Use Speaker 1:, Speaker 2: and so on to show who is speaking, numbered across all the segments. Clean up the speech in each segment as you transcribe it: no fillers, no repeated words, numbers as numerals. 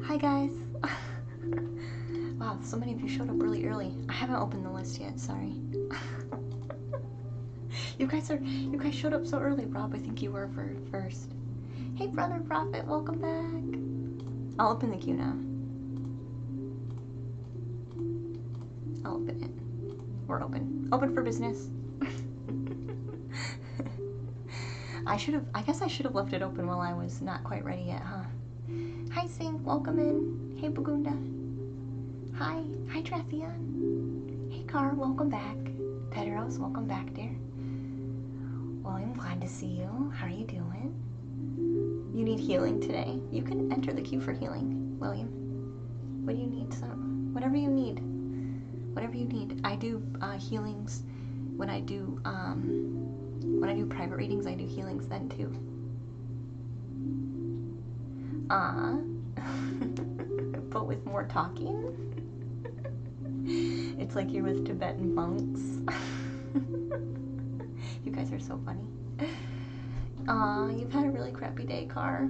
Speaker 1: Hi guys. Wow, so many of you showed up really early. I haven't opened the list yet, sorry. You guys showed up so early, Rob. I think you were first. Hey Brother Prophet, welcome back. I'll open the queue now. I'll open it. We're open. Open for business. I guess I should have left it open while I was not quite ready yet, huh? Hi, Sink, welcome in. Hey, Bagunda. Hi. Hi, Trathion. Hey, Car, welcome back. Pedros, welcome back, dear. Well, I'm glad to see you. How are you doing? You need healing today. You can enter the queue for healing, William. What do you need? Whatever you need. Whatever you need. I do healings when I do private readings. I do healings then too. But with more talking. It's like you're with Tibetan monks. You guys are so funny. You've had a really crappy day, Car.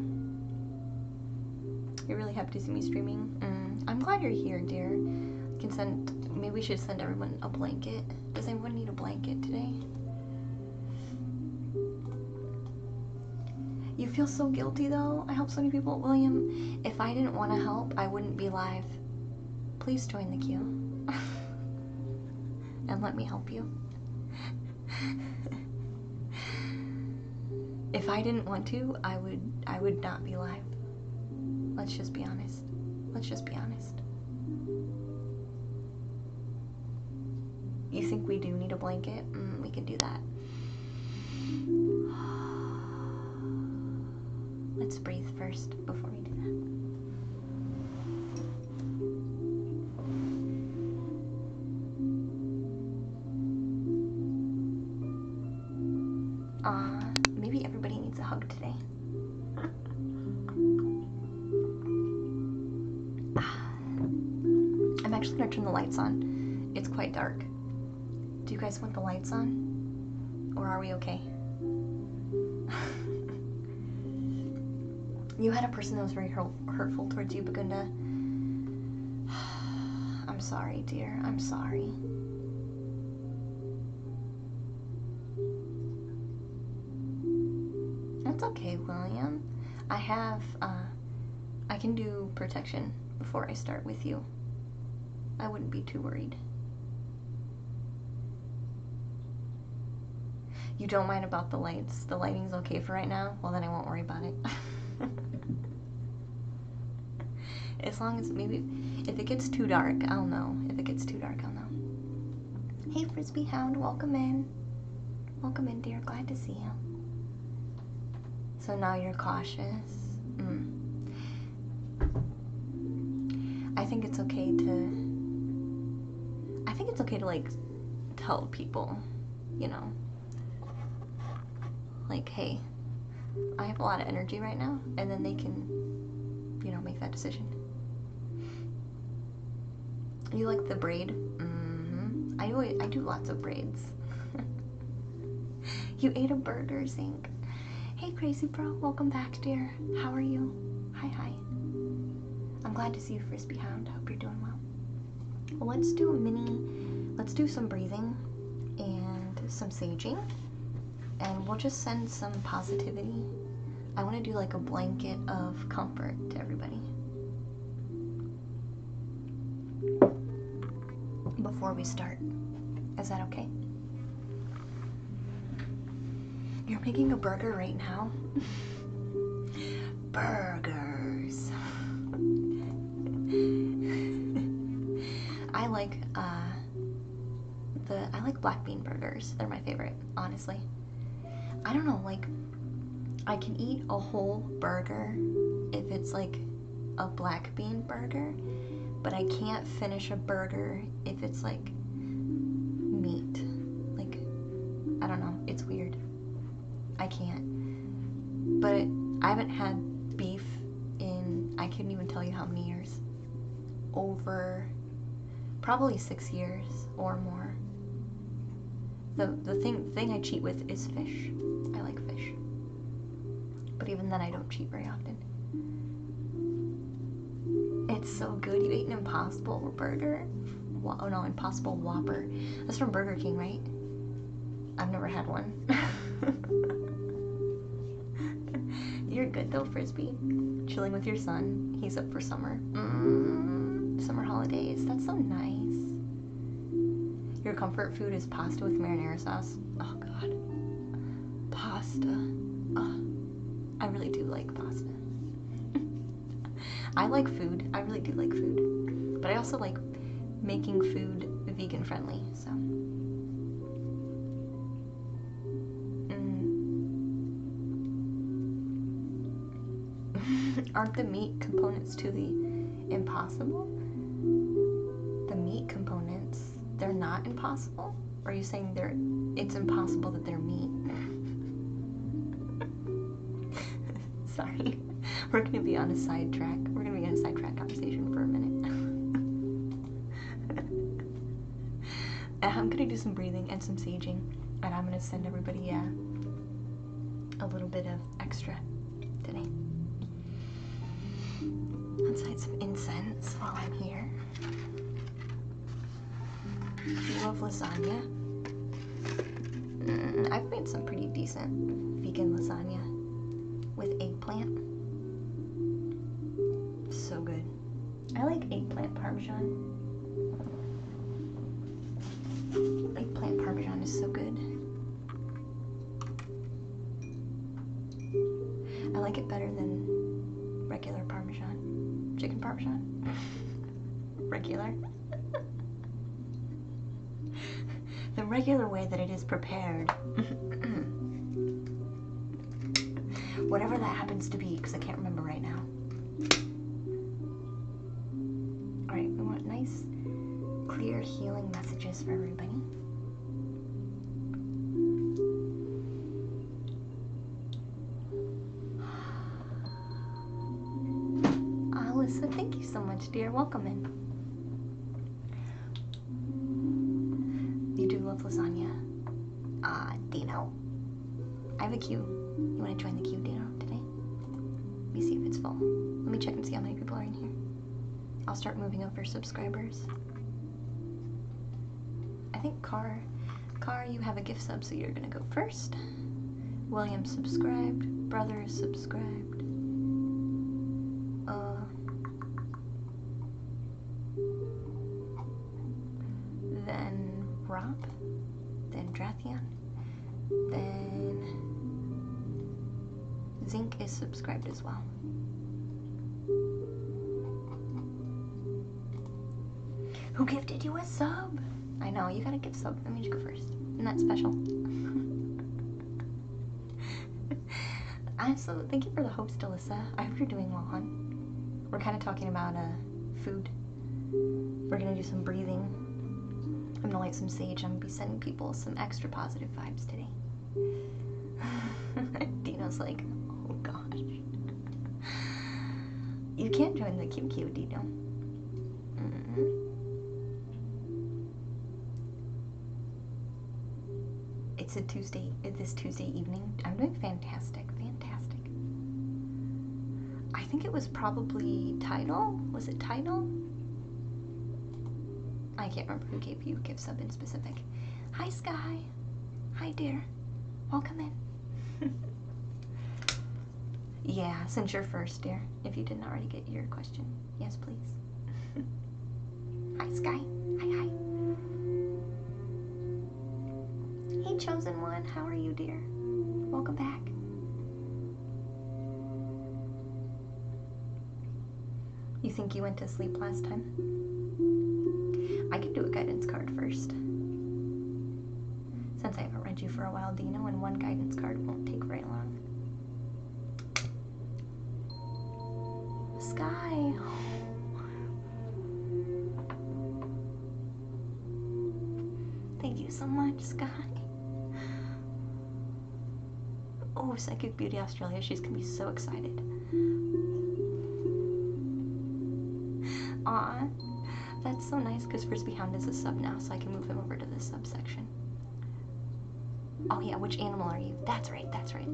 Speaker 1: You're really happy to see me streaming. I'm glad you're here, dear. Maybe we should send everyone a blanket. Does anyone need a blanket today? You feel so guilty though. I help so many people. William, if I didn't want to help, I wouldn't be live. Please join the queue. And let me help you. If I didn't want to, I would not be live. Let's just be honest. Let's just be honest. You think we do need a blanket? We can do that. Let's breathe first before we do that. Maybe everybody needs a hug today. I'm actually gonna turn the lights on. It's quite dark. Do you guys want the lights on? Or are we okay? You had a person that was very hurtful towards you, Bagunda. I'm sorry, dear. I'm sorry. That's okay, William. I can do protection before I start with you. I wouldn't be too worried. You don't mind about the lights? The lighting's okay for right now? Well, then I won't worry about it. As long as maybe, if it gets too dark, I'll know. If it gets too dark, I'll know. Hey, Frisbee Hound, welcome in. Welcome in, dear. Glad to see you. So now you're cautious. I think it's okay to like tell people, you know, like, hey, I have a lot of energy right now, and then they can, you know, make that decision. You like the braid? I do lots of braids. You ate a burger, Zink. Hey, Crazy Bro, welcome back, dear. How are you? Hi. I'm glad to see you, Frisbee Hound. Hope you're doing well. Well, let's do some breathing and some saging, and we'll just send some positivity. I want to do like a blanket of comfort to everybody before we start. Is that okay? You're making a burger right now? Burgers. I like black bean burgers. They're my favorite, honestly. I don't know, like, I can eat a whole burger if it's like a black bean burger, but I can't finish a burger if it's like meat. Like, I don't know, it's weird. I can't. But I haven't had beef in, I couldn't even tell you how many years. Over probably 6 years or more. The thing I cheat with is fish. I like fish. But even then I don't cheat very often. It's so good. You ate an Impossible burger? Oh no, Impossible Whopper. That's from Burger King, right? I've never had one. You're good though, Frisbee. Chilling with your son. He's up for summer. Summer holidays. That's so nice. Your comfort food is pasta with marinara sauce. Oh god. Pasta. I really do like pasta. I like food. I really do like food. But I also like making food vegan friendly, so. Aren't the meat components to the impossible? The meat components, they're not impossible? Or are you saying it's impossible that they're meat? Sorry. We're going to be on a sidetrack. We're going to be on a sidetrack conversation for a minute. I'm going to do some breathing and some saging, and I'm going to send everybody a little bit of extra today. Let's light some incense while I'm here. Do you love lasagna? I've made some pretty decent vegan lasagna with eggplant. So good. I like eggplant parmesan. Eggplant parmesan is so good. I like it better than regular parmesan. Chicken parmesan? Regular? The regular way that it is prepared. Whatever that happens to be, because I can't remember right now. Alright, we want nice, clear, healing messages for everybody. Alyssa, thank you so much, dear. Welcome in. You do love lasagna. Dino. I have a queue. You want to join the queue, Dino, today? Let me see if it's full. Let me check and see how many people are in here. I'll start moving over subscribers. I think Car, you have a gift sub, so you're gonna go first. William subscribed. Brother is subscribed. Then Rob. Then Drathion. Then Zinc is subscribed as well. Who gifted you a sub? I know, you got a gift sub. That means you go first. Isn't that special? So thank you for the host, Alyssa. I hope you're doing well, hon. We're kind of talking about food. We're gonna do some breathing. I'm gonna light some sage. I'm gonna be sending people some extra positive vibes today. Dino's like, oh gosh. You can't join the QQ, Dino. It's this Tuesday evening. I'm doing fantastic. I think it was probably Tidal. Was it Tidal? I can't remember who gave you gift sub in specific. Hi, Sky. Hi, dear. Welcome in. Yeah, since you're first, dear. If you didn't already get your question. Yes, please. Hi, Sky. Hi. Hey, Chosen One. How are you, dear? Welcome back. You think you went to sleep last time? I could do a guidance card first. Since I haven't read you for a while, Dino, and one guidance card won't take very long. Sky! Thank you so much, Sky. Oh, Psychic Beauty Australia, she's gonna be so excited. Aw, that's so nice because Frisbee Hound is a sub now, so I can move him over to this subsection. Oh yeah, which animal are you? That's right. That's right.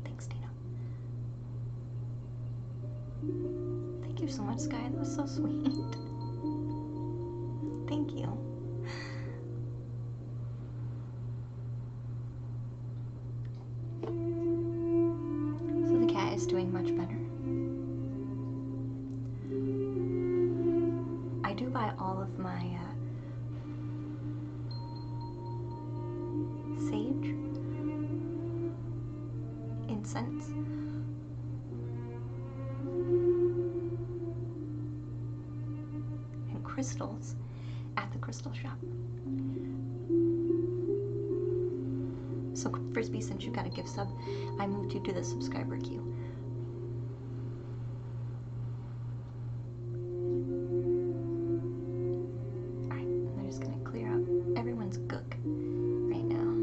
Speaker 1: Thanks, Dino. Thank you so much, Sky. That was so sweet. Thank you. So the cat is doing much better. I do buy all of my sage, incense, and crystals at the crystal shop. So Frisbee, since you got a gift sub, I moved you to the subscriber queue. Alright, I'm just gonna clear out everyone's gook right now.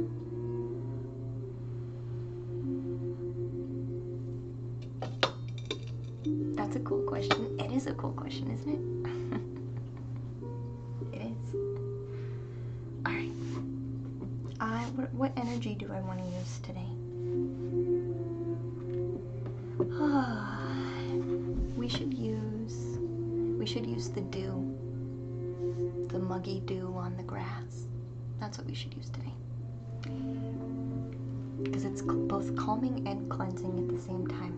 Speaker 1: That's a cool question. It is a cool question, isn't it? It is. Alright. What energy do I want to use today? We should use the dew. The muggy dew on the grass. That's what we should use today. Because it's both calming and cleansing at the same time.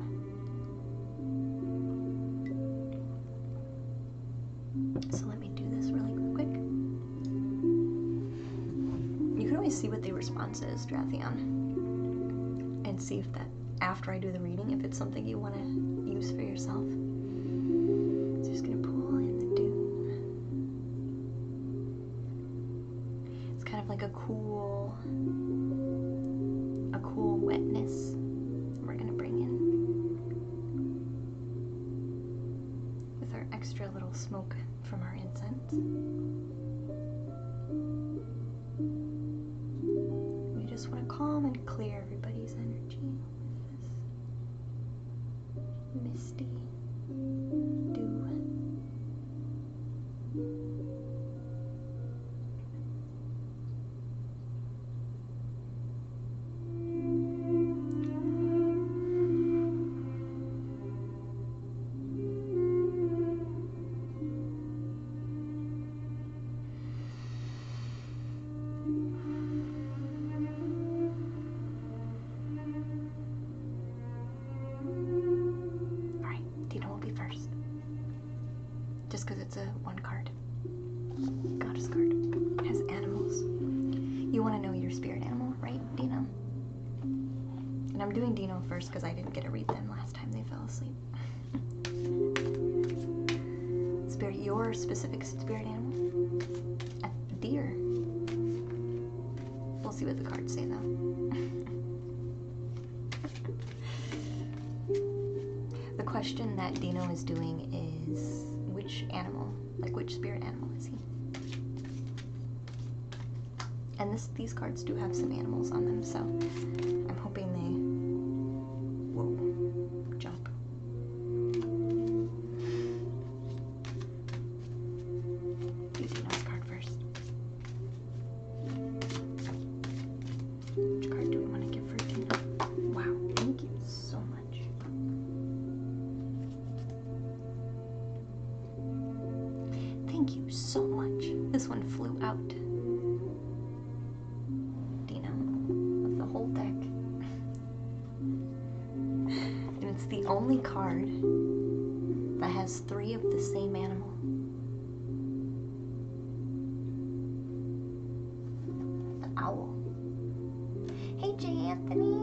Speaker 1: So let me do this really quick. You can always see what the response is, Drathion, and see if that, after I do the reading, if it's something you want to use for yourself. So just going to pull in the dew. It's kind of like a cool wetness we're going to bring in with our extra little smoke from our incense. We just want to calm and clear everybody's energy with this misty dew. Just because it's a one card. Goddess card. It has animals. You want to know your spirit animal, right, Dino? And I'm doing Dino first because I didn't get to read them last time they fell asleep. Spirit, your specific spirit animal? A deer. We'll see what the cards say though. The question that Dino is doing is, which animal, like which spirit animal is he? And these cards do have some animals on them, so I'm hoping they, whoa, jump. Do Dino's card first. Which card do we want to give for Dino? Wow, thank you so much. Thank you so much. This one flew out. Dino, of the whole deck. And it's the only card that has 3 of the same animal. The owl. Hey, J. Anthony.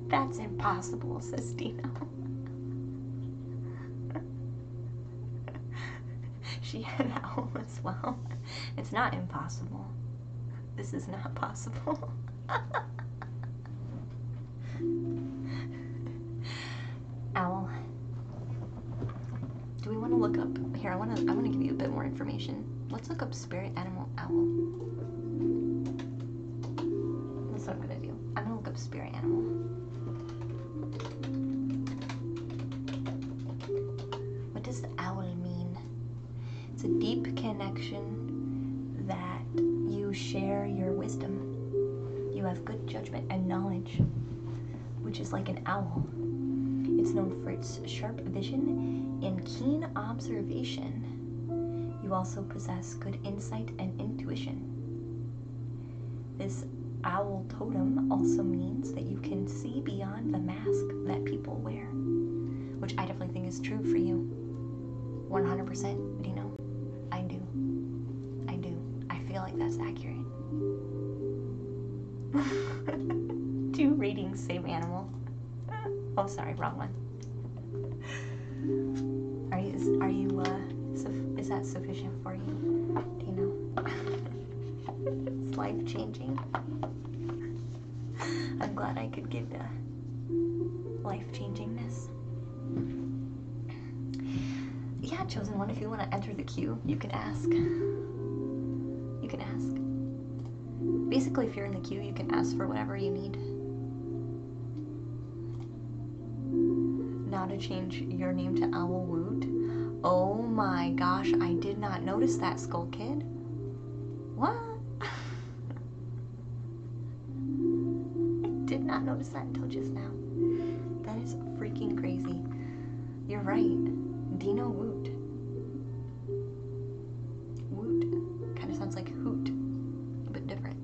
Speaker 1: That's impossible, says Dino. She had an owl as well. It's not impossible. This is not possible. Owl. Do we want to look up here? I want to give you a bit more information. Let's look up spirit animal owl. That's what I'm gonna do. I'm gonna look up spirit animal. What does the owl mean? It's a deep connection that you share your wisdom. You have good judgment and knowledge, which is like an owl. It's known for its sharp vision and keen observation. You also possess good insight and intuition. This owl totem also means that you can see beyond the mask that people wear, which I definitely think is true for you. 100%, Dino. I do. I feel like that's accurate. Two ratings, same animal. Oh, sorry, wrong one. Is that sufficient for you? Do you know? It's life-changing. I'm glad I could give the life-changingness. Yeah, chosen one, if you want to enter the queue, you can ask. You can ask. Basically, if you're in the queue, you can ask for whatever you need. Now to change your name to Owl Woot. Oh my gosh, I did not notice that, Skull Kid. What? I did not notice that until just now. That is freaking crazy. You're right. Dino Woot. Woot. Kind of sounds like hoot, but different.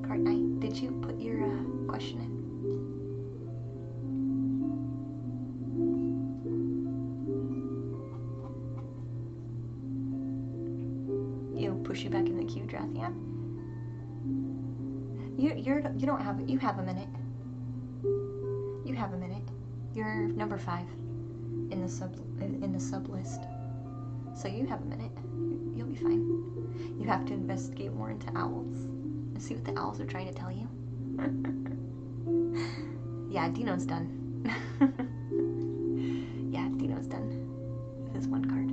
Speaker 1: Cartney, did you put your question in? You push you back in the queue, Drathian? You have a minute. You have a minute. You're number 5 in the sub list. So you have a minute. You'll be fine. You have to investigate more into owls and see what the owls are trying to tell you. Yeah, Dino's done. Yeah, Dino's done with his one card.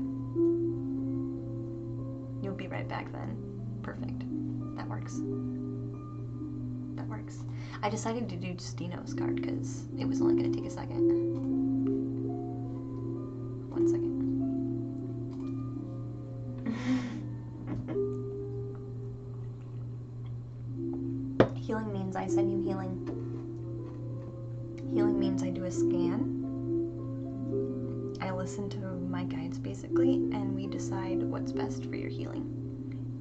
Speaker 1: You'll be right back then. Perfect. That works. That works. I decided to do just Dino's card because it was only going to take a second. 1 second. Healing means I send you healing. Healing means I do a scan. I listen to my guides basically, and we decide what's best for your healing.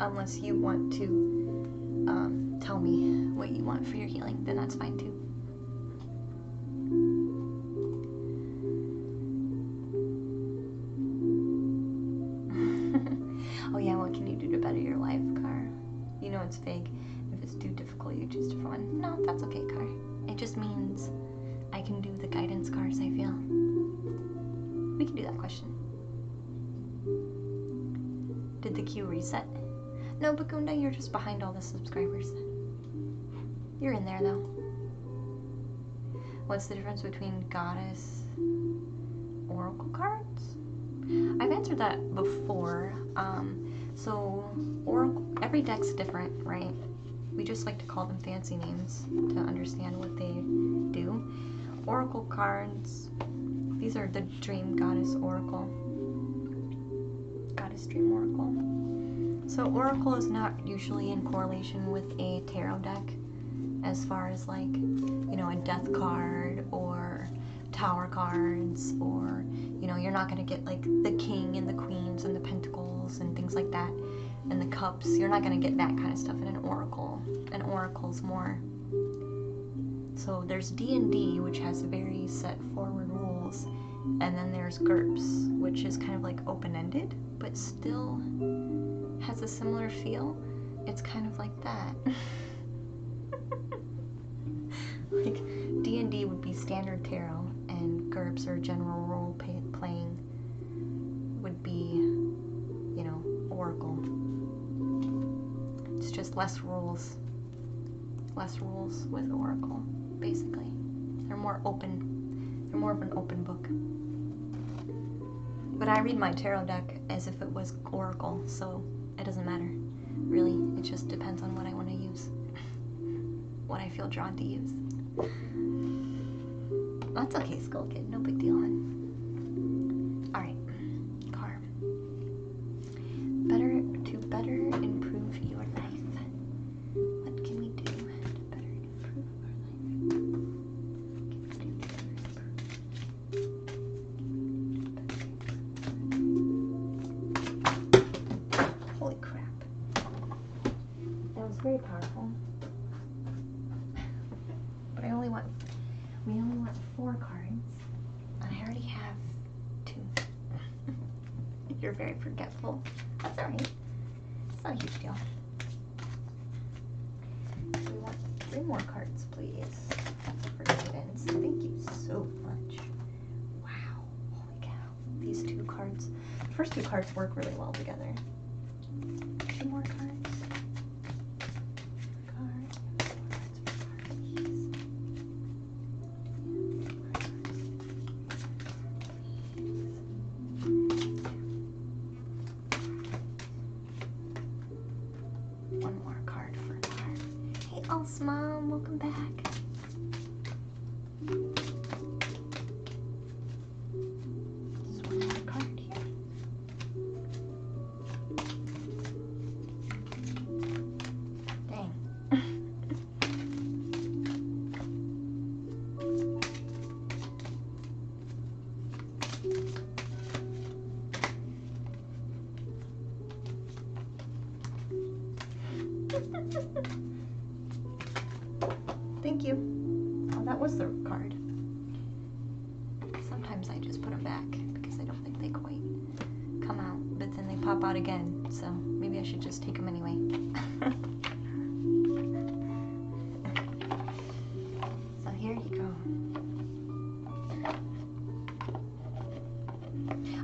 Speaker 1: Unless you want to tell me what you want for your healing, then that's fine too. Oh yeah, what can you do to better your life, Car? You know it's fake. If it's too difficult, you choose different one. No, that's okay, Car. It just means I can do the guidance cards I feel. We can do that question. Did the queue reset? No, Bakunda, you're just behind all the subscribers. You're in there, though. What's the difference between goddess oracle cards? I've answered that before. So oracle, every deck's different, right? We just like to call them fancy names to understand what they do. Oracle cards, these are the Dream Goddess Oracle. Goddess Dream Oracle. So Oracle is not usually in correlation with a tarot deck as far as like, you know, a death card or tower cards, or, you know, you're not going to get like the king and the queens and the pentacles and things like that and the cups. You're not going to get that kind of stuff in an oracle. An oracle's more, so there's D&D, which has very set forward rules, and then there's GURPS, which is kind of like open-ended but still has a similar feel. It's kind of like that. Like D&D would be standard tarot, and GURPS, or general role playing, would be, you know, oracle. It's just less rules with oracle, basically. They're more open. They're more of an open book. But I read my tarot deck as if it was oracle, so it doesn't matter. Really, it just depends on what I want to use. What I feel drawn to use. That's okay, Skull Kid. No big deal, hon. Alright. Car. To better improve your life. What can we do to better improve our life? Holy crap. That was very powerful. But we only want 4 cards. And I already you're very forgetful. That's alright. It's not a huge deal. We want 3 more cards, please. For guidance. Thank you so much. Wow. Holy cow. These 2 cards. The first 2 cards work really well together. 2 more cards. Mom, welcome back. Just one more card here. Dang. Thank you. Oh, that was the card. Sometimes I just put them back because I don't think they quite come out, but then they pop out again, so maybe I should just take them anyway. So here you go.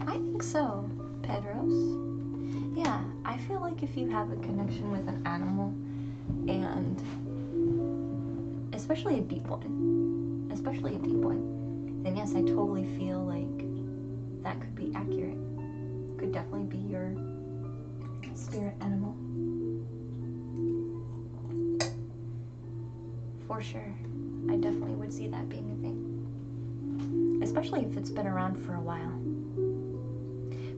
Speaker 1: I think so, Pedros. Yeah, I feel like if you have a connection with an animal, and especially a deep one, then yes, I totally feel like that could be accurate. Could definitely be your spirit animal. For sure. I definitely would see that being a thing. Especially if it's been around for a while.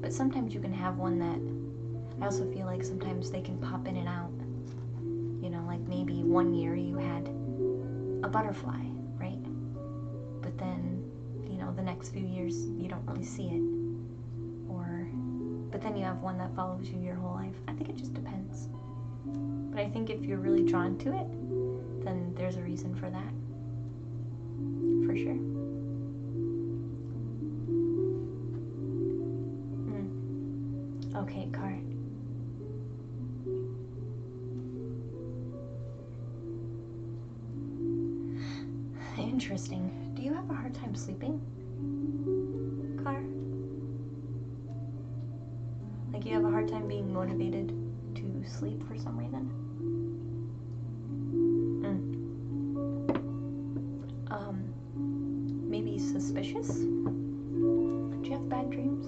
Speaker 1: But sometimes you can have one that, I also feel like sometimes they can pop in and out. You know, like maybe one year you had a butterfly, right? But then, you know, the next few years you don't really see it. But then you have one that follows you your whole life. I think it just depends. But I think if you're really drawn to it, then there's a reason for that. For sure. Okay, card. Interesting. Do you have a hard time sleeping, Car? Like you have a hard time being motivated to sleep for some reason? Maybe suspicious? Do you have bad dreams?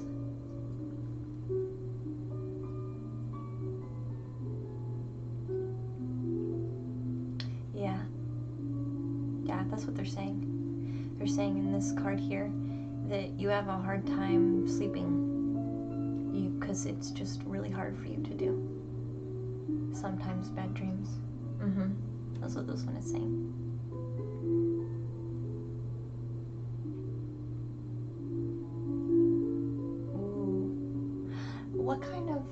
Speaker 1: Yeah. Yeah, that's what they're saying. They're saying in this card here that you have a hard time sleeping because it's just really hard for you to do. Sometimes bad dreams. That's what this one is saying. Ooh. What kind of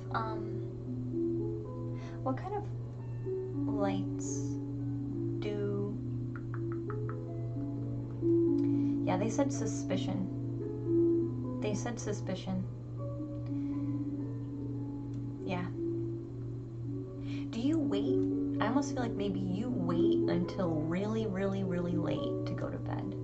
Speaker 1: lights do... Yeah, they said suspicion. They said suspicion. Yeah. Do you wait? I almost feel like maybe you wait until really, really, really late to go to bed.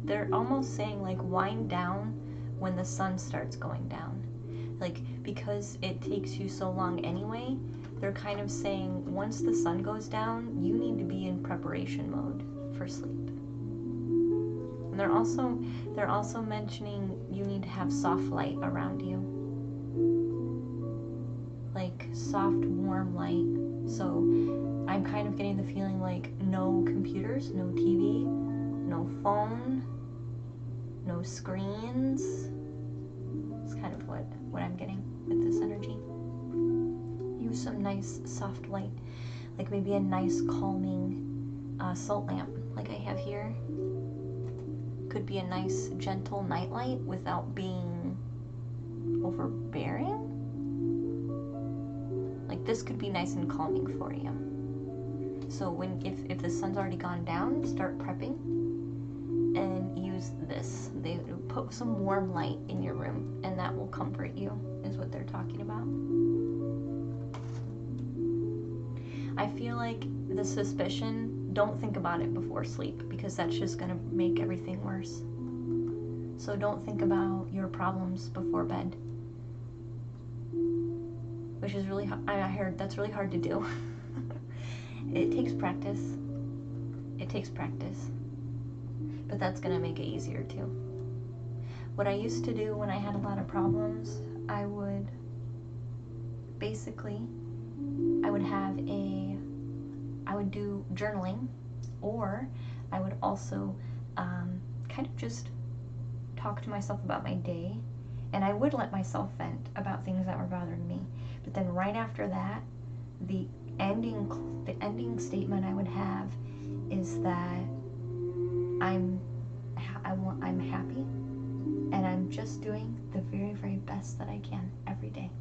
Speaker 1: They're almost saying like wind down when the sun starts going down. Like, because it takes you so long anyway, they're kind of saying once the sun goes down, you need to be in preparation mode for sleep. And they're also mentioning you need to have soft light around you. Like soft, warm light. So I'm kind of getting the feeling like no computers, no TV, no phone, no screens. It's kind of what I'm getting with this energy. Use some nice soft light, like maybe a nice calming salt lamp like I have here. Could be a nice gentle nightlight without being overbearing. Like this could be nice and calming for you. So if the sun's already gone down, start prepping and use use this. They put some warm light in your room, and that will comfort you, is what they're talking about. I feel like the suspicion, don't think about it before sleep, because that's just going to make everything worse. So don't think about your problems before bed. Which is really, I heard that's really hard to do. It takes practice. It takes practice. But that's going to make it easier too. What I used to do when I had a lot of problems, I would do journaling, or I would also kind of just talk to myself about my day, and I would let myself vent about things that were bothering me. But then right after that, the ending statement I would have is that I'm happy, and I'm just doing the very, very best that I can every day.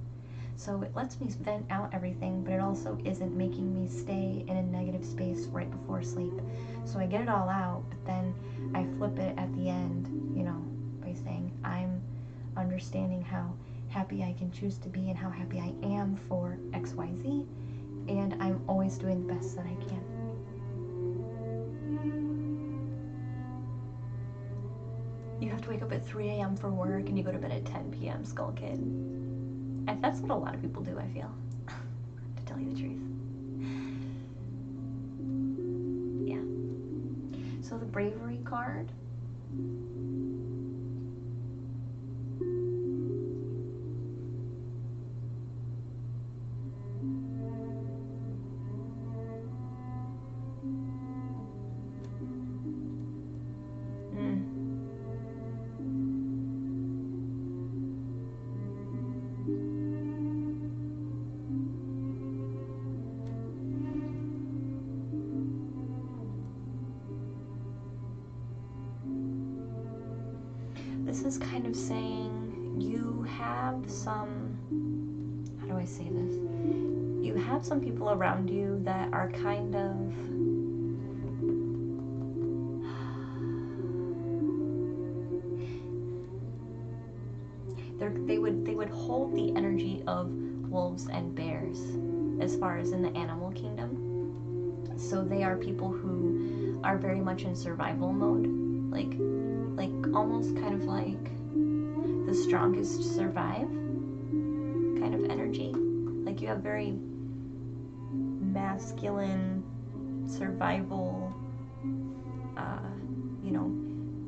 Speaker 1: So it lets me vent out everything, but it also isn't making me stay in a negative space right before sleep. So I get it all out, but then I flip it at the end, by saying I'm understanding how happy I can choose to be and how happy I am for XYZ, and I'm always doing the best that I can. You have to wake up at 3 a.m. for work and you go to bed at 10 p.m. Skull Kid. That's what a lot of people do, I feel, to tell you the truth. Yeah. So the bravery card. This is kind of saying you have some, how do I say this? You have some people around you that are kind of, they would hold the energy of wolves and bears as far as in the animal kingdom. So they are people who are very much in survival mode, like almost kind of like the strongest survive kind of energy. Like you have very masculine survival,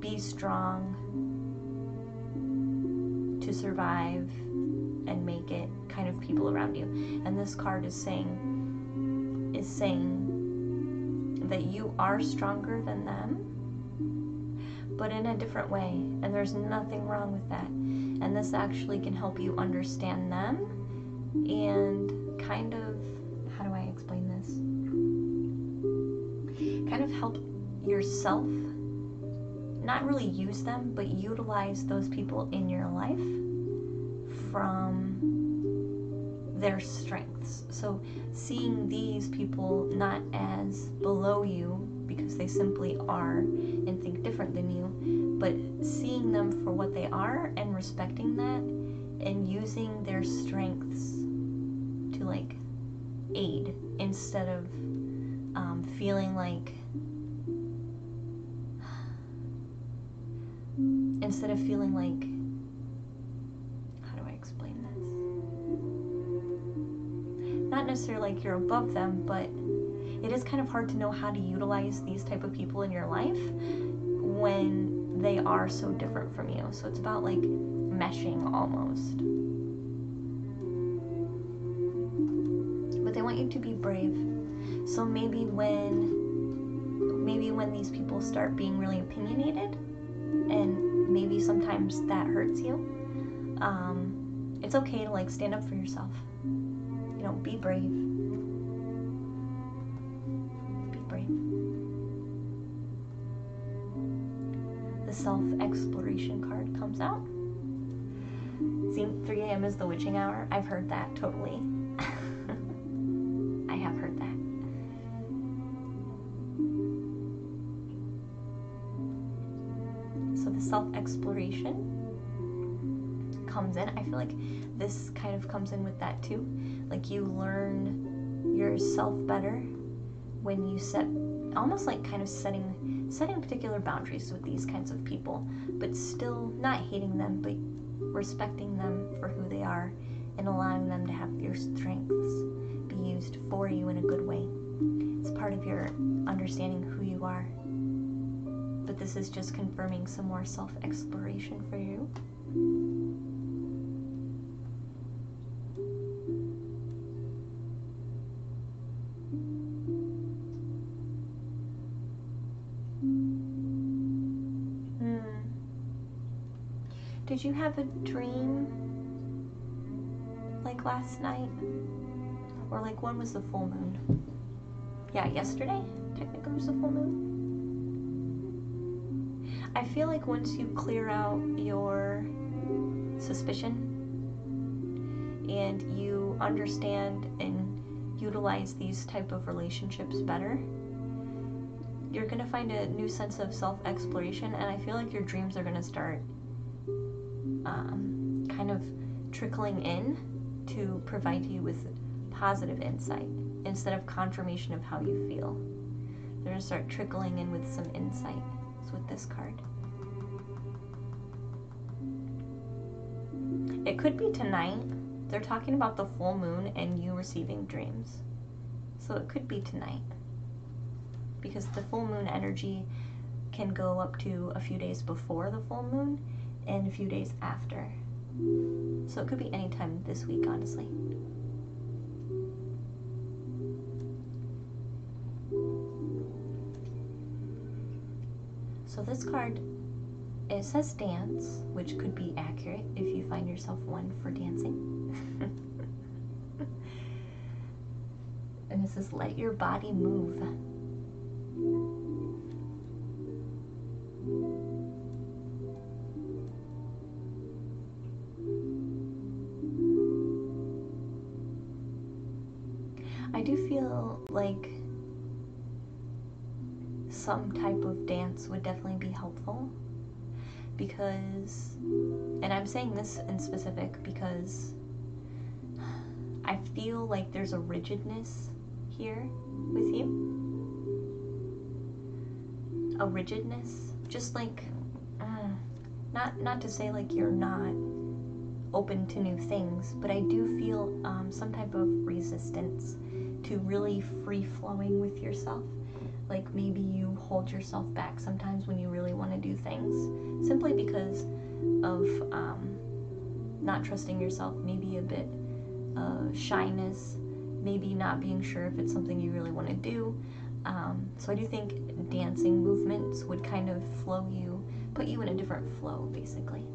Speaker 1: be strong to survive and make it kind of people around you. And this card is saying that you are stronger than them, but in a different way, and there's nothing wrong with that. And this actually can help you understand them and kind of, how do I explain this? Kind of help yourself not really use them, but utilize those people in your life from their strengths. So seeing these people not as below you because they simply are and think different than you, but seeing them for what they are and respecting that and using their strengths to aid instead of feeling like how do I explain this? Not necessarily like you're above them, but it is kind of hard to know how to utilize these type of people in your life when they are so different from you. So it's about meshing almost. But they want you to be brave. So maybe when these people start being really opinionated, and maybe sometimes that hurts you, it's okay to stand up for yourself. Be brave. Be brave. The self-exploration card comes out. See, 3 a.m. is the witching hour. I've heard that totally. I have heard that. So self-exploration comes in. I feel like this kind of comes in with that too. Like you learn yourself better when you set, almost like kind of setting particular boundaries with these kinds of people, but still not hating them, but respecting them for who they are and allowing them to have your strengths be used for you in a good way. It's part of your understanding who you are. But this is just confirming some more self-exploration for you. Did you have a dream like last night? Or like when was the full moon? Yeah, yesterday technically was the full moon. I feel like once you clear out your suspicion and you understand and utilize these type of relationships better, you're gonna find a new sense of self-exploration, and I feel like your dreams are gonna start kind of trickling in to provide you with positive insight instead of confirmation of how you feel. They're gonna start trickling in with some insight. With this card, it could be tonight. They're talking about the full moon and you receiving dreams, so it could be tonight, because the full moon energy can go up to a few days before the full moon and a few days after, so it could be anytime this week, honestly. So this card, it says dance, which could be accurate if you find yourself one for dancing. And it says let your body move. I do feel like some type of dance would definitely be helpful, because, and I'm saying this in specific because I feel like there's a rigidness here with you. A rigidness, just like, not to say like you're not open to new things, but I do feel some type of resistance to really free-flowing with yourself. Like maybe you hold yourself back sometimes when you really want to do things, simply because of not trusting yourself, maybe a bit of shyness, maybe not being sure if it's something you really want to do. So I do think dancing movements would kind of flow you, put you in a different flow, basically.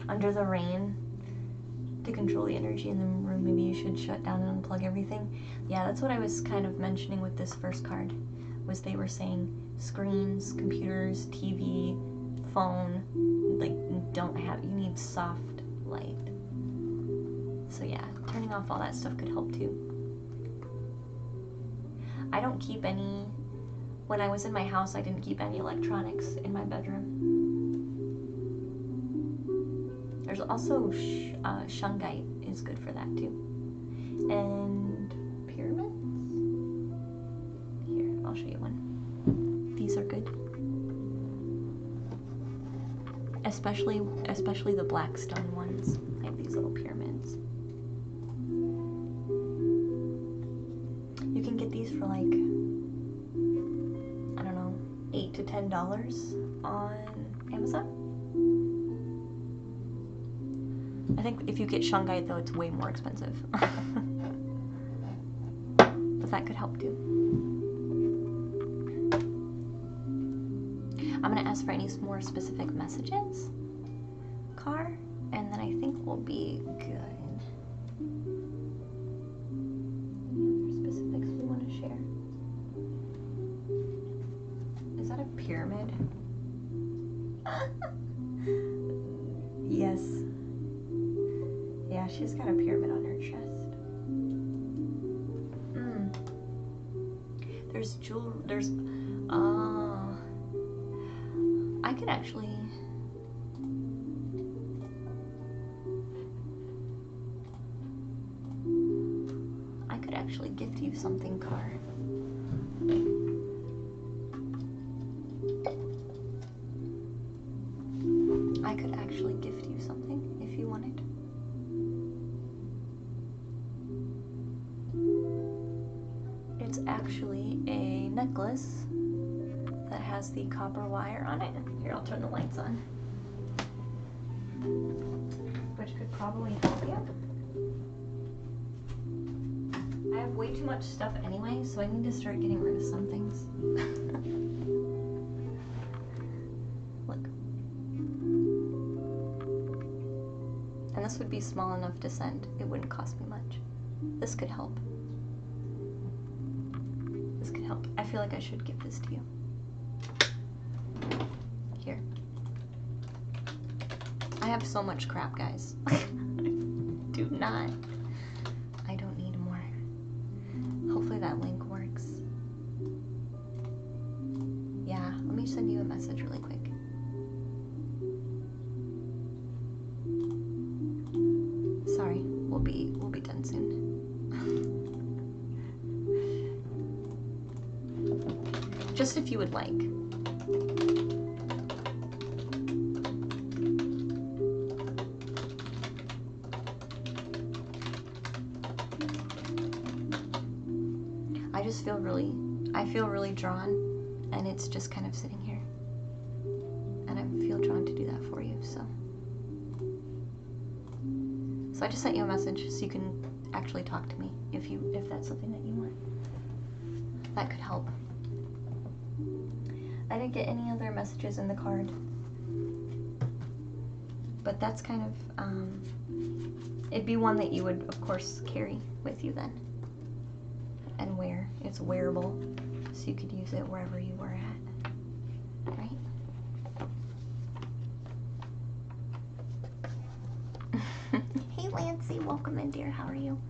Speaker 1: Under the rain, to control the energy in the room, maybe you should shut down and unplug everything. Yeah, that's what I was kind of mentioning with this first card, was they were saying screens, computers, TV, phone, like you need soft light. So yeah, turning off all that stuff could help too. I don't keep any, when I was in my house, I didn't keep any electronics in my bedroom. There's also shungite is good for that too. And pyramids? Here, I'll show you one. These are good. Especially the black stone ones. I have these little pyramids. You can get these for like, I don't know, $8 to $10 on Amazon. I think if you get shungite though, it's way more expensive. But that could help too. I'm gonna ask for any more specific messages, Car, and then I think we'll be good. Any other specifics we want to share? Is that a pyramid? Yes. Yeah, she's got a pyramid on her chest. there's jewelry. There's. I could actually. I could actually gift you something, Car. I could actually gift you something if you wanted. It's actually a necklace that has the copper wire on it. Here, I'll turn the lights on. Which could probably help you. I have way too much stuff anyway, so I need to start getting rid of some things. Look. And this would be small enough to send. It wouldn't cost me much. This could help. This could help. I feel like I should give this to you. Here. I have so much crap, guys. Do not. I don't need more. Hopefully that link works. Yeah, let me send you a message really quick. Sorry, we'll be done soon. Just if you would like. I feel really drawn, and it's just kind of sitting here. And I feel drawn to do that for you, so. So I just sent you a message so you can actually talk to me if that's something that you want. That could help. I didn't get any other messages in the card. But that's kind of, it'd be one that you would, of course, carry with you then. And wear. It's wearable, so you could use it wherever you were at. Right? Hey, Lancy, welcome in, dear. How are you?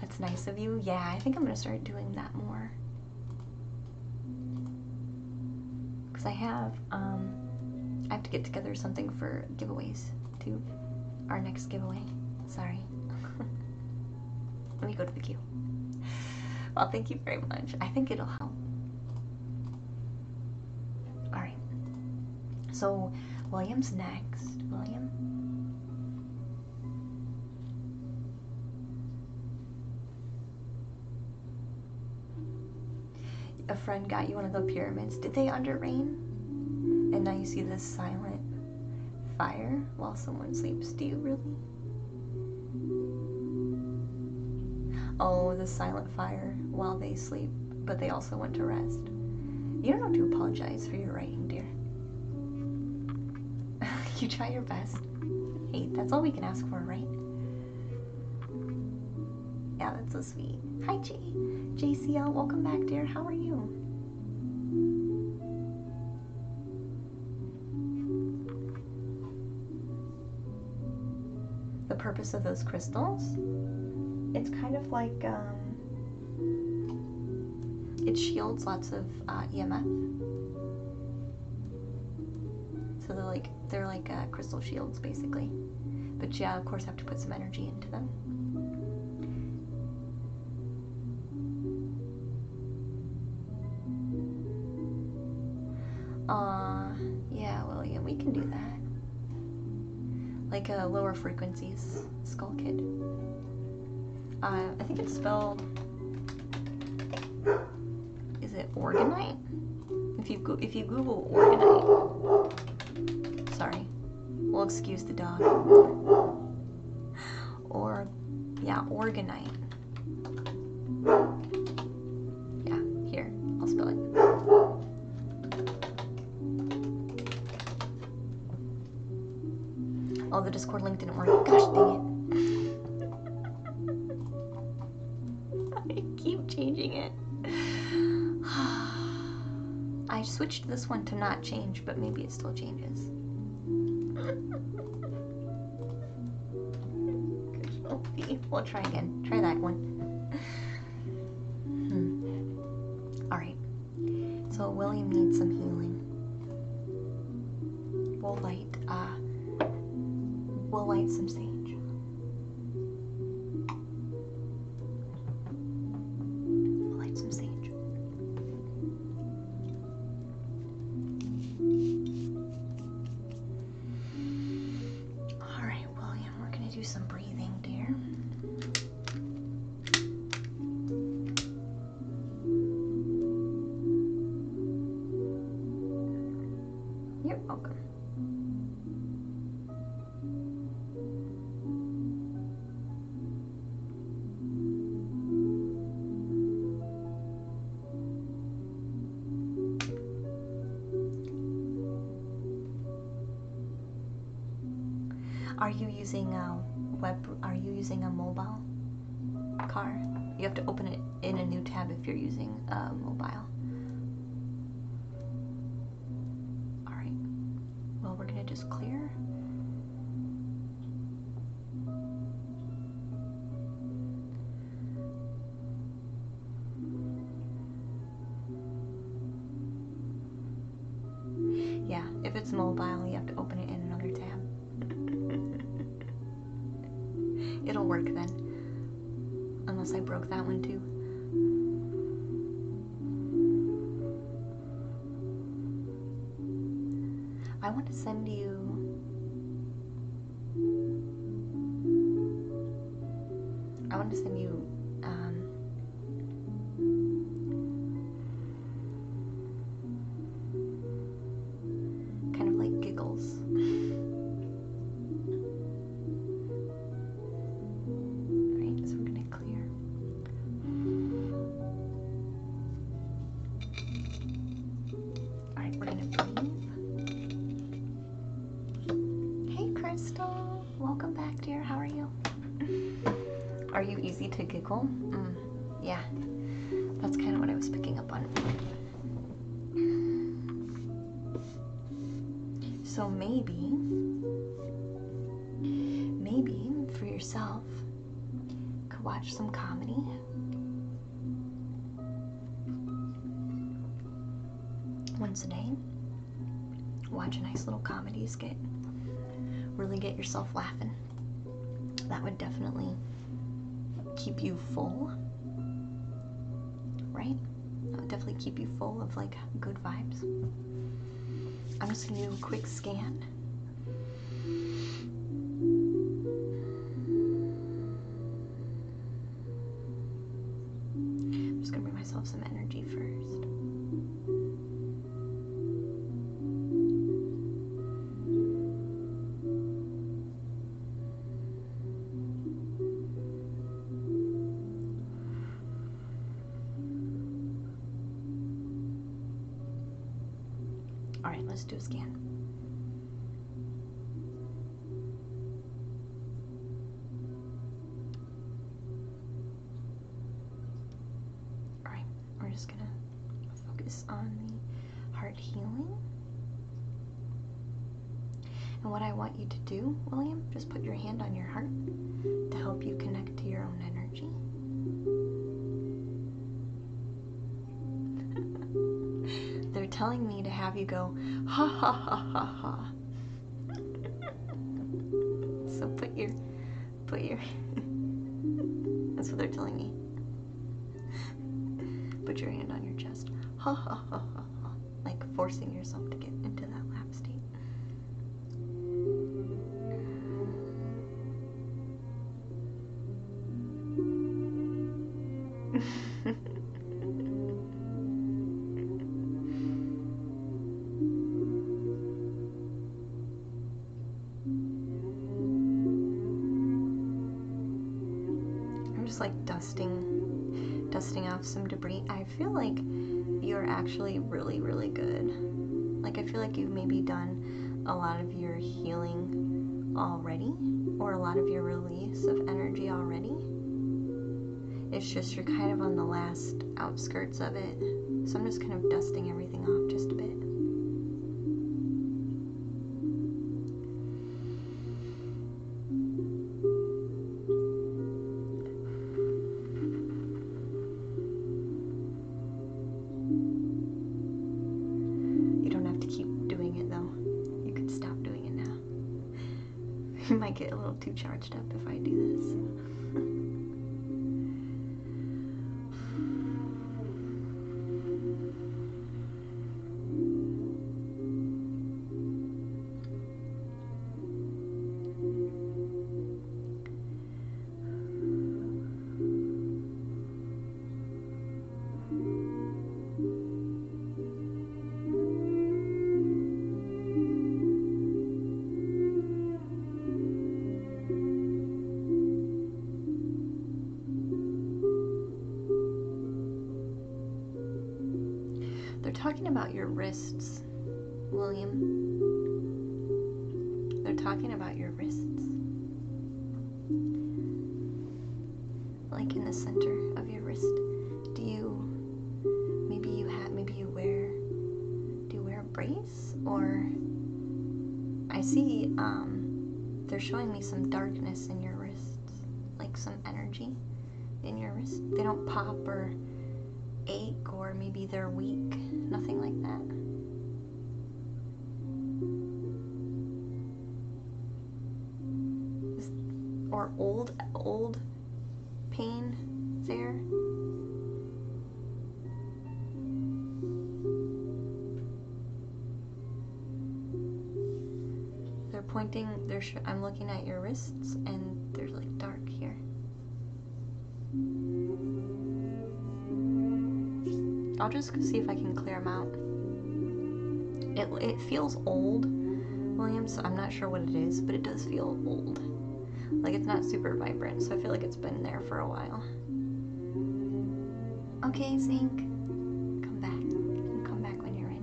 Speaker 1: That's nice of you. Yeah, I think I'm going to start doing that more. Because I have to get together something for giveaways, too. Our next giveaway. Sorry. Let me go to the queue. Well, thank you very much. I think it'll help. All right. So, William's next. William. A friend got you one of the pyramids. Did they under rain? And now you see this silent fire while someone sleeps. Do you really? Oh, the silent fire while they sleep, but they also went to rest. You don't have to apologize for your writing, dear. You try your best. Hey, that's all we can ask for, right? Yeah, that's so sweet. Hi, JCL. Welcome back, dear. How are you? The purpose of those crystals? It's kind of like, it shields lots of EMF. So they're like crystal shields, basically. But yeah, of course, have to put some energy into them. Yeah, William, we can do that. Like lower frequencies, Skull Kid. I think it's spelled. Is it Orgonite? If you Google Orgonite, sorry, we'll excuse the dog. Or yeah, Orgonite. Yeah, here I'll spell it. Oh, the Discord link didn't work. Gosh dang it. Changing it. I switched this one to not change, but maybe it still changes. We'll try again. Try that one. light some sage. We'll light some sage. All right, William, we're gonna do some breathing, dear. You're welcome. Are you using a are you using a mobile car? You have to open it in a new tab if you're using a mobile. All right. Well, we're gonna just clear. Yeah, if it's mobile, you have to open it in another tab. It'll work then. Unless I broke that one too. I want to send you kind of like giggles. Alright, so we're gonna clear. Alright, we're gonna breathe. Hey Crystal, welcome back, dear. How are you? Are you easy to giggle? Yeah, that's kind of what I was picking up on. So maybe for yourself, you could watch some comedy. Once a day, watch a nice little comedy skit. Really get yourself laughing. That would definitely keep you full, right? That would definitely keep you full of like good vibes. I'm just gonna do a quick scan. I'm just gonna bring myself some energy first. All right, let's do a scan. All right, we're just gonna focus on the heart healing. And what I want you to do, William, just put your hand on your heart to help you connect to your own energy. They're telling me to have you go, ha ha ha ha ha. So put your, that's what they're telling me. Put your hand on your chest, ha ha ha ha ha, like forcing yourself to get into that lap state. I'm just like dusting off some debris. I feel like you're actually really, really good. Like I feel like you've maybe done a lot of your healing already, or a lot of your release of energy already. It's just you're kind of on the last outskirts of it. So I'm just kind of dusting everything off just a bit. You don't have to keep doing it though. You could stop doing it now. You might get a little too charged up if I do this. They're talking about your wrists, William. They're talking about your wrists. Like in the center of your wrist. Do you wear a brace? Or I see they're showing me some darkness in your wrists. Like some energy in your wrist. They don't pop or ache, or maybe they're weak. Nothing like that. Or old pain there. They're pointing. I'm looking at your wrists, and they're like dark here. I'll just see if I can clear them out. It feels old, William, so I'm not sure what it is, but it does feel old. Like it's not super vibrant, so I feel like it's been there for a while. Okay, Zinc. Come back. You can come back when you're ready.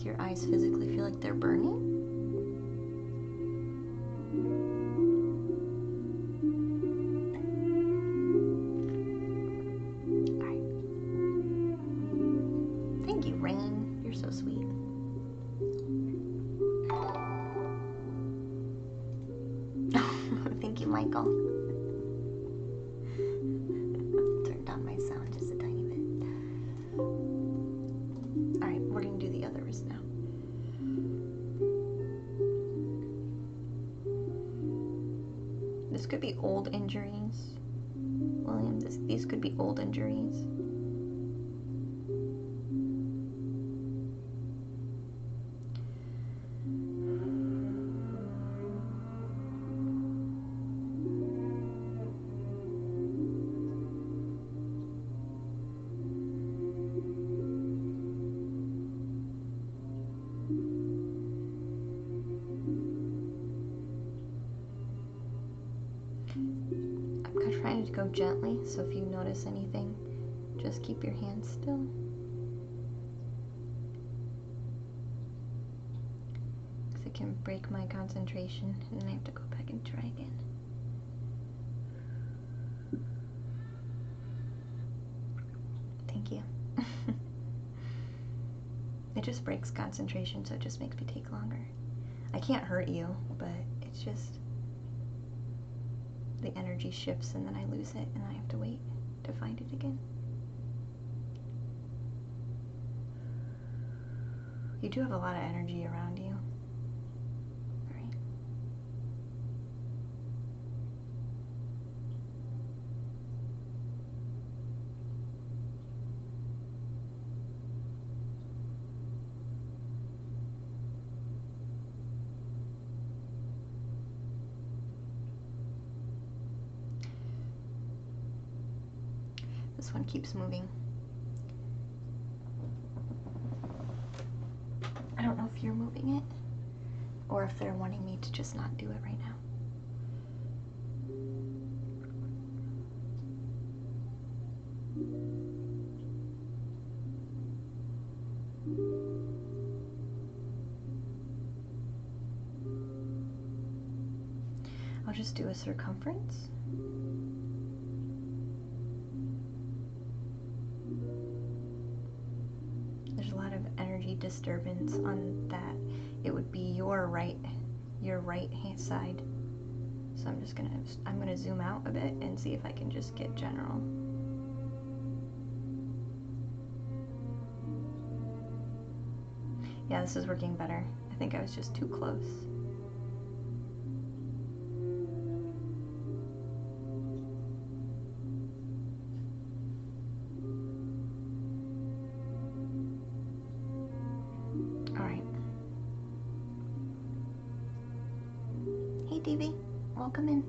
Speaker 1: Your eyes physically feel like they're burning? Alright. Thank you, Rain. You're so sweet. Thank you, Michael. Turn down my sound just a tiny bit. Alright, we're going to do the other wrist now. This could be old injuries, William. These could be old injuries. I'm trying to go gently, so if you notice anything, just keep your hands still. Because it can break my concentration, and then I have to go back and try again. Thank you. It just breaks concentration, so it just makes me take longer. I can't hurt you, but it's just the energy shifts and then I lose it and I have to wait to find it again. You do have a lot of energy around you. Right. This one keeps moving. I don't know if you're moving it or if they're wanting me to just not do it right now. I'll just do a circumference. There's a lot of energy disturbance on that. It would be your right hand side. So I'm gonna zoom out a bit and see if I can just get general. Yeah, this is working better. I think I was just too close. Davey, welcome in.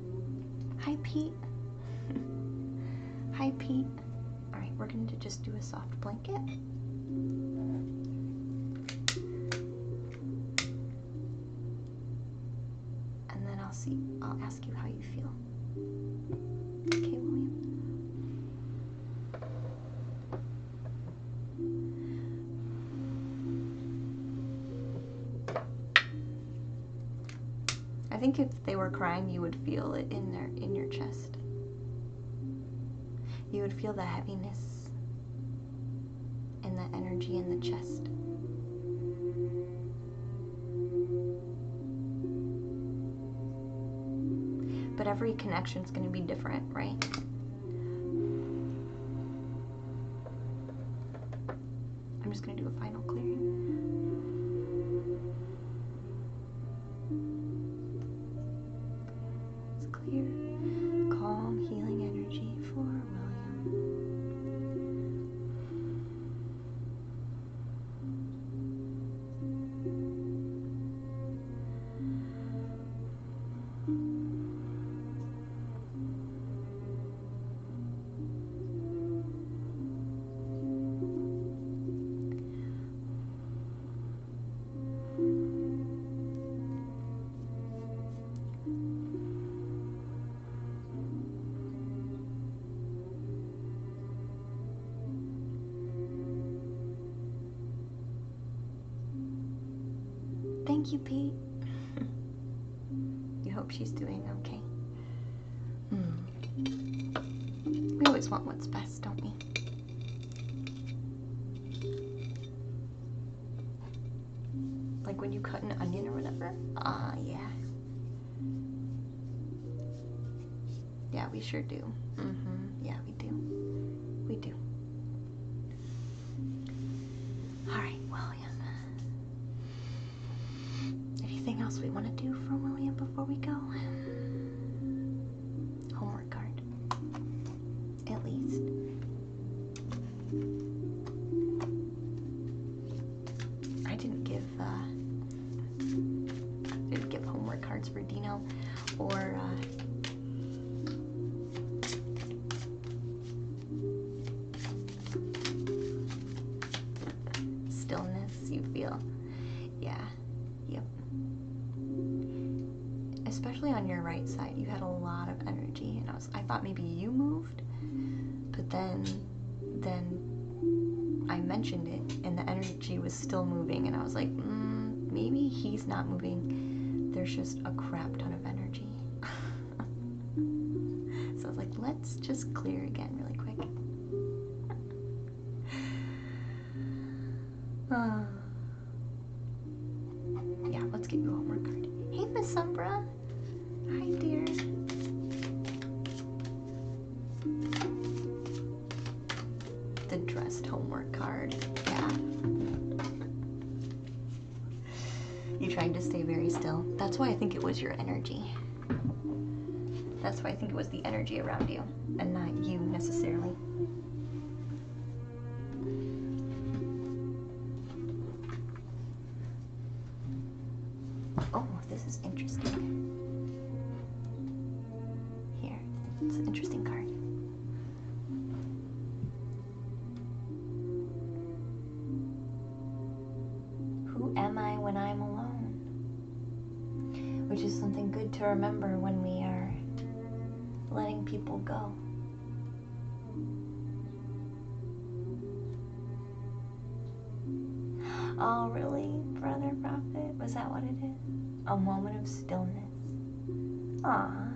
Speaker 1: Hi, Pete. Hi, Pete. All right, we're going to just do a soft blanket. And then I'll ask you how you feel. Okay, William? I think if they were crying, you would feel it in your chest. You would feel the heaviness and the energy in the chest. But every connection is going to be different, right? I'm just going to do a final clearing. It's clear, calm, healing energy for William. Thank you, Pete. You hope she's doing okay. We always want what's best, don't we? Like when you cut an onion or whatever. Yeah. Yeah, we sure do. Yeah, we do. We do. All right, William. Anything else we want to do for William before we go? Homework card. At least. I didn't give homework cards for Dino or stillness you feel. Yeah. Yep. Especially on your right side, you had a lot of energy, and I thought maybe you moved, but then I mentioned it, and the energy was still moving, and I was like, maybe he's not moving. There's just a crap ton of energy. So I was like, let's just clear again really quick. Yeah, let's get you a homework card. Hey, Miss Umbra. Hi, dear. The dressed homework card. Yeah. You tried to stay very still. That's why I think it was your energy. That's why I think it was the energy around you and not you necessarily. Oh, this is interesting. Here, it's an interesting card. am I when I'm alone? Which is something good to remember when we are letting people go. Oh, really, Brother Prophet? Was that what it is? A moment of stillness. Aww.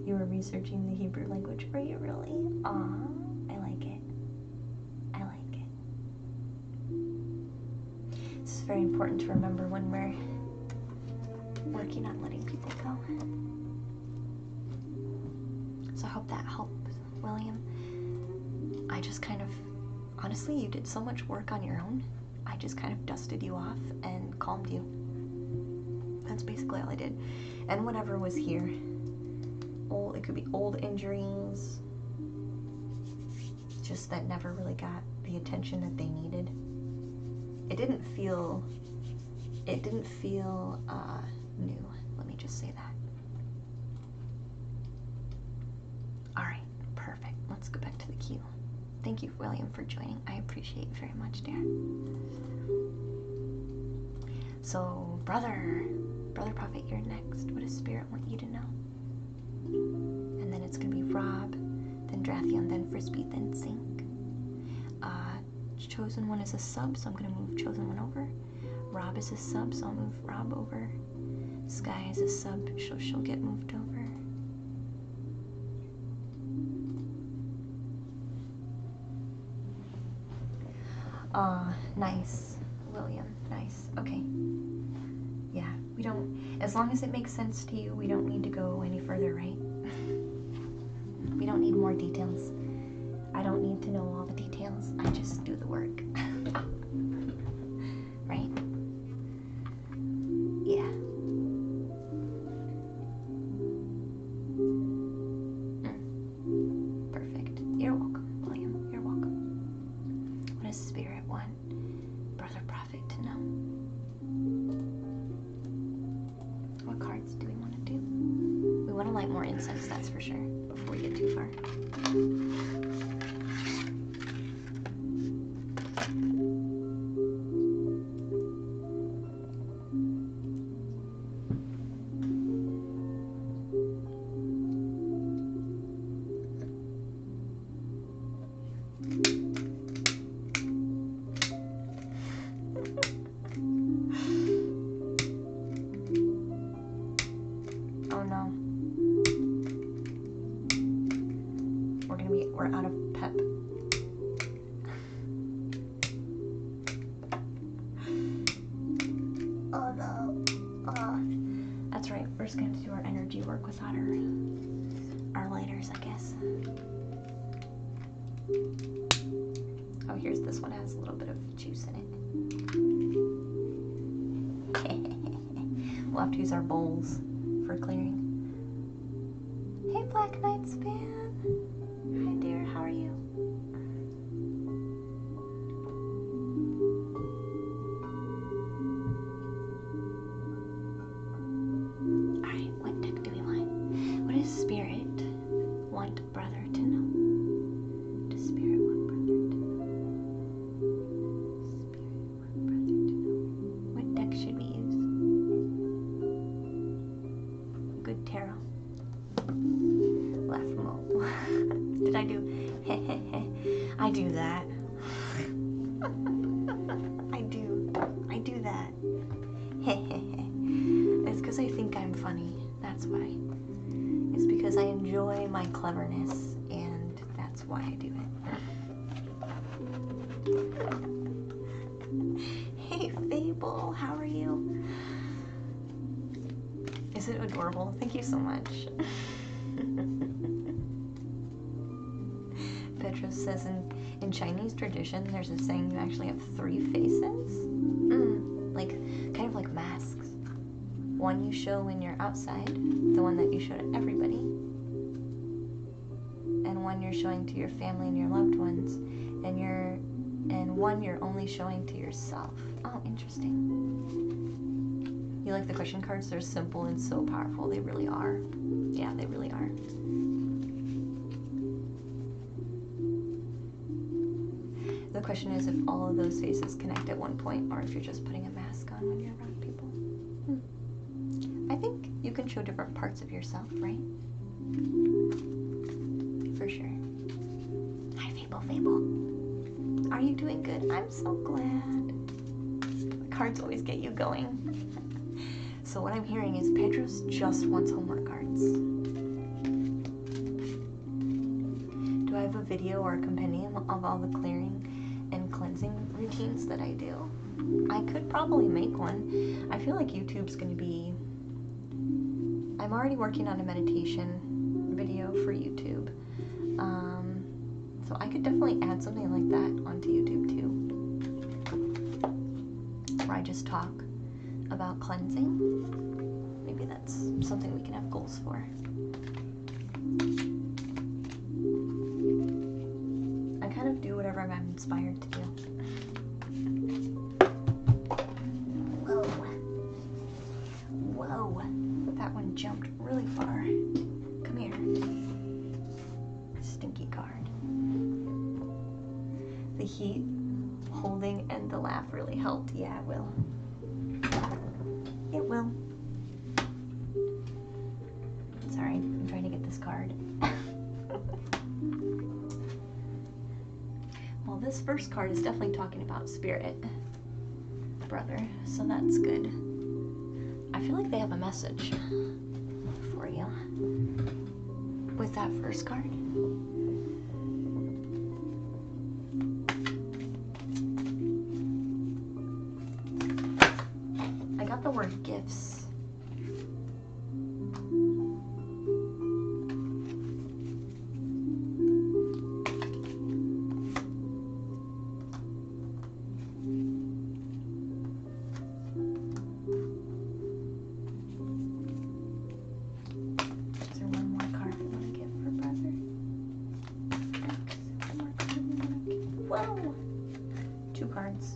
Speaker 1: You were researching the Hebrew language. Were you really? Aw, I like it. I like it. This is very important to remember when we're working on letting people go. So I hope that helps, William. I just kind of, honestly, you did so much work on your own. I just kind of dusted you off and calmed you. That's basically all I did. And whatever was here, it could be old injuries, just that never really got the attention that they needed. It didn't feel new. Let me just say that. All right, perfect. Let's go back to the queue. Thank you, William, for joining. I appreciate it very much, dear. So, Brother Prophet, you're next. What does Spirit want you to know? And then it's going to be Rob, then Drathion, then Frisbee, then Sync. Chosen One is a sub, so I'm going to move Chosen One over. Rob is a sub, so I'll move Rob over. Sky is a sub, so she'll get moved over. Nice, William, nice. Okay. Yeah, we don't, as long as it makes sense to you, we don't need to go any further, right? We don't need more details. I don't need to know all the details. I just do the work. Right? Yeah. Perfect. You're welcome, William. You're welcome. What does Spirit want Brother Prophet to know? What cards do we want to do? We want to light more incense, that's for sure, before we get too far. Oh no. We're out of pep. Oh no. That's right. We're just going to do our energy work without our lighters, I guess. Oh, here's this one. It has a little bit of juice in it. We'll have to use our bowls for clearing. Hey, Black Knights fan. Hi, dear. How are you? Alright, what deck do we want? What does Spirit want Brother to know? Does Spirit want Brother to know? Spirit want Brother to know? What deck should we use? Good tarot. Laugh mo. Did I do? I do that. I do that. It's because I think I'm funny. That's why. It's because I enjoy my cleverness, and that's why I do it. Hey, Fable, how are you? Is it adorable? Thank you so much. Petra says in Chinese tradition, there's a saying you actually have 3 faces. Like, kind of like masks. One you show when you're outside, the one that you show to everybody, and one you're showing to your family and your loved ones, and one you're only showing to yourself. Oh, interesting. You like the question cards? They're simple and so powerful. They really are. Yeah, they really are. The question is if all of those faces connect at one point, or if you're just putting a mask on when you're around people. I think you can show different parts of yourself, right? For sure. Hi, Fable. Are you doing good? I'm so glad. The cards always get you going. So what I'm hearing is Pedro's just wants homework cards. Do I have a video or a compendium of all the clearing and cleansing routines that I do? I could probably make one. I feel like YouTube's going to be... I'm already working on a meditation video for YouTube. So I could definitely add something like that onto YouTube too. Where I just talk about cleansing. Maybe that's something we can have goals for. I kind of do whatever I'm inspired to do. Whoa. That one jumped really far. Come here. Stinky card. The heat, holding, and the laugh really helped. Yeah, it will. It will. Sorry, I'm trying to get this card. Well, this first card is definitely talking about spirit, brother, so that's good. I feel like they have a message for you with that first card. I got the word gifts.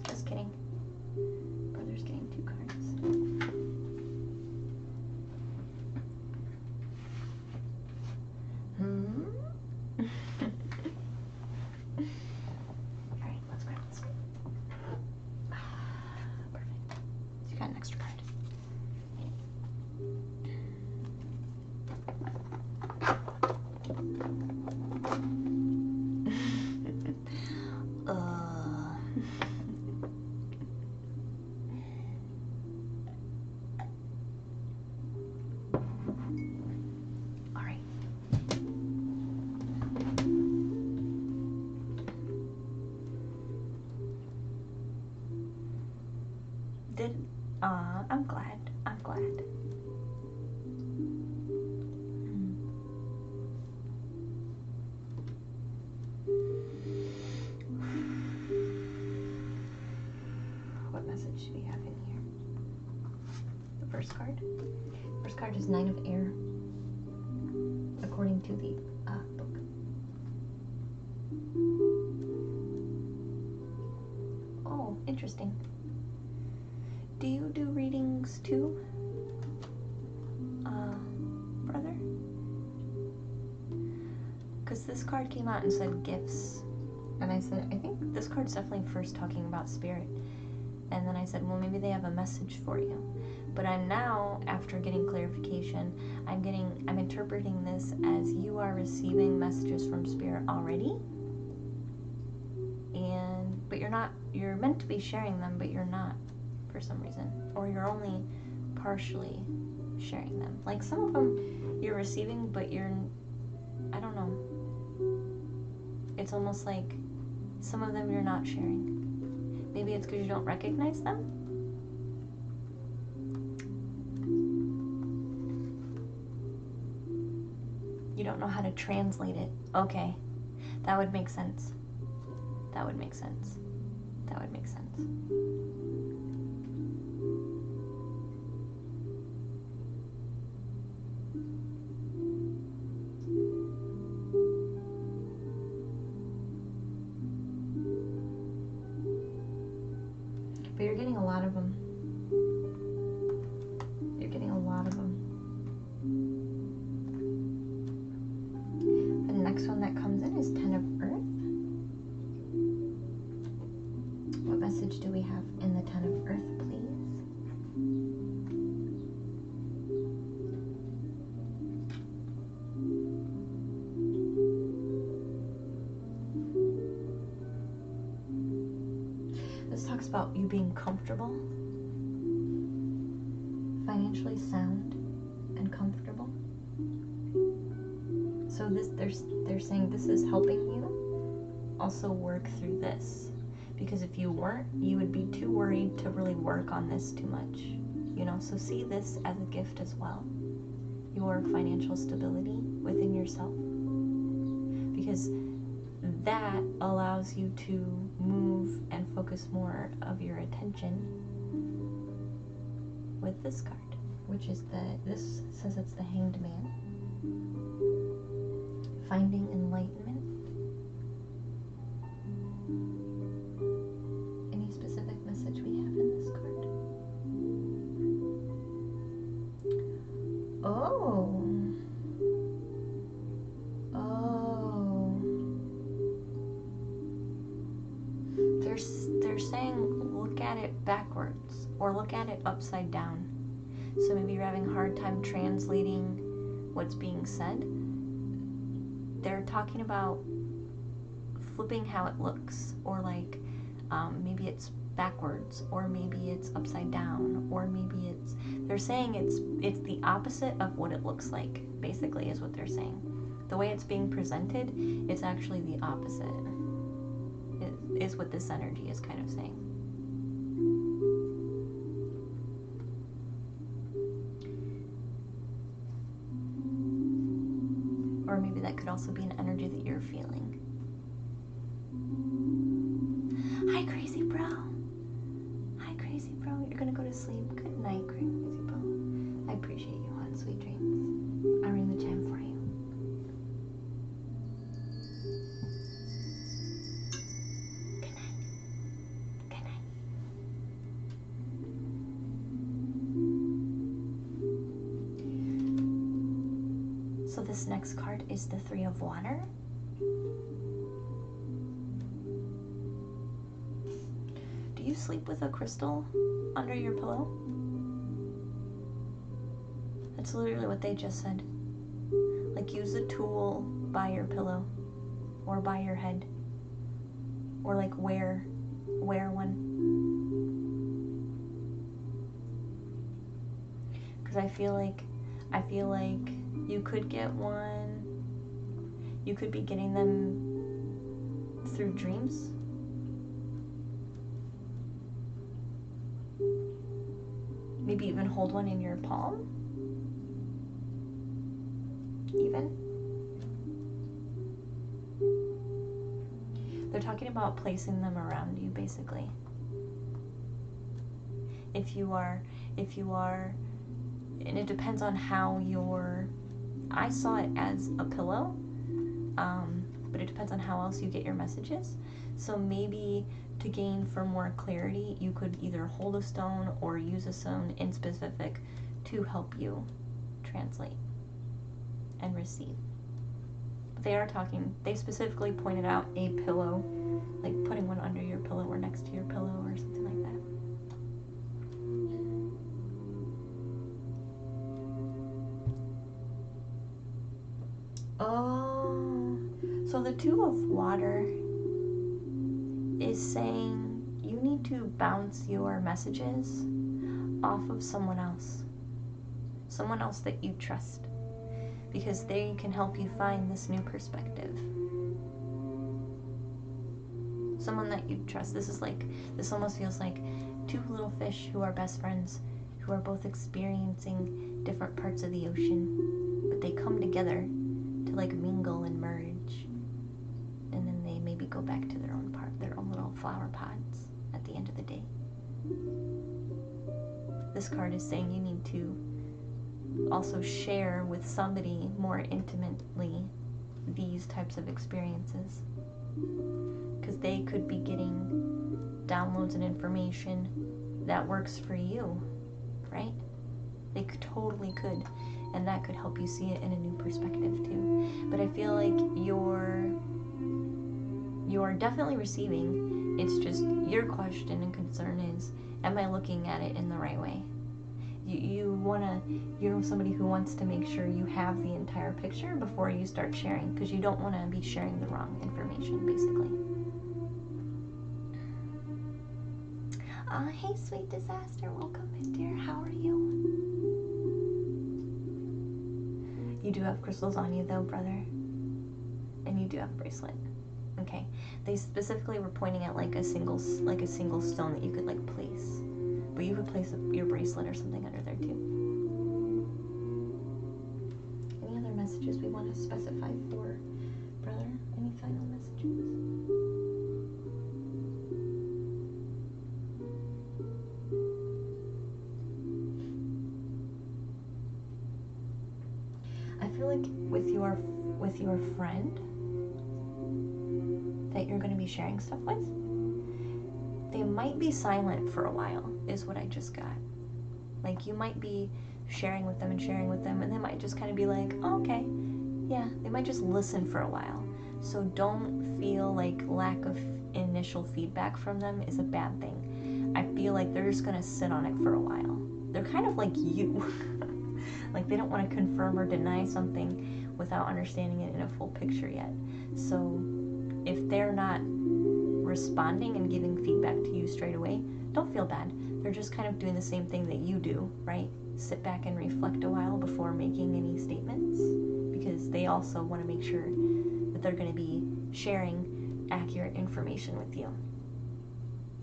Speaker 1: Just kidding. Brother's getting 2 cards. Alright, let's grab this one. Perfect. So you got an extra card. I'm glad. What message do we have in here? The first card? First card is 9 of Air, according to the book. Oh, interesting. Do you do readings too, brother? Because this card came out and said gifts. And I said, I think this card's definitely first talking about spirit. And then I said, well, maybe they have a message for you. But I'm now, after getting clarification, I'm interpreting this as you are receiving messages from spirit already. But you're meant to be sharing them, but you're not. For some reason, or you're only partially sharing them. Like some of them you're receiving, but I don't know. It's almost like some of them you're not sharing. Maybe it's because you don't recognize them. You don't know how to translate it. Okay, that would make sense. That would make sense. But you're getting a lot of them. The next one that comes in is 10 of Earth. about you being comfortable, financially sound and comfortable. So they're saying this is helping you also work through this, because if you weren't, you would be too worried to really work on this too much, you know. So see this as a gift as well, your financial stability within yourself, because that allows you to move and focus more of your attention with this card, which is this says it's the Hanged Man. Finding enlightenment. Any specific message we have in this card? Oh. They're saying look at it backwards or look at it upside down. So maybe you're having a hard time translating what's being said. They're talking about flipping how it looks, or like maybe it's backwards, or maybe it's upside down, or maybe they're saying it's the opposite of what it looks like, basically, is what they're saying. The way it's being presented, it's actually the opposite, is what this energy is kind of saying. Or maybe that could also be an energy that you're feeling. Hi, crazy bro. Hi, crazy bro. You're gonna go to sleep. Good night, crazy bro. I appreciate you, hon. Sweet dreams. I'll ring the chime for you. Good night. Good night. So this next card is the Three of Water. Do you sleep with a crystal under your pillow? That's literally what they just said. Like, use a tool by your pillow or by your head, or like wear one. Because I feel like you could get one. You could be getting them through dreams. Maybe even hold one in your palm. Even. They're talking about placing them around you, basically. If you are, and it depends on how I saw it as a pillow, but it depends on how else you get your messages. So maybe to gain for more clarity, you could either hold a stone or use a stone in specific to help you translate and receive. But they specifically pointed out a pillow, like putting one under your pillow or next to your pillow or something like that. Oh, so the Two of Water is saying you need to bounce your messages off of someone else that you trust, because they can help you find this new perspective. Someone that you trust. This almost feels like two little fish who are best friends, who are both experiencing different parts of the ocean, but they come together to like mingle and merge, and then they maybe go back to their own little flower pods at the end of the day. This card is saying you need to also share with somebody more intimately these types of experiences, because they could be getting downloads and information that works for you, right? They totally could, and that could help you see it in a new perspective too. But I feel like you're definitely receiving. It's just your question and concern is, am I looking at it in the right way? You're somebody who wants to make sure you have the entire picture before you start sharing, because you don't want to be sharing the wrong information, basically. Hey, Sweet Disaster. Welcome in, dear. How are you? You do have crystals on you, though, brother. And you do have a bracelet. Okay. They specifically were pointing at like a single stone that you could like place. But you could place your bracelet or something under there too. Any other messages we want to specify for brother? Any final messages? I feel like with your friend that you're going to be sharing stuff with, they might be silent for a while, is what I just got. Like, you might be sharing with them, and they might just kind of be like, oh, okay, yeah. They might just listen for a while. So don't feel like lack of initial feedback from them is a bad thing. I feel like they're just going to sit on it for a while. They're kind of like you. Like, they don't want to confirm or deny something without understanding it in a full picture yet. So if they're not responding and giving feedback to you straight away, don't feel bad. They're just kind of doing the same thing that you do, right? Sit back and reflect a while before making any statements, because they also want to make sure that they're going to be sharing accurate information with you.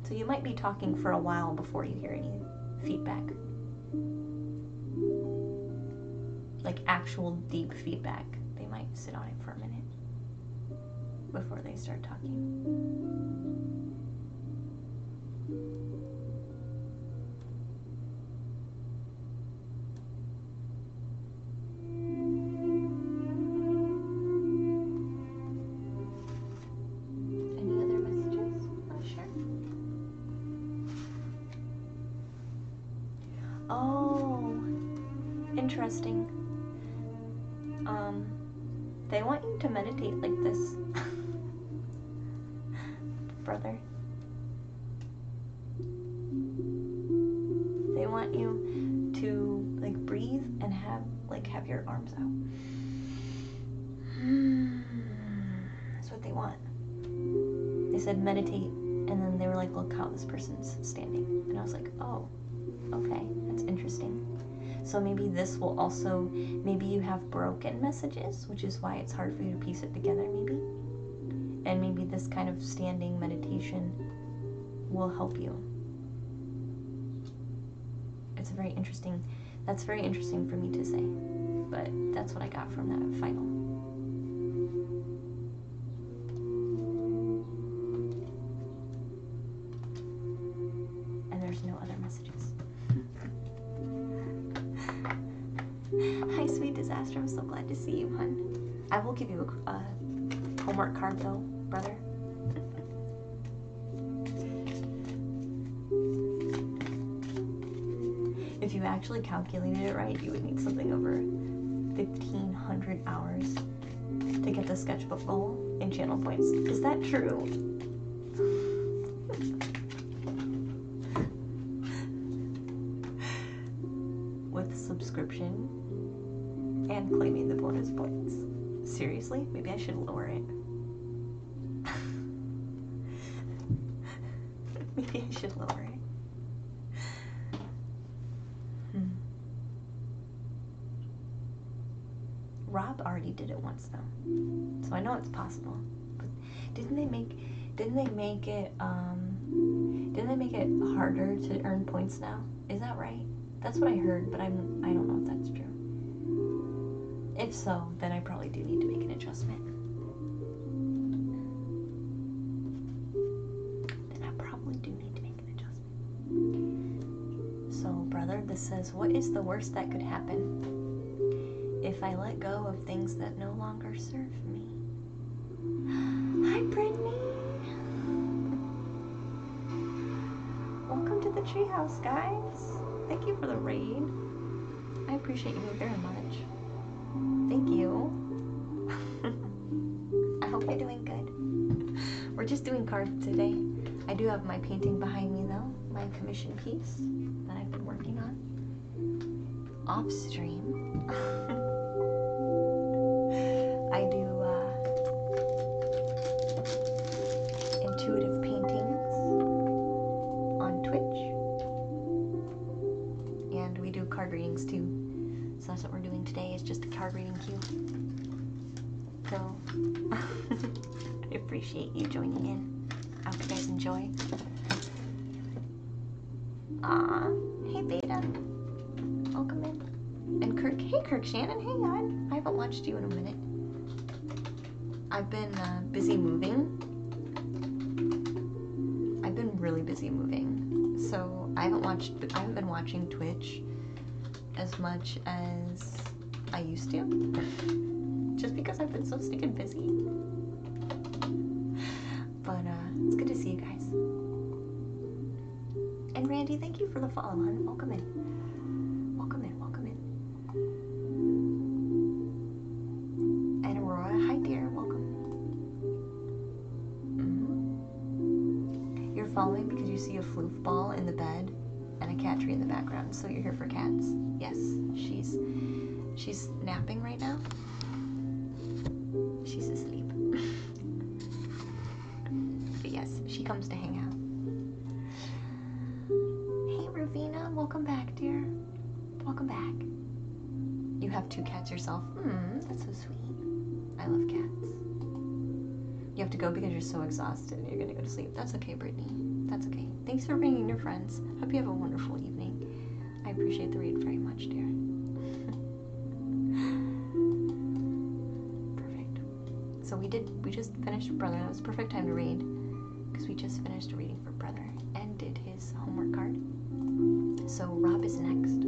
Speaker 1: So you might be talking for a while before you hear any feedback. Like actual deep feedback. They might sit on it for a minute before they start talking. Any other messages you want to share? Oh, interesting. They want you to meditate like this. Brother. They want you to like breathe and have your arms out. That's what they want. They said meditate, and then they were like, look how this person's standing. And I was like, oh, okay, that's interesting. So maybe this will also, maybe you have broken messages, which is why it's hard for you to piece it together, maybe. And maybe this kind of standing meditation will help you. It's very interesting. That's very interesting for me to say. But that's what I got from that final. And there's no other messages. Hi, Sweet Disaster. I'm so glad to see you, hon. I will give you a homework card, though, brother. If you actually calculated it right, you would need something over 1,500 hours to get the sketchbook goal in channel points. Is that true? With subscription and claiming the bonus points. Seriously? Maybe I should lower it. Maybe I should lower it. Rob already did it once though, so I know it's possible. But didn't they make it harder to earn points now? Is that right? That's what I heard, but I don't know if that's true. If so, then I probably do need to make an adjustment. So, brother, this says, what is the worst that could happen if I let go of things that no longer serve me? Hi, Brittany. Welcome to the treehouse, guys. Thank you for the raid. I appreciate you very much. Thank you. I hope you're doing good. We're just doing cards today. I do have my painting behind me, though. My commission piece that I've been working on. Off stream. I do intuitive paintings on Twitch. So, I appreciate you joining in. I hope you guys enjoy. Aw, hey Beta. Welcome in. And Kirk, hey Kirk Shannon, hey God. I haven't watched you in a minute. I've been busy moving. I've been really busy moving. So I haven't been watching Twitch as much as I used to. Just because I've been so stinking busy. But it's good to see you guys. And Randy, thank you for the follow, hon. Welcome in. Welcome in, welcome in. And Aurora, hi dear, welcome. You're following because you see a floof ball in the bed and a cat tree in the background, so you're here for cats. Yes, she's napping right now. She's asleep. But yes, she comes to hang out. Hey Ravina, welcome back, dear. Welcome back. You have 2 cats yourself? That's so sweet. I love cats. You have to go because you're so exhausted and you're gonna go to sleep. That's okay, Brittany. That's okay. Thanks for bringing your friends. Hope you have a wonderful evening. I appreciate the read very much, dear. Perfect. So we just finished Brother. That was a perfect time to read because we just finished reading for Brother and did his homework card. So Rob is next.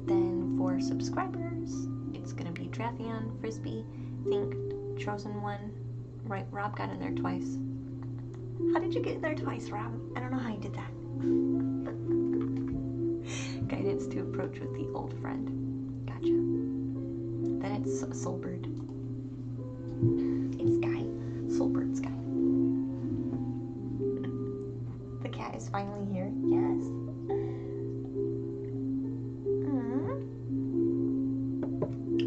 Speaker 1: Then for subscribers, it's gonna be Drathion, Frisbee, Think, Chosen One. Right, Rob got in there twice. How did you get in there twice, Rob? I don't know how you did that. Guidance to approach with the old friend. Gotcha. Then it's Soulbird. It's Sky. Soulbird Sky. The cat is finally here. Yes.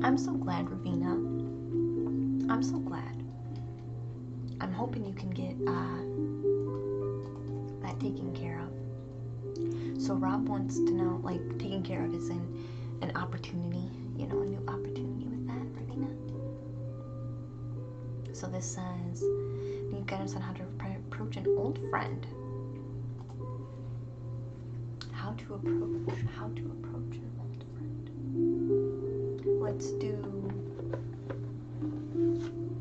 Speaker 1: I'm so glad, Ravina. I'm so glad. I'm hoping you can get that taken care of. So Rob wants to know, like, taken care of is an opportunity, you know, a new opportunity with that, Ravina. So this says, need guidance on how to approach an old friend. How to approach an old friend. Let's do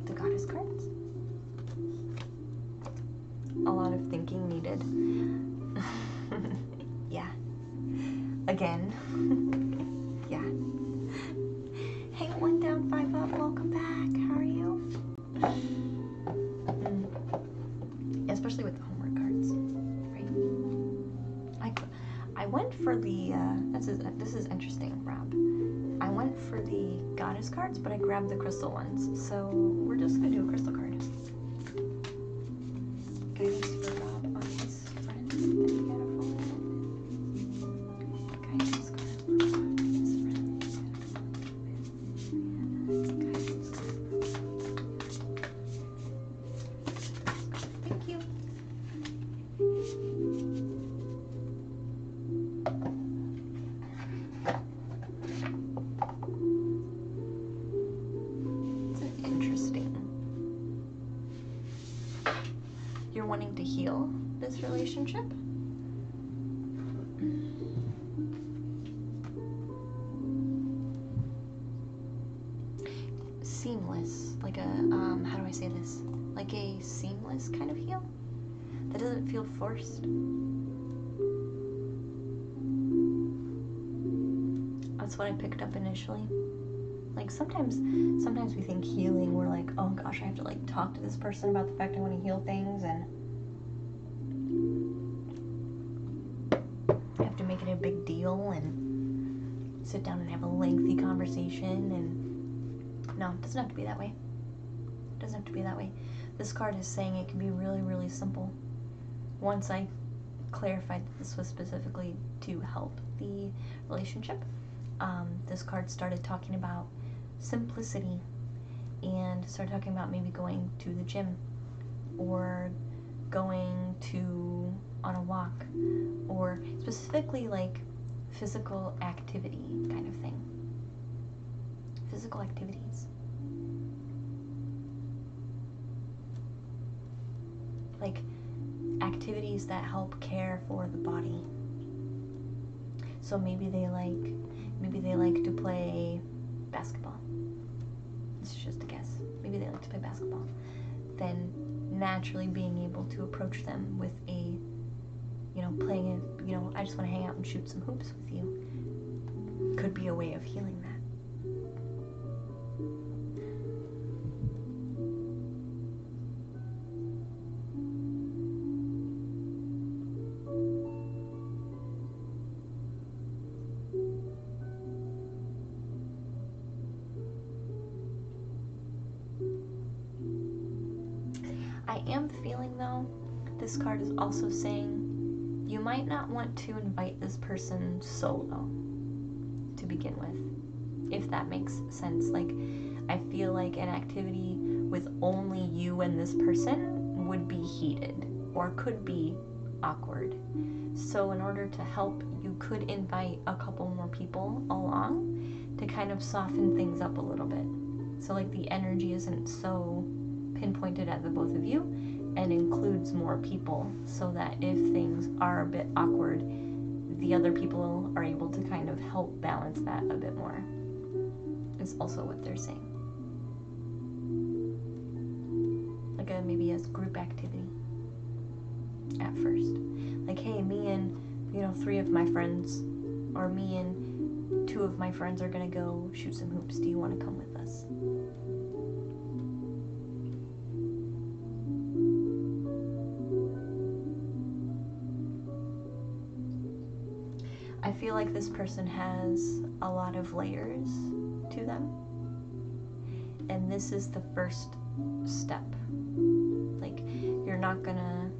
Speaker 1: the goddess cards. A lot of thinking needed. Yeah. Again. Yeah. Hey, 1 down, 5 up. Welcome back. How are you? Especially with the homework cards, right? I went for the. This is interesting, Rob. I went for the goddess cards, but I grabbed the crystal ones. So we're just gonna do a crystal card. Guidance for Rob on his friends that he had a fall with. Guidance card for Rob and his friends that he had a fall with. Guidance card for Rob. Thank you. You're wanting to heal this relationship? Seamless, like a, how do I say this? Like a seamless kind of heal? That doesn't feel forced. That's what I picked up initially. Like sometimes we think healing, we're like, oh gosh, I have to like talk to this person about the fact I want to heal things, and I have to make it a big deal and sit down and have a lengthy conversation, and no, it doesn't have to be that way. It doesn't have to be that way. This card is saying it can be really, really simple. Once I clarified that this was specifically to help the relationship, this card started talking about simplicity and started talking about maybe going to the gym or going on a walk, or specifically like physical activity kind of thing. Physical activities. like activities that help care for the body. So maybe they like to play basketball. This is just a guess. Maybe they like to play basketball. Then naturally being able to approach them with a, playing it, I just want to hang out and shoot some hoops with you, could be a way of healing that. I am feeling, though, this card is also saying you might not want to invite this person solo to begin with, if that makes sense. Like, I feel like an activity with only you and this person would be heated or could be awkward. So in order to help, you could invite a couple more people along to kind of soften things up a little bit. So like the energy isn't so pinpointed at the both of you and includes more people, so that if things are a bit awkward, the other people are able to kind of help balance that a bit more, is also what they're saying. Like maybe as group activity at first. Like, hey, me and 3 of my friends, or me and 2 of my friends are gonna go shoot some hoops. Do you want to come with us? I feel like this person has a lot of layers to them, and this is the first step. Like, you're not gonna...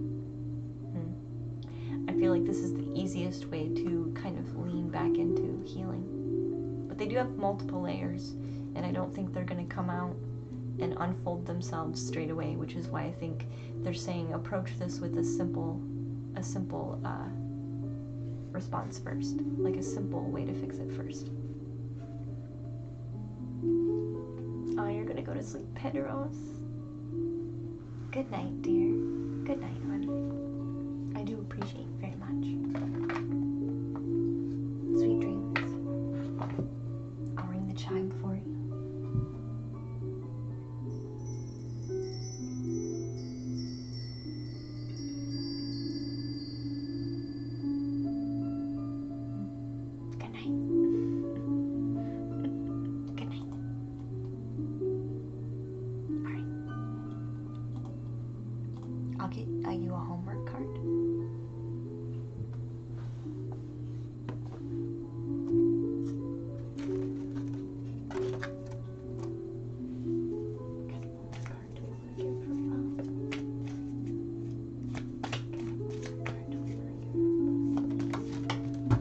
Speaker 1: I feel like this is the easiest way to kind of lean back into healing. But they do have multiple layers, and I don't think they're gonna come out and unfold themselves straight away, which is why I think they're saying approach this with a simple response first, like a simple way to fix it first. Oh, you're gonna go to sleep, Pedros. Good night, dear. Good night, hon. I do appreciate you very much. Sweet dreams. I'll ring the chime for you. I'll get you a homework card.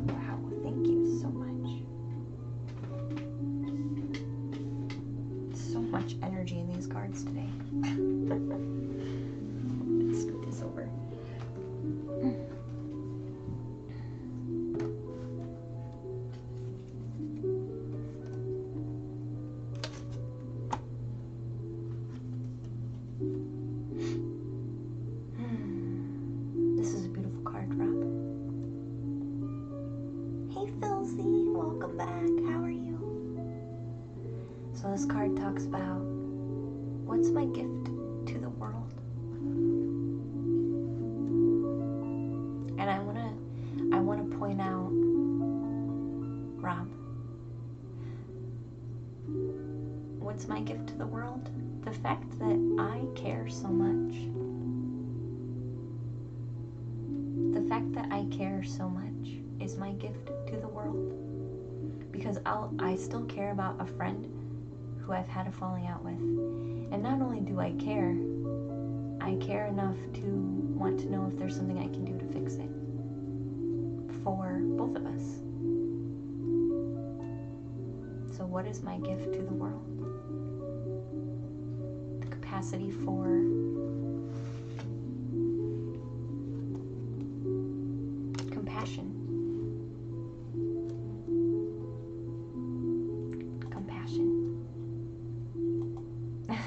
Speaker 1: Wow, thank you so much. So much energy in these cards today. Scoot this over. This is a beautiful card, Rob. Hey, Philzy, welcome back. How are you? So this card talks about what's my gift to the world. And I wanna point out, Rob, what's my gift to the world? The fact that I care so much. The fact that I care so much is my gift to the world. Because I still care about a friend who I've had a falling out with. And not only do I care enough to want to know if there's something I can do to fix it for both of us. So what is my gift to the world? The capacity for compassion.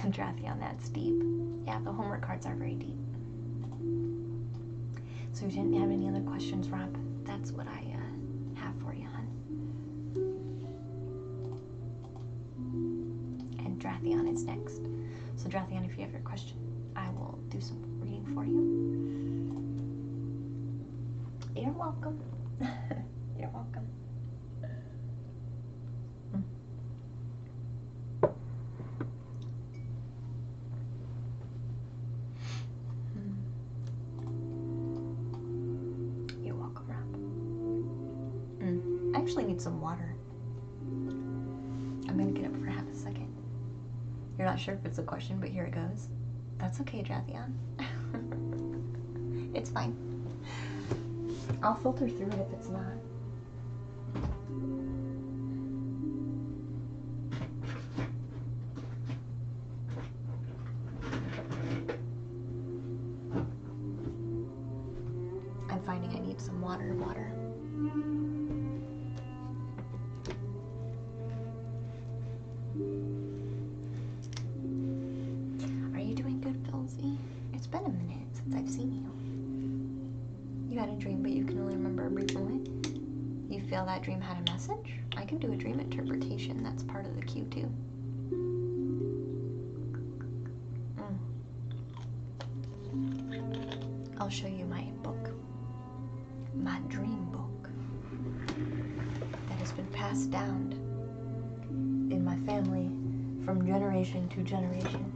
Speaker 1: Drathion, that's deep. Yeah, the homework cards are very deep. So you didn't have any other questions, Rob? That's what I have for you, hon. And Drathion is next. So Drathion, if you have your question, I will do some reading for you. You're welcome. You're welcome. You're welcome, Rob. I actually need some water. I'm gonna get up for half a second. You're not sure if it's a question, but here it goes. That's okay, Drathion. It's fine. I'll filter through it if it's not. I'm finding I need some water. Are you doing good, Philzy? It's been a minute since I've seen you. You had a dream, but you can only remember a brief moment. You feel that dream had a message? I can do a dream interpretation. That's part of the queue, too. I'll show you my book. My dream book. That has been passed down in my family from generation to generation.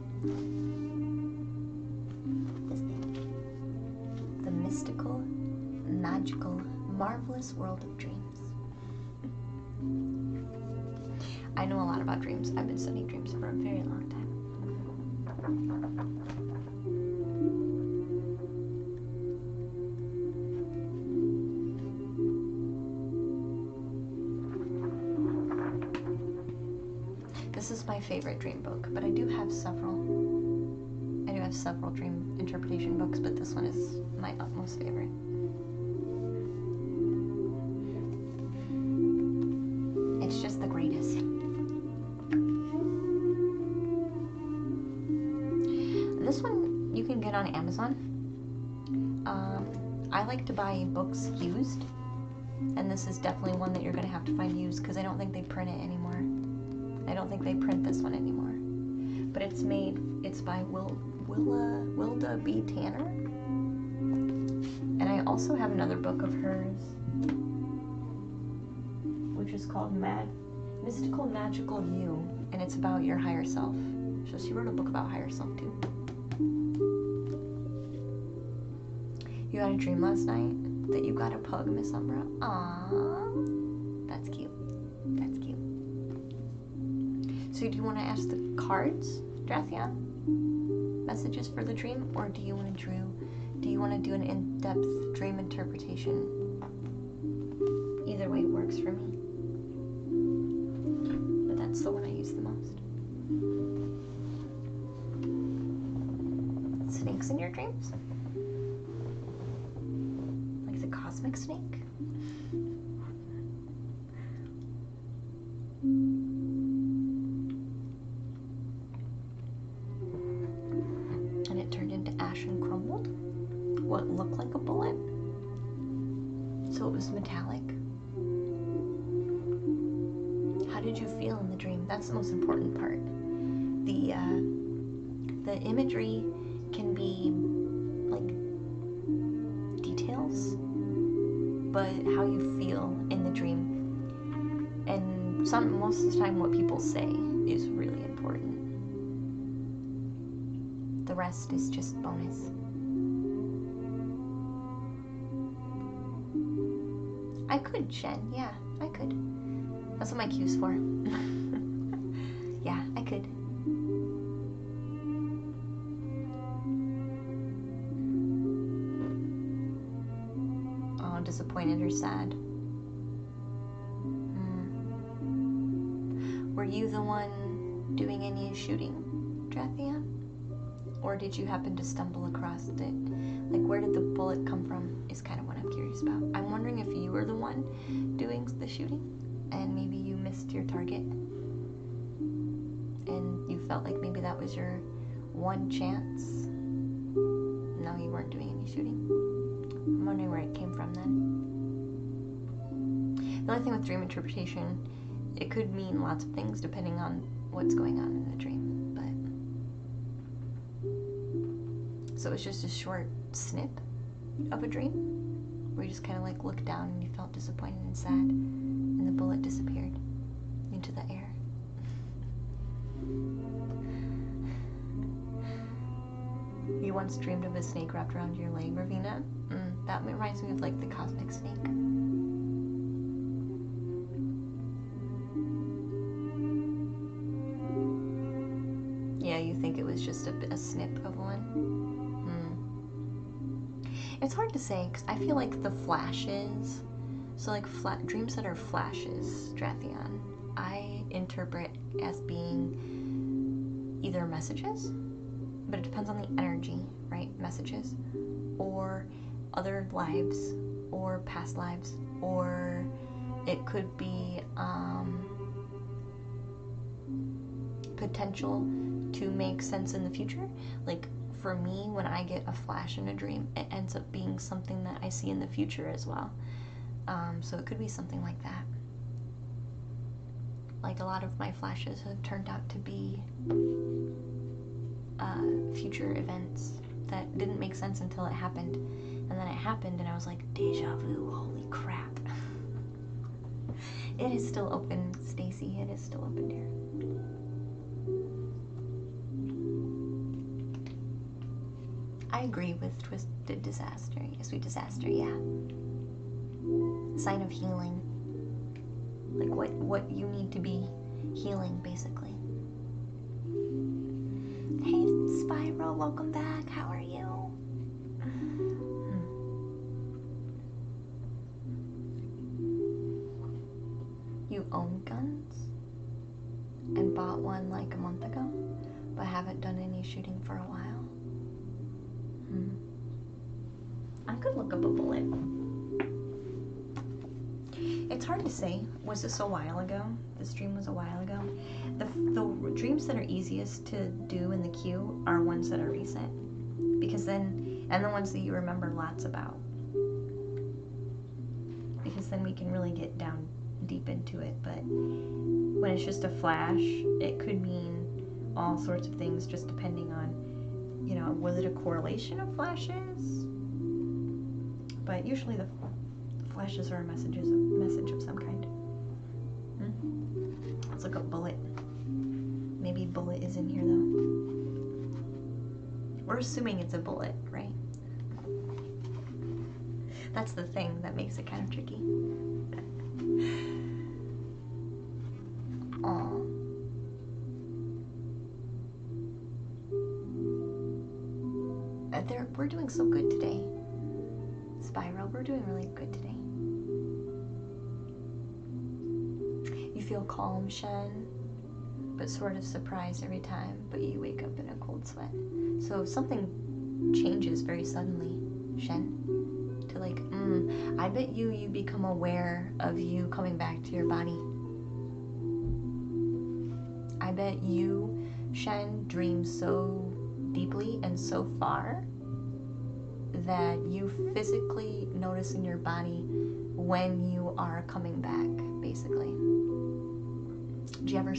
Speaker 1: The mystical, magical, marvelous world of dreams. I know a lot about dreams. I've been studying dreams for a very long time. This is my favorite dream book, but I do have several. I do have several dream interpretation books, but this one is my utmost favorite. It's just the greatest. This one you can get on Amazon. I like to buy books used, and this is definitely one that you're going to have to find used because I don't think they print it anymore. I don't think they print this one anymore. But it's by Wilda B. Tanner. And I also have another book of hers, which is called Mystical Magical You, and it's about your higher self. So she wrote a book about higher self too. You had a dream last night that you got a pug, Miss Umbra. Aww. That's cute. That's cute. So do you want to ask the cards, Drathion? Messages for the dream? Or do you want to do an in-depth dream interpretation? Either way works for me. But that's the one I use the most. Snakes in your dreams? Like the cosmic snake? And it turned into ash and crumbled? What looked like a bullet? So it was metallic? How did you feel in the dream? That's the most important part. The imagery can be like details, but how you feel in the dream and most of the time what people say is really important. The rest is just bonus. I could, Shen. Yeah, I could. That's what my cue's for. Yeah, I could. Oh, disappointed or sad? Were you the one doing any shooting, Drathion? Or did you happen to stumble across it? Like, where did the bullet come from is kind of what I'm curious about. I'm wondering if you were the one doing the shooting and maybe you missed your target and you felt like maybe that was your one chance. No, you weren't doing any shooting. I'm wondering where it came from then. The only thing with dream interpretation, it could mean lots of things depending on what's going on in the dream. But so it was just a short snip of a dream where you just kind of like looked down and you felt disappointed and sad, and the bullet disappeared into the air. You once dreamed of a snake wrapped around your leg, Ravina? That reminds me of like the cosmic snake. Yeah, you think it was just a snip of one? It's hard to say, because I feel like the flashes, so like dreams that are flashes, Drathion, I interpret as being either messages, but it depends on the energy, right? Messages, or other lives, or past lives, or it could be potential to make sense in the future. Like for me, when I get a flash in a dream, it ends up being something that I see in the future as well. So it could be something like that. Like a lot of my flashes have turned out to be future events that didn't make sense until it happened. And then it happened and I was like, deja vu, holy crap. It is still open, Stacy. It is still open, dear. I agree with Twisted Disaster. Sweet Disaster, yeah. Sign of healing. Like what you need to be healing, basically. Hey, Spyro, welcome back. How are you? You own guns? And bought one like a month ago, but haven't done any shooting for a while? I could look up a bullet. It's hard to say. Was this a while ago? This dream was a while ago. The dreams that are easiest to do in the queue are ones that are recent, because then, and the ones that you remember lots about, because then we can really get down deep into it. But when it's just a flash, it could mean all sorts of things, just depending on, you know, was it a correlation of flashes? But usually the flashes are a message of some kind. Let's look up bullet. Maybe bullet is in here though. We're assuming it's a bullet, right? That's the thing that makes it kind of tricky. Aww. We're doing so good today. Spyro, we're doing really good today. You feel calm, Shen, but sort of surprised every time, but you wake up in a cold sweat. So something changes very suddenly, Shen. To like, I bet you become aware of you coming back to your body. I bet you, Shen, dream so deeply and so far that you physically notice in your body when you are coming back, basically. Do you ever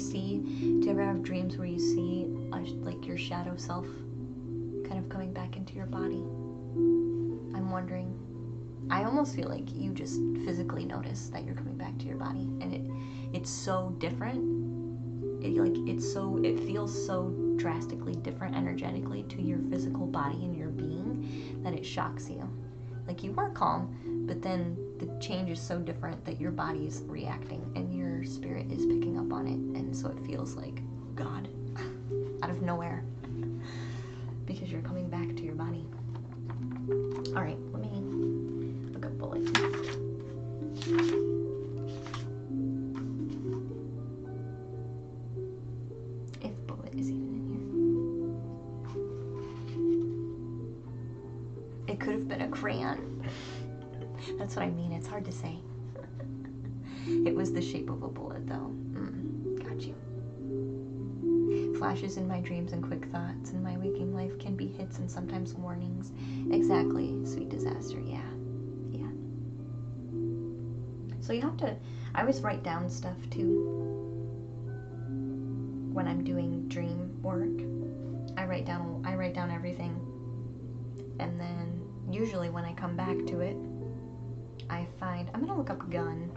Speaker 1: have dreams where you see like your shadow self kind of coming back into your body? I'm wondering. I almost feel like you just physically notice that you're coming back to your body, and it's so different. It feels so drastically different energetically to your physical body and your being that it shocks you. Like you are calm, but then the change is so different that your body is reacting and your spirit is picking up on it, and so it feels like God out of nowhere because you're coming back to your body. All right, let me look up bullet. If bullet is even in here. It could have been a crayon. That's what I mean. It's hard to say. It was the shape of a bullet, though. Got you. Flashes in my dreams and quick thoughts in my waking life can be hits and sometimes warnings. Exactly. Sweet Disaster, yeah. So you have to, I always write down stuff too. When I'm doing dream work, I write down everything. And then usually when I come back to it, I find, I'm gonna look up gun,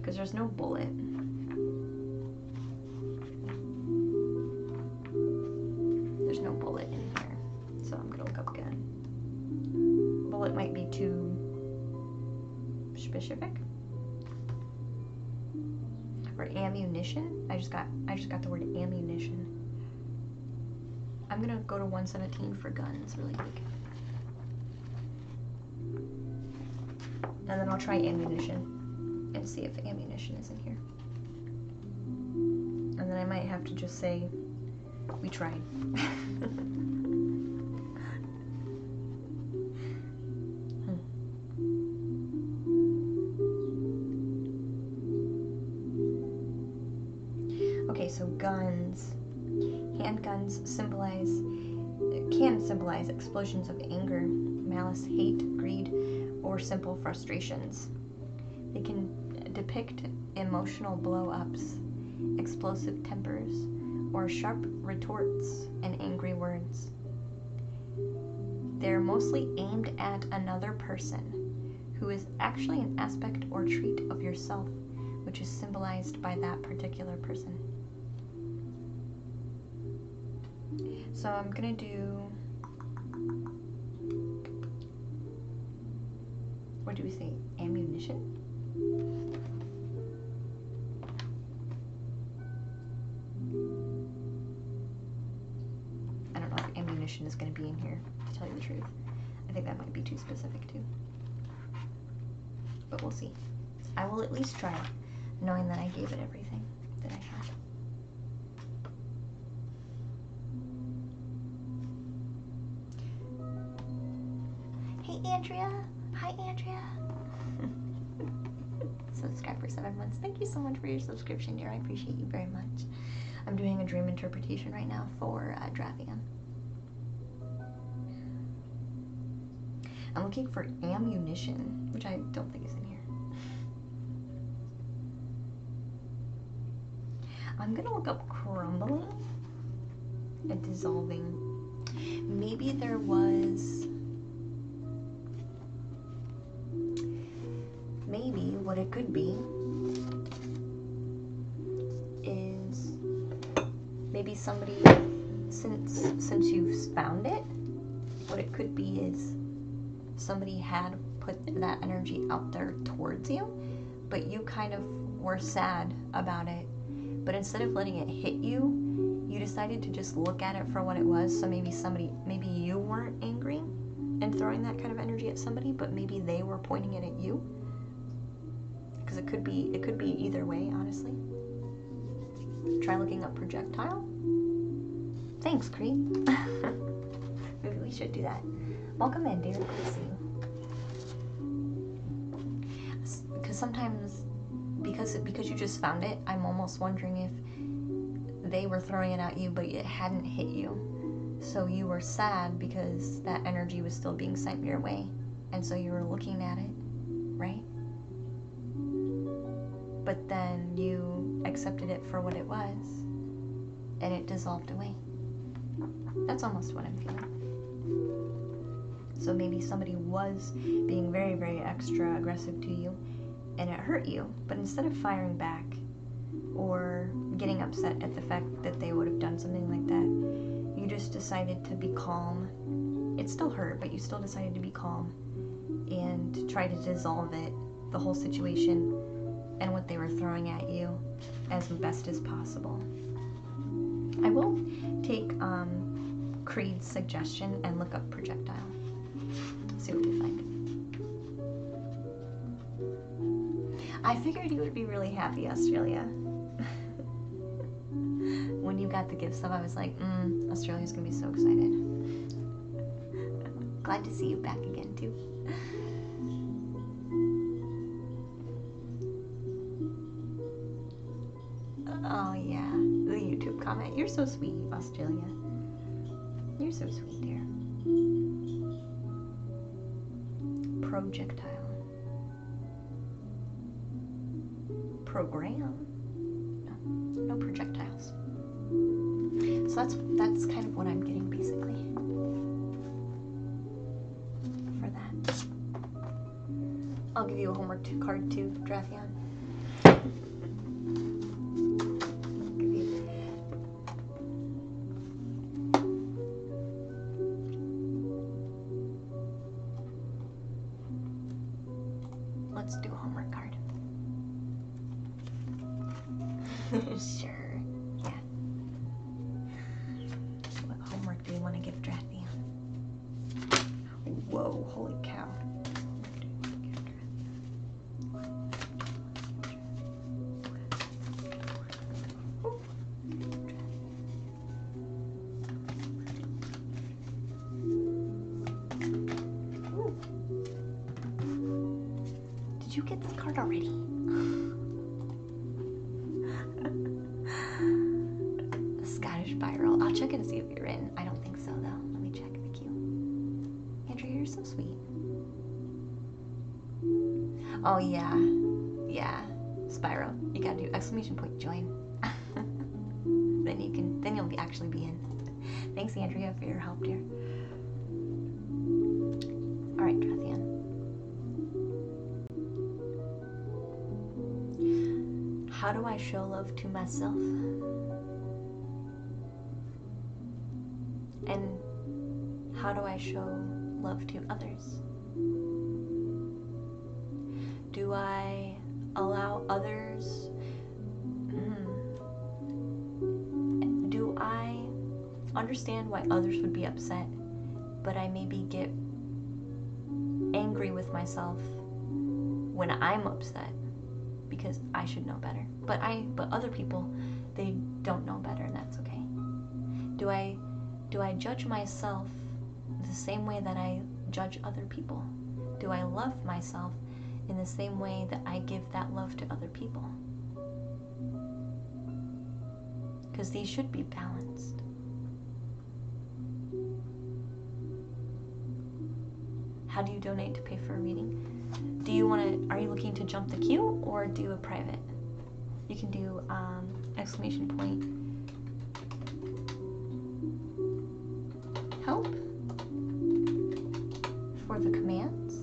Speaker 1: because there's no bullet. There's no bullet in here, so I'm gonna look up gun. Bullet might be too specific. Or ammunition. I just got the word ammunition. I'm gonna go to 117 for guns really quick. And then I'll try ammunition and see if ammunition is in here. And then I might have to just say, we tried. Okay, so guns. Handguns can symbolize explosions of anger, malice, hate, greed, or simple frustrations. They can depict emotional blow-ups, explosive tempers, or sharp retorts and angry words. They're mostly aimed at another person who is actually an aspect or trait of yourself, which is symbolized by that particular person. So I'm gonna do, what do we say, ammunition? I don't know if ammunition is gonna be in here, to tell you the truth. I think that might be too specific too. But we'll see. I will at least try, knowing that I gave it everything that I had. Hey Andrea! Hi Andrea! Subscribe for 7 months. Thank you so much for your subscription, dear. I appreciate you very much. I'm doing a dream interpretation right now for Dravian. I'm looking for ammunition, which I don't think is in here. I'm gonna look up crumbling and dissolving. Maybe there was... Maybe what it could be is maybe somebody, since you've found it, what it could be is somebody had put that energy out there towards you, but you kind of were sad about it. But instead of letting it hit you, you decided to just look at it for what it was. So maybe you weren't angry and throwing that kind of energy at somebody, but maybe they were pointing it at you. Because it could be either way, honestly. Try looking up projectile. Thanks, Cree. Maybe we should do that. Welcome in, dear. Good to see you. Because sometimes, because you just found it, I'm almost wondering if they were throwing it at you, but it hadn't hit you. So you were sad because that energy was still being sent your way. And so you were looking at it, right? But then you accepted it for what it was, and it dissolved away. That's almost what I'm feeling. So maybe somebody was being very, very extra aggressive to you, and it hurt you, but instead of firing back or getting upset at the fact that they would have done something like that, you just decided to be calm. It still hurt, but you still decided to be calm and try to dissolve it, the whole situation, and what they were throwing at you as best as possible. I will take Creed's suggestion and look up projectile. See what we find. I figured you would be really happy, Australia. When you got the gift stuff, I was like, Australia's gonna be so excited. Glad to see you back again, too. Oh yeah, the YouTube comment. You're so sweet, Australia. You're so sweet, dear. Projectile. program. No projectiles. So that's kind of what I'm getting basically for that. I'll give you a homework card too, Drathion. Let's do a homework card. Sure. Yeah. What homework do you want to give Drathion? Whoa, holy cow. Did you get this card already? The Scottish Spiral. I'll check it to see if you're in. I don't think so though. Let me check the queue. Andrew, you're so sweet. Oh yeah. Yeah. Spyro. You gotta do exclamation point join. Then you'll actually be in. Thanks, Andrea, for your help, dear. Alright, Drathion. How do I show love to myself? And how do I show love to others? Do I allow others? Do I understand why others would be upset, but I maybe get angry with myself when I'm upset because I should know better? But other people, they don't know better, and that's okay. Do I judge myself the same way that I judge other people? Do I love myself in the same way that I give that love to other people? Because these should be balanced. How do you donate to pay for a reading? Are you looking to jump the queue or do a private? You can do exclamation point help for the commands,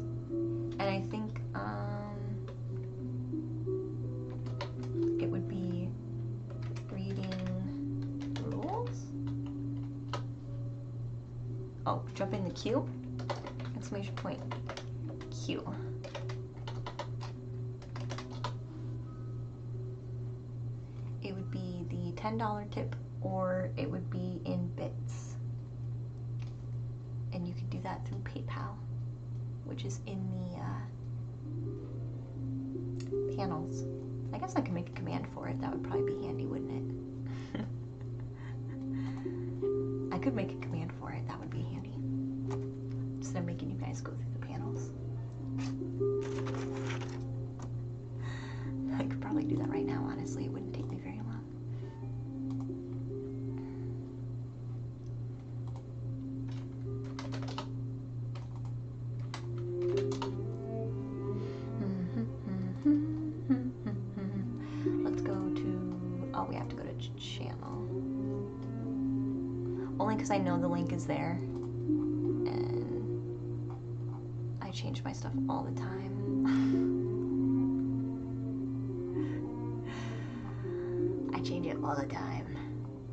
Speaker 1: and I think it would be reading rules. Oh, jump in the queue, exclamation point queue. It would be the $10 tip, or it would be in bits. And you can do that through PayPal, which is in the panels. I guess I could make a command for it. That would probably be handy, wouldn't it? I could make a command for it. That would be handy. Instead of making you guys go through the panels. I could probably do that right now, honestly. It wouldn't take me very long. Let's go to, oh, we have to go to channel. Only because I know the link is there. And I change my stuff all the time. I change it all the time,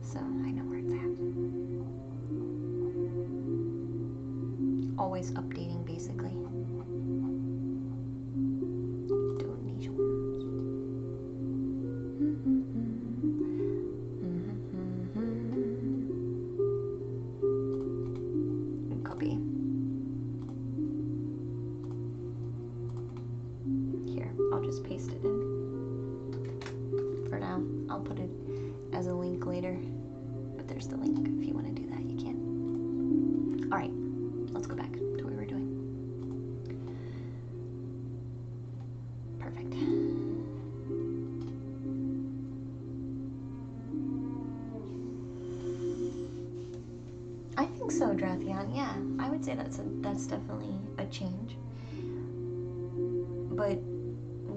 Speaker 1: so I know where it's at. Always updating, basically. Donations. Copy. Here, I'll just paste it in. For now, I'll put it as a link later, but there's the link. If you want to do that, you can. All right, let's go back to what we were doing. Perfect. I think so, Drathion. Yeah, I would say that's definitely a change. But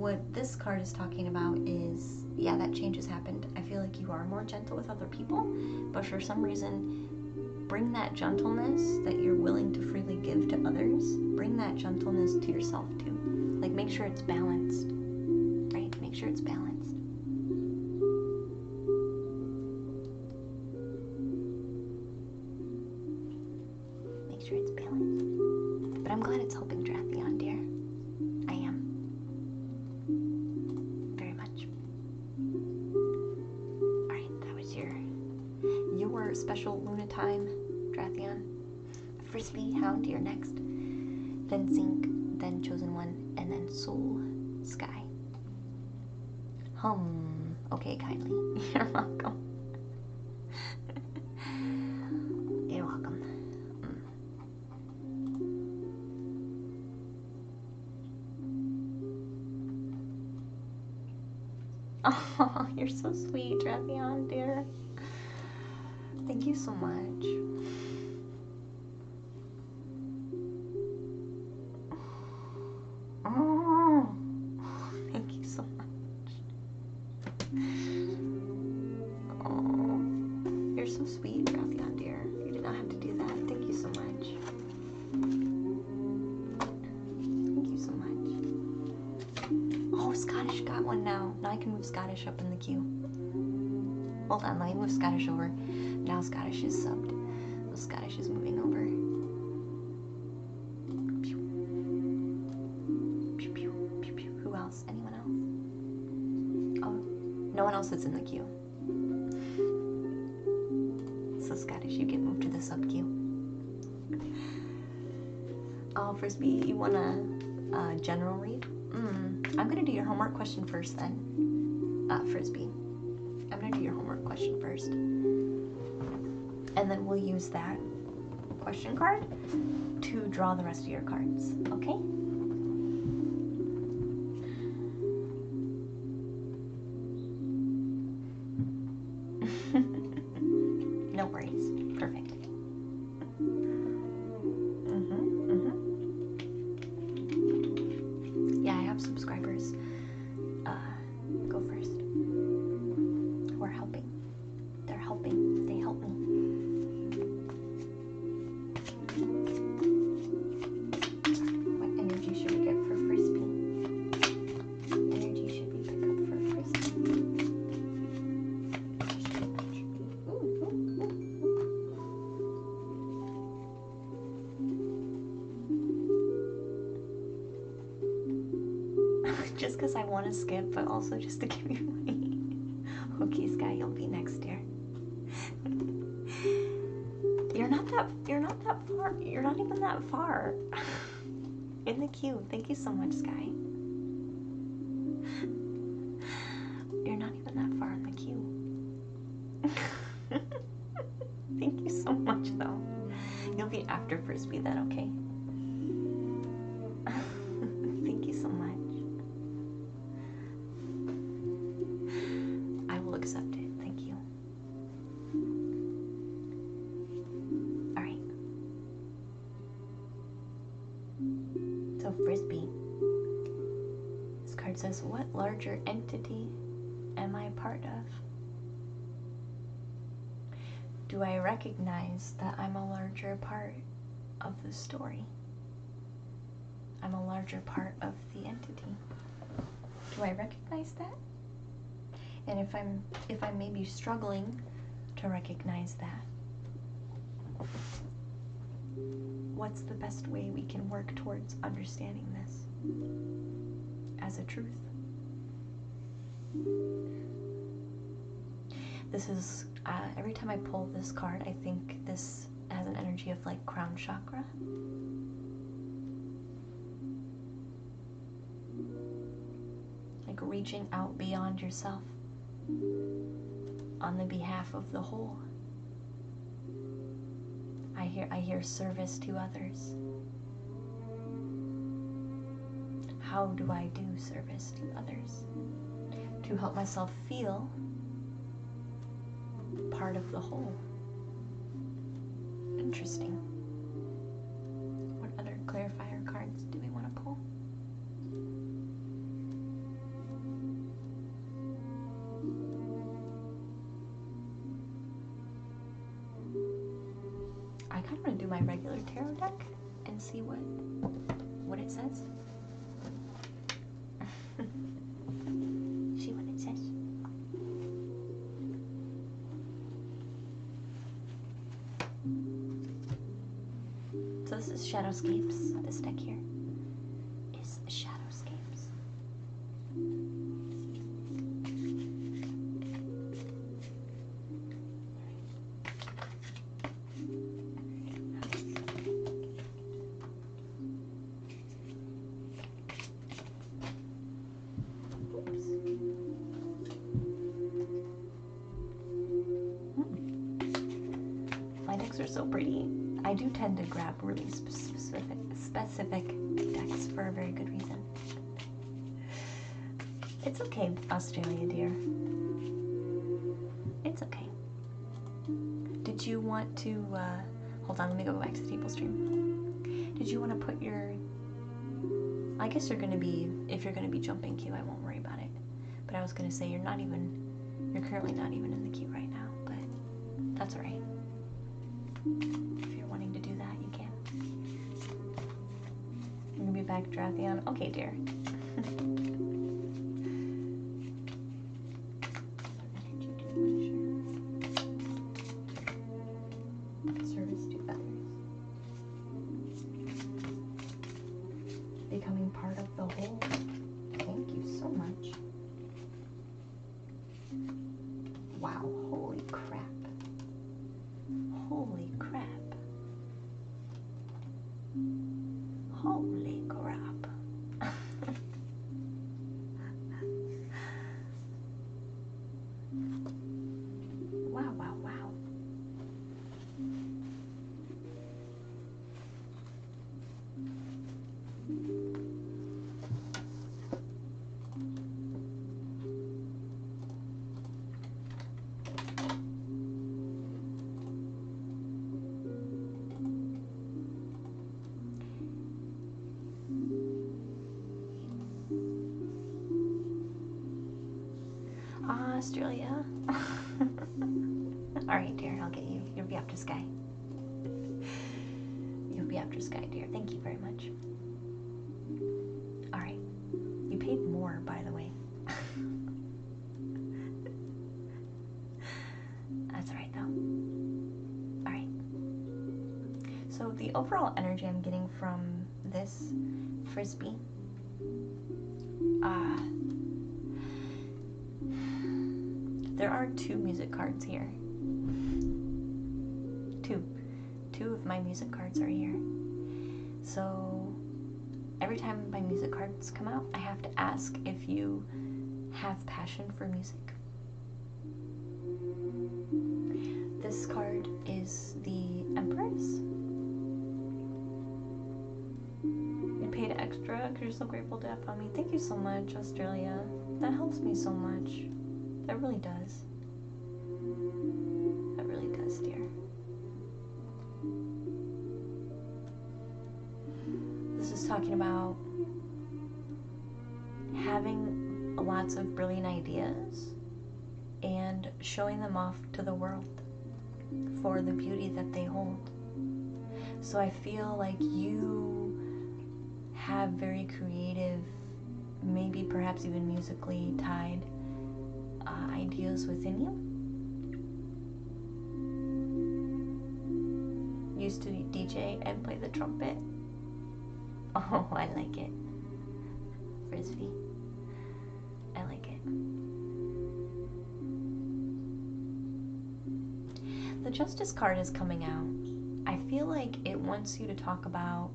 Speaker 1: what this card is talking about is, yeah, that change has happened. I feel like you are more gentle with other people, but for some reason, bring that gentleness that you're willing to freely give to others, bring that gentleness to yourself too. Like, make sure it's balanced, right? Make sure it's balanced. Make sure it's balanced. But I'm glad it's helping, Drathion, dear. I am. Very much. Alright, that was your special Luna time, Drathion. Frisbee, Hound, you're next. Then Zinc, then Chosen One, and then Soul Sky. Okay, kindly. You're welcome. You're welcome. Oh, you're so sweet, Drathion, dear. Thank you so much. Oh, thank you so much. Oh, you're so sweet, Drathion, dear. You did not have to do that. Thank you so much. Thank you so much. Oh, Scottish got one now. Now I can move Scottish up in the queue. Hold on, let me move Scottish over. Now Scottish is subbed. So Scottish is moving over. Who else? Anyone else? Oh, no one else is in the queue. So Scottish, you get moved to the sub queue. Oh, Frisbee, you want a general read? I'm gonna do your homework question first then, Frisbee. I'm gonna do your homework question first. And then we'll use that question card to draw the rest of your cards, okay? No worries. Perfect. Yeah, I have subscribers. Go first. We're helping. They're helping. They help me. What energy should we get for Frisbee? Energy should we pick up for Frisbee? Just because I want to skip, but also just to give you money. Okay, Sky, you'll be next, dear. You're not that far. You're not even that far in the queue. Thank you so much, Sky. You're not even that far in the queue. Thank you so much, though. You'll be after Frisbee then, okay? Thank you so much. I will accept it. Thank you. Alright. So Frisbee. This card says, what larger entity am I part of? Do I recognize that I'm a larger part of the story? I'm a larger part of the entity. Do I recognize that? And if I'm maybe struggling to recognize that, what's the best way we can work towards understanding this as a truth? This is, every time I pull this card, I think this has an energy of like crown chakra. Like reaching out beyond yourself on the behalf of the whole. I hear service to others. How do I do service to others? To help myself feel part of the whole. Interesting. What other clarifier cards do we want to pull? kind of want to do my regular tarot deck and see what it says. See what it says. So this is Shadowscapes. This deck here is Shadowscapes. My decks are so pretty. I do tend to grab really specific decks for a very good reason. It's okay, Australia dear. It's okay. Did you want to, hold on, let me go back to the table stream. Did you want to put your, I guess you're going to be, if you're going to be jumping queue, I won't worry about it. But I was going to say you're currently not even in the queue right now, but that's alright. If you're wanting to do that, you can. You're going to be back, Drathion? Okay, dear. Service to others. Becoming part of the whole. Thank you so much. Wow, holy crap. Holy crap. Holy crap. Wow, wow, wow. Australia. Alright, dear, I'll get you. You'll be after Sky. You'll be after Sky, dear. Thank you very much. Alright. You paid more, by the way. That's alright, though. Alright. So, the overall energy I'm getting from this frisbee, there are 2 music cards here. Two of my music cards are here. So every time my music cards come out, I have to ask if you have passion for music. This card is the Empress. You paid extra because you're so grateful to have found me. Thank you so much, Australia. That helps me so much. That really does. That really does, dear. This is talking about having lots of brilliant ideas and showing them off to the world for the beauty that they hold. So I feel like you have very creative, maybe perhaps even musically tied ideas within you. Used to DJ and play the trumpet. Oh, I like it. Frisbee. I like it. The Justice card is coming out. I feel like it wants you to talk about,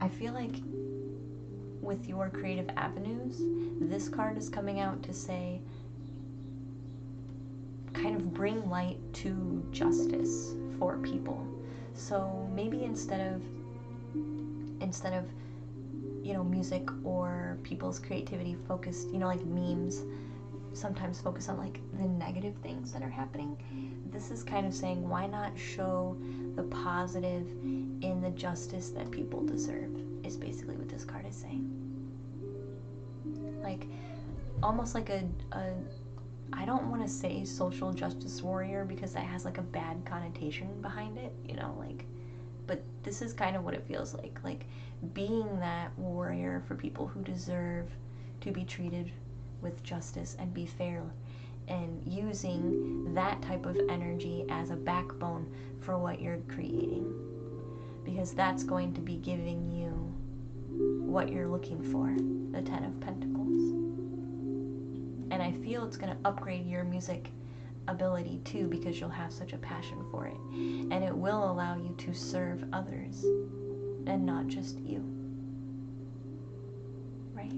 Speaker 1: I feel like with your creative avenues, this card is coming out to say, kind of bring light to justice for people. So maybe instead of you know, music or people's creativity focused, you know, like memes sometimes focus on like the negative things that are happening. This is kind of saying, why not show the positive in the justice that people deserve, is basically what this card is saying. Like almost like a I don't want to say social justice warrior because that has like a bad connotation behind it, you know, like, but this is kind of what it feels like being that warrior for people who deserve to be treated with justice and be fair, and using that type of energy as a backbone for what you're creating, because that's going to be giving you what you're looking for, the Ten of Pentacles. And I feel it's going to upgrade your music ability too, because you'll have such a passion for it, and it will allow you to serve others and not just you, right?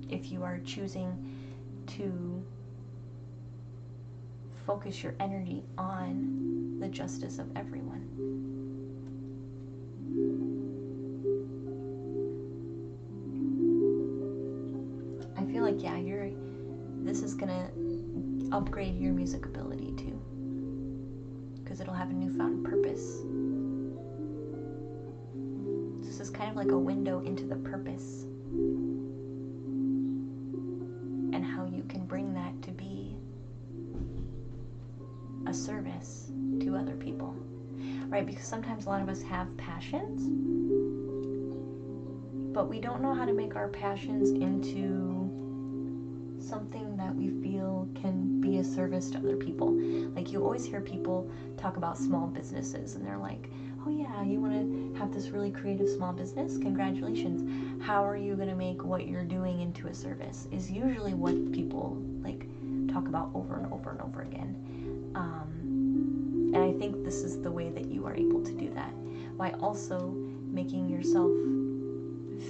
Speaker 1: If you are choosing to focus your energy on the justice of everyone. I feel like, yeah, this is gonna upgrade your music ability too, because it'll have a newfound purpose. This is kind of like a window into the purpose and how you can bring that to be a service to other people, right? Because sometimes a lot of us have passions, but we don't know how to make our passions into something that we feel can be a service to other people. Like, you always hear people talk about small businesses, and they're like, oh yeah, you want to have this really creative small business? Congratulations. How are you going to make what you're doing into a service? Is usually what people like talk about over and over and over again. And I think this is the way that you are able to do that, by also making yourself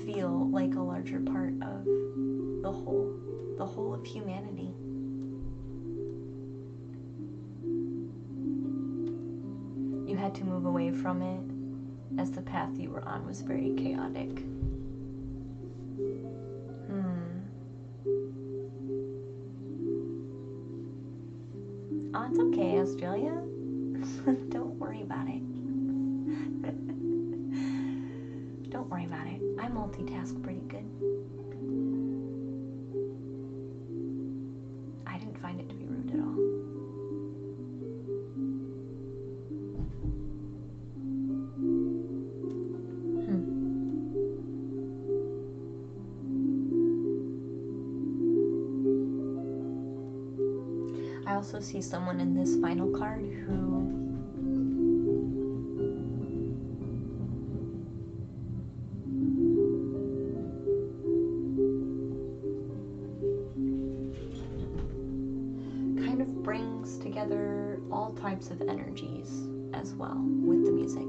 Speaker 1: feel like a larger part of the whole of humanity. You had to move away from it as the path you were on was very chaotic. Oh, it's okay, Australia. Don't worry about it. Don't worry about it. I multitask pretty good. I didn't find it to be rude at all. I also see someone in this final card who kind of brings together all types of energies as well with the music.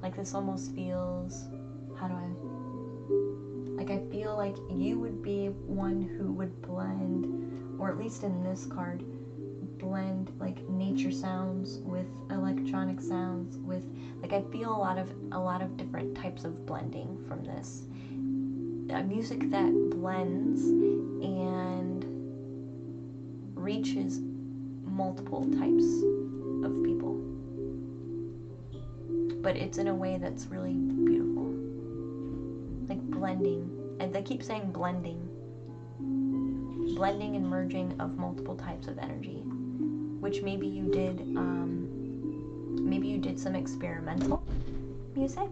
Speaker 1: Like, this almost feels, I feel like you would be one who would blend, or at least in this card, blend like nature sounds with electronic sounds with, like, I feel a lot of different types of blending from this. Music that blends and reaches multiple types of people, but it's in a way that's really beautiful, like blending. And they keep saying blending and merging of multiple types of energy, which maybe you did some experimental music,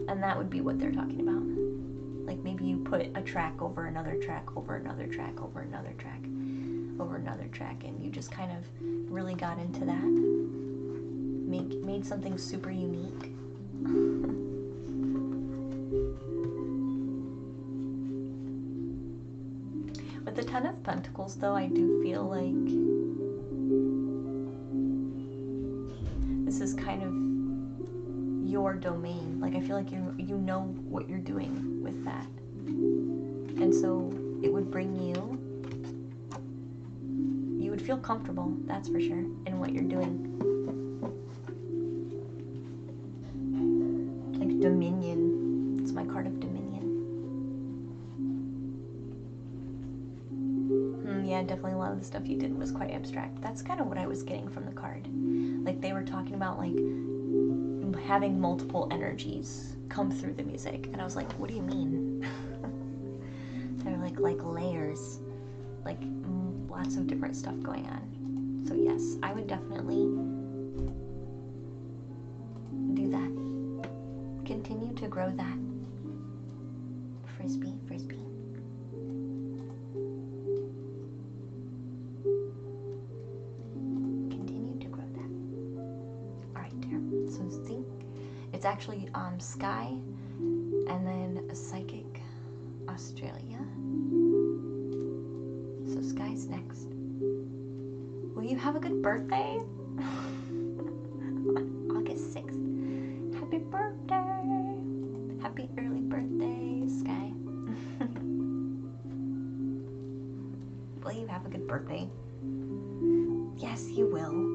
Speaker 1: and that would be what they're talking about. Like, maybe you put a track over another track over another track over another track over another track, and you just kind of really got into that, made something super unique. With the Ten of Pentacles, though, I do feel like this is kind of your domain. Like, I feel like you know what you're doing with that, and so it would bring you would feel comfortable, that's for sure, in what you're doing. Like Dominion. It's my card of Dominion. Yeah, definitely a lot of the stuff you did was quite abstract. That's kind of what I was getting from the card. Like, they were talking about, like, having multiple energies come through the music. And I was like, what do you mean? They're like layers, like lots of different stuff going on. So yes, I would definitely do that. Continue to grow that. Frisbee. Continue to grow that. Alright, dear. So see, it's actually Sky and then a Psychic Australia. So Sky's next. Will you have a good birthday? August 6th. Happy birthday. Happy early birthday, Sky. Will you have a good birthday? Yes, you will.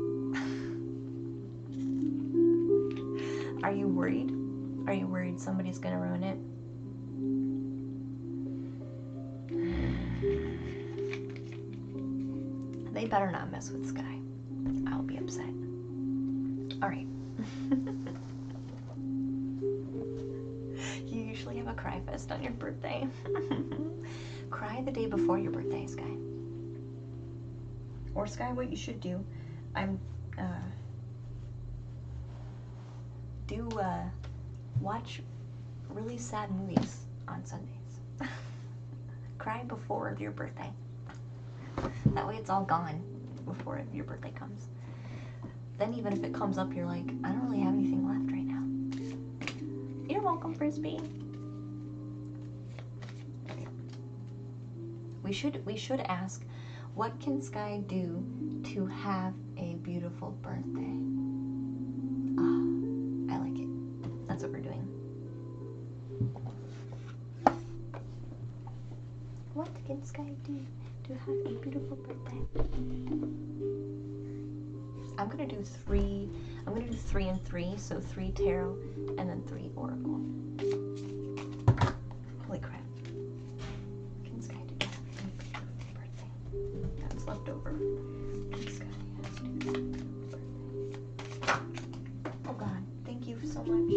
Speaker 1: Are you worried? Are you worried somebody's gonna ruin it? They better not mess with Sky. I'll be upset. Alright. You usually have a cry fest on your birthday. Cry the day before your birthday, Sky. Or Sky, what you should do, watch really sad movies on Sundays. Cry before your birthday. That way it's all gone before your birthday comes. Then even if it comes up, you're like, I don't really have anything left right now. You're welcome, Frisbee. We should ask, what can Sky do to have a beautiful birthday? Ah, I like it. That's what we're doing. What can Sky do to have a beautiful birthday? I'm gonna do 3 and 3, so 3 tarot and then 3 oracle. Holy crap. Can Sky do that for a beautiful birthday? That's left over. Can Sky do that for a birthday? Oh god, thank you so much.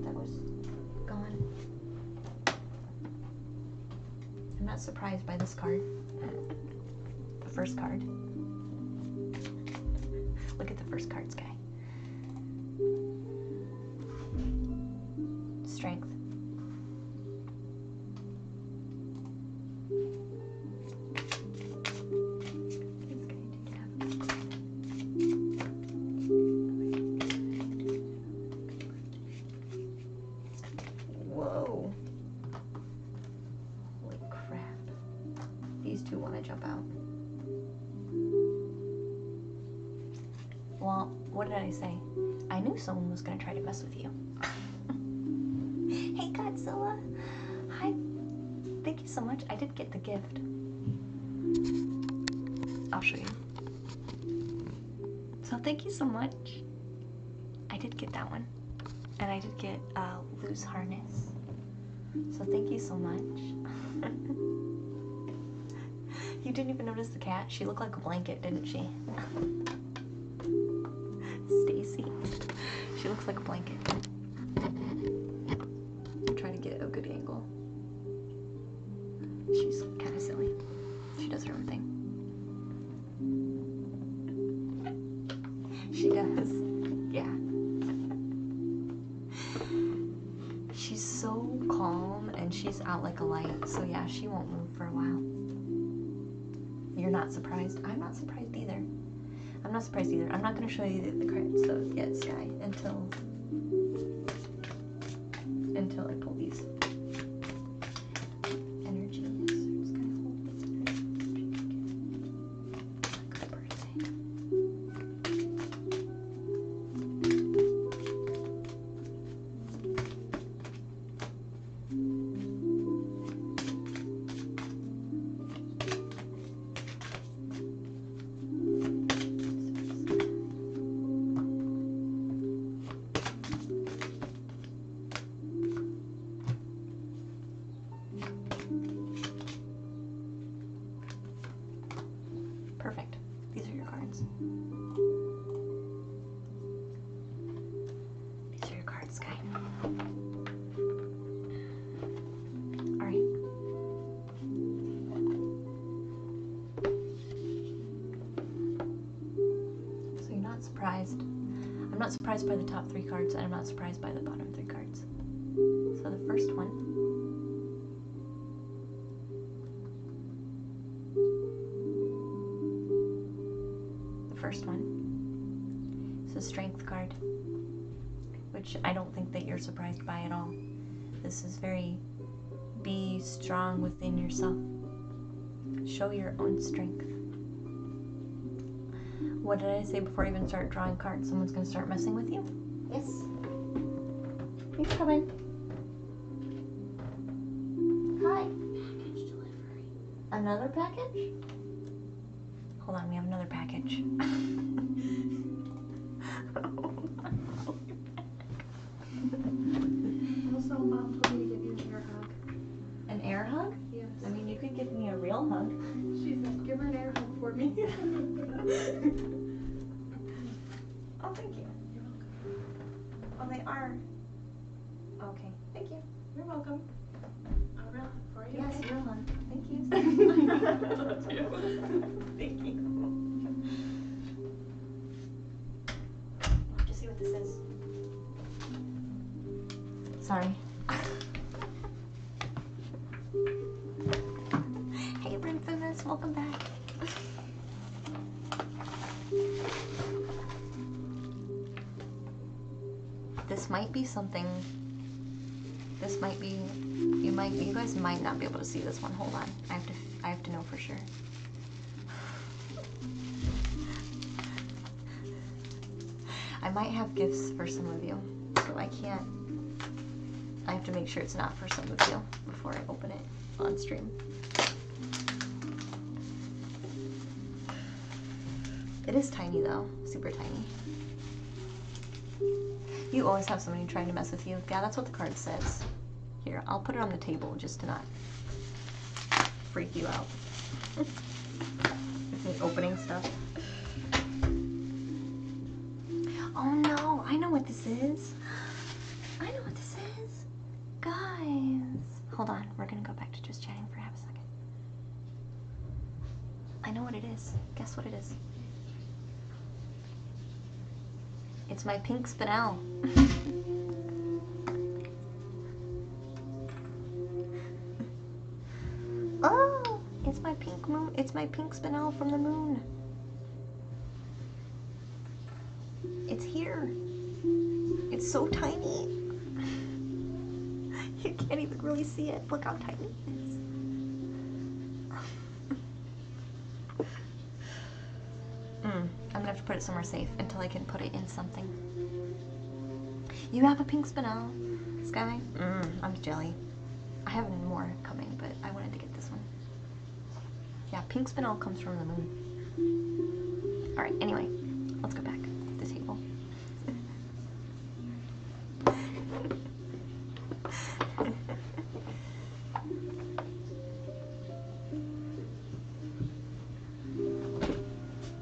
Speaker 1: That was gone. I'm not surprised by this card. The first card. Look at the first card, Sky. Strength. Whoa. Holy crap. These two want to jump out. Well, what did I say? I knew someone was going to try to mess with you. Hey, Godzilla. Hi. Thank you so much. I did get the gift. I'll show you. So thank you so much. I did get that one. And I did get Loose Harness. So thank you so much. You didn't even notice the cat? She looked like a blanket, didn't she? Stacy. She looks like a blanket. I'm trying to get a good angle. She's kind of silly. She does her own thing. She does. Yeah. She's so calm and she's out like a light. So yeah, she won't move for a while. You're not surprised? I'm not surprised either. I'm not surprised either. I'm not going to show you the cards though yet, Sky, until I pull these energies. I'm just going to hold this energy. Good birthday. Perfect. These are your cards. Sky. Alright. So you're not surprised. I'm not surprised by the top 3 cards, and I'm not surprised by the bottom 3 cards. So the first one. Is a strength card, which I don't think that you're surprised by at all. This is very, be strong within yourself. Show your own strength. What did I say before I even start drawing cards? Someone's going to start messing with you? Yes. You come in. Hi. Package delivery. Another package? Hold on, we have another package.
Speaker 2: Also, Mom told me to give you an air hug.
Speaker 1: An air hug?
Speaker 2: Yes.
Speaker 1: I mean, you could give me a real hug.
Speaker 2: She said, give her an air hug for me.
Speaker 1: Oh, thank you.
Speaker 2: You're welcome.
Speaker 1: Oh, they are. Okay, thank you.
Speaker 2: You're welcome. A real hug for you.
Speaker 1: Yes, real hug. Thank you. Thank you. Just see what this is. Sorry. Hey, Brimfamous, welcome back. This might be something. This might be. You guys might not be able to see this one. Hold on. I have to know for sure. I might have gifts for some of you, so I can't. I have to make sure it's not for some of you before I open it on stream. It is tiny though, super tiny. You always have somebody trying to mess with you. Yeah, that's what the card says. Here, I'll put it on the table just to not freak you out. With me opening stuff. Oh no, I know what this is. I know what this is. Guys. Hold on, we're gonna go back to just chatting for half a second. I know what it is. Guess what it is? It's my pink spinel. Oh, it's my pink moon. It's my pink spinel from the moon. It's here. It's so tiny. You can't even really see it. Look how tiny it is. I'm gonna have to put it somewhere safe until I can put it in something. You have a pink spinel, Sky? I'm jelly. I have more coming, but I wanted to get this one. Yeah, pink spinel comes from the moon. Alright, anyway, let's go back to the table.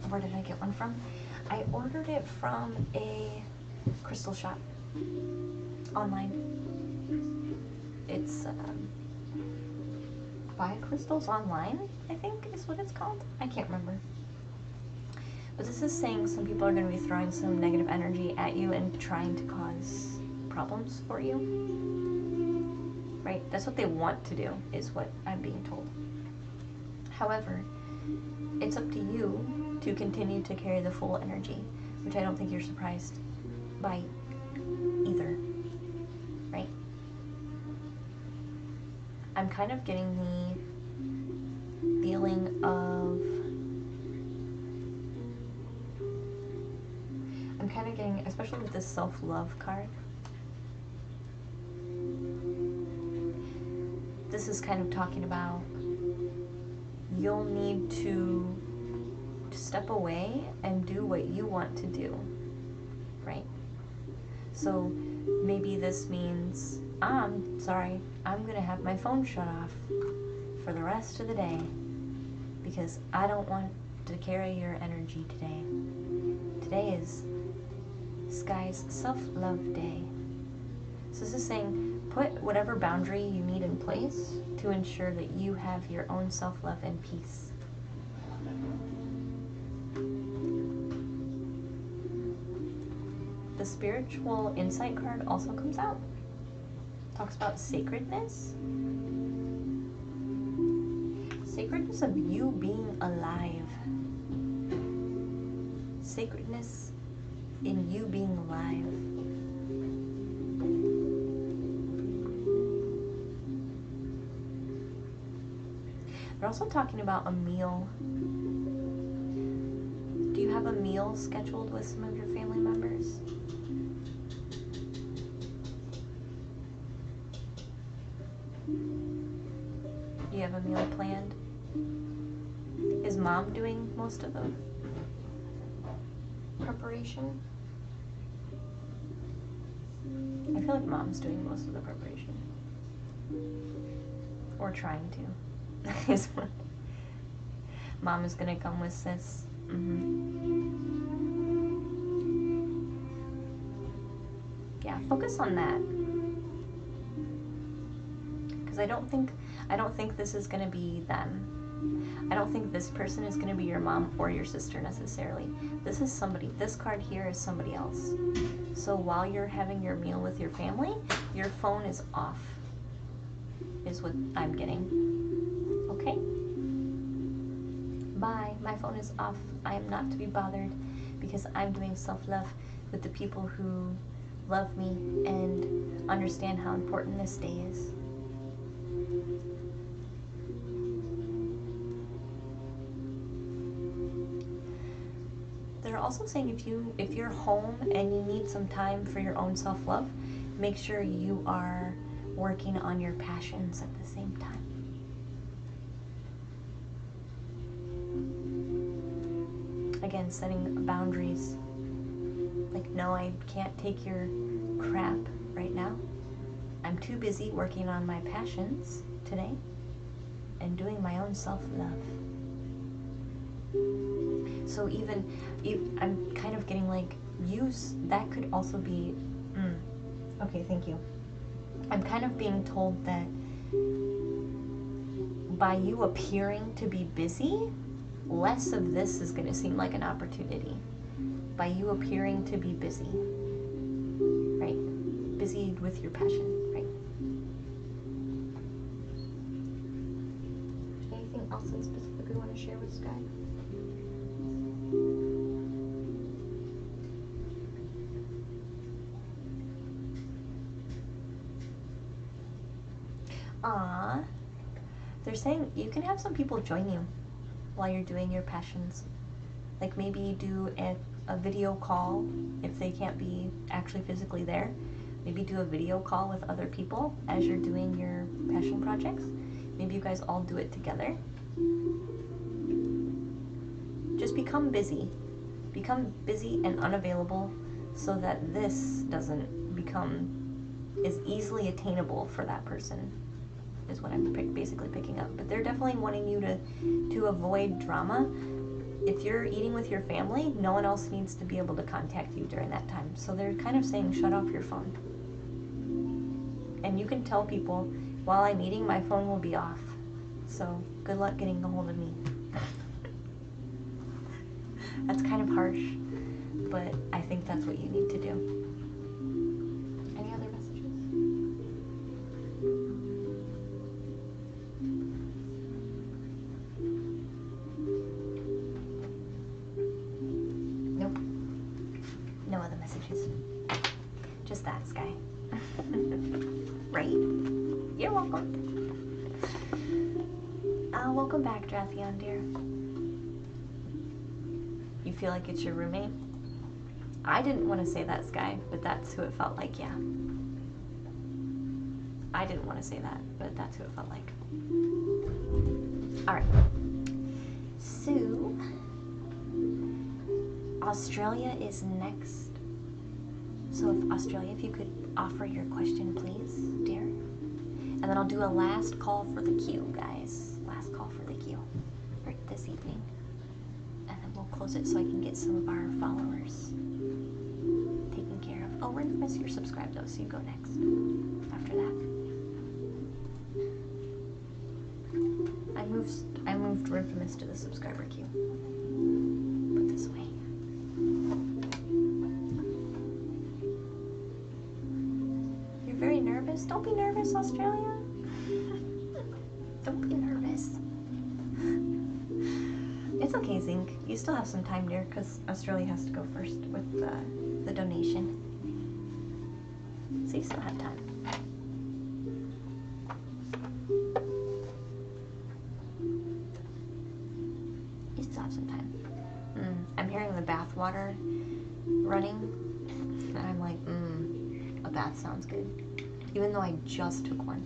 Speaker 1: Where did I get one from? I ordered it from a crystal shop online. It's buy crystals online, I think is what it's called. I can't remember. But this is saying some people are going to be throwing some negative energy at you and trying to cause problems for you. Right? That's what they want to do, is what I'm being told. However, it's up to you to continue to carry the full energy, which I don't think you're surprised by either. Right? I'm kind of getting the feeling of... I'm kind of getting, especially with this self-love card, this is kind of talking about you'll need to step away and do what you want to do, right? So maybe this means, I'm sorry, I'm gonna have my phone shut off for the rest of the day because I don't want to carry your energy today. Today is Sky's self-love day. So this is saying put whatever boundary you need in place to ensure that you have your own self-love and peace. The spiritual insight card also comes out. Talks about sacredness. Sacredness of you being alive. Sacredness in you being alive. They're also talking about a meal. Do you have a meal scheduled with some of your family members? Do you have a meal planned? Is mom doing most of the preparation? I feel like mom's doing most of the preparation. Or trying to. Mom is gonna come with sis. Yeah, focus on that. Because I don't think this is gonna be them. I don't think this person is gonna be your mom or your sister necessarily. This is somebody. This card here is somebody else. So while you're having your meal with your family, your phone is off. Is what I'm getting. Okay? Bye. My phone is off. I am not to be bothered because I'm doing self-love with the people who love me and understand how important this day is. They're also saying if you're home and you need some time for your own self-love, make sure you are working on your passions at the same time. Again, setting boundaries. Like, no, I can't take your crap right now. I'm too busy working on my passions today and doing my own self-love. So even I'm kind of getting like, that could also be, okay, thank you. I'm kind of being told that by you appearing to be busy, less of this is going to seem like an opportunity. By you appearing to be busy, right? Busy with your passion, right? Anything else in specific we want to share with Sky? They're saying you can have some people join you while you're doing your passions. Like maybe do a video call if they can't be actually physically there. Maybe do a video call with other people as you're doing your passion projects. Maybe you guys all do it together. Just become busy. Become busy and unavailable so that this doesn't become as easily attainable for that person, is what I'm basically picking up. But they're definitely wanting you to avoid drama. If you're eating with your family, no one else needs to be able to contact you during that time. So they're kind of saying, shut off your phone. And you can tell people, while I'm eating, my phone will be off. So good luck getting a hold of me. That's kind of harsh, but I think that's what you need to do. Any other messages? Nope. No other messages. Just that, Sky. Right? You're welcome. Welcome back, Drathion, dear. You feel like it's your roommate? I didn't want to say that, Sky, but that's who it felt like, yeah. I didn't want to say that, but that's who it felt like. Alright. So, Australia is next. So Australia, if you could offer your question, please, dear. And then I'll do a last call for the queue, guys. Last call for the queue for this evening. And then we'll close it so I can get some of our followers taken care of. Oh, we're nervous. You're subscribed though, so you go next. After that, I moved Rhythmus to the subscriber queue. Put this away. You're very nervous. Don't be nervous, Australia. Don't be nervous. It's okay, Zinc. You still have some time, dear, because Australia has to go first with the donation. So you still have time. You still have some time. I'm hearing the bath water running, and I'm like, a bath sounds good. Even though I just took one.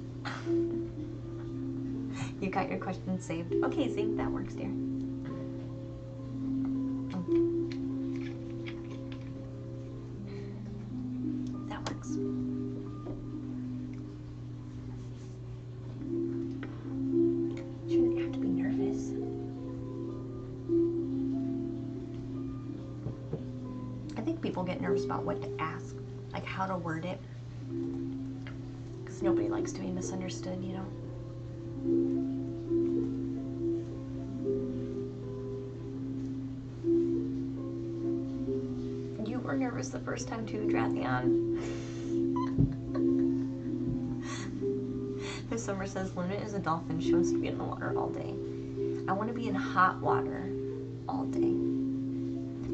Speaker 1: You got your question saved. Okay, Zink, that works, dear. That works. Shouldn't have to be nervous. I think people get nervous about what to ask, like how to word it. Because nobody likes to be misunderstood, you know? You were nervous the first time too, Drathion. This Summer says, Luna is a dolphin. She wants to be in the water all day. I want to be in hot water all day.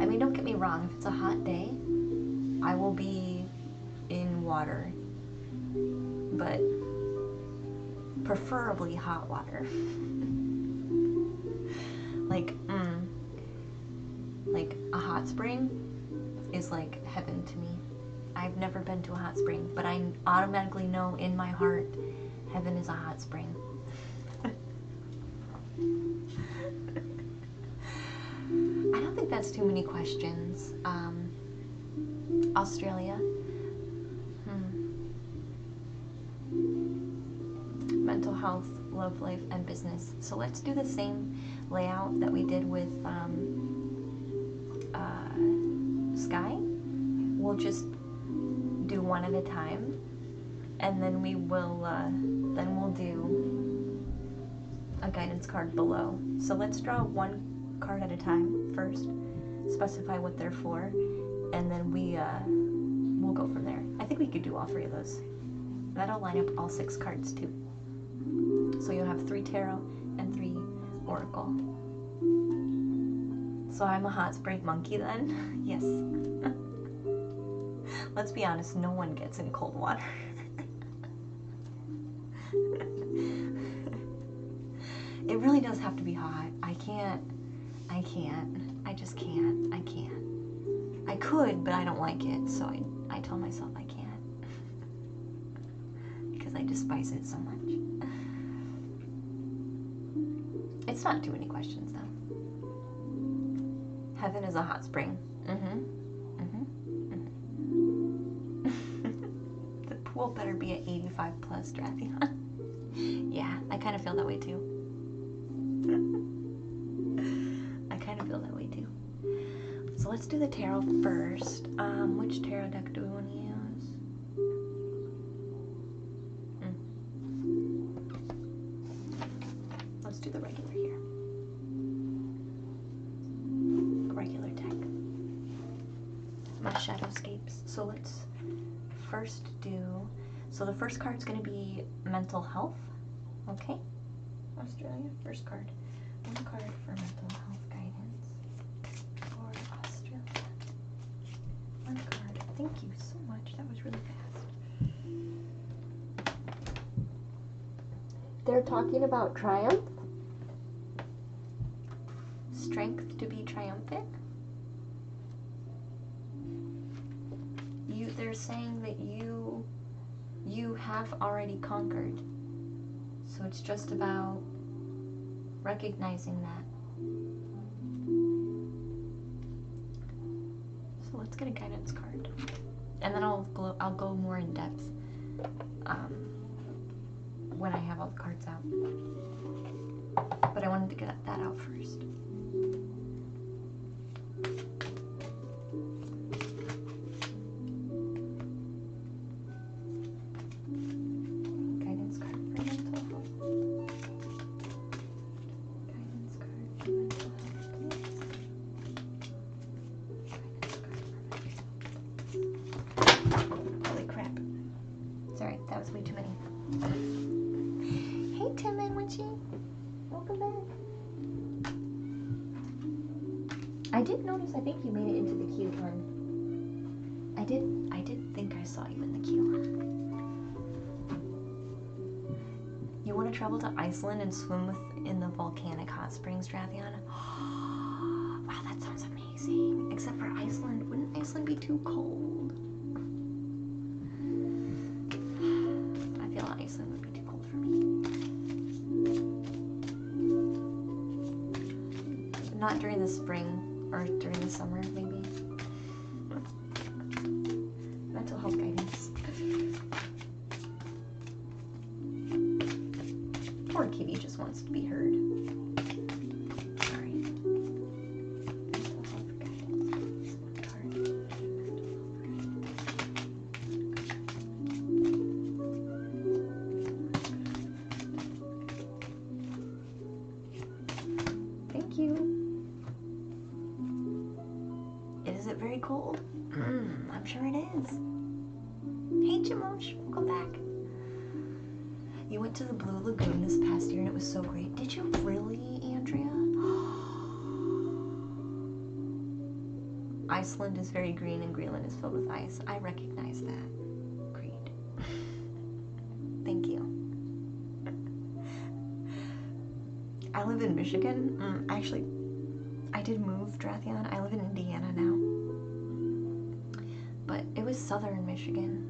Speaker 1: I mean, don't get me wrong. If it's a hot day, I will be in water. But preferably hot water. Like a hot spring is like heaven to me. I've never been to a hot spring, but I automatically know in my heart heaven is a hot spring. I don't think that's too many questions. Australia. Mental health, love life, and business. So let's do the same layout that we did with Sky. We'll just do one at a time, and then we will we'll do a guidance card below. So let's draw one card at a time first, specify what they're for, and then we'll go from there. I think we could do all three of those. That'll line up all 6 cards too. So you'll have 3 tarot and 3 oracle. So I'm a hot spring monkey then? Yes. Let's be honest, no one gets in cold water. It really does have to be hot. I just can't. I could, but I don't like it, so I tell myself I can't. Because I despise it so much. It's not too many questions, though. Heaven is a hot spring. The pool better be at 85 plus, Drathion. Yeah, I kind of feel that way, too. I kind of feel that way, too. So let's do the tarot first. Which tarot deck do we want to use? Let's do the regular here. A regular deck. My Shadowscapes. So let's first do... So the first card's going to be mental health. Okay. Australia, first card. One card for mental health guidance for Australia. One card. Thank you so much. That was really fast. They're talking about triumph. Strength to be triumphant. They're saying that you have already conquered. So it's just about recognizing that. So let's get a guidance card, and then I'll go more in depth when I have all the cards out. But I wanted to get that out first. I did notice, I think you made it into the queue, hon. I did think I saw you in the queue. You want to travel to Iceland and swim in the volcanic hot springs, Drathion? Wow, that sounds amazing. Except for Iceland. Wouldn't Iceland be too cold? I feel Iceland would be too cold for me. Not during the spring or during the summer, maybe. Mental health guidance. Poor kitty just wants to be heard. Sorry. Mental health guidance. One card. Thank you. Is it very cold? I'm sure it is. Hey, Jamosh, welcome back. You went to the Blue Lagoon this past year and it was so great. Did you really, Andrea? Iceland is very green and Greenland is filled with ice. I recognize that. Agreed. Thank you. I live in Michigan. Actually, I did move, Drathion. I live in Indiana now. But it was southern Michigan.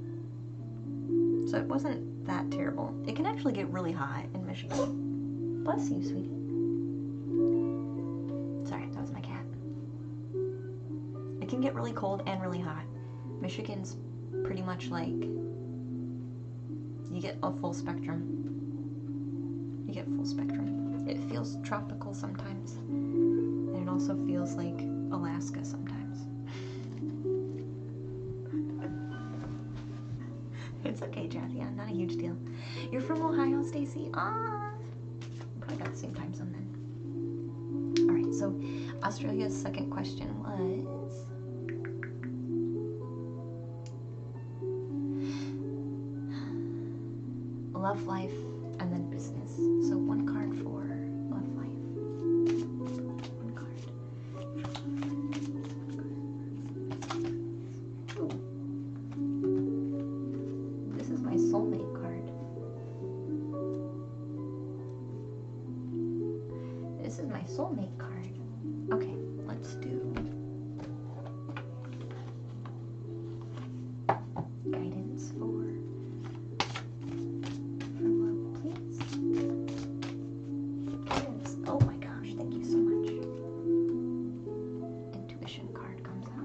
Speaker 1: So it wasn't that terrible. It can actually get really hot in Michigan. Bless you, sweetie. Sorry, that was my cat. It can get really cold and really hot. Michigan's pretty much like, you get a full spectrum. You get full spectrum. It feels tropical sometimes. And it also feels like Alaska sometimes. It's okay, Jazzy. Not a huge deal. You're from Ohio, Stacy? Ah, probably got the same time zone then. All right, so Australia's second question was, love life and then business. So one card for love life. One card. Ooh. This is my soulmate card. This is my soulmate card. Okay, let's do guidance for love, please. Guidance. Oh my gosh, thank you so much. Intuition card comes out.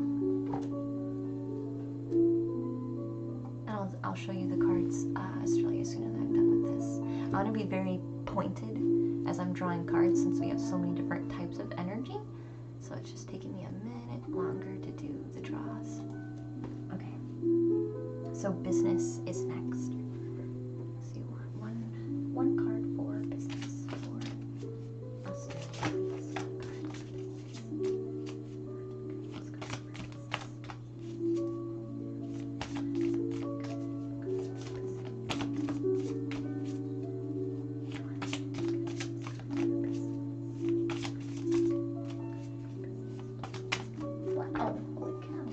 Speaker 1: I'll show you the cards, Australia, as soon as I'm done with this. I want to be very pointed as I'm drawing cards since we have so many different types of energy. So it's just taking me a minute longer to do the draws. Okay. So business is next. So you want one card for business for us. Please. Wow, holy cow.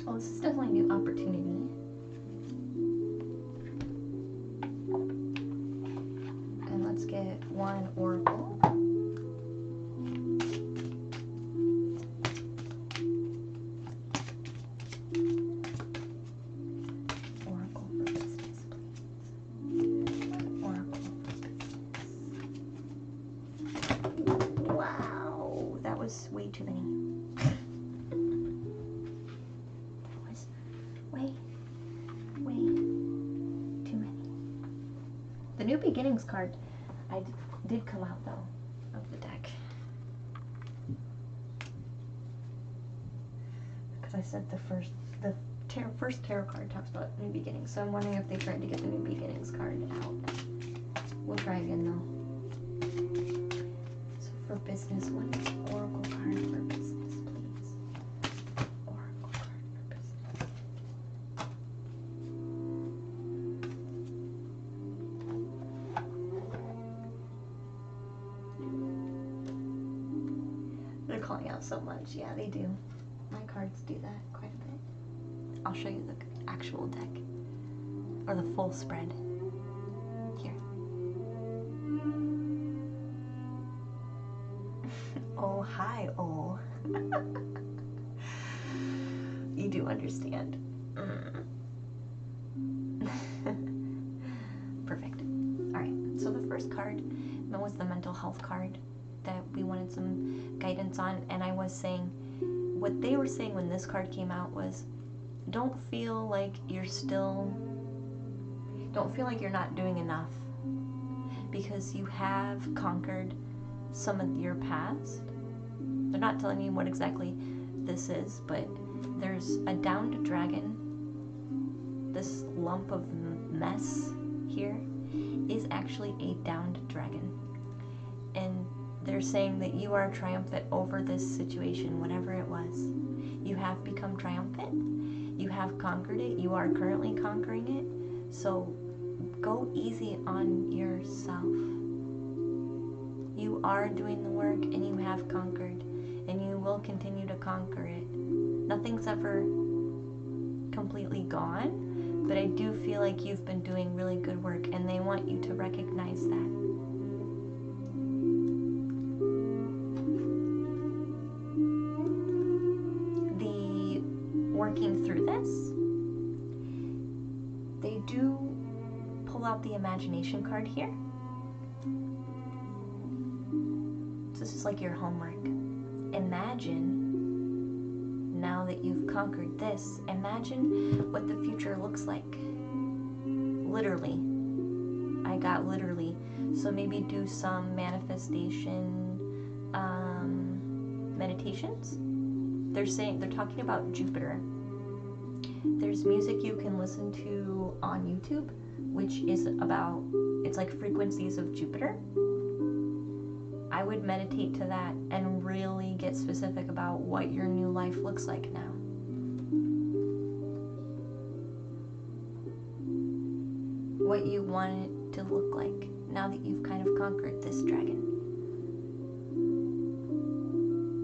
Speaker 1: Oh, this is definitely a new opportunity. And let's get one oracle. Oracle for business, please. Oracle for business. Wow, that was way too many. That was way too many. The new beginnings card did come out though of the deck, because I said the first tarot card talks about new beginnings. So I'm wondering if they tried to get the new beginnings card out. We'll try again though. So for business, one oracle card for business, please. Oracle card for business. They're calling out so much. Yeah, they do. My cards do that quite a bit. I'll show you the actual deck. Or the full spread. Here. Oh, hi, oh. You do understand. Perfect. Alright, so the first card was the mental health card that we wanted some guidance on, and I was saying, what they were saying when this card came out was, don't feel like you're not doing enough, because you have conquered some of your past. They're not telling me what exactly this is, but there's a downed dragon. This lump of mess here is actually a downed dragon. And they're saying that you are triumphant over this situation, whatever it was. You have become triumphant. You have conquered it. You are currently conquering it. So go easy on yourself. You are doing the work and you have conquered, and you will continue to conquer it. Nothing's ever completely gone, but I do feel like you've been doing really good work, and they want you to recognize that. The working through this, they do pull out the imagination card here. So this is like your homework. Imagine, now that you've conquered this, imagine what the future looks like. Literally. I got literally. So maybe do some manifestation meditations. They're talking about Jupiter. There's music you can listen to on YouTube, which is about, it's like frequencies of Jupiter. I would meditate to that and really get specific about what your new life looks like now. What you want it to look like now that you've kind of conquered this dragon.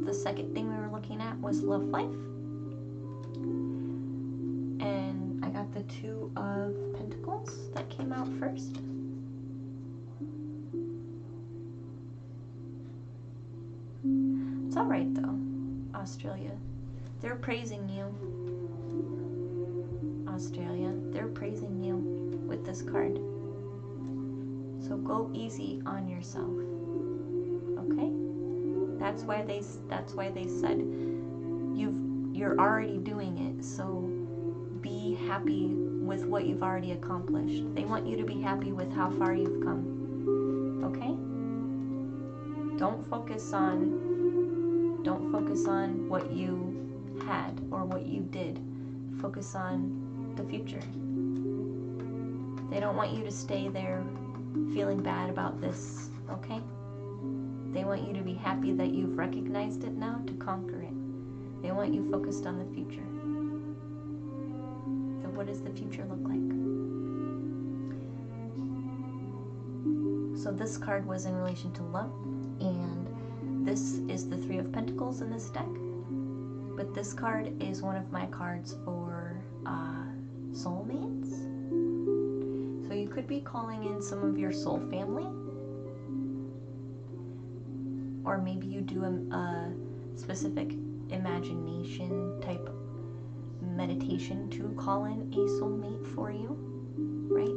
Speaker 1: The second thing we were looking at was love life. And I got the Two of Pentacles that came out first. It's alright though, Australia. They're praising you. Australia, they're praising you with this card. So go easy on yourself. Okay? That's why they said you're already doing it. So be happy with what you've already accomplished. They want you to be happy with how far you've come. Okay? Don't focus on what you had or what you did. Focus on the future. They don't want you to stay there feeling bad about this, okay? They want you to be happy that you've recognized it now to conquer it. They want you focused on the future. So what does the future look like? So this card was in relation to love, and this is the Three of Pentacles in this deck. But this card is one of my cards for soulmates. So you could be calling in some of your soul family. Or maybe you do a specific imagination type meditation to call in a soulmate for you, right?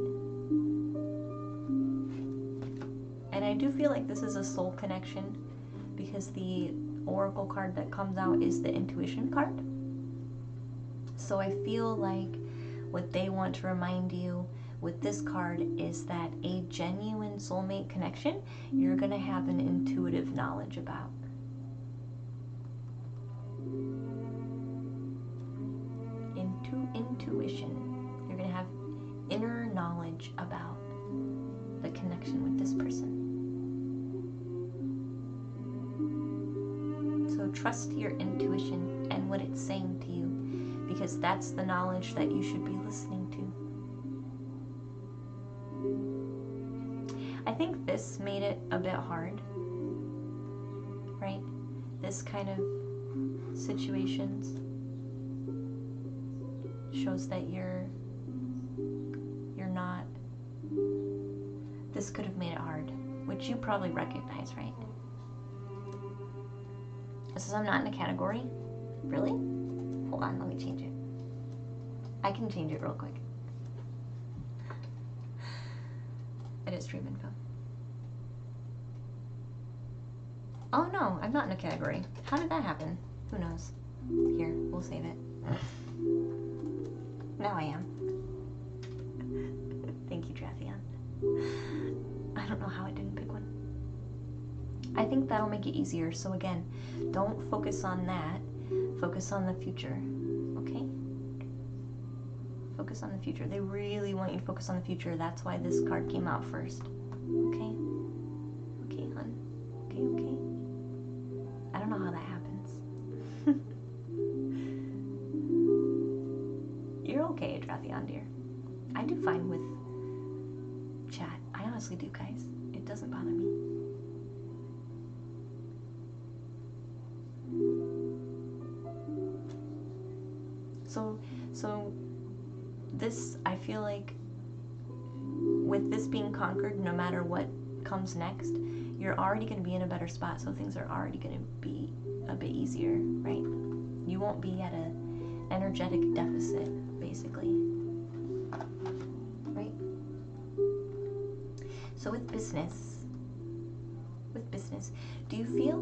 Speaker 1: And I do feel like this is a soul connection because the oracle card that comes out is the intuition card. So I feel like what they want to remind you with this card is that a genuine soulmate connection you're going to have an intuitive knowledge about. Intuition. You're going to have inner knowledge about the connection with this person. So trust your intuition and what it's saying to you, because that's the knowledge that you should be listening to. I think this made it a bit hard, right? this kind of situations shows that you're not, this could have made it hard, which you probably recognize, right? It says I'm not in a category. Really? Hold on, let me change it. I can change it real quick. Edit stream info. Oh no, I'm not in a category. How did that happen? Who knows? Here, we'll save it. Now I am. Thank you, Drathion. I don't know how I didn't pick one. I think that'll make it easier. So again, don't focus on that. Focus on the future. Okay? Focus on the future. They really want you to focus on the future. That's why this card came out first. Okay? Okay, hon. Okay, okay. I don't know how that happens. You're okay, Drathion, dear. I do fine with chat. I honestly do, guys. It doesn't bother me. So this, I feel like with this being conquered, no matter what comes next, you're already going to be in a better spot, so things are already going to be a bit easier, right? You won't be at an energetic deficit, basically. Right? So with business, do you feel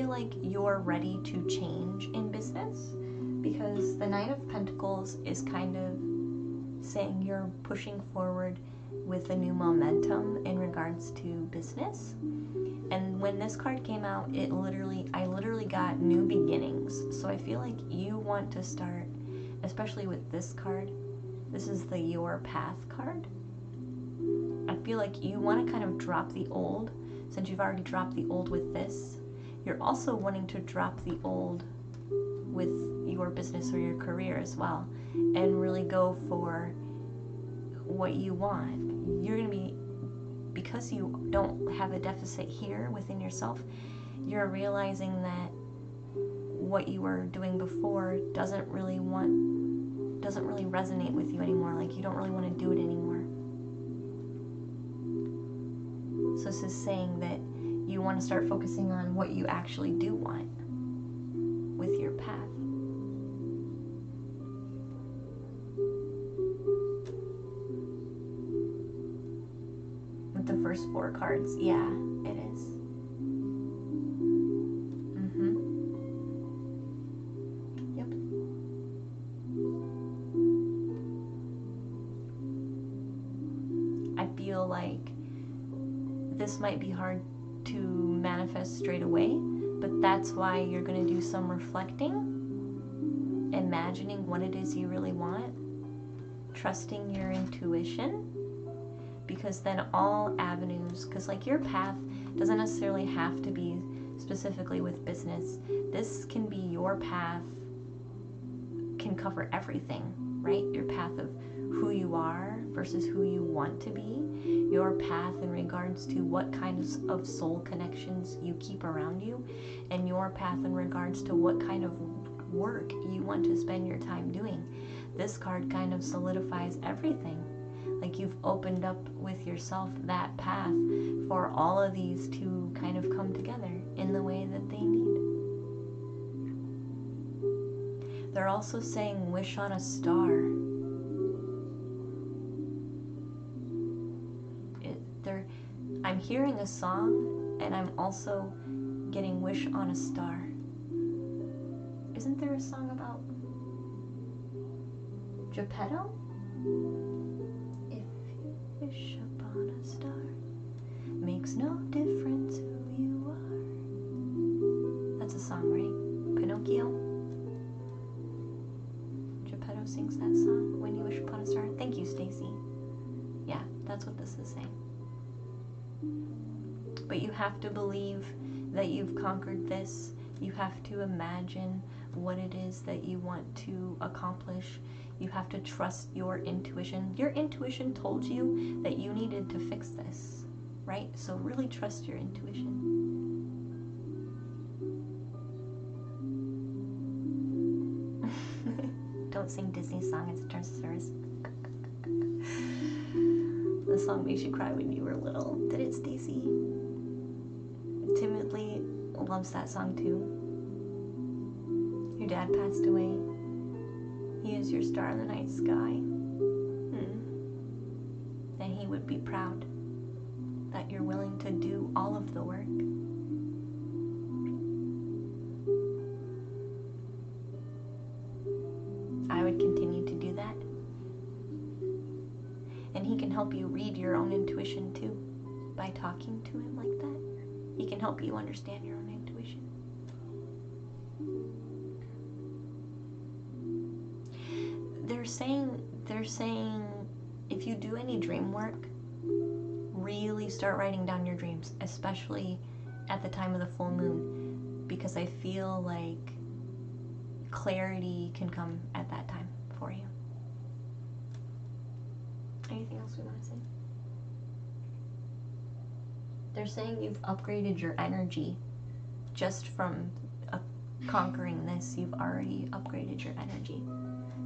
Speaker 1: like you're ready to change in business? Because the Nine of Pentacles is kind of saying you're pushing forward with a new momentum in regards to business. And when this card came out, I literally got new beginnings. So I feel like you want to start, especially with this card. This is the Your Path card. I feel like you want to kind of drop the old, since you've already dropped the old with this. You're also wanting to drop the old with your business or your career as well, and really go for what you want. You're going to be, because you don't have a deficit here within yourself, you're realizing that what you were doing before doesn't really resonate with you anymore. Like, you don't really want to do it anymore. So this is saying that you want to start focusing on what you actually do want with your path. With the first 4 cards, yeah, it is. Yep. I feel like this might be hard to manifest straight away, but that's why you're going to do some reflecting, imagining what it is you really want, trusting your intuition, because then all avenues, because like your path doesn't necessarily have to be specifically with business. This can be your path, can cover everything, right? Your path of who you are versus who you want to be, your path in regards to what kinds of soul connections you keep around you, and your path in regards to what kind of work you want to spend your time doing. This card kind of solidifies everything. Like, you've opened up with yourself that path for all of these to kind of come together in the way that they need. They're also saying wish on a star. I'm hearing a song, and I'm also getting wish on a star. Isn't there a song about Geppetto? If you wish upon a star, makes no difference who you are. That's a song, right? Pinocchio? Geppetto sings that song, When You Wish Upon a Star. Thank you, Stacy. Yeah, that's what this is saying. But you have to believe that you've conquered this. You have to imagine what it is that you want to accomplish. You have to trust your intuition. Your intuition told you that you needed to fix this, right? So really trust your intuition. don't sing Disney song, it's a Tyrannosaurus. The song makes you cry when you were little. Did it, Stacy? Timothy loves that song too. Your dad passed away. He is your star in the night sky. And he would be proud that you're willing to do all of the work. I would continue to do that. And he can help you read your own intuition too by talking to him like that. He can help you understand your own intuition. They're saying if you do any dream work, really start writing down your dreams, especially at the time of the full moon, because I feel like clarity can come at that time for you. Anything else we want to say? They're saying you've upgraded your energy just from conquering this. You've already upgraded your energy.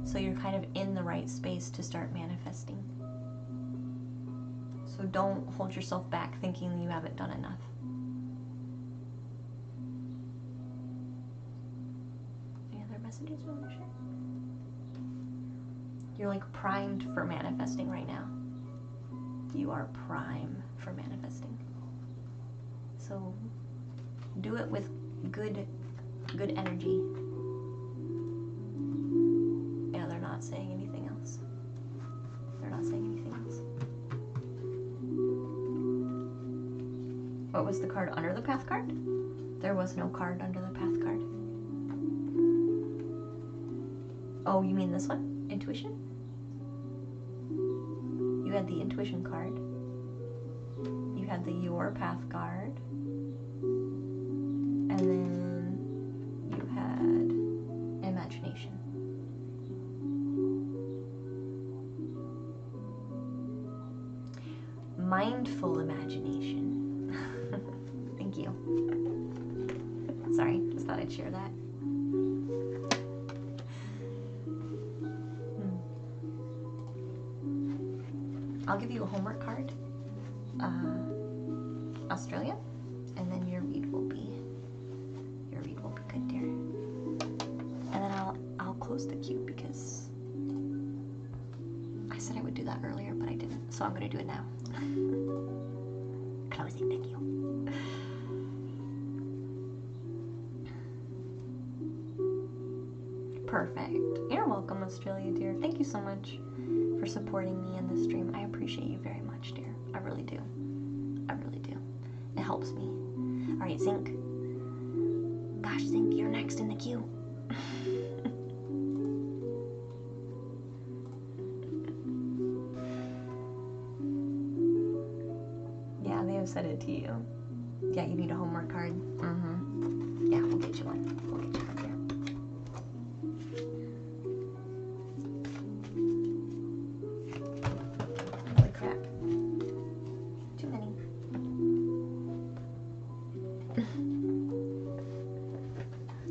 Speaker 1: So you're kind of in the right space to start manifesting. So don't hold yourself back thinking you haven't done enough. Any other messages you want to share? You're like primed for manifesting right now. You are prime for manifesting. So do it with good energy. Yeah, they're not saying anything else. They're not saying anything else. What was the card under the path card? There was no card under the path card. Oh, you mean this one? Intuition? You had the intuition card. You had the your path card. And then you had imagination. Mindful imagination. Thank you. Sorry, just thought I'd share that. I'll give you a homework card. Australia, and then your read will be good, dear. And then I'll close the queue because I said I would do that earlier, but I didn't. So I'm gonna do it now. Closing the queue. Perfect. You're welcome, Australia, dear. Thank you so much for supporting me in this stream. I appreciate you very much, dear. I really do. I really do. It helps me. All right, Zinc. Gosh, Zinc, you're next in the queue. Yeah, they have said it to you. Yeah, you need a homework card. Mm-hmm. Yeah, we'll get you one. We'll get you one, dear. Holy crap. Too many.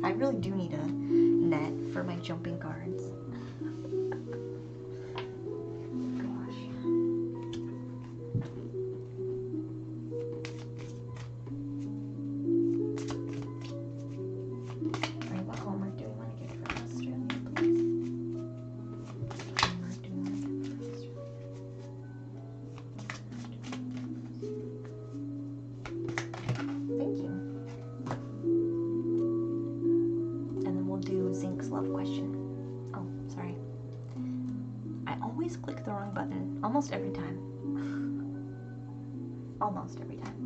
Speaker 1: I really do need a net for my jumping cards. Gosh. Alright, what homework do we want to get for Australia, please? Homework do we want to get for Australia? Thank you. And then we'll do Zinc's love question. Oh, sorry. I always click the wrong button. Almost every time. Almost every time.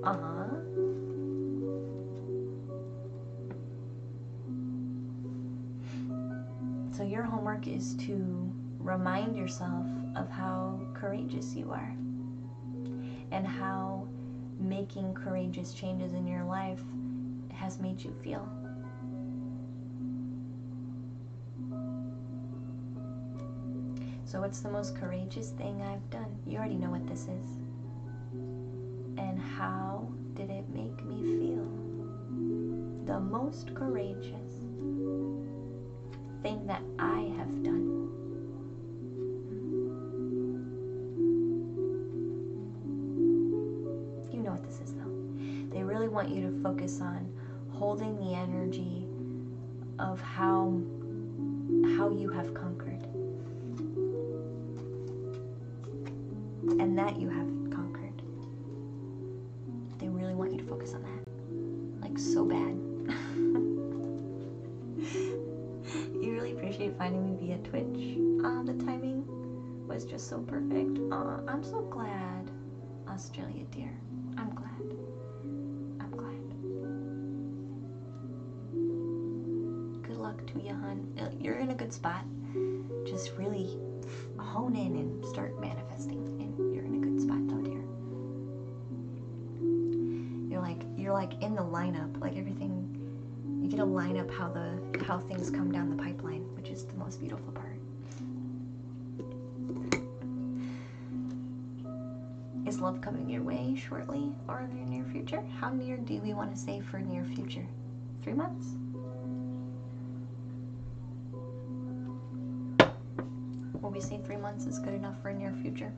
Speaker 1: Uh-huh. So your homework is to remind yourself of how courageous you are and how making courageous changes in your life has made you feel. So what's the most courageous thing I've done? You already know what this is. And how did it make me feel? the most courageous thing that I have done. You know what this is, though. They really want you to focus on holding the energy of how you have conquered, and that you have conquered. They really want you to focus on that, like so bad. You really appreciate finding me via Twitch. The timing was just so perfect. I'm so glad, Australia dear. I'm glad. I'm glad. Good luck to you, hun. You're in a good spot. Just really hone in and start manifesting. And you're in a good spot, though, dear. You're like in the lineup, like everything. You get to line up how things come down the pipeline, which is the most beautiful part. Is love coming your way shortly or in the near future? How near do we want to say for near future? 3 months? Will we say 3 months is good enough for near future?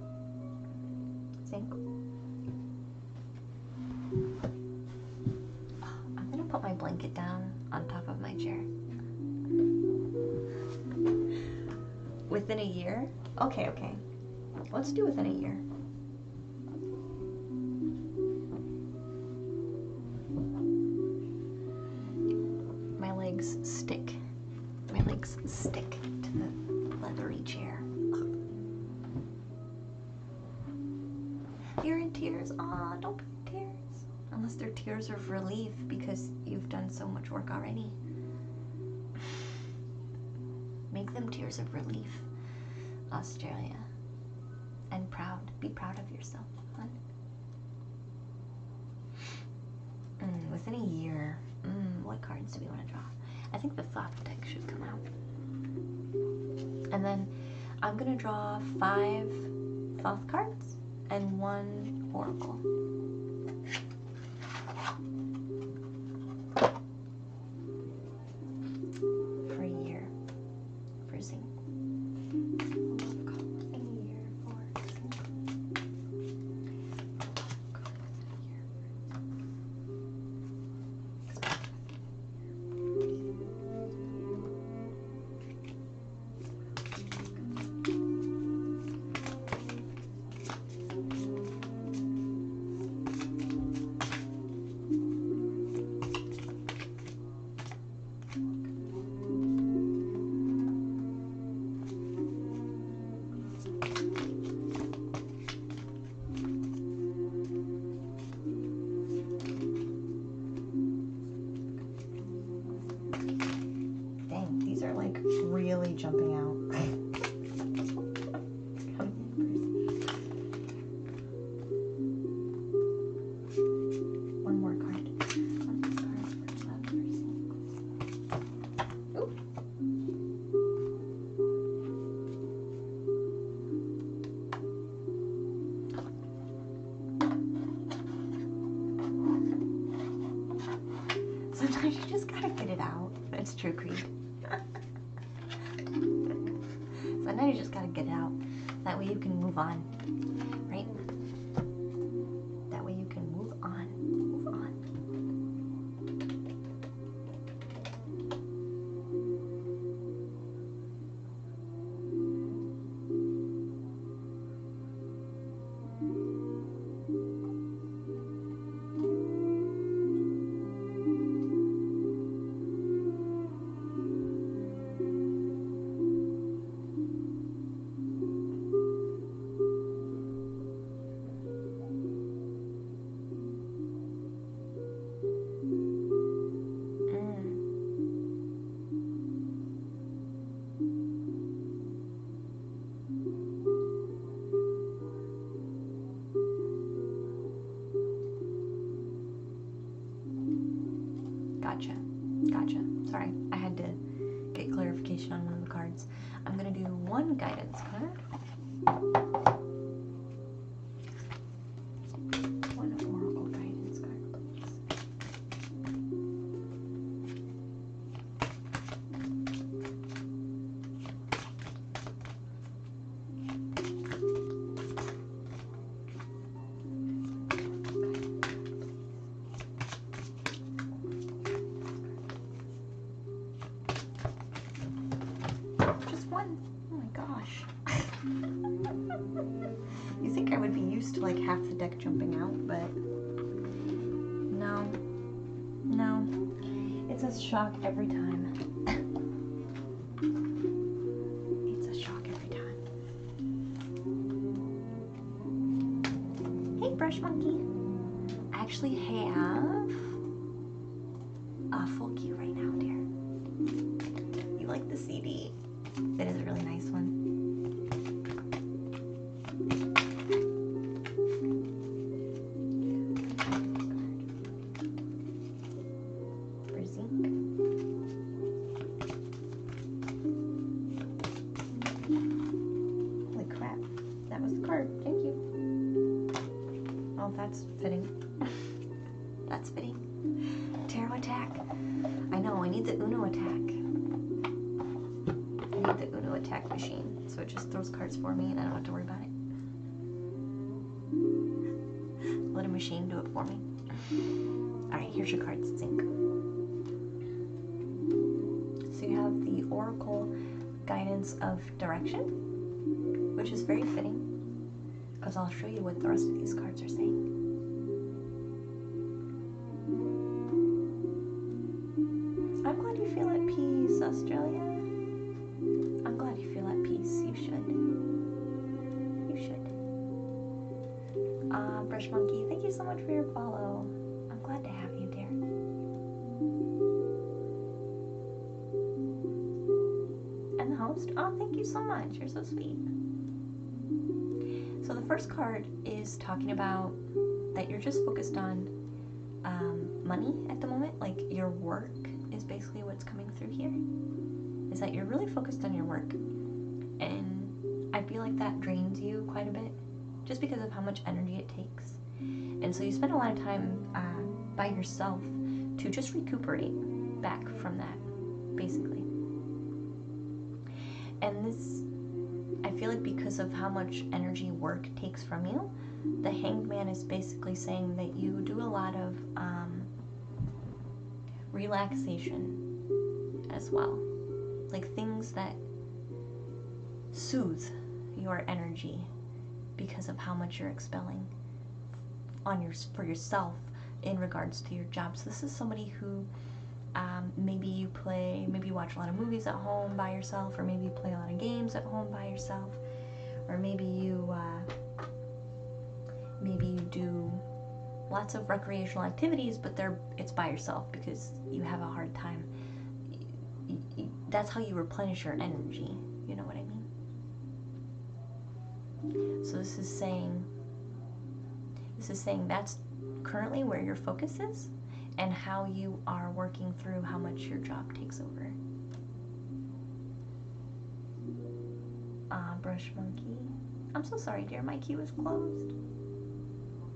Speaker 1: Think. I'm gonna put my blanket down on top of my chair. Within a year? Okay. Let's do within a year. My legs stick. My legs stick to the leathery chair. You're in tears? Aw, don't be in tears. Unless they're tears of relief because you've done so much work already. Make them tears of relief, Australia. And proud. Be proud of yourself, hon. Within a year, what cards do we want to draw? I think the Thoth deck should come out. And then I'm going to draw 5 Thoth cards and 1 Oracle. For a year. For Zinc. Really jumping out. One more card. Ooh. Sometimes you just gotta get it out. It's true, Creed. So now you just gotta get it out. That way you can move on, right? That way you can move on. Move on. Gotcha. Sorry, I had to get clarification on one of the cards. I'm gonna do 1 guidance card. 1 Oracle guidance card, please. used to like half the deck jumping out, but no. It's a shock every time. It's a shock every time. Hey, Brush Monkey. I actually have a full queue right now, dear. You like the CD? It is a really nice one. For Zinc. Holy crap. That was the card. Thank you. Oh, that's fitting. That's fitting. Tarot attack. I know, I need the Uno attack. I need the Uno attack machine, so it just throws cards for me and I don't have to worry about it. Let a machine do it for me. Alright, here's your cards, Zinc. So you have the Oracle Guidance of Direction, which is very fitting, because I'll show you what the rest of these cards are saying. I'm glad you feel at peace, Australia. I'm glad you feel at peace. You should. You should. Brush Monkey, thank you so much for your follow. I'm glad to have you, dear. And the host, oh, thank you so much. You're so sweet. So the first card is talking about that you're just focused on money at the moment, like your work is basically what's coming through here, is that you're really focused on your work, and I feel like that drains you quite a bit just because of how much energy it takes, and so you spend a lot of time by yourself to just recuperate back from that, basically. And this, I feel like because of how much energy work takes from you, the Hanged Man is basically saying that you do a lot of relaxation as well, like things that soothe your energy because of how much you're expelling on for yourself in regards to your job. So this is somebody who maybe you watch a lot of movies at home by yourself, or maybe you play a lot of games at home by yourself, or maybe you do lots of recreational activities, but it's by yourself because you have a hard time. That's how you replenish your energy. You know what I mean? So this is saying that's currently where your focus is, and how you are working through how much your job takes over. Brush Monkey. I'm so sorry, dear. My queue is closed.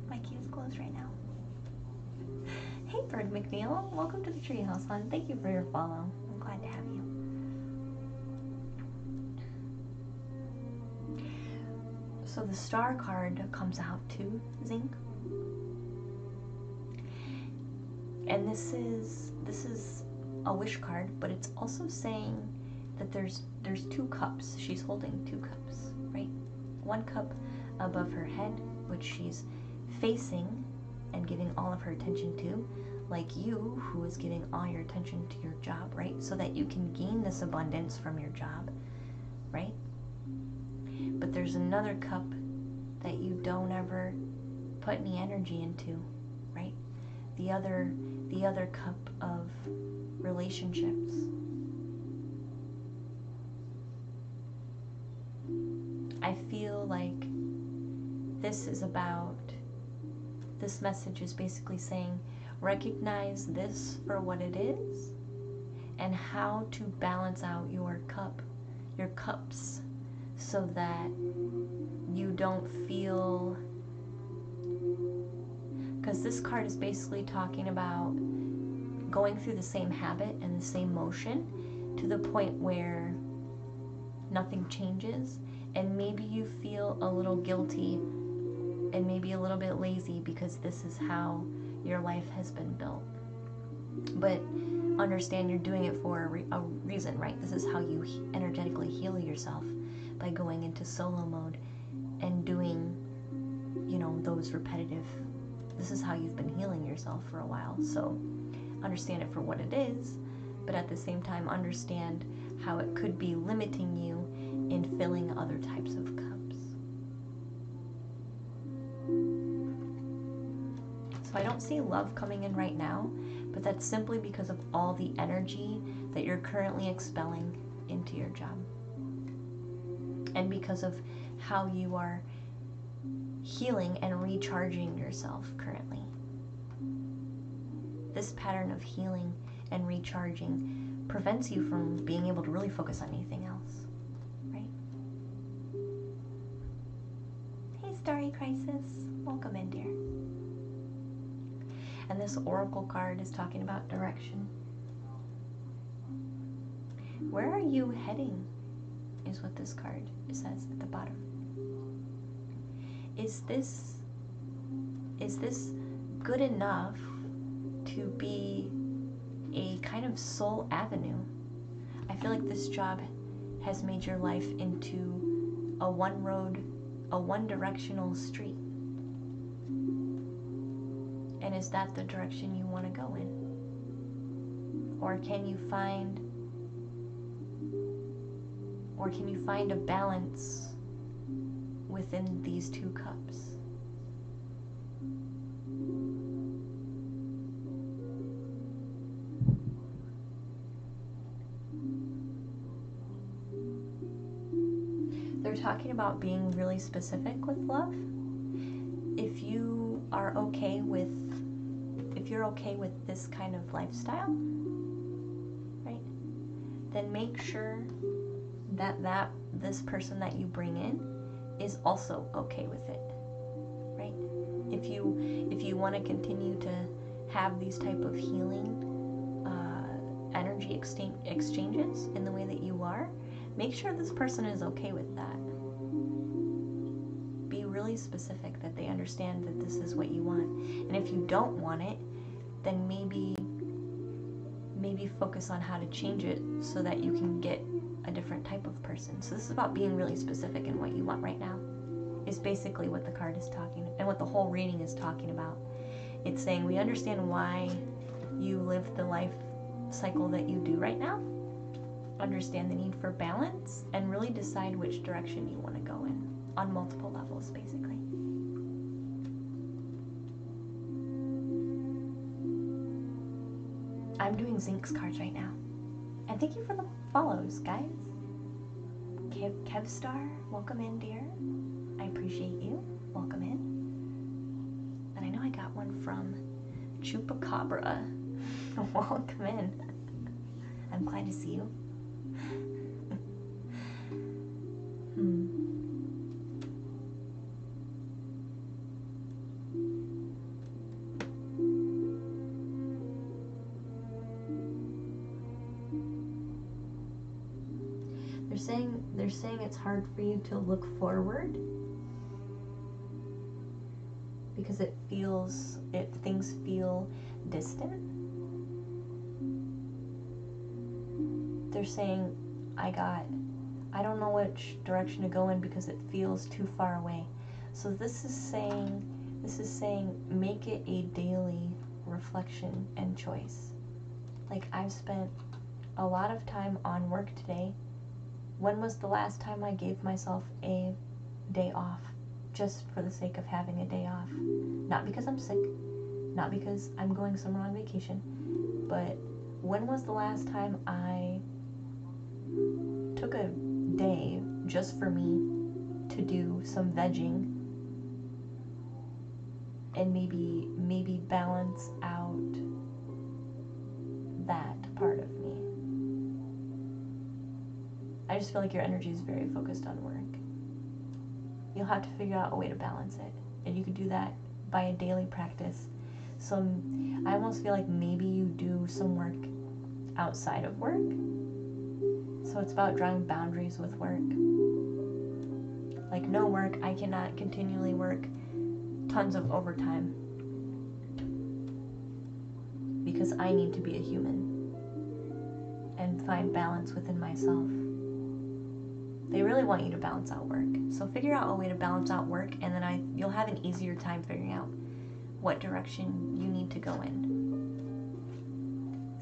Speaker 1: My queue is closed right now. Hey, Bird McNeil. Welcome to the Treehouse, hon. Thank you for your follow. I'm glad to have you. So the Star card comes out too, Zinc. And this is a wish card, but it's also saying that there's two cups. She's holding two cups, right? One cup above her head, which she's facing and giving all of her attention to, like you, who is giving all your attention to your job, right? So that you can gain this abundance from your job, right? But there's another cup that you don't ever put any energy into, right? The other cup of relationships. I feel like this message is basically saying, recognize this for what it is, and how to balance out your cups, so that you don't feel, because this card is basically talking about going through the same habit and the same motion to the point where nothing changes, and maybe you feel a little guilty and maybe a little bit lazy because this is how your life has been built. But understand you're doing it for a reason, right? This is how you energetically heal yourself, by going into solo mode and doing, is repetitive. This is how you've been healing yourself for a while. So understand it for what it is, but at the same time understand how it could be limiting you in filling other types of cups. So I don't see love coming in right now, but that's simply because of all the energy that you're currently expelling into your job. And because of how you are healing and recharging yourself currently. This pattern of healing and recharging prevents you from being able to really focus on anything else, right? Hey, Starry Crisis. Welcome in, dear. And this oracle card is talking about direction. Where are you heading is what this card says at the bottom. Is this good enough to be a kind of soul avenue? I feel like this job has made your life into a one-directional street. And is that the direction you want to go in? Or can you find a balance within these two cups? They're talking about being really specific with love. If you're okay with this kind of lifestyle, right, then make sure that this person that you bring in is also okay with it, right? If you want to continue to have these type of healing energy exchanges in the way that you are, make sure this person is okay with that. Be really specific that they understand that this is what you want. And if you don't want it, then maybe focus on how to change it so that you can get a different type of person. So this is about being really specific in what you want right now. Is basically what the card is talking, and what the whole reading is talking about. It's saying we understand why you live the life cycle that you do right now. Understand the need for balance and really decide which direction you want to go in on multiple levels, basically. I'm doing Zinc's cards right now. And thank you for the follows, guys. Kevstar, welcome in, dear. I appreciate you. Welcome in. And I know I got one from Chupacabra. Welcome in. I'm glad to see you. They're saying it's hard for you to look forward because things feel distant. They're saying I don't know which direction to go in because it feels too far away. So this is saying make it a daily reflection and choice. Like, I've spent a lot of time on work today. When was the last time I gave myself a day off just for the sake of having a day off? Not because I'm sick, not because I'm going somewhere on vacation, but when was the last time I took a day just for me to do some vegging and maybe balance out that part of me? I just feel like your energy is very focused on work. You'll have to figure out a way to balance it. And you could do that by a daily practice. So I almost feel like maybe you do some work outside of work. So it's about drawing boundaries with work. Like, no work, I cannot continually work tons of overtime because I need to be a human and find balance within myself. They really want you to balance out work. So figure out a way to balance out work, and then you'll have an easier time figuring out what direction you need to go in.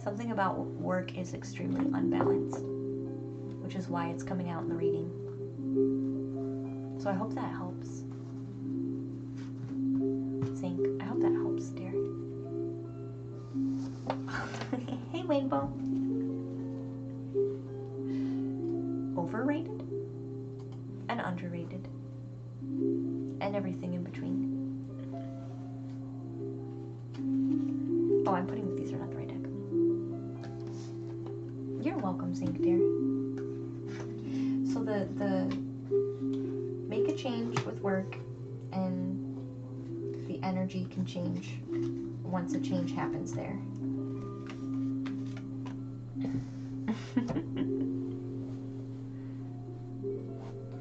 Speaker 1: Something about work is extremely unbalanced, which is why it's coming out in the reading. So I hope that helps. Zinc, I hope that helps, dear. Hey, Rainbow. Overrated and underrated and everything in between. Oh, I'm putting these are not the right deck. You're welcome, Zinc, dear. So the make a change with work, and the energy can change once a change happens there.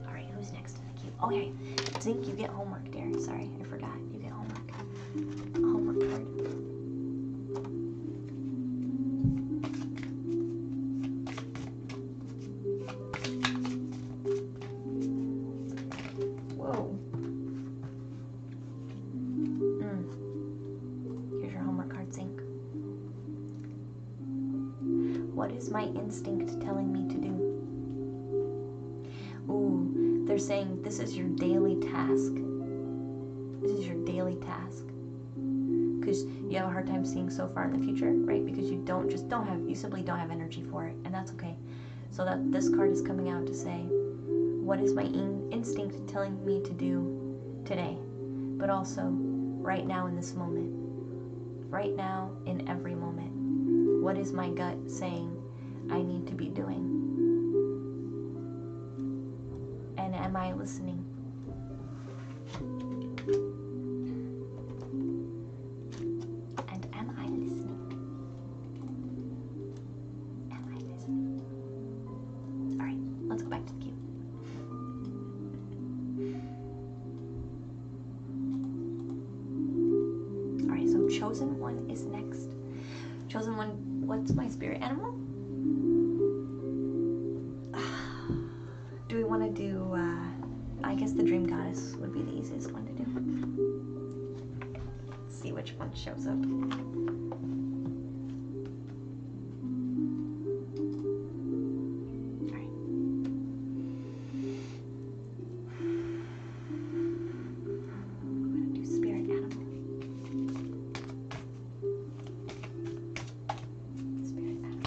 Speaker 1: Alright, who's next in the queue? Okay, Zinc, you get homework, dear. Sorry, I forgot. You get homework. A homework card. Whoa. Here's your homework card, Zinc. What is my instinct telling me to do? Ooh, they're saying this is your daily task. This is your daily task. Because you have a hard time seeing so far in the future, right? Because you simply don't have energy for it, and that's okay. So that this card is coming out to say, what is my instinct telling me to do today? But also, right now in this moment. Right now, in every moment. What is my gut saying I need to be doing? And am I listening? And am I listening? Am I listening? Alright, let's go back to the queue. Alright, so Chosen One is next. Chosen One, what's my spirit animal? Do we want to do, I guess the Dream Goddess would be the easiest one to do. Let's see which one shows up. Alright. I'm going to do spirit animal. Spirit animal.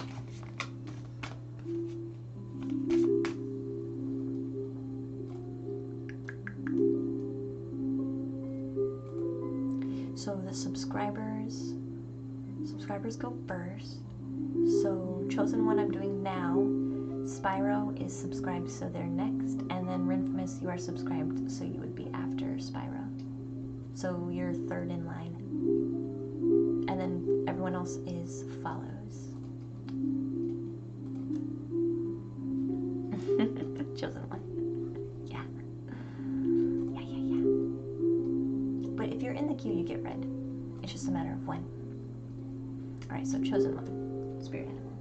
Speaker 1: So the subscribers go first. So Chosen One I'm doing now. Spyro is subscribed, so they're next. And then Rinfamous, you are subscribed, so you would be after Spyro. So you're third in line. And then everyone else is follows. Chosen One. Yeah. Yeah. But if you're in the queue, you get red. It's just a matter of when. Alright, so Chosen One. Spirit animal.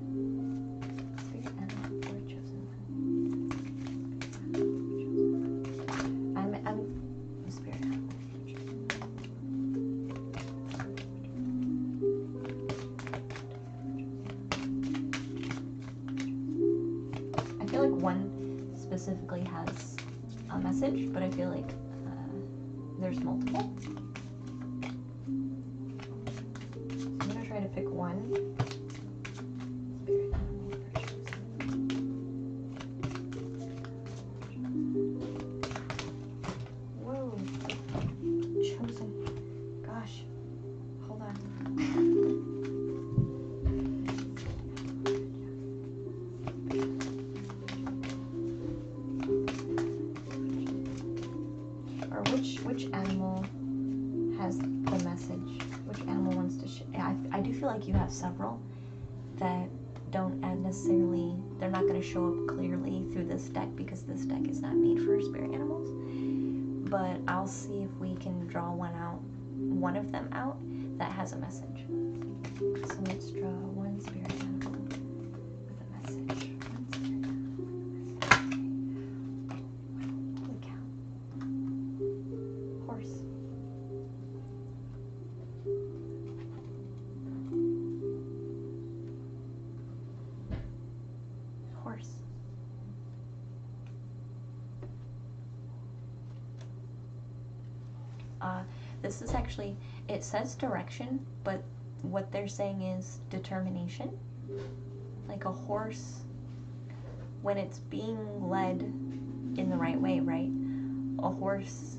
Speaker 1: Spirit animal or Chosen One. I'm spirit animal. I feel like one specifically has a message, but I feel like there's multiple. I'm gonna try to pick one. Spirit animal or Chosen. Whoa. Chosen. Gosh. Hold on. Or which animal has the message? Which animal wants to I do feel like you have several that don't necessarily, they're not going to show up clearly through this deck because this deck is not made for spirit animals. But I'll see if we can draw one of them out that has a message. So let's draw one spirit animal with a message. One spirit animal with a message. This is actually, it says direction, but what they're saying is determination. Like a horse, when it's being led in the right way, right? A horse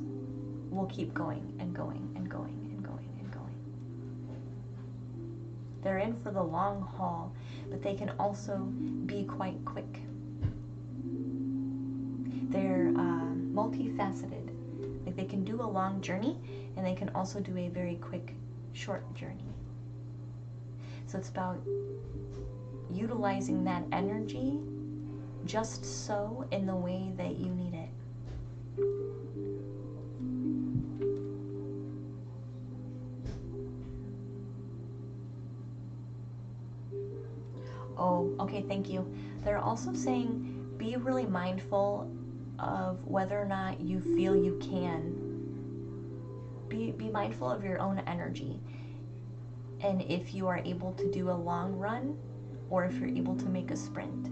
Speaker 1: will keep going and going and going and going and going. They're in for the long haul, but they can also be quite quick. They're multifaceted. Like they can do a long journey, and they can also do a very quick, short journey. So it's about utilizing that energy just so in the way that you need it. Oh, okay, thank you. They're also saying be really mindful of whether or not you feel you can. Be mindful of your own energy. And if you are able to do a long run, or if you're able to make a sprint,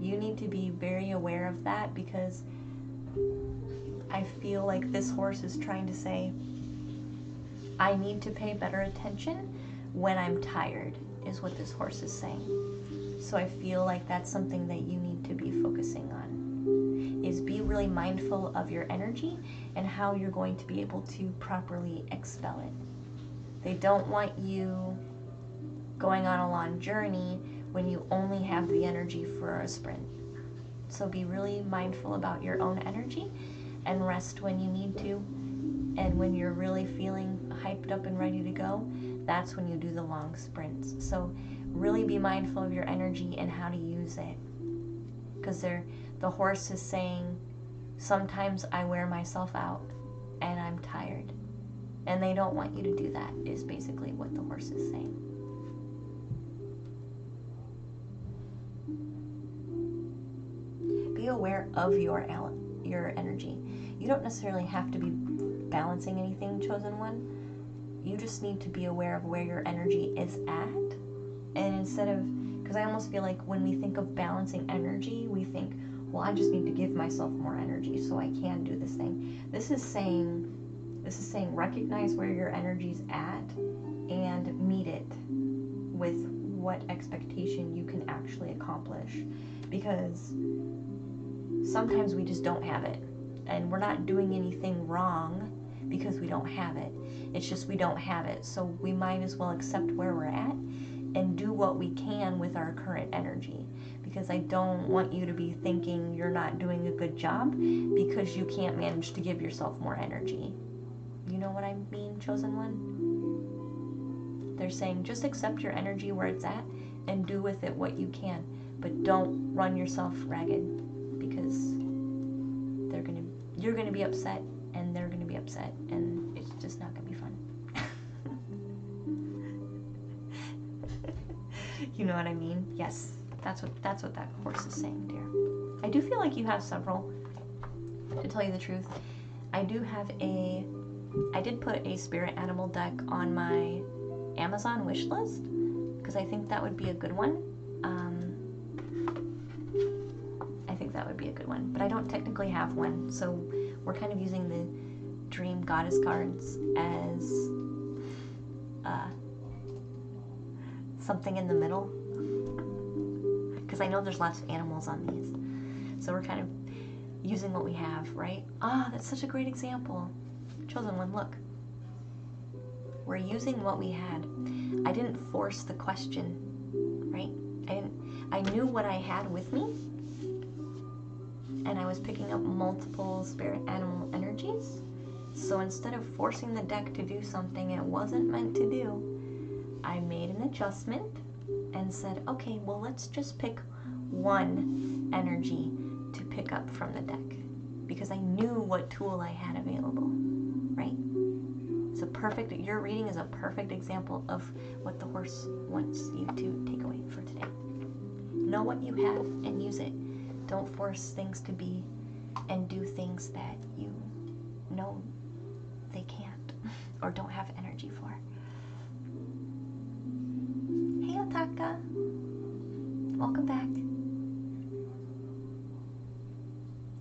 Speaker 1: you need to be very aware of that, because I feel like this horse is trying to say, I need to pay better attention when I'm tired, is what this horse is saying. So I feel like that's something that you need to be focusing on, is be really mindful of your energy and how you're going to be able to properly expel it. They don't want you going on a long journey when you only have the energy for a sprint. So be really mindful about your own energy and rest when you need to. And when you're really feeling hyped up and ready to go, that's when you do the long sprints. So really be mindful of your energy and how to use it. Because the horse is saying, sometimes I wear myself out and I'm tired. And they don't want you to do that, is basically what the horse is saying. Be aware of your energy. You don't necessarily have to be balancing anything, Chosen One. You just need to be aware of where your energy is at. And instead of, because I almost feel like when we think of balancing energy, we think, well, I just need to give myself more energy so I can do this thing. This is saying recognize where your energy's at and meet it with what expectation you can actually accomplish. Because sometimes we just don't have it. And we're not doing anything wrong because we don't have it. It's just we don't have it. So we might as well accept where we're at and do what we can with our current energy. Because I don't want you to be thinking you're not doing a good job because you can't manage to give yourself more energy. You know what I mean, Chosen One? They're saying just accept your energy where it's at and do with it what you can. But don't run yourself ragged, because you're gonna be upset and they're gonna be upset, and it's just not gonna be fun. You know what I mean? Yes, that's what that horse is saying, dear. I do feel like you have several, to tell you the truth. I did put a spirit animal deck on my Amazon wish list, because I think that would be a good one. I think that would be a good one, but I don't technically have one, so we're kind of using the Dream Goddess cards as something in the middle, because I know there's lots of animals on these, so we're kind of using what we have, right? That's such a great example. Chosen One, look. We're using what we had. I didn't force the question, right? I knew what I had with me, and I was picking up multiple spirit animal energies. So instead of forcing the deck to do something it wasn't meant to do, I made an adjustment and said, okay, well, let's just pick one energy to pick up from the deck, because I knew what tool I had available, right? Your reading is a perfect example of what the horse wants you to take away for today. Know what you have and use it. Don't force things to be and do things that you know they can't or don't have energy for. Hey, Otaka. Welcome back.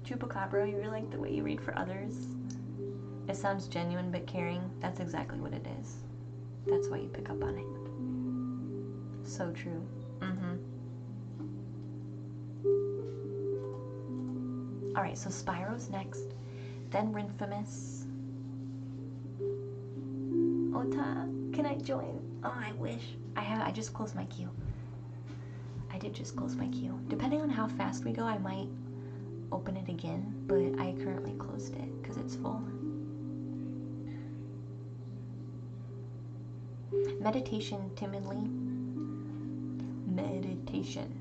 Speaker 1: Chupacabra, you really like the way you read for others. It sounds genuine but caring. That's exactly what it is. That's why you pick up on it. So true. Alright, so Spyro's next. Then Rinfamus. Ota, can I join? Oh, I wish. I just closed my queue. I did just close my queue. Depending on how fast we go, I might open it again, but I currently closed it because it's full. Meditation timidly. Meditation.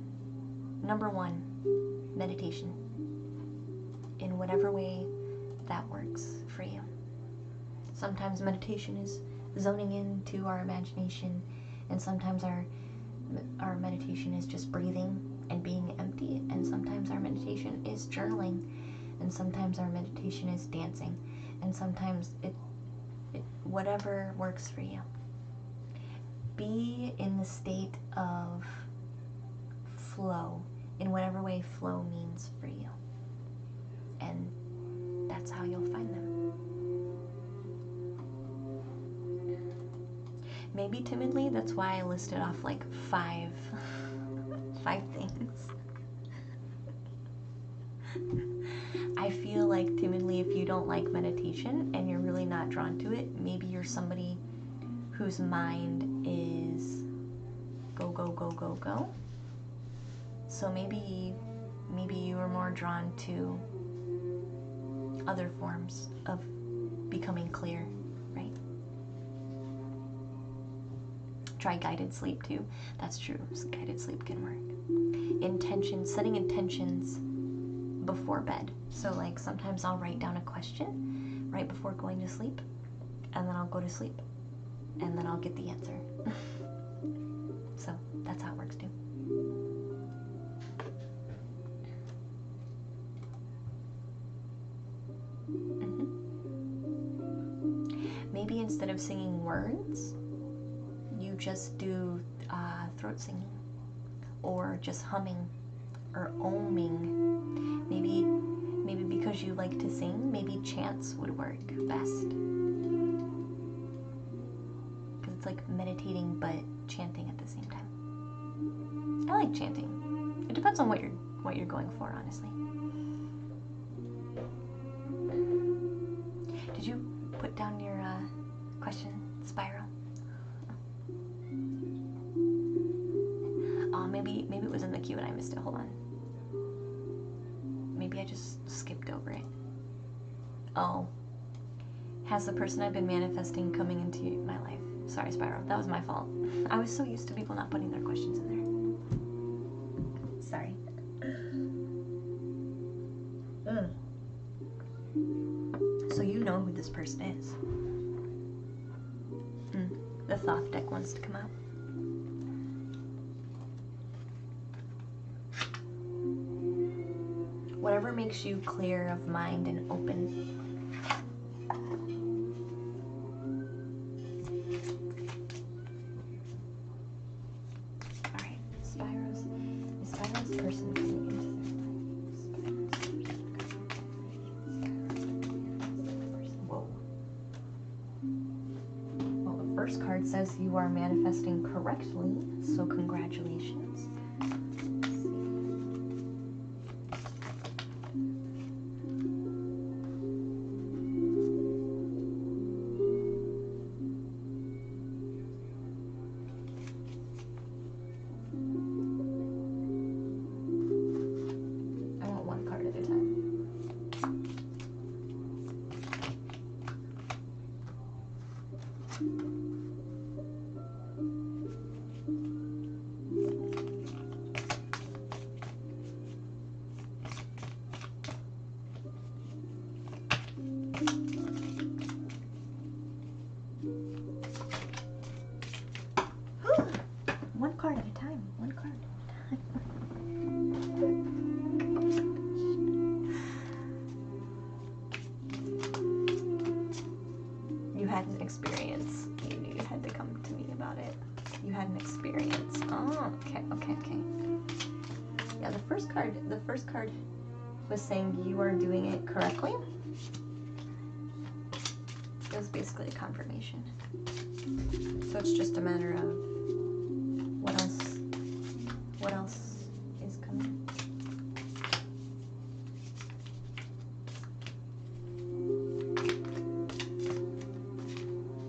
Speaker 1: Number 1, meditation. In whatever way that works for you. Sometimes meditation is zoning into our imagination, and sometimes our meditation is just breathing and being empty, and sometimes our meditation is journaling, and sometimes our meditation is dancing, and sometimes it whatever works for you. Be in the state of flow in whatever way flow means for you, and that's how you'll find them. Maybe timidly, that's why I listed off like five things. I feel like timidly, if you don't like meditation and you're really not drawn to it, maybe you're somebody whose mind is go, go, go, go, go. So maybe you are more drawn to other forms of becoming clear, right? Try guided sleep too. That's true. Guided sleep can work. Setting intentions before bed. So like sometimes I'll write down a question right before going to sleep, and then I'll go to sleep, and then I'll get the answer. So that's how it works too. Maybe instead of singing words, you just do throat singing, or just humming, or oming. Maybe because you like to sing, maybe chants would work best. Because it's like meditating but chanting at the same time. I like chanting. It depends on what you're going for, honestly. Did you put down your question, Spyro? Oh, maybe it was in the queue and I missed it. Hold on. Maybe I just skipped over it. Oh. Has the person I've been manifesting coming into my life? Sorry, Spyro. That was my fault. I was so used to people not putting their questions in there. Sorry. So you know who this person is. The Thoth deck wants to come out. Whatever makes you clear of mind and open. Alright, Spyro's person coming into their life. Whoa. Well, the first card says you are manifesting correctly, so congratulations. One card at a time. One card at a time. You had an experience. You had to come to me about it. You had an experience. Oh, okay. Yeah, the first card was saying you are doing it correctly. It was basically a confirmation. So it's just a matter of what else is coming.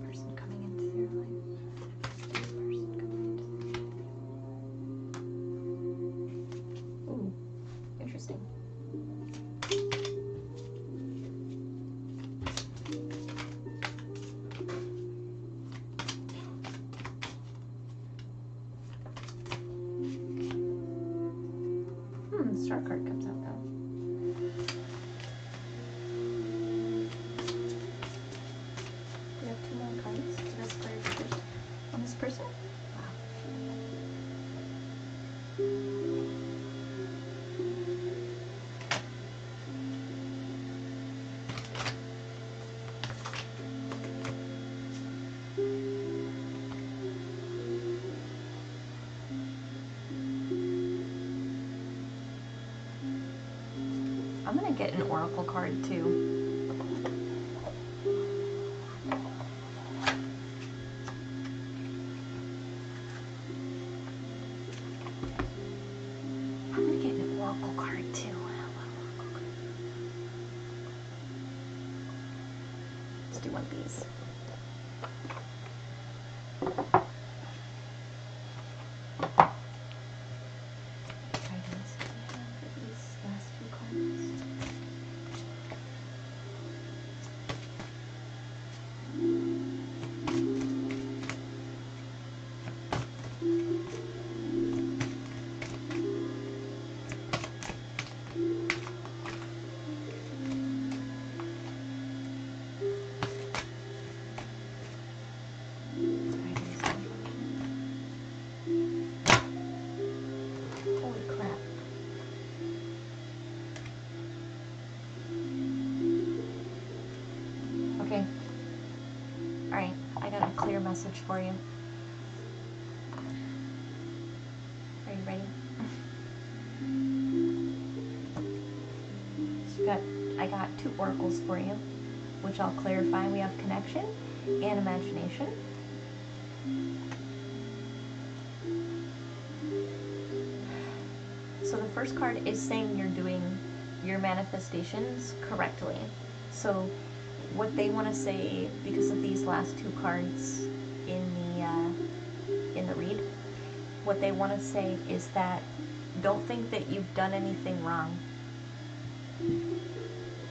Speaker 1: Person coming into their life. Person coming into. Ooh, interesting. The star card comes out though. We have 2 more cards. This card first on this person. Wow. I'm gonna get an oracle card too. I'm gonna get an oracle card too. Let's do one of these. Alright, I got a clear message for you. Are you ready? So I got 2 oracles for you, which I'll clarify. We have connection and imagination. So the first card is saying you're doing your manifestations correctly. So what they want to say, because of these last 2 cards in the read, what they want to say is that don't think that you've done anything wrong.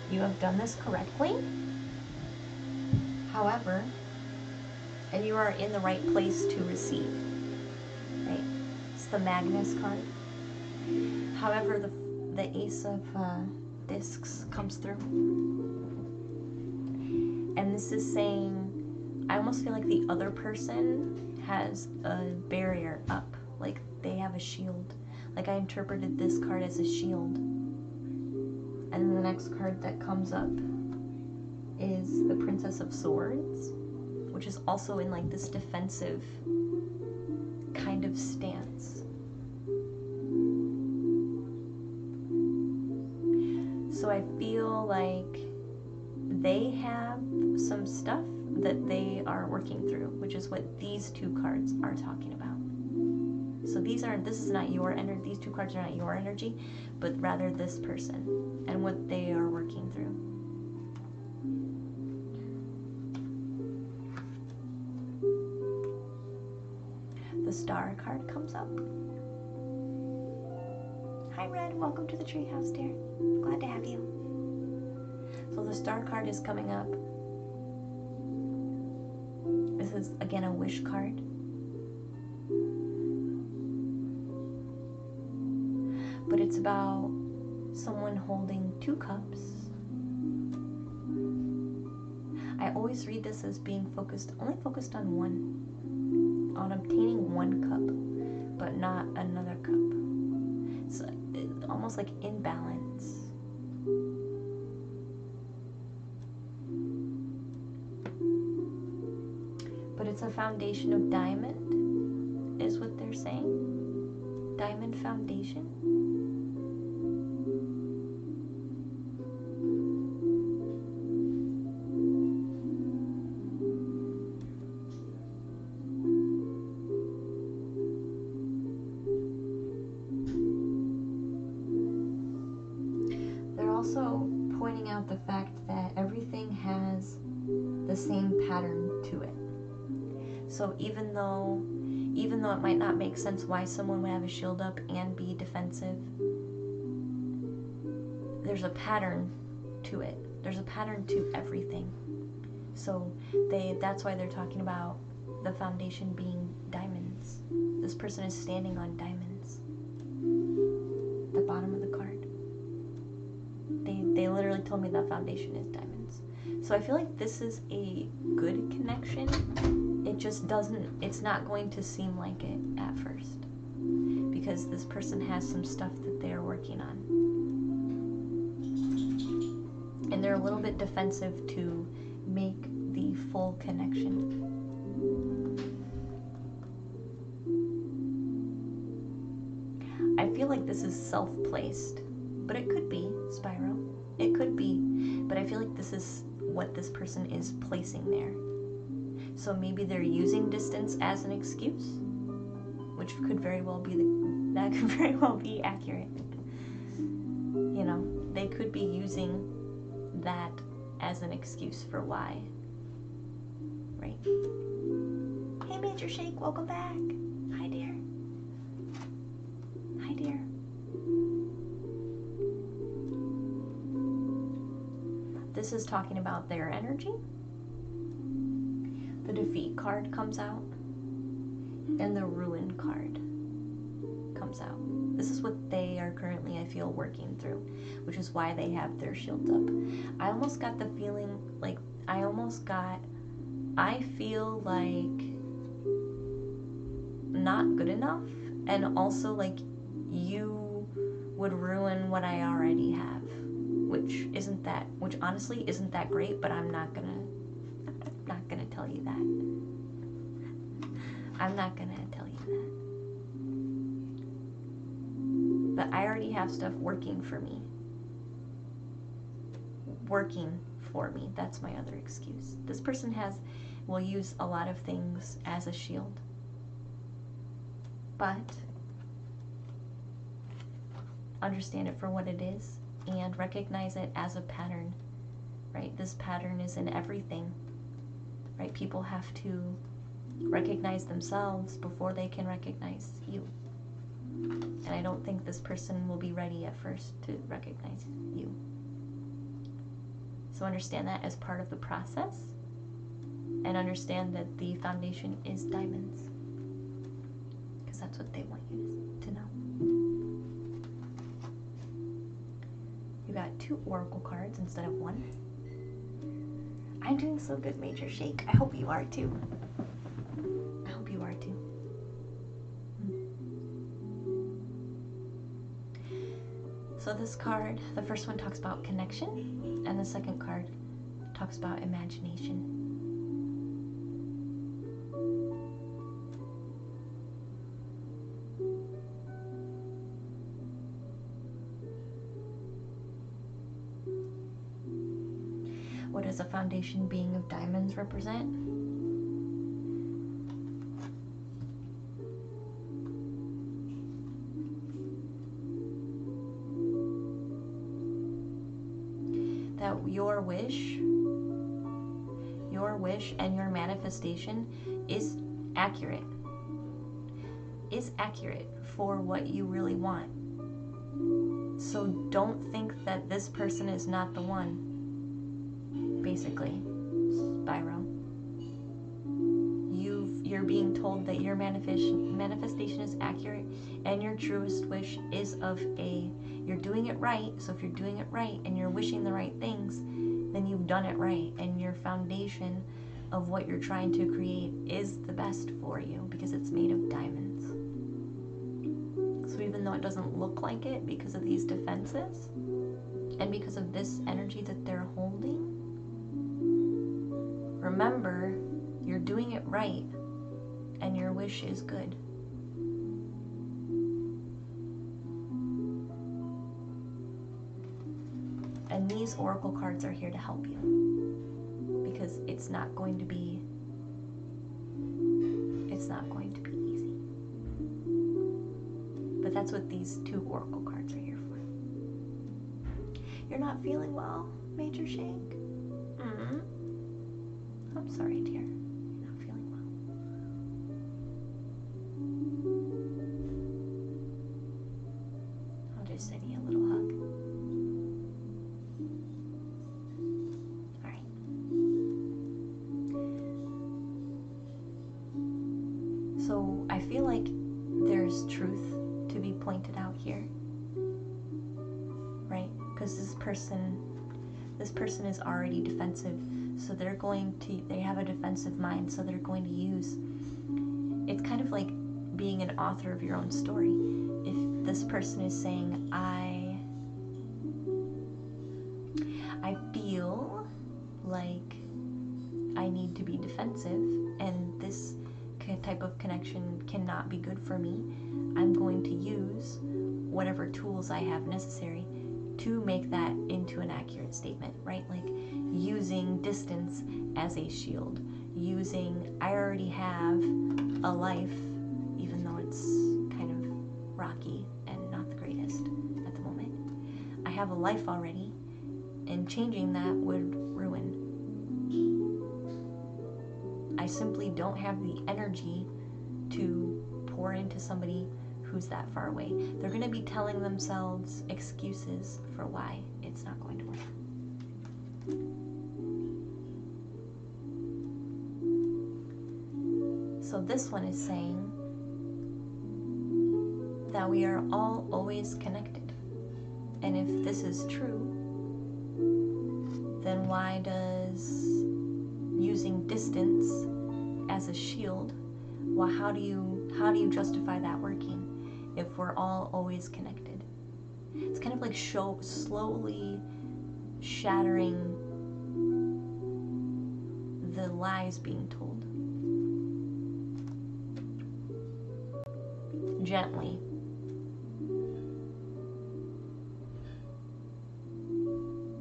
Speaker 1: You have done this correctly. However, and you are in the right place to receive. Right? It's the Magnus card. However, the Ace of Discs comes through. And this is saying, I almost feel like the other person has a barrier up. Like they have a shield. Like I interpreted this card as a shield. And then the next card that comes up is the Princess of Swords, which is also in like this defensive kind of stance. So I feel like they have some stuff that they are working through, which is what these 2 cards are talking about. So this is not your energy, these 2 cards are not your energy, but rather this person and what they are working through. The Star card comes up. Hi Red, welcome to the treehouse, dear. Glad to have you. So the Star card is coming up. This is again a wish card. But it's about someone holding 2 cups. I always read this as being only focused on one, on obtaining 1 cup, but not another cup. It's almost like imbalance. But it's a foundation of diamond, is what they're saying. Diamond foundation. to it. So even though it might not make sense why someone would have a shield up and be defensive, there's a pattern to it. There's a pattern to everything. So that's why they're talking about the foundation being diamonds. This person is standing on diamonds. The bottom of the card. They literally told me that foundation is diamonds. So I feel like this is a good connection. It just it's not going to seem like it at first. Because this person has some stuff that they're working on. And they're a little bit defensive to make the full connection. I feel like this is self-placed, but it could be, Spyro. It could be, but I feel like this is what this person is placing there. So maybe they're using distance as an excuse, which could very well be that could very well be accurate. You know, they could be using that as an excuse for why. Right? Hey, Major Shake, welcome back. Hi, dear. Hi, dear. This is talking about their energy. The defeat card comes out, and the ruin card comes out. This is what they are currently, I feel, working through, which is why they have their shields up. I almost got the feeling, like, I feel like not good enough, and also like you would ruin what I already have, which honestly isn't that great, but I'm not gonna tell you that. I'm not gonna tell you that. But I already have stuff working for me. That's my other excuse. This person will use a lot of things as a shield. But understand it for what it is and recognize it as a pattern, right? This pattern is in everything, right? People have to recognize themselves before they can recognize you. And I don't think this person will be ready at first to recognize you. So understand that as part of the process, and understand that the foundation is diamonds, because that's what they want you to know. You got 2 oracle cards instead of 1. I'm doing so good, Major Shake. I hope you are too. I hope you are too. So this card, the first one talks about connection, and the second card talks about imagination. What does a foundation being of diamonds represent? That your wish and your manifestation is accurate for what you really want. So don't think that this person is not the one. Basically, Spyro, you're being told that your manifestation is accurate, and your truest wish is you're doing it right. So if you're doing it right and you're wishing the right things, then you've done it right, and your foundation of what you're trying to create is the best for you, because it's made of diamonds. So even though it doesn't look like it because of these defenses and because of this energy that they're holding, remember, you're doing it right, and your wish is good. And these oracle cards are here to help you, because it's not going to be easy. But that's what these 2 oracle cards are here for. You're not feeling well, Major Shake? I'm sorry, dear. So I feel like there's truth to be pointed out here, right? Because this person is already defensive, so they have a defensive mind, so they're going to use, it's kind of like being an author of your own story. If this person is saying, I feel like I need to be defensive, and this type of connection cannot be good for me, I'm going to use whatever tools I have necessary to make that into an accurate statement, right? Like using distance as a shield, using I already have a life, even though it's kind of rocky and not the greatest at the moment. I have a life already, and changing that would ruin. I simply don't have the energy to pour into somebody who's that far away. They're going to be telling themselves excuses for why it's not going to work. So this one is saying that we are all always connected. And if this is true, then why does using distance as a shield, well, how do you justify that working if we're all always connected? It's kind of like slowly shattering the lies being told. Gently.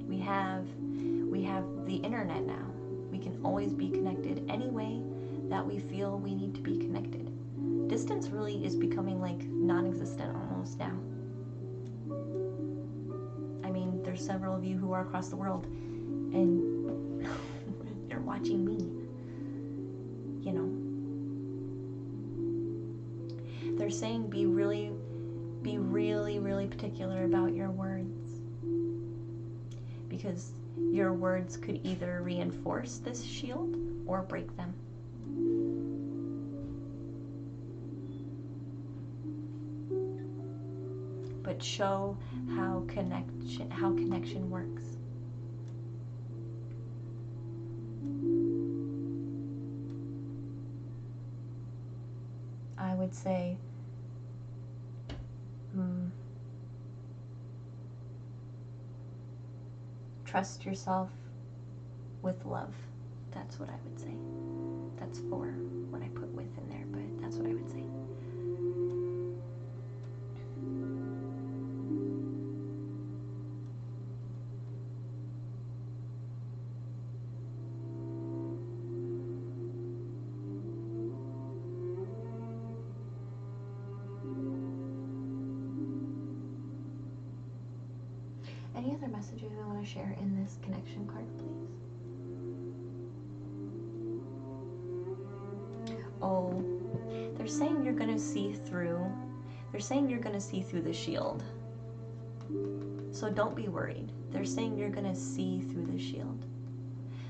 Speaker 1: We have the internet now. We can always be connected any way that we feel we need to be connected. Distance really is becoming like non-existent almost now. I mean, there's several of you who are across the world and you're watching me, you know. They're saying be really particular about your words, because your words could either reinforce this shield or break them. But show how connection works. I would say trust yourself with love. That's what I would say. That's for what I put with in there, but that's what I would say. Any other messages I want to share in this connection card, please? Oh, they're saying you're going to see through. They're saying you're going to see through the shield. So don't be worried. They're saying you're going to see through the shield.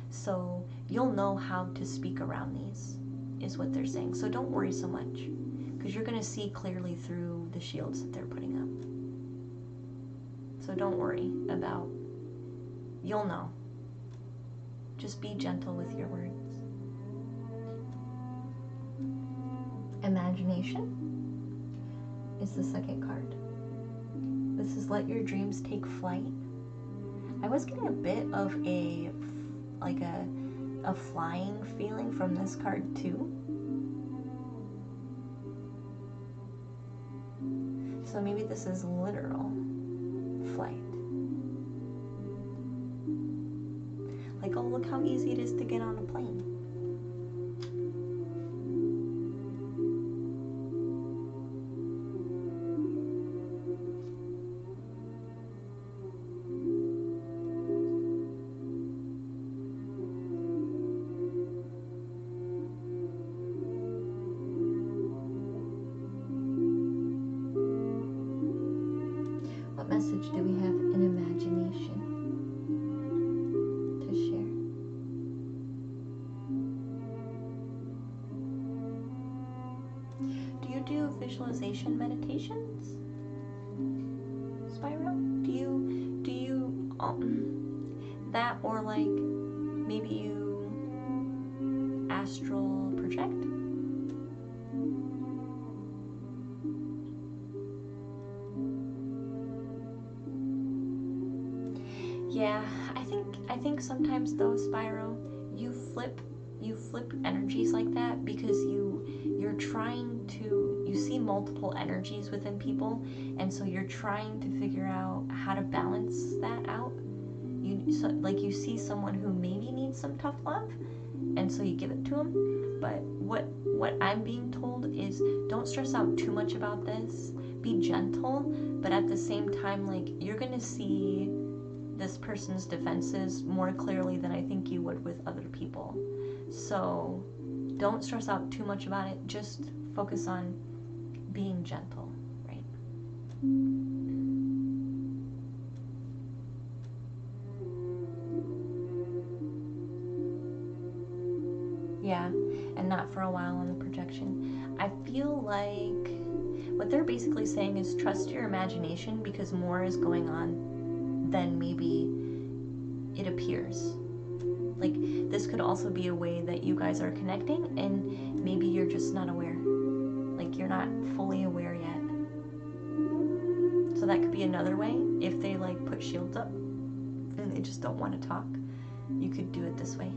Speaker 1: So you'll know how to speak around these, is what they're saying. So don't worry so much, because you're going to see clearly through the shields that they're putting up. So don't worry about, you'll know. Just be gentle with your words. Imagination is the second card. This is let your dreams take flight. I was getting a bit of a flying feeling from this card too. So maybe this is literal flight. Like, oh, look how easy it is to get on a plane. What message do we have in imagination to share? do visualization meditations, Spyro? Do you that, or like maybe you astral project? Yeah, I think sometimes though, Spyro, you flip energies like that because you're trying to, you see multiple energies within people, and so you're trying to figure out how to balance that out. Like you see someone who maybe needs some tough love, and so you give it to them. But what I'm being told is, don't stress out too much about this. Be gentle, but at the same time, like, you're gonna see this person's defenses more clearly than I think you would with other people. So don't stress out too much about it. Just focus on being gentle, right? Yeah, and not for a while on the projection. I feel like what they're basically saying is trust your imagination, because more is going on than maybe it appears. Like, this could also be a way that you guys are connecting, and maybe you're just not aware. Like, you're not fully aware yet. So that could be another way. If they like put shields up and they just don't want to talk, you could do it this way.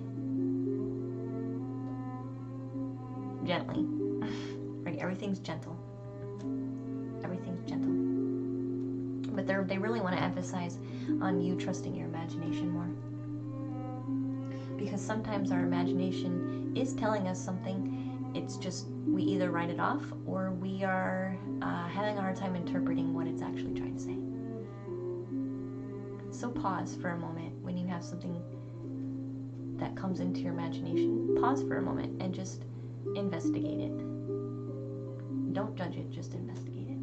Speaker 1: Gently. Right, everything's gentle. Everything's gentle. But they really want to emphasize on you trusting your imagination more. Because sometimes our imagination is telling us something, it's just we either write it off or we are having a hard time interpreting what it's actually trying to say. So pause for a moment when you have something that comes into your imagination. Pause for a moment and just investigate it. Don't judge it, just investigate it.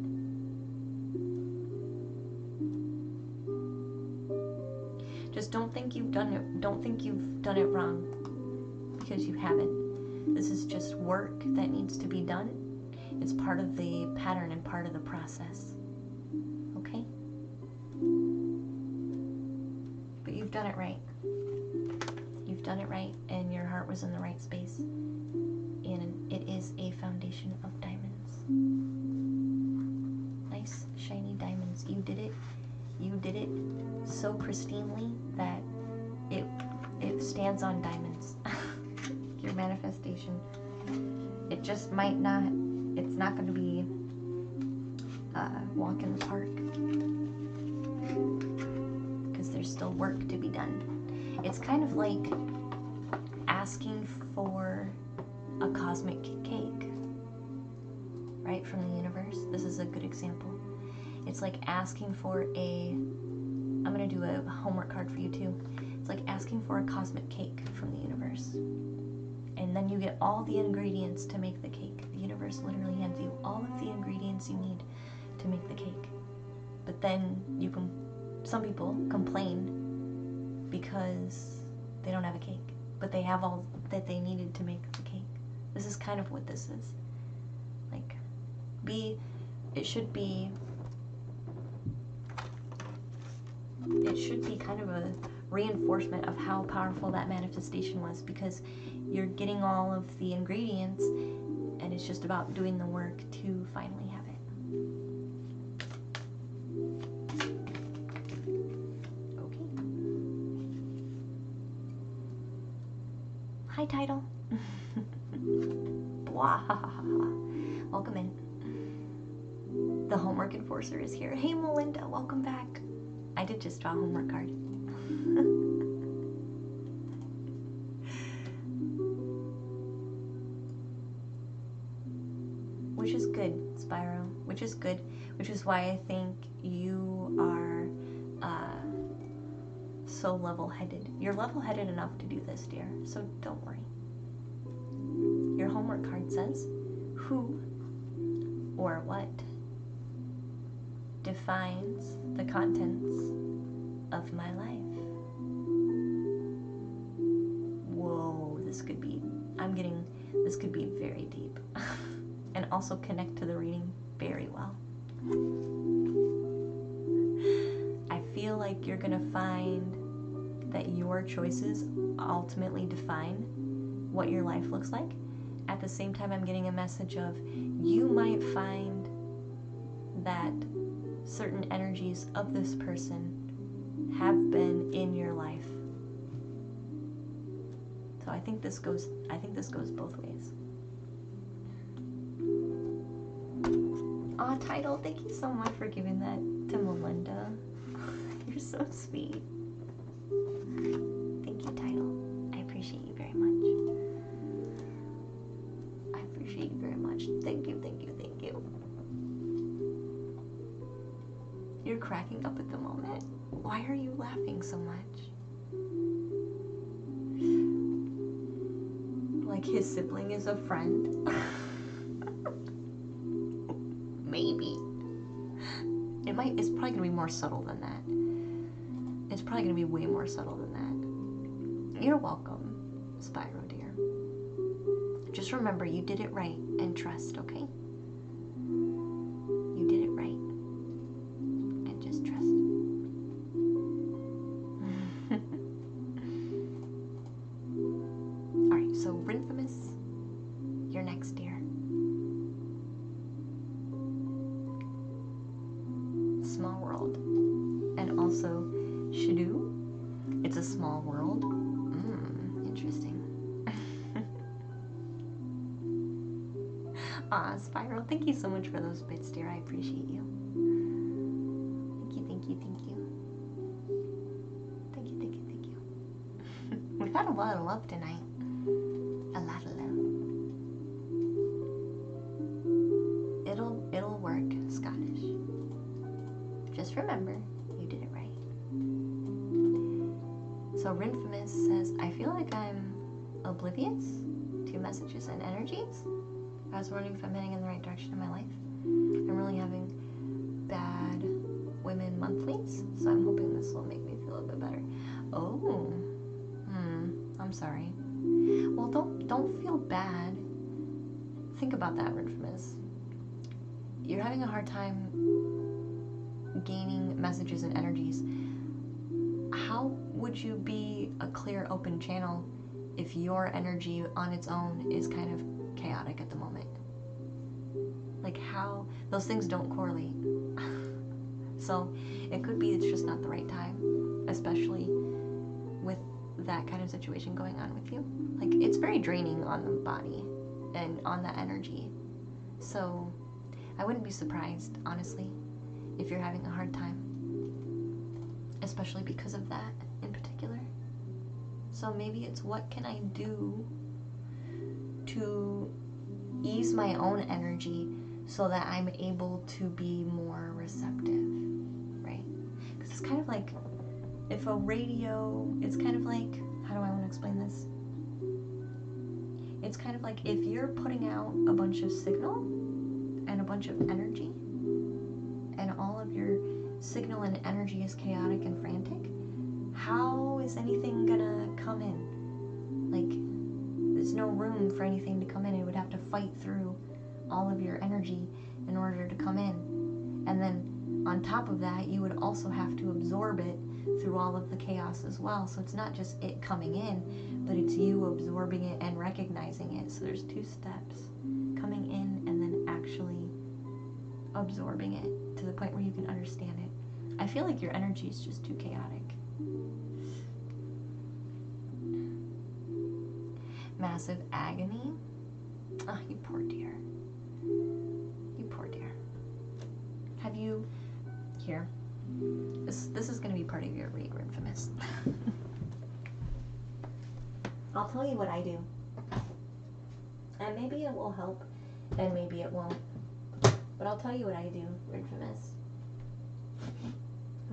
Speaker 1: Just don't think you've done it wrong, because you haven't. This is just work that needs to be done. It's part of the pattern and part of the process. Okay? But you've done it right. You've done it right, and your heart was in the right space. And it is a foundation of diamonds. Nice, shiny diamonds. You did it. You did it so pristinely that it stands on diamonds. Your manifestation. It just might not, it's not going to be a walk in the park, because there's still work to be done. It's kind of like asking for a cosmic cake, right, from the universe. This is a good example. It's like asking for I'm going to do a homework card for you too. It's like asking for a cosmic cake from the universe. And then you get all the ingredients to make the cake. The universe literally hands you all of the ingredients you need to make the cake. But then some people complain because they don't have a cake, but they have all that they needed to make the cake. This is kind of what this is. Like, it should be kind of a reinforcement of how powerful that manifestation was, because you're getting all of the ingredients, and it's just about doing the work to finally have it. Okay. Hi, Tidal. Welcome in. The homework enforcer is here. Hey, Melinda, welcome back. I did just draw a homework card. Which is good, Spyro. Which is good. Which is why I think you are so level-headed. You're level-headed enough to do this, dear. So don't worry. Your homework card says, who or what defines the contents of my life? Whoa, this could be very deep. and also connect to the reading very well. I feel like you're gonna find that your choices ultimately define what your life looks like. At the same time, I'm getting a message of you might find that certain energies of this person have been in your life. So I think this goes both ways. Aw, Tidal, thank you so much for giving that to Melinda. You're so sweet. Thank you, Tidal. I appreciate you very much. I appreciate you very much. Thank you, thank you, thank you. You're cracking up at the moment. Why are you laughing so much? Like his sibling is a friend? Maybe. It's probably gonna be more subtle than that. It's probably gonna be way more subtle than that. You're welcome, Spyro dear. Just remember, you did it right and trust, okay? You did it right. And just trust. Alright, so Rinfamous, you're next, dear. Small world. And also Shadoo, it's a small world. Interesting. Aw, Spiral, thank you so much for those bits, dear. I appreciate you. Thank you, thank you, thank you. Thank you, thank you, thank you. We've had a lot of love tonight. A lot of love. It'll work, Scottish. Just remember, you did it right. So Rinfamous says, I feel like I'm oblivious to messages and energies. I was wondering if I'm heading in the right direction in my life. I'm really having bad women monthlies, so I'm hoping this will make me feel a bit better. Oh, I'm sorry. Well, don't feel bad. Think about that, Rinfamous. You're having a hard time gaining messages and energies. How would you be a clear, open channel if your energy on its own is kind of chaotic at the moment? Like how those things don't correlate. So it could be it's just not the right time, especially with that kind of situation going on with you. Like it's very draining on the body and on the energy. So I wouldn't be surprised, honestly, if you're having a hard time, especially because of that in particular. So maybe it's what can I do to ease my own energy so that I'm able to be more receptive, right? Because it's kind of like if a radio, it's kind of like, how do I want to explain this? It's kind of like if you're putting out a bunch of signal and a bunch of energy, and all of your signal and energy is chaotic and frantic, how is anything gonna come in? Like, there's no room for anything to come in. It would have to fight through all of your energy in order to come in. And then on top of that, you would also have to absorb it through all of the chaos as well. So it's not just it coming in, but it's you absorbing it and recognizing it. So there's two steps: coming in and then actually absorbing it to the point where you can understand it. I feel like your energy is just too chaotic. Massive agony. Oh, you poor dear. You poor dear. Have you... Here. This is going to be part of your read, Rinfamous. I'll tell you what I do. And maybe it will help, and maybe it won't. But I'll tell you what I do, Rinfamous.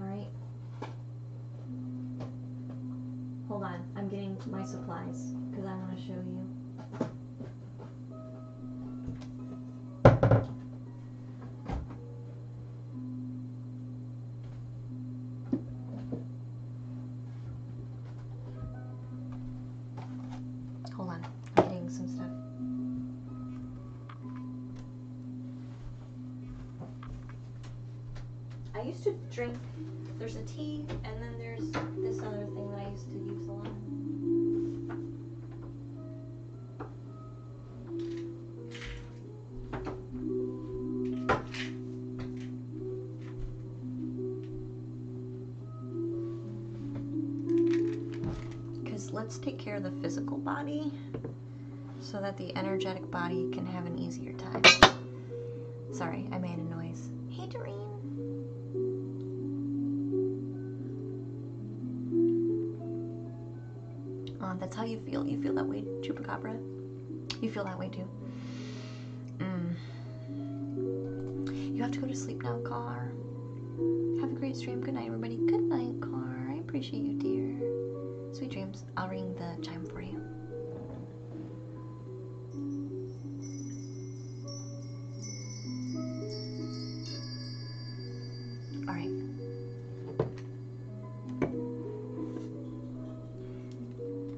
Speaker 1: Alright? Hold on, I'm getting my supplies, because I want to show you. Hold on, I'm getting some stuff. I used to drink, there's a tea, and then there's this other thing that I used to use a lot. Because let's take care of the physical body so that the energetic body can have an easier time. Sorry, I made a noise. Hey, Doreen. That's how you feel. You feel that way, Chupacabra? You feel that way too? You have to go to sleep now, Car. Have a great stream. Good night, everybody. Good night, Car. I appreciate you, dear. Sweet dreams. I'll ring the chime for you. All right.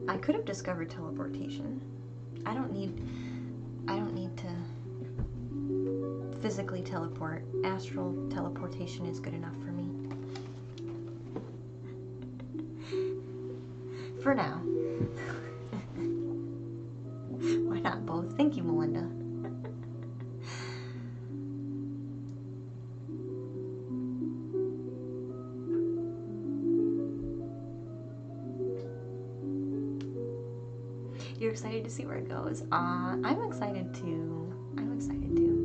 Speaker 1: I could have discovered teleportation. I don't need to physically teleport. Astral teleportation is good enough for me. For now. Why not both? Thank you, Melinda. You're excited to see where it goes. I'm excited too. I'm excited too.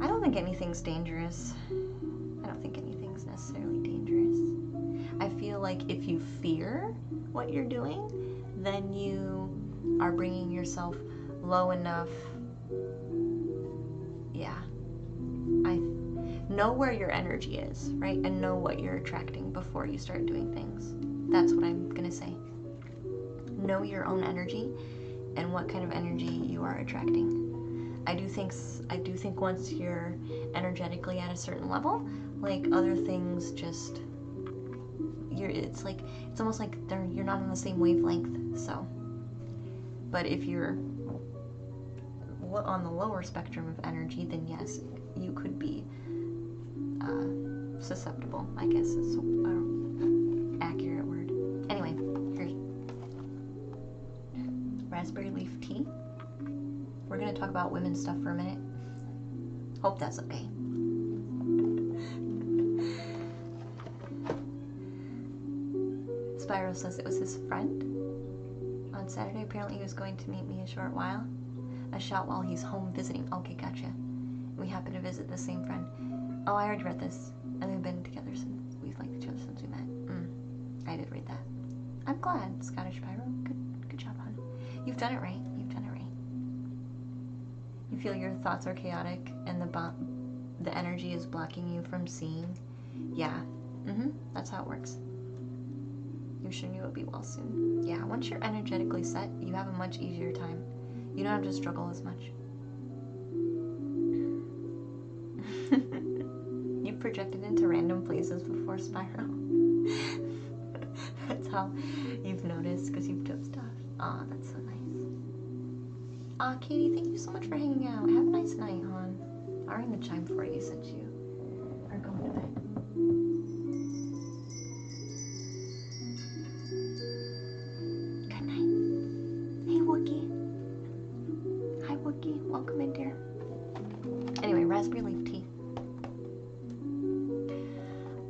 Speaker 1: I don't think anything's dangerous. I don't think anything's necessarily dangerous. I feel like if you fear what you're doing, then you are bringing yourself low enough. Yeah. I know where your energy is, right? And know what you're attracting before you start doing things. That's what I'm gonna say. Know your own energy and what kind of energy you are attracting. I do think once you're energetically at a certain level, like other things just it's almost like you're not on the same wavelength. So, but if you're on the lower spectrum of energy, then yes, you could be susceptible, I guess is an accurate word. Anyway, here's raspberry leaf tea. We're gonna talk about women's stuff for a minute. Hope that's okay. Spyro says it was his friend. On Saturday, apparently he was going to meet me a short while he's home visiting. Okay, gotcha. We happen to visit the same friend. Oh, I already read this. And we've been together since, we've liked each other since we met. I did read that. I'm glad, Scottish Pyro. Good job, hon. You've done it right. You've done it right. You feel your thoughts are chaotic and the energy is blocking you from seeing. Yeah. That's how it works. You sure you will be well soon. Yeah, once you're energetically set, you have a much easier time. You don't have to struggle as much. You've projected into random places before, Spyro. That's how you've noticed, because you've dozed off. Aw, that's so nice. Aw, Katie, thank you so much for hanging out. Have a nice night, hon. I'll ring the chime for you since you are going to bed. Good night. Hey, Wookie. Hi, Wookie. Welcome in, dear. Anyway, raspberry leaf tea.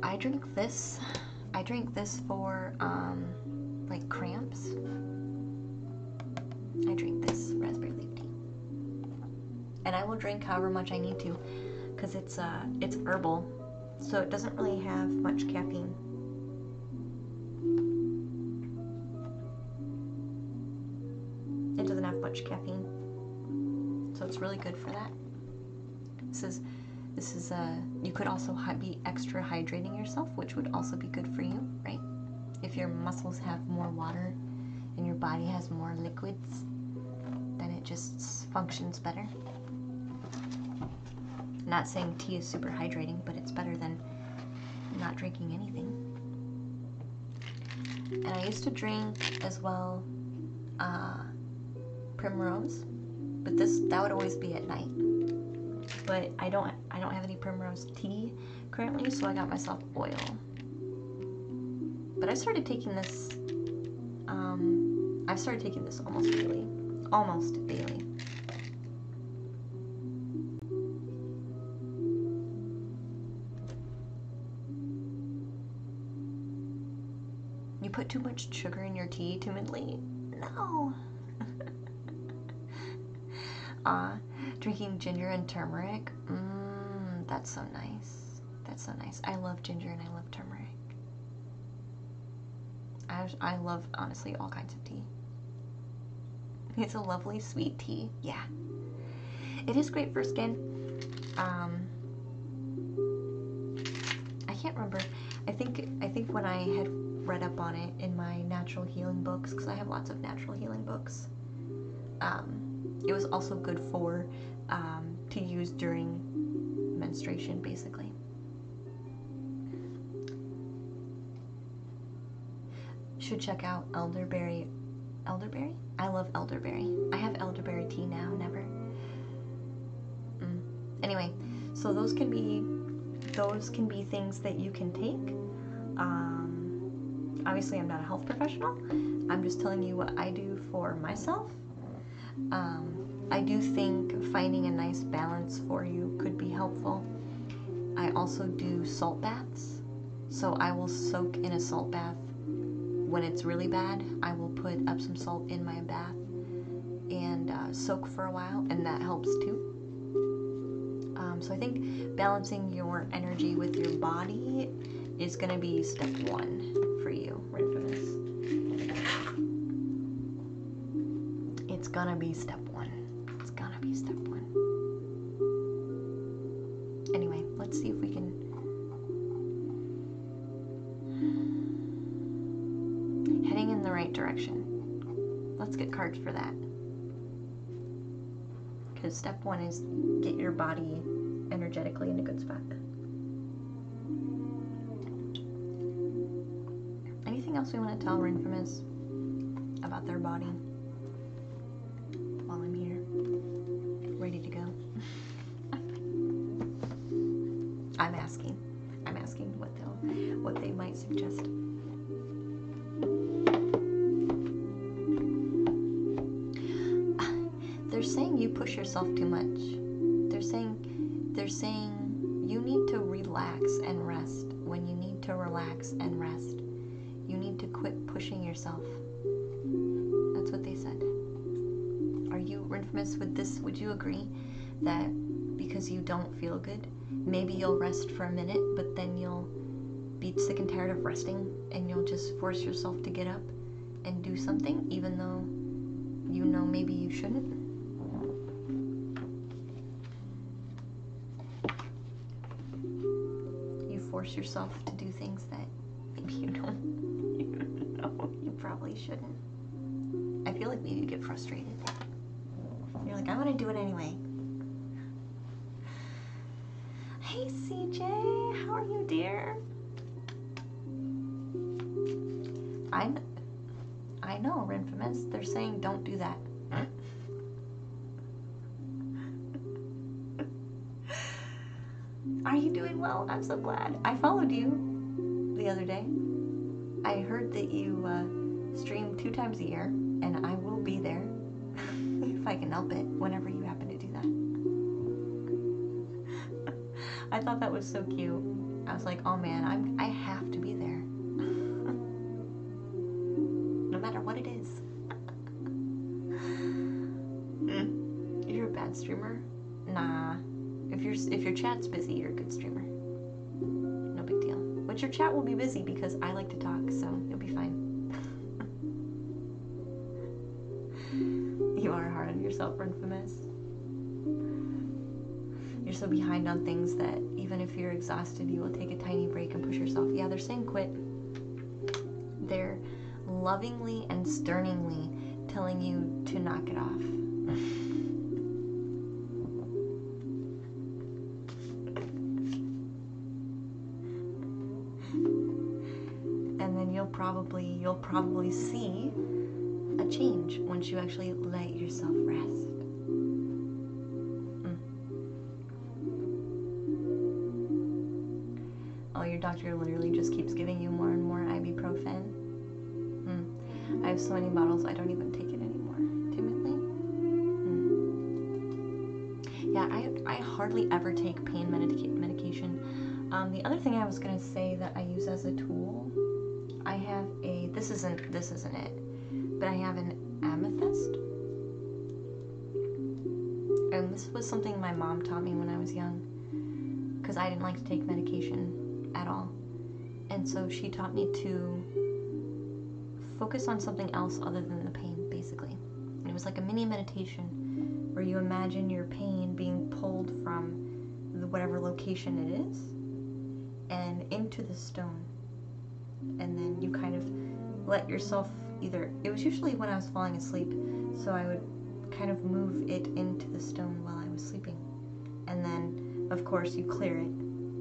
Speaker 1: I drink this for, like cramps. I drink this raspberry leaf tea. And I will drink however much I need to, because it's herbal, so it doesn't really have much caffeine. It doesn't have much caffeine, so it's really good for that. This is you could also be extra hydrating yourself, which would also be good for you, right? If your muscles have more water and your body has more liquids, then it just functions better. Not saying tea is super hydrating, but it's better than not drinking anything. And I used to drink as well Primrose, but that would always be at night. but I don't have any primrose tea currently, so I got myself oil. But I started taking this. I've started taking this almost daily. Almost daily. You put too much sugar in your tea timidly? No. Drinking ginger and turmeric? That's so nice. That's so nice. I love ginger and I love turmeric. I love, honestly, all kinds of tea. It's a lovely sweet tea. Yeah. It is great for skin. I can't remember. I think when I had read up on it in my natural healing books, because I have lots of natural healing books, it was also good for to use during menstruation, basically. Should check out elderberry. Elderberry? I love elderberry. I have elderberry tea now. Never. Anyway, so those can be things that you can take. Obviously, I'm not a health professional. I'm just telling you what I do for myself. I do think finding a nice balance for you could be helpful. I also do salt baths. So I will soak in a salt bath. When it's really bad, I will put Epsom salt in my bath and soak for a while, and that helps too. So I think balancing your energy with your body is going to be step one for you, Infamous. It's going to be step one. It's going to be step one. Anyway, let's see if we can... Heading in the right direction. Let's get cards for that. Because step one is get your body energetically in a good spot. Anything else we want to tell Infamous about their body while I'm here, ready to go? I'm asking what they might suggest. They're saying you push yourself too much. They're saying you need to relax and rest when you need to relax and rest. You need to quit pushing yourself. That's what they said. Are you, Infamous, with this? Would you agree that because you don't feel good, maybe you'll rest for a minute, but then you'll be sick and tired of resting, and you'll just force yourself to get up and do something, even though you know maybe you shouldn't? Force yourself to do things that maybe you know you probably shouldn't. I feel like maybe you get frustrated. You're like, I want to do it anyway. Hey CJ, how are you, dear? I know, Infamous. They're saying don't do that. Are you doing well? I'm so glad. I followed you the other day. I heard that you stream 2 times a year, and I will be there if I can help it whenever you happen to do that. I thought that was so cute. I was like, oh man, I have to be there. No matter what it is. You're a bad streamer? Nah. If your chat's busy, you're a good streamer. No big deal. But your chat will be busy because I like to talk, so you'll be fine. You are hard on yourself, Infamous. You're so behind on things that even if you're exhausted, you will take a tiny break and push yourself. Yeah, they're saying quit. They're lovingly and sternly telling you to knock it off. You'll probably see a change once you actually let yourself rest. your doctor literally just keeps giving you more and more ibuprofen. I have so many bottles, I don't even take it anymore. Timidly. Yeah, I hardly ever take pain medication. The other thing I was gonna say that I use as a tool, I have a, this isn't it, but I have an amethyst. And this was something my mom taught me when I was young, because I didn't like to take medication at all. And so she taught me to focus on something else other than the pain, basically. And it was like a mini meditation where you imagine your pain being pulled from whatever location it is and into the stone. And then you kind of let yourself either, it was usually when I was falling asleep, so I would kind of move it into the stone while I was sleeping. And then, of course, you clear it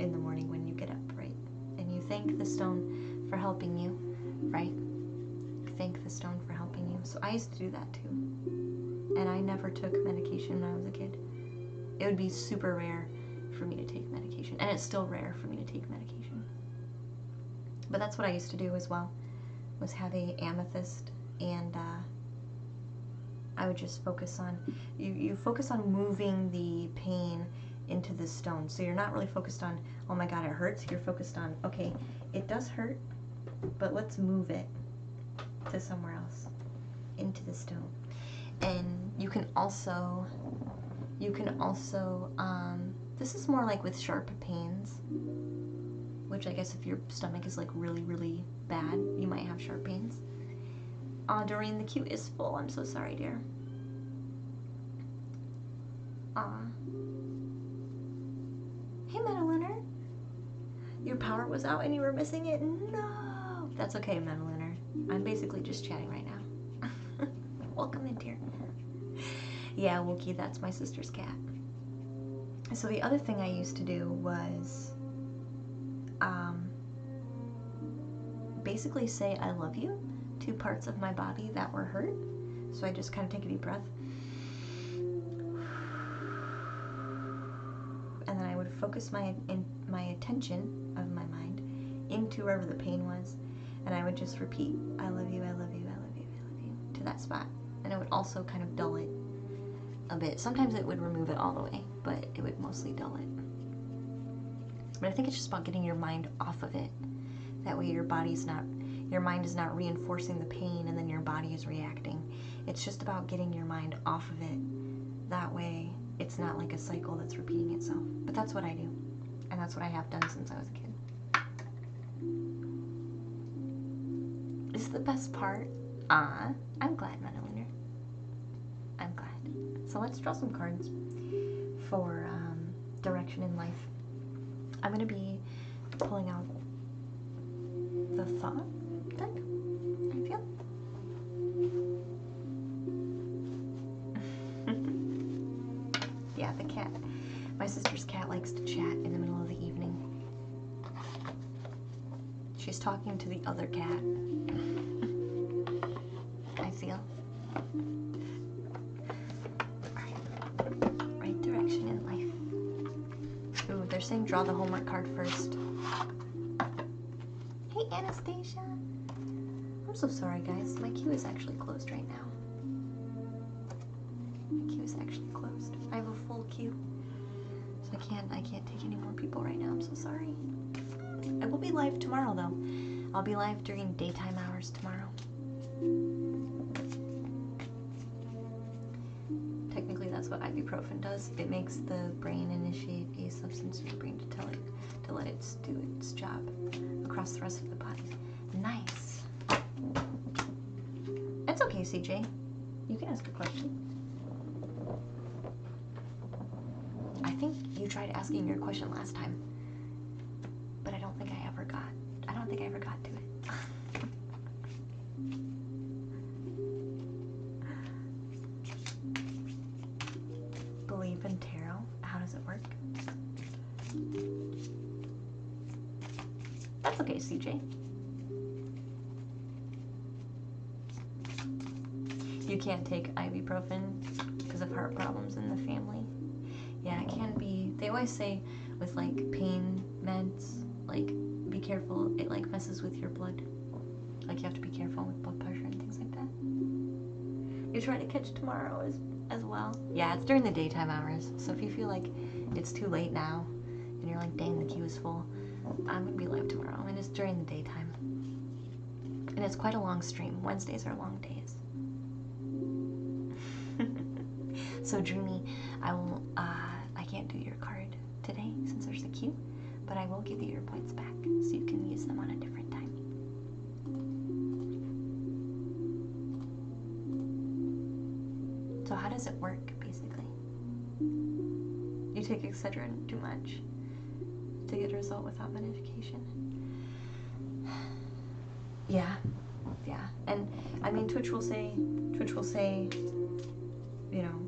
Speaker 1: in the morning when you get up, right? And you thank the stone for helping you, right? Thank the stone for helping you. So I used to do that too. And I never took medication when I was a kid. It would be super rare for me to take medication. And it's still rare for me to take medication. But that's what I used to do as well, was have a amethyst, and I would just focus on, you focus on moving the pain into the stone. So you're not really focused on, oh my god, it hurts. You're focused on, okay, it does hurt, but let's move it to somewhere else, into the stone. And you can also, this is more like with sharp pains, which I guess if your stomach is like really, really bad, you might have sharp pains. Doreen, the queue is full. I'm so sorry, dear. Hey, Metalunar. Your power was out and you were missing it? No! That's okay, Metalunar. I'm basically just chatting right now. Welcome in, dear. Yeah, Wookie, that's my sister's cat. So the other thing I used to do was basically say I love you to parts of my body that were hurt. So I just kind of take a deep breath. And then I would focus my attention of my mind into wherever the pain was. And I would just repeat, I love you, I love you, I love you, I love you, to that spot. And it would also kind of dull it a bit. Sometimes it would remove it all the way, but it would mostly dull it. But I think it's just about getting your mind off of it. That way your mind is not reinforcing the pain and then your body is reacting. It's just about getting your mind off of it. That way it's not like a cycle that's repeating itself. But that's what I do. And that's what I have done since I was a kid. This is the best part. I'm glad, Metalunar. I'm glad. So let's draw some cards for direction in life. I'm going to be pulling out the thought deck, I feel. Yeah, the cat. My sister's cat likes to chat in the middle of the evening. She's talking to the other cat. I feel. Right direction in life. Ooh, they're saying draw the homework card first. Hey, Anastasia. I'm so sorry, guys. My queue is actually closed right now. My queue is actually closed. I have a full queue. So I can't take any more people right now. I'm so sorry. I will be live tomorrow, though. I'll be live during daytime hours tomorrow. Technically, that's what ibuprofen does. It makes the brain initiate a substance in the brain to let it do its job across the rest of the body. Nice. It's okay, CJ. You can ask a question. I think you tried asking your question last time, but I don't think I ever got to it. Believe in tarot. How does it work? That's okay, CJ. You can't take ibuprofen because of heart problems in the family. Yeah, it can be. They always say with like pain meds, like be careful. It like messes with your blood. Like you have to be careful with blood pressure and things like that. You're trying to catch tomorrow as well? Yeah, it's during the daytime hours. So if you feel like it's too late now and you're like, dang, the queue is full, I'm gonna be live tomorrow, and it's during the daytime. And it's quite a long stream. Wednesdays are long days. So Dreamy, I will, I can't do your card today since there's a queue, but I will give you your points back so you can use them on a different time. So how does it work, basically? You take Excedrin too much to get a result without medication? Yeah, yeah. And I mean, Twitch will say, you know,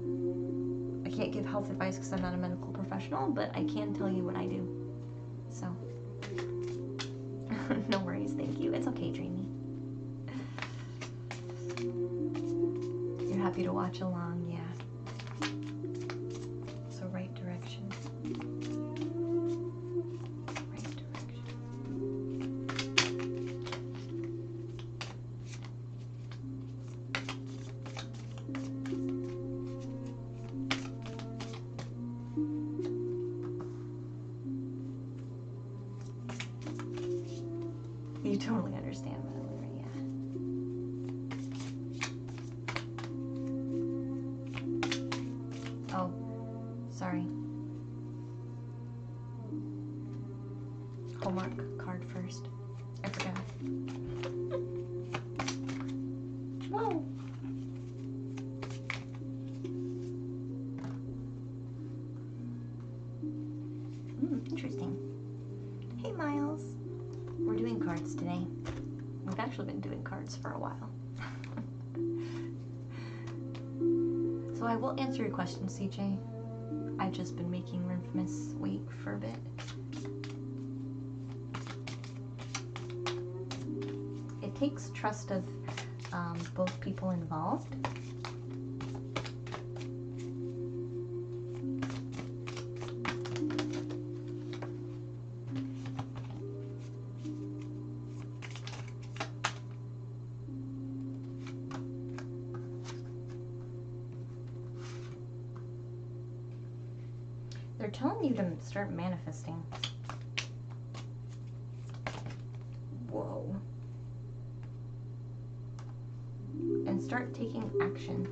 Speaker 1: I can't give health advice because I'm not a medical professional, but I can tell you what I do. So, no worries, thank you. It's okay, Dreamy. You're happy to watch along, yeah. So right direction. Right direction. You totally understand what I'm doing, yeah. Oh, sorry. Homework card first. I forgot. Whoa. Interesting. Hey, Miles. We're doing cards today. We've actually been doing cards for a while. So I will answer your question, CJ. I've just been making Infamous wait for a bit. It takes trust of both people involved. They're telling you to start manifesting. Whoa. And start taking action.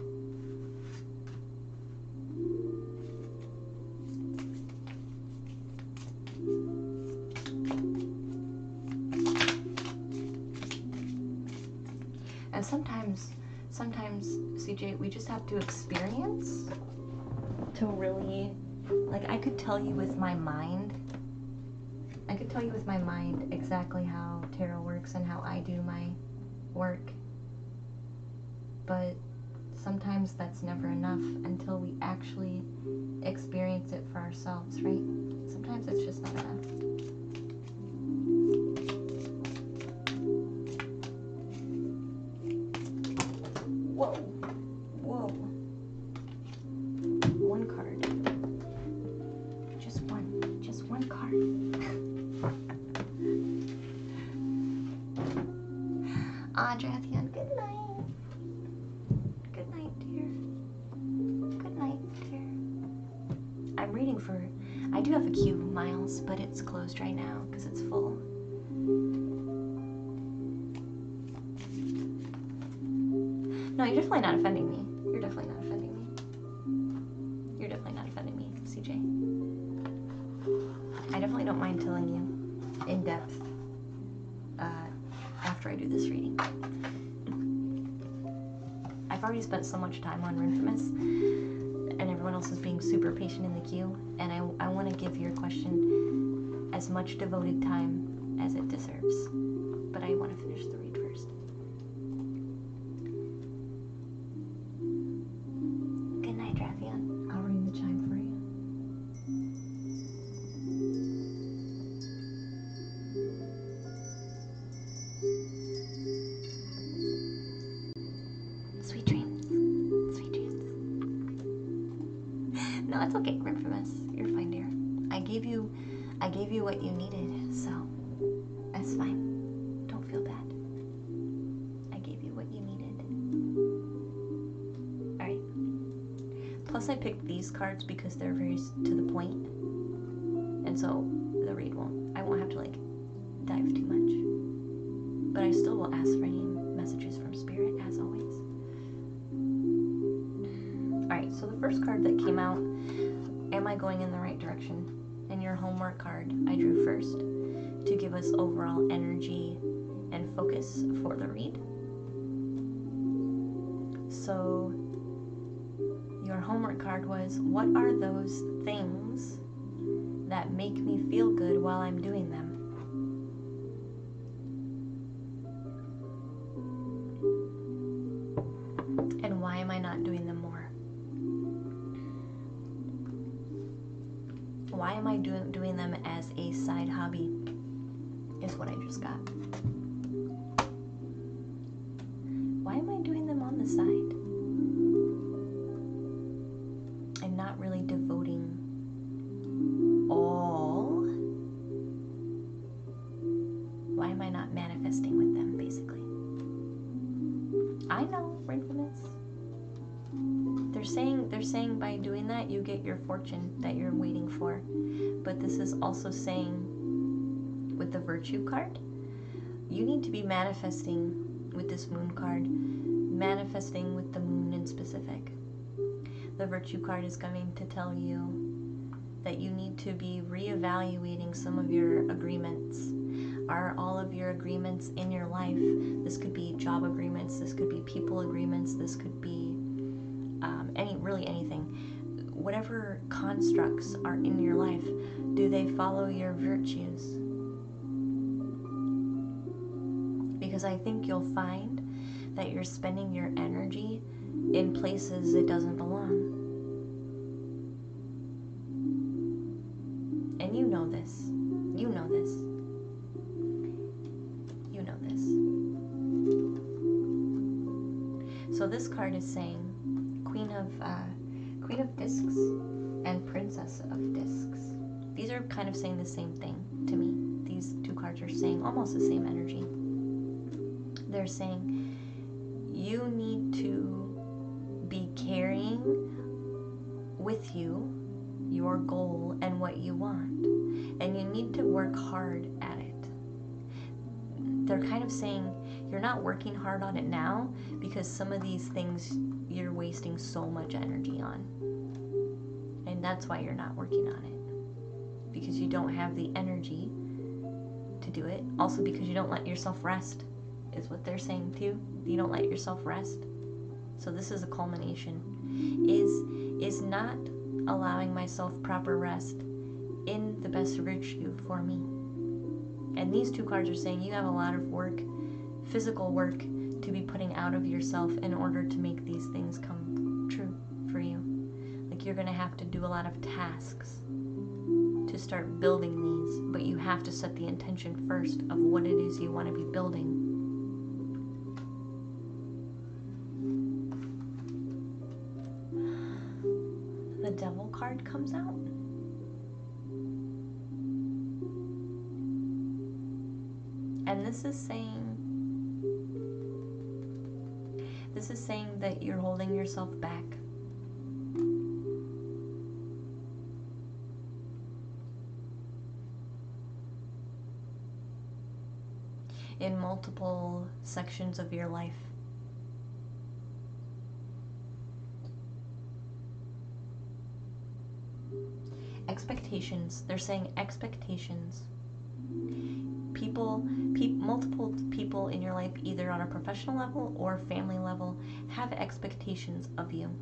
Speaker 1: And sometimes, CJ, we just have to experience to really, like, I could tell you with my mind exactly how tarot works and how I do my work, but sometimes that's never enough until we actually experience it for ourselves, right? Sometimes it's just not enough. Whoa. Whoa. One card. Just one card. Adrathian, good night. Good night, dear. Good night, dear. I'm reading for, I do have a queue, Miles, but it's closed right now because it's full. No, you're definitely not offending me. You're definitely not offending me. You're definitely not offending me, CJ. I definitely don't mind telling you in depth after I do this reading. I've already spent so much time on Infamous, and everyone else is being super patient in the queue, and I want to give your question as much devoted time as it deserves. But I want to finish the read first. Good night, Drathian. I'll ring the chime for you. Sweet dreams. Sweet dreams. No, it's okay, Infamous. You're fine, dear. I gave you what you needed, so That's fine. Don't feel bad. I gave you what you needed. Alright. Plus I picked these cards because they're very to the point. And so the read I won't have to like dive too much. But I still will ask for any messages from Spirit as always. Alright, so the first card that came out, Am I Going in the Right Direction? And your homework card I drew first to give us overall energy and focus for the read. So your homework card was, what are those things that make me feel good while I'm doing them? And why am I not doing them more? Why am I doing them as a side hobby? Is what I just got. Why am I doing them on the side? And not really devoting all? Why am I not manifesting with them, basically? I know, Rainfulness. They're saying by doing that you get your fortune that you're waiting for. But this is also saying with the Virtue card, you need to be manifesting with this Moon card, manifesting with the Moon in specific. The Virtue card is coming to tell you that you need to be reevaluating some of your agreements. Are all of your agreements in your life? This could be job agreements, this could be people agreements, this could be anything. Whatever constructs are in your life, do they follow your virtues? Because I think you'll find that you're spending your energy in places it doesn't belong. And you know this. You know this. You know this. So this card is saying Queen of Discs and Princess of Discs. These are kind of saying the same thing to me. These two cards are saying almost the same energy. They're saying you need to be carrying with you your goal and what you want. And you need to work hard at it. They're kind of saying you're not working hard on it now because some of these things you're wasting so much energy on. And that's why you're not working on it. Because you don't have the energy to do it. Also because you don't let yourself rest, is what they're saying too. You don't let yourself rest. So this is a culmination. Is not allowing myself proper rest in the best virtue for me. And these two cards are saying you have a lot of work, physical work, to be putting out of yourself in order to make these things come true for you. Like you're going to have to do a lot of tasks to start building these, but you have to set the intention first of what it is you want to be building. The Devil card comes out. And this is saying that you're holding yourself back. In multiple sections of your life. Expectations. They're saying expectations. Multiple people in your life, either on a professional level or family level, have expectations of you.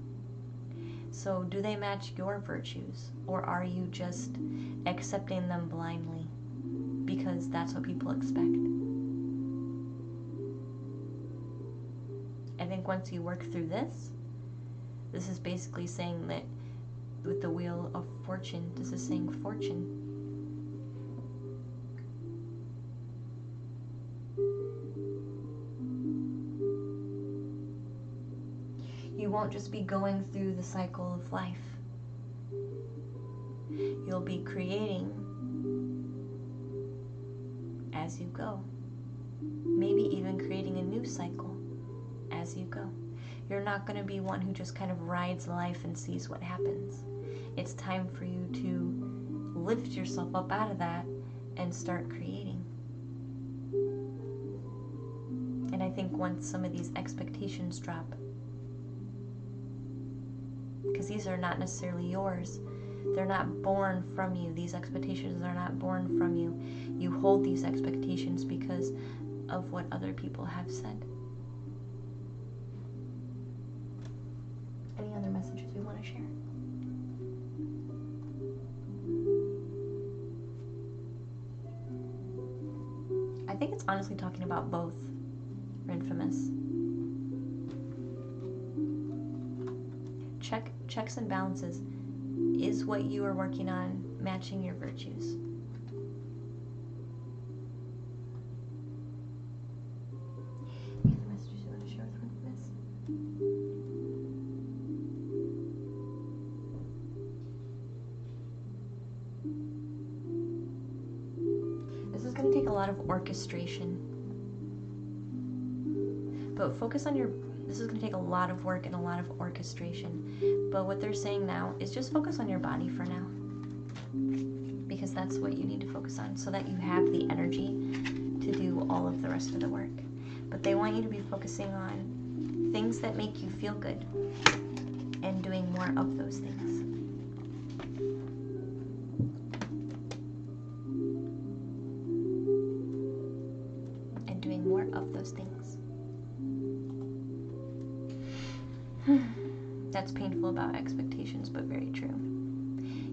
Speaker 1: So do they match your virtues, or are you just accepting them blindly because that's what people expect? I think once you work through this is basically saying that with the Wheel of Fortune, this is saying fortune. You won't just be going through the cycle of life. You'll be creating as you go. Maybe even creating a new cycle as you go. You're not going to be one who just kind of rides life and sees what happens. It's time for you to lift yourself up out of that and start creating. And I think once some of these expectations drop, because these are not necessarily yours, they're not born from you. These expectations are not born from you. You hold these expectations because of what other people have said. Any other messages we want to share? I think it's honestly talking about both, Infamous. Checks and balances. Is what you are working on matching your virtues? Any other messages you want to share with Infamous? This is going to take a lot of orchestration. But focus on your... This is going to take a lot of work and a lot of orchestration. But what they're saying now is just focus on your body for now. Because that's what you need to focus on, so that you have the energy to do all of the rest of the work. But they want you to be focusing on things that make you feel good and doing more of those things. And doing more of those things. That's painful about expectations, but very true.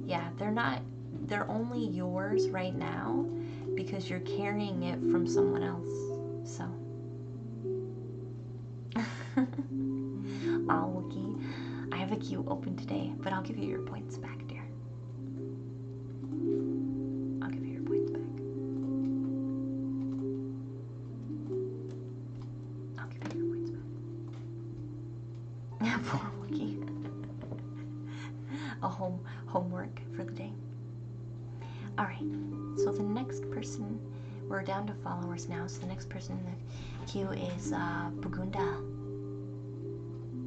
Speaker 1: Yeah, they're only yours right now because you're carrying it from someone else. So. Oh, Wookie, I have a queue open today, but I'll give you your points back, dear. I'll give you your points back. I'll give you your points back. Poor Wookie. A homework for the day. Alright, so the next person, we're down to followers now, so the next person in the queue is Bugunda.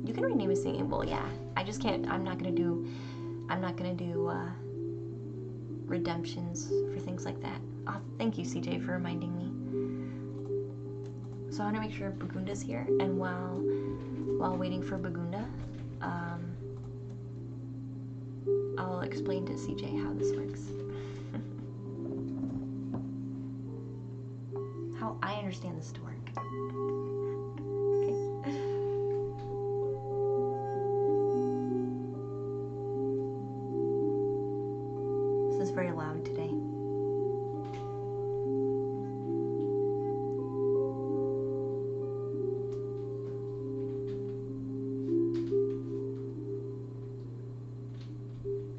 Speaker 1: You can rename a singing bowl, yeah. I just can't, I'm not gonna do redemptions for things like that. Oh, thank you, CJ, for reminding me. So I want to make sure Bugunda's here, and while waiting for Bugunda, I'll explain to CJ how this works. How I understand this to work. Okay. This is very loud today.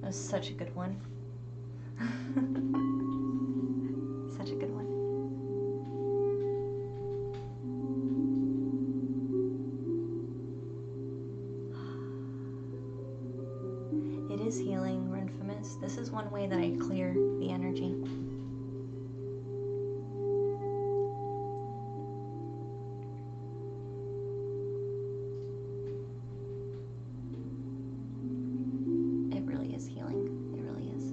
Speaker 1: That was such a good one. Such a good one. It is healing, we're Infamous. This is one way that I clear the energy. It really is healing. It really is.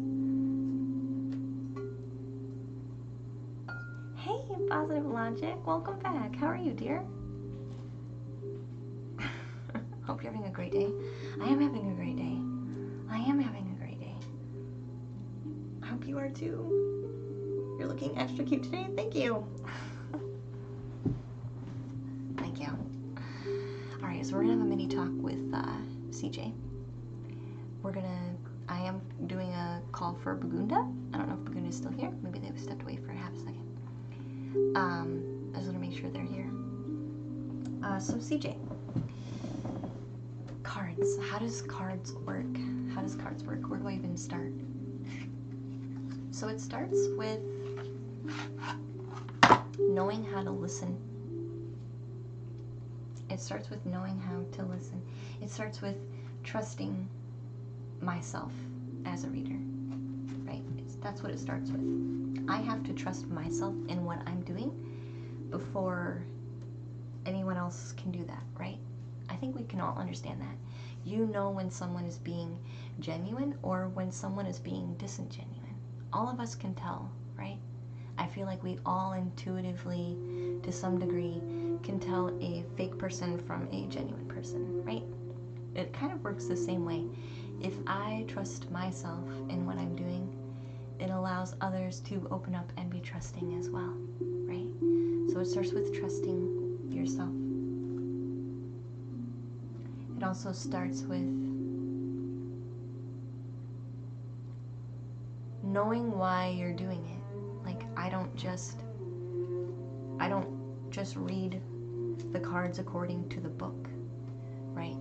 Speaker 1: Hey, Positive Logic. Welcome back. How are you, dear? Hope you're having a great day. I am having a great day. I am having a great day. I hope you are too. You're looking extra cute today. Thank you. Thank you. Alright, so we're gonna have a mini talk with CJ. I am doing a call for Bugunda. I don't know if Bugunda is still here. Maybe they've stepped away for half a second. I just want to make sure they're here. So CJ. Cards. How does cards work? How does cards work? Where do I even start? So it starts with knowing how to listen. It starts with knowing how to listen. It starts with trusting myself as a reader. right? That's what it starts with. I have to trust myself in what I'm doing before anyone else can do that, right? I think we can all understand that. You know when someone is being genuine or when someone is being disingenuine. All of us can tell, right? I feel like we all intuitively, to some degree, can tell a fake person from a genuine person, right? It kind of works the same way. If I trust myself in what I'm doing, it allows others to open up and be trusting as well, right? So it starts with trusting yourself. It also starts with knowing why you're doing it. Like, I don't just read the cards according to the book, right?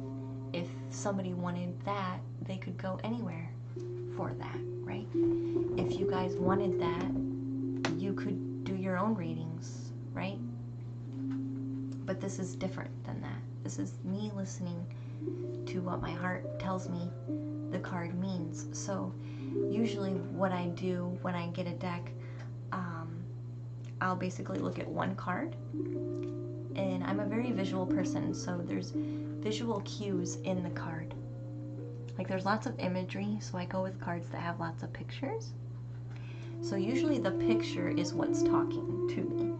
Speaker 1: If somebody wanted that, they could go anywhere for that, right? If you guys wanted that, you could do your own readings, right? But this is different than that. This is me listening to what my heart tells me the card means. So usually what I do when I get a deck, I'll basically look at one card, and I'm a very visual person, so there's visual cues in the card. Like, there's lots of imagery, so I go with cards that have lots of pictures. So usually the picture is what's talking to me.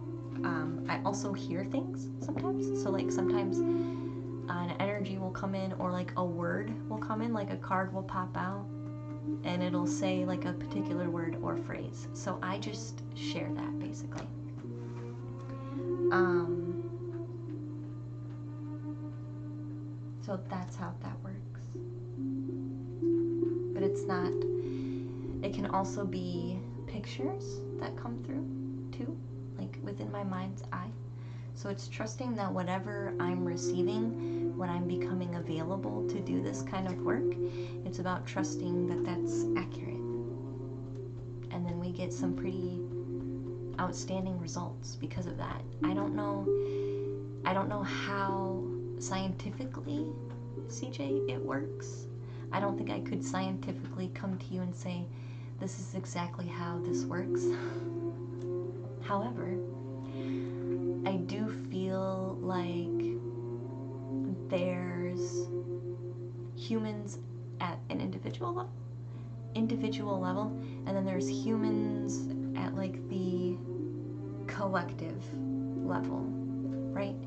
Speaker 1: I also hear things sometimes, so like sometimes an energy will come in, or like a word will come in, like a card will pop out and it'll say like a particular word or phrase. So I just share that basically. So that's how that works. But it's not, it can also be pictures that come through too, like within my mind's eye. So it's trusting that whatever I'm receiving, when I'm becoming available to do this kind of work, it's about trusting that that's accurate. And then we get some pretty outstanding results because of that. I don't know how scientifically, CJ, it works. I don't think I could scientifically come to you and say, this is exactly how this works. However, I do feel like there's humans at an individual level, and then there's humans at like the collective level, right?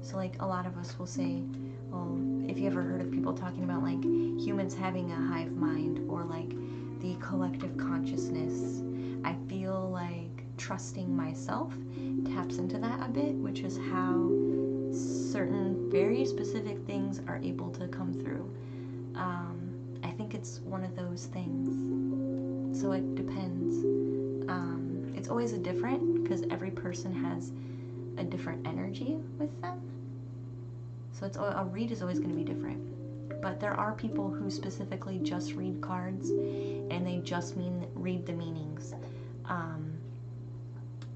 Speaker 1: So like a lot of us will say, well, if you ever heard of people talking about like humans having a hive mind or like the collective consciousness, I feel like trusting myself taps into that a bit, which is how certain very specific things are able to come through. I think it's one of those things. So it depends. It's always a different, because every person has a different energy with them. So it's a read is always going to be different. But there are people who specifically just read cards and they just read the meanings.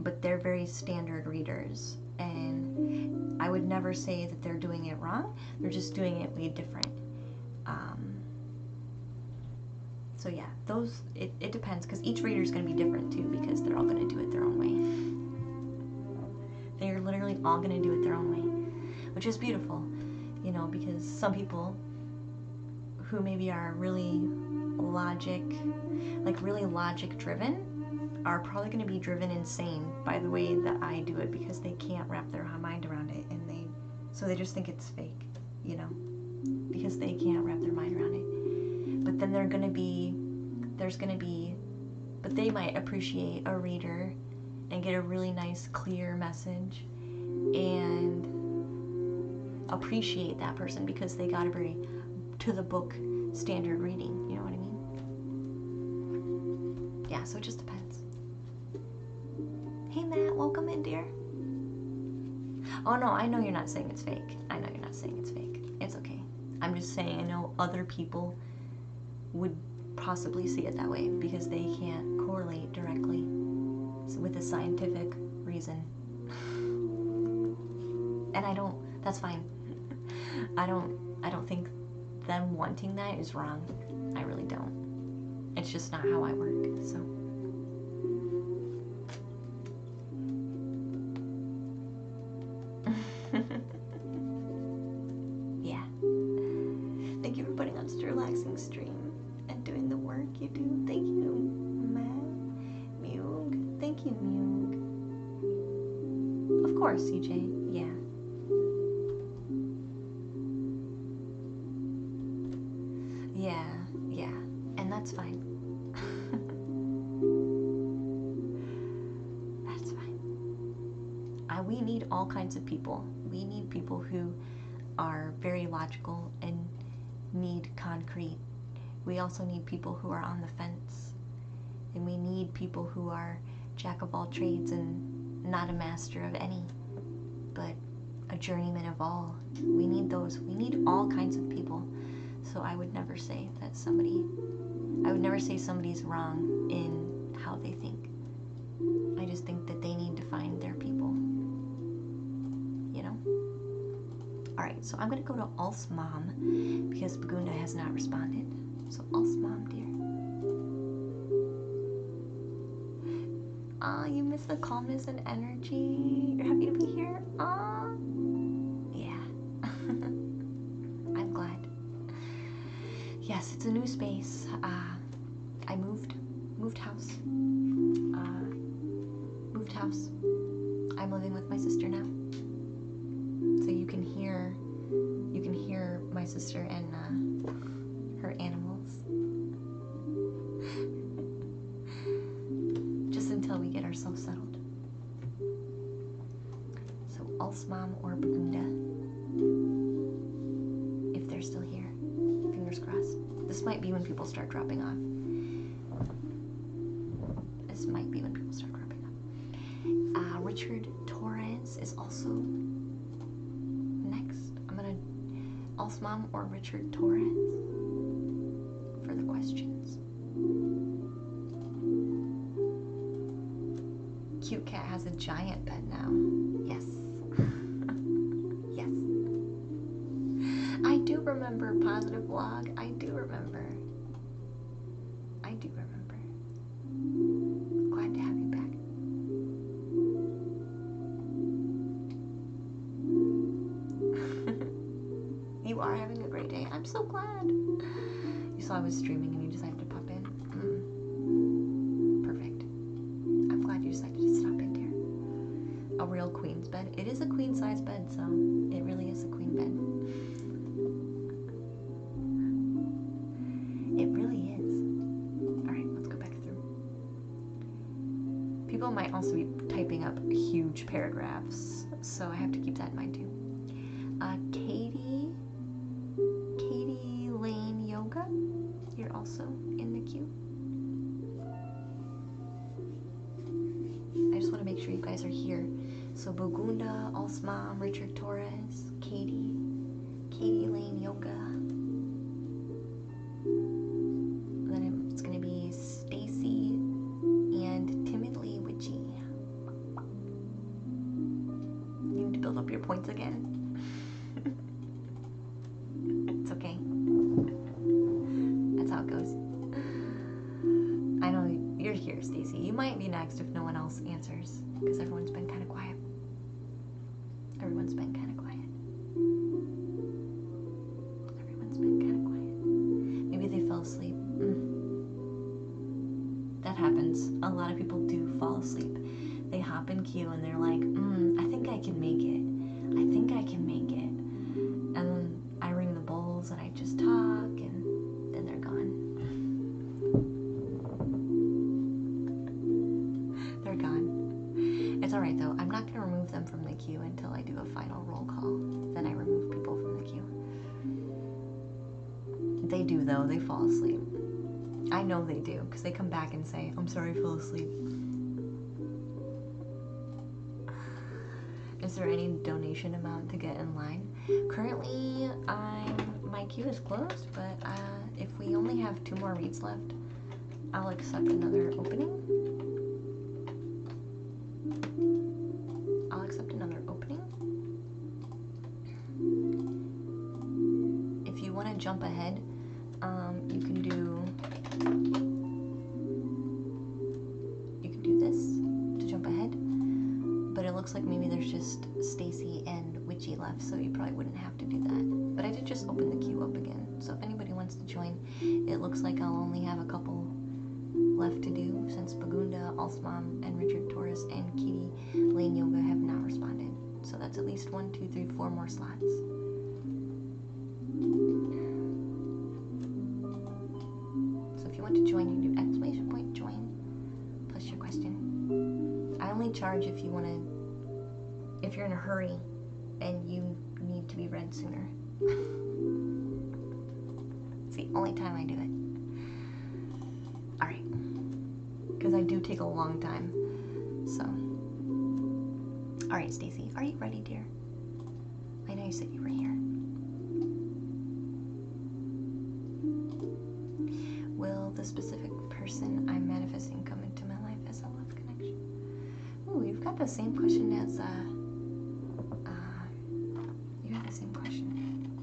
Speaker 1: But they're very standard readers, and I would never say that they're doing it wrong. They're just doing it way different. So yeah, it depends, because each reader is going to be different too, because they're all going to do it their own way. They're literally all going to do it their own way, which is beautiful, you know, because some people who maybe are really logic driven are probably going to be driven insane by the way that I do it, because they can't wrap their mind around it, and so they just think it's fake, you know, because they can't wrap their mind around it. But then but they might appreciate a reader and get a really nice clear message and appreciate that person because they got a very to the book standard reading, you know what I mean? Yeah, so it just depends. Hey Matt, welcome in, dear. Oh no, I know you're not saying it's fake. I know you're not saying it's fake. It's okay. I'm just saying I know other people would possibly see it that way because they can't correlate directly with a scientific reason. And that's fine. I don't think them wanting that is wrong. I really don't. It's just not how I work, so. Yeah. Thank you for putting on such a relaxing stream and doing the work you do. Thank you, Mug. Thank you, Mug. Of course, CJ. Yeah. Yeah. And that's fine. That's fine. We need all kinds of people. We need people who are very logical and need concrete. We also need people who are on the fence. And we need people who are jack of all trades and not a master of any, but a journeyman of all. We need those. We need all kinds of people. So I would never say that somebody's wrong in how they think. I just think that they need to find their people. You know? Alright, so I'm going to go to Ulf's mom because Bagunda has not responded. So Ulf's mom, dear. You miss the calmness and energy. You're happy to be here? Yeah. I'm glad. Yes, it's a new space. I moved house. Moved house. I'm living with my sister now. So you can hear my sister and her animals. Just until we get ourselves settled. So Ulf's mom or Bagunda, if they're still here. Fingers crossed. This might be when people start dropping off. Richard Torres is also next. I'm gonna Ulf's mom or Richard Torres for the questions. Cute cat has a giant bed now. Yes. Yes. I do remember Positive Vlog. I do remember. Glad to have you back. You are having a great day. I'm so glad. You saw I was streaming and you decided to pop in. Perfect. I'm glad you decided to stop in, dear. A real queen's bed. It is a queen size bed, so it really is a queen bed. It really is. Alright, let's go back through. People might also be typing up huge paragraphs, so I have to keep that in mind too. Katie Lane Yoga, you're also in the queue. I just want to make sure you guys are here. So Bagunda, Ulf's mom, Richard Torres, Katie Lane Yoga. Then it's going to be Stacy and Timidly Witchy. You need to build up your points again. It's okay. That's how it goes. I know you're here, Stacy. You might be next if no one else answers, because everyone's been kind of quiet. Maybe they fell asleep. That happens. A lot of people do fall asleep. They hop in queue and they're like, I think I can make it. And then I ring the bowls and I just talk and then they're gone. They're gone. It's alright though. I'm not going to remove them from the queue until I do a final roll call. Then I remove people from the queue. They do though. They fall asleep. I know they do because they come back and say, I'm sorry I fell asleep. Is there any donation amount to get in line? Currently, my queue is closed, but if we only have 2 more reads left, I'll accept another opening. If you want to jump ahead, you can do looks like maybe there's just Stacy and Witchy left, so you probably wouldn't have to do that. But I did just open the queue up again, so if anybody wants to join, it looks like I'll only have a couple left to do since Bagunda, Alsmom, and Richard Torres and Kitty Lane Yoga have not responded. So that's at least 1, 2, 3, 4 more slots. So if you want to join, you can do exclamation point join plus your question. I only charge if you want to, if you're in a hurry and you need to be read sooner. It's the only time I do it. Alright. Because I do take a long time. So. Alright, Stacy, are you ready, dear? I know you said you were here. Will the specific person I'm manifesting come into my life as a love connection? Ooh, you've got the same question as, you have the same question.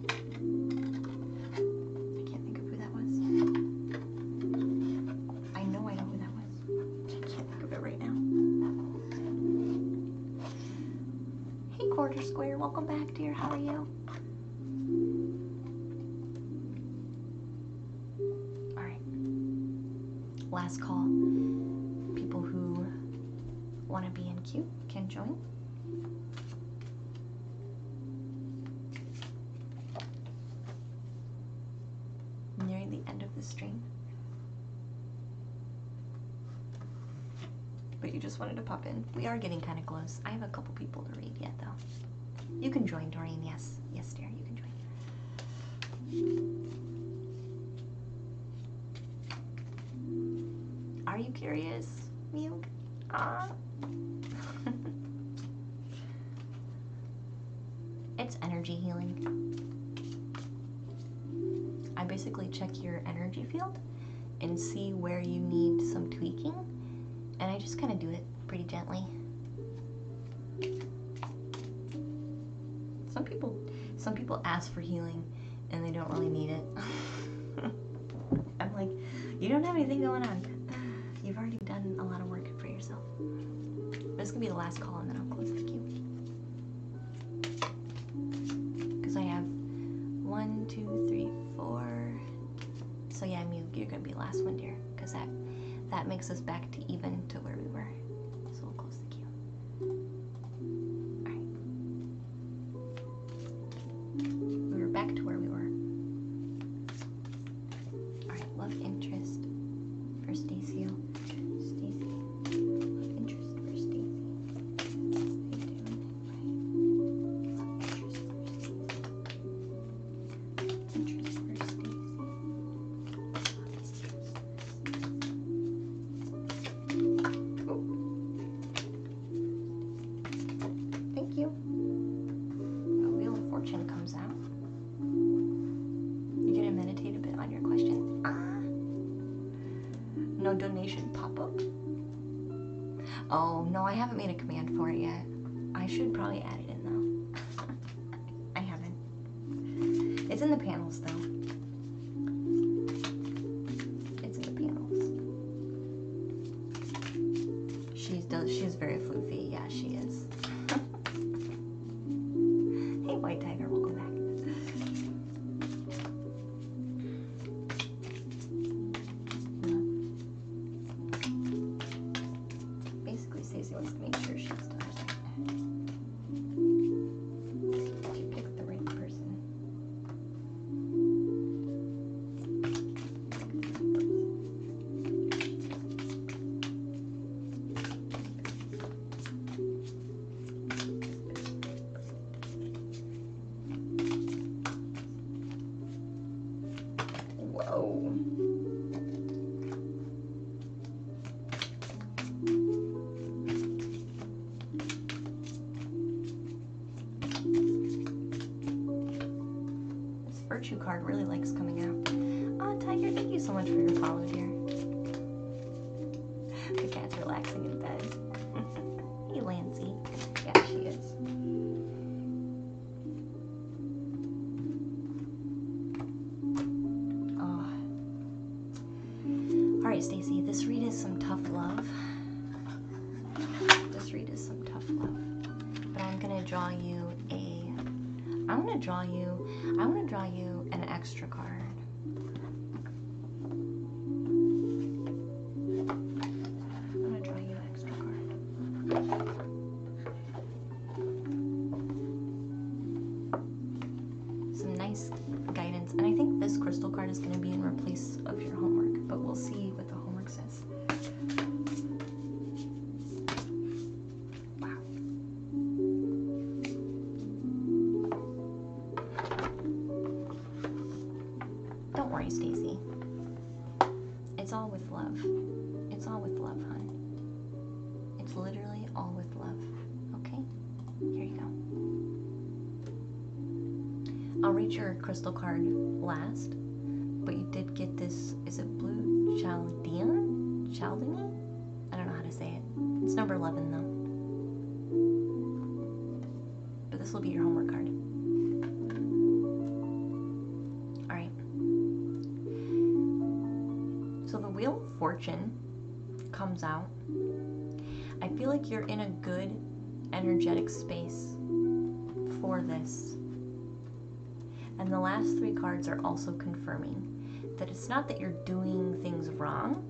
Speaker 1: I can't think of who that was. I know who that was. I can't think of it right now. Hey, Quarter Square, welcome back, dear. How are you? Alright. Last call. People who want to be in queue can join. Nearing the end of the stream. But you just wanted to pop in. We are getting kind of close. I have a couple people to read yet, though. You can join, Doreen. Yes. Yes, dear. You can join. Are you curious, Mew? It's energy healing. I basically check your energy field and see where you need some tweaking, and I just kind of do it pretty gently. Some people ask for healing and they don't really need it. I'm like, you don't have anything going on. You've already done a lot of work for yourself. This is gonna be the last call and then I'll close the queue. Because I have 1, 2, 3, 4. So yeah, you're gonna be last one, dear. Because that makes us back to even to where we were. So we'll close the queue. Alright. We were back to where we were. Alright, love interest for Stacy. Stacy. Love interest for Stacy. How you doing? Right. Interest for Stacy. Thank you. A Wheel of Fortune comes out. You gonna meditate a bit on your question? No donation pop-up? Oh, no, I haven't made a command for it yet. I should probably add it in, though. I haven't. It's in the panels, though. It's in the panels. She's very floofy. Yeah, she is. Hey, White Tiger, welcome back. Basically, Stacey wants to make sure she still has it. She picked the right person. Whoa. This virtue card really likes coming out. Oh, Tiger, thank you so much for your follow, dear. The cat's relaxing in bed. Hey, Lancy. Yeah, she is. Oh. Alright, Stacy, this read is some tough love. This read is some tough love. I'm gonna draw you I want to draw you an extra card. I'm gonna draw you an extra card. Some nice guidance, and I think this crystal card is going to be in replace of your homework, but we'll see what the homework says. Wow. Don't worry, Stacy. It's all with love. It's all with love, hon. It's literally all with love. Okay? Here you go. I'll read your crystal card last, but you did get this, is it blue Chaldean? Chaldini? I don't know how to say it. It's number 11 though. But this will be your homework card. Alright. So the Wheel of Fortune comes out. I feel like you're in a good energetic space for this. And the last 3 cards are also confirming that it's not that you're doing things wrong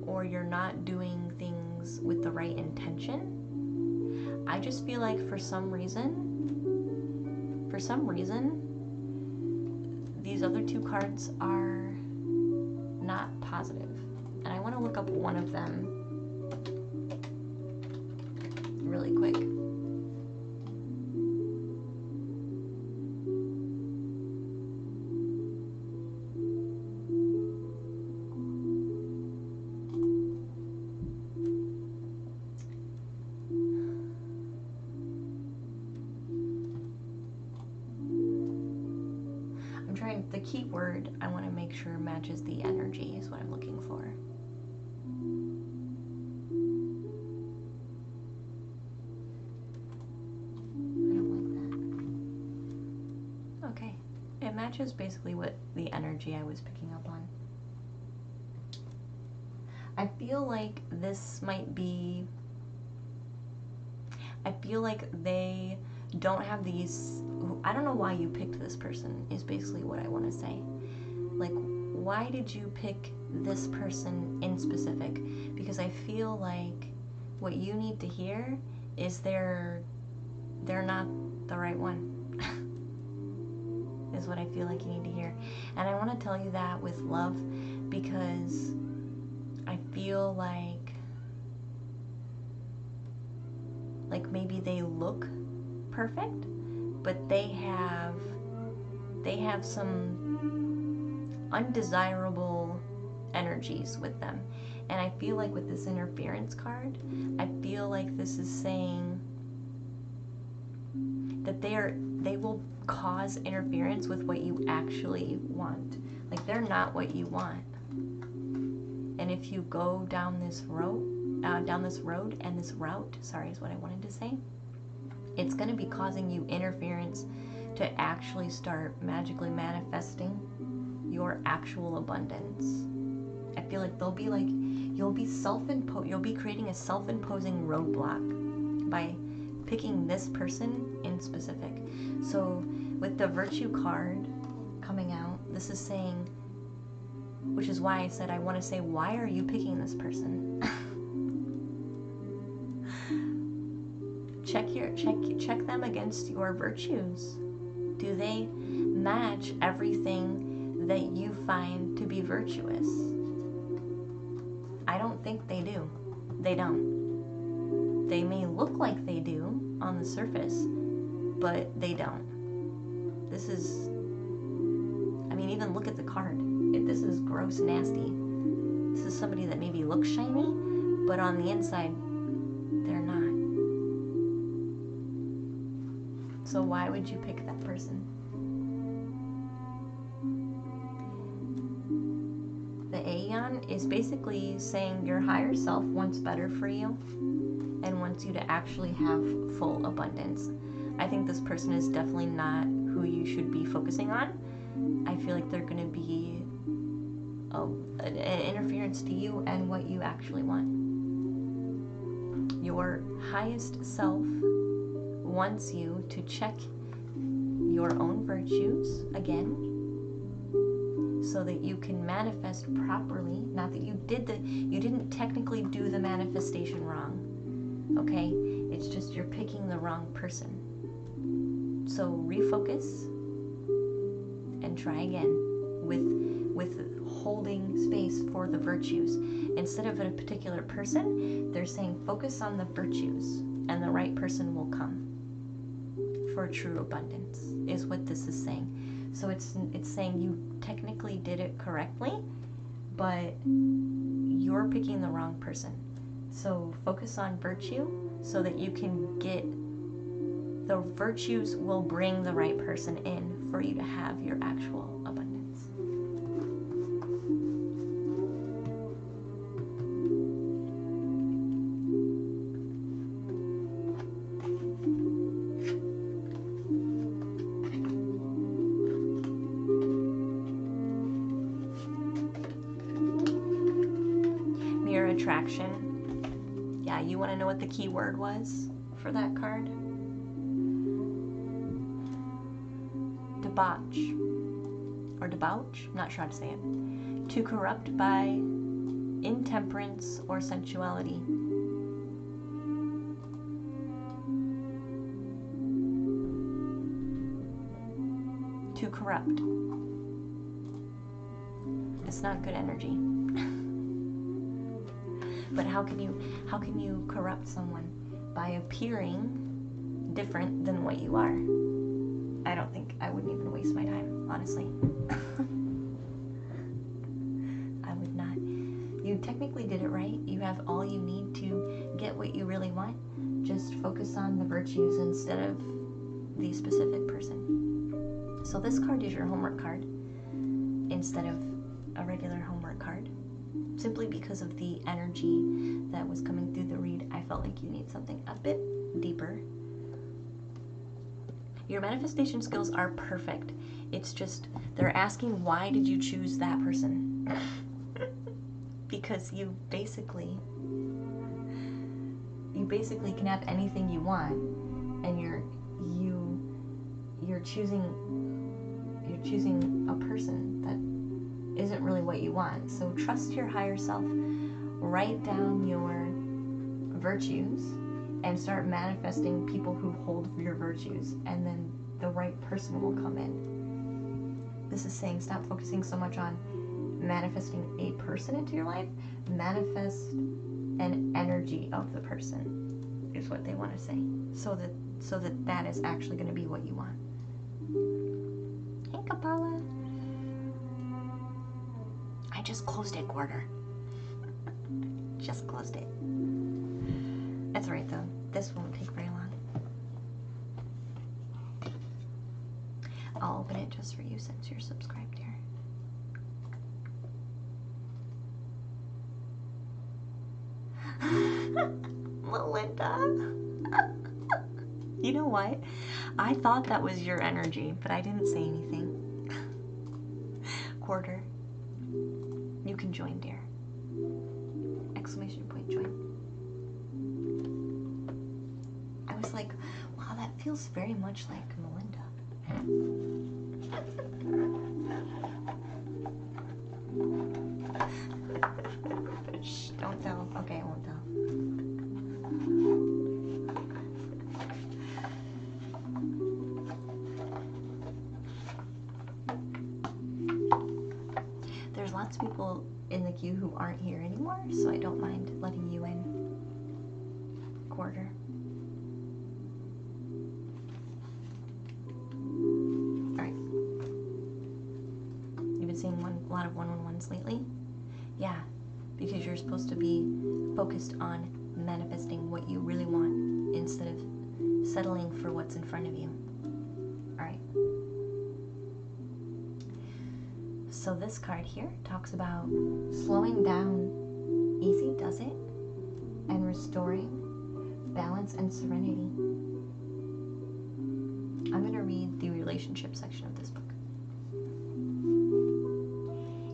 Speaker 1: or you're not doing things with the right intention. I just feel like for some reason, these other 2 cards are not positive. And I want to look up one of them really quick. The key word I want to make sure matches the energy is what I'm looking for. I don't like that. Okay. It matches basically what the energy I was picking up on. I feel like this might be... I feel like they don't have these... I don't know why you picked this person, is basically what I want to say. Like, why did you pick this person in specific? Because I feel like what you need to hear is they're not the right one. Is what I feel like you need to hear. And I want to tell you that with love, because I feel like maybe they look perfect, but they have some undesirable energies with them. And I feel like with this interference card, I feel like this is saying that they will cause interference with what you actually want. Like, they're not what you want. And if you go down this road and this route, sorry, is what I wanted to say, it's going to be causing you interference to actually start magically manifesting your actual abundance. I feel like you'll be creating a self-imposing roadblock by picking this person in specific. So with the Virtue card coming out, this is saying, which is why I said I want to say, why are you picking this person? Check them against your virtues. Do they match everything that you find to be virtuous? I don't think they do. They don't. They may look like they do on the surface, but they don't. This is, I mean, even look at the card. This is gross nasty. This is somebody that maybe looks shiny, but on the inside, they're not. So why would you pick that person? The Aeon is basically saying your higher self wants better for you and wants you to actually have full abundance. I think this person is definitely not who you should be focusing on. I feel like they're going to be an interference to you and what you actually want. Your highest self wants you to check your own virtues again, so that you can manifest properly. Not that you didn't technically do the manifestation wrong, okay? It's just you're picking the wrong person. So refocus and try again with holding space for the virtues. Instead of a particular person, they're saying focus on the virtues and the right person will come for true abundance, is what this is saying. So it's saying you technically did it correctly, but you're picking the wrong person. So focus on virtue so that you can get, the virtues will bring the right person in for you to have your actual abundance. Attraction. Yeah, you want to know what the key word was for that card? Debauch. Or debauch? I'm not sure how to say it. To corrupt by intemperance or sensuality. To corrupt. It's not good energy. But how can you corrupt someone? By appearing different than what you are. I wouldn't even waste my time, honestly. I would not. You technically did it right. You have all you need to get what you really want. Just focus on the virtues instead of the specific person. So this card is your homework card instead of a regular homework card. Simply because of the energy that was coming through the read, I felt like you need something a bit deeper. Your manifestation skills are perfect. It's just, they're asking, why did you choose that person? Because you basically can have anything you want, and you're choosing a person that isn't really what you want. So trust your higher self. Write down your virtues and start manifesting people who hold your virtues, and then the right person will come in. This is saying stop focusing so much on manifesting a person into your life. Manifest an energy of the person is what they want to say, so that is actually going to be what you want. Hey Kapala. I just closed it, Quarter. Just closed it. That's alright though. This won't take very long. I'll open it just for you since you're subscribed here. Melinda. You know what? I thought that was your energy, but I didn't say anything. Quarter. You can join, dear. Exclamation point, join. I was like, wow, that feels very much like Melinda. Shh, don't tell. Okay, I won't tell. There's lots of people in the queue who aren't here anymore, so I don't mind letting you in. Quarter. Alright. You've been seeing a lot of one-on-ones lately? Yeah, because you're supposed to be focused on manifesting what you really want instead of settling for what's in front of you. Alright. So this card here talks about slowing down, easy does it, and restoring balance and serenity. I'm going to read the relationship section of this book.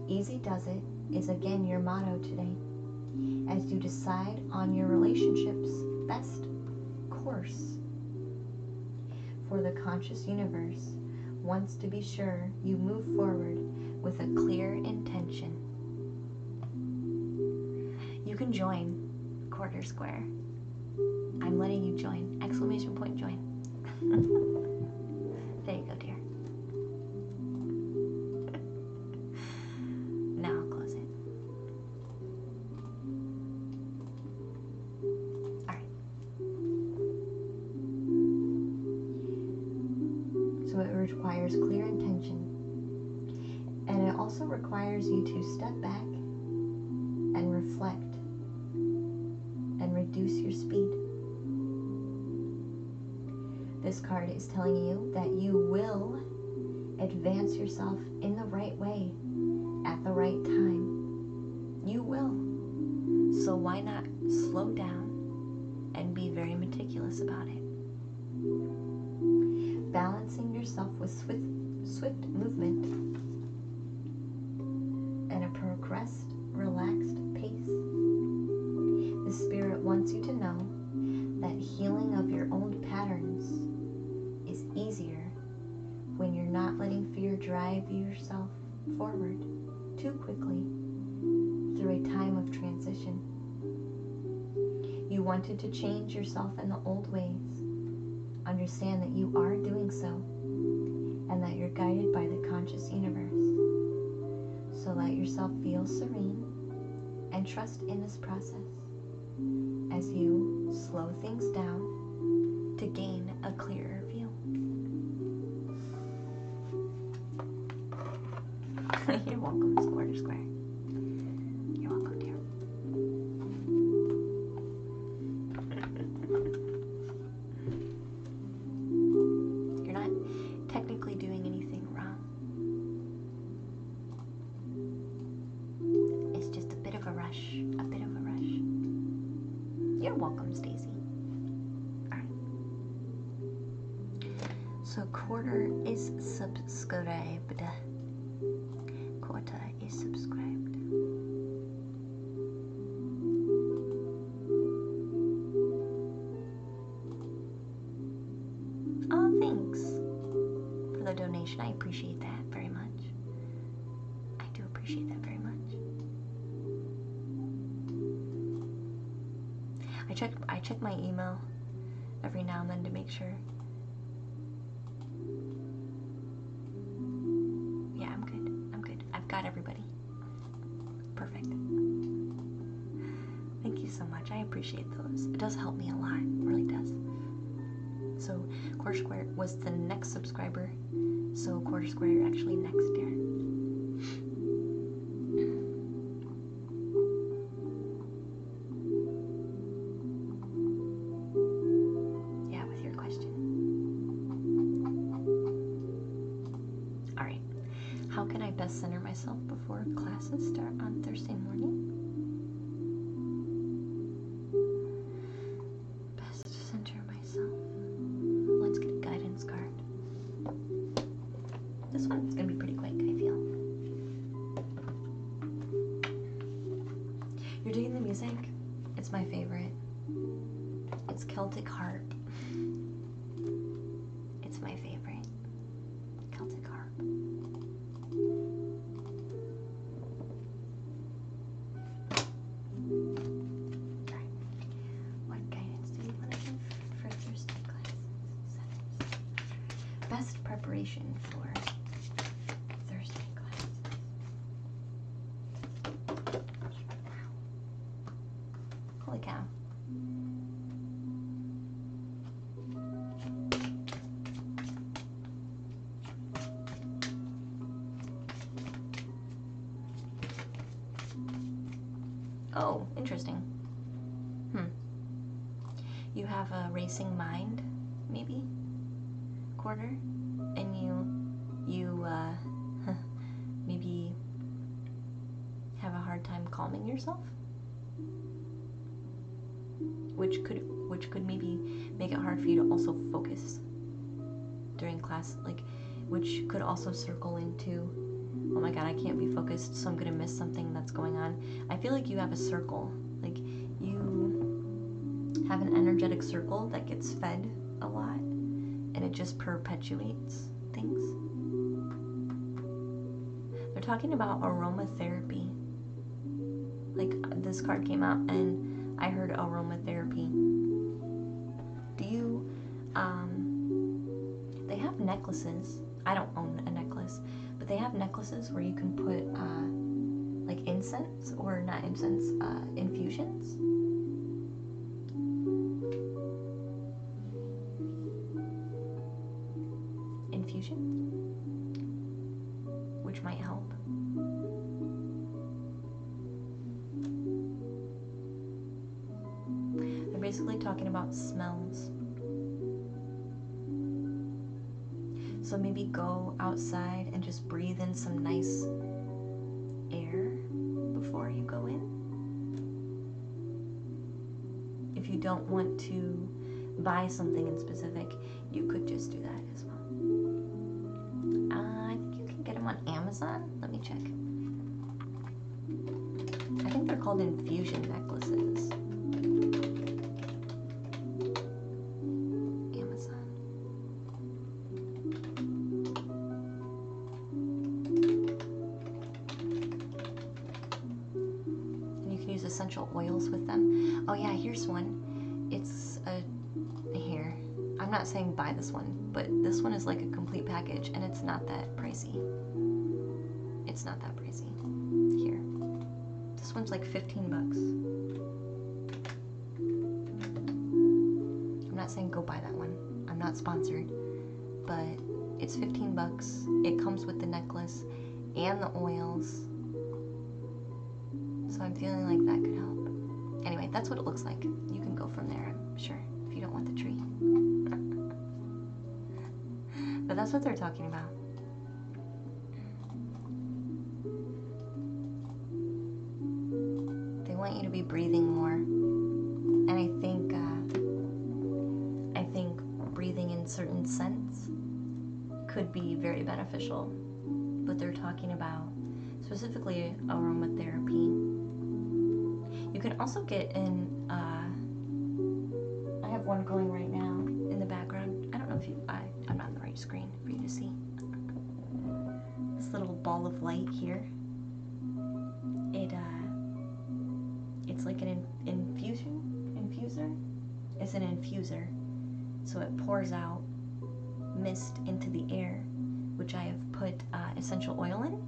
Speaker 1: Easy does it is again your motto today. As you decide on your relationships, best course for the conscious universe wants to be sure you move forward with a clear intention. You can join Quarter Square. I'm letting you join. Exclamation point join. There you go, dear. Now I'll close it. Alright. So it requires clear intention. And it also requires you to step back and reflect and reduce your speed. This card is telling you that you will advance yourself in the right way at the right time. You will. So why not slow down and be very meticulous about it? Balancing yourself with swift movement and a progressed, relaxed pace. The Spirit wants you to know that healing of your own patterns is easier when you're not letting fear drive yourself forward too quickly through a time of transition. You wanted to change yourself in the old ways. Understand that you are doing so and that you're guided by the conscious universe. So let yourself feel serene and trust in this process as you slow things down to gain a clearer view. You're welcome, Miss Quarter Square. You're welcome, dear. You're not technically doing anything wrong. It's just a bit of a rush. A bit of a rush. You're welcome, Stacy. Alright. So Quarter is subscribed. Quarter is subscribed. Oh, thanks for the donation. I appreciate that very much. I do appreciate that very much. I check my email every now and then to make sure. Yeah, I'm good. I'm good. I've got everybody. Perfect. Thank you so much. I appreciate those. It does help me a lot. It really does. So Quarter Square was the next subscriber. So Quarter Square, you're actually next, dear. Yeah, with your question. Alright. How can I best center myself before classes start on Thursday morning? Best center myself. Let's get a guidance card. This one's gonna be pretty quick, I feel. You're digging the music? It's my favorite. It's Celtic Harp. It's my favorite. Celtic Harp. Alright. What guidance do you want to give for Thursday classes? Best preparation for Thursday classes. Wow. Holy cow. Oh, interesting. You have a racing mind, maybe? Quarter? And you maybe have a hard time calming yourself? Which could maybe make it hard for you to also focus during class, like, which could also circle into, oh my god, I can't be focused, so I'm gonna miss something that's going on. I feel like you have a circle, like you have an energetic circle that gets fed a lot, and it just perpetuates things. They're talking about aromatherapy. Like, this card came out and I heard aromatherapy. Do you, they have necklaces. I don't own a necklace, but they have necklaces where you can put, like incense, or not incense, infusions. Infusions, which might help. They're basically talking about smells. So maybe go outside and just breathe in some nice air before you go in. If you don't want to buy something in specific, you could just do that as well. I think you can get them on Amazon. Let me check. I think they're called infusion necklaces. Amazon. And you can use essential oils with them. Oh yeah, here's one. It's here. I'm not saying buy this one, but this one is like a complete package, and it's not that pricey. It's not that pricey. Here. This one's like 15 bucks. I'm not saying go buy that one. I'm not sponsored, but it's 15 bucks. It comes with the necklace and the oils. So I'm feeling like that could help. Anyway, that's what it looks like. You can go from there, I'm sure, if you don't want the tree. But that's what they're talking about. They want you to be breathing more. And I think breathing in certain scents could be very beneficial. But they're talking about specifically aromatherapy. You can also get in, I have one going right now in the background. I don't know if I'm not on the right screen for you to see. This little ball of light here. It's like an infuser. It's an infuser. So it pours out mist into the air, which I have put essential oil in.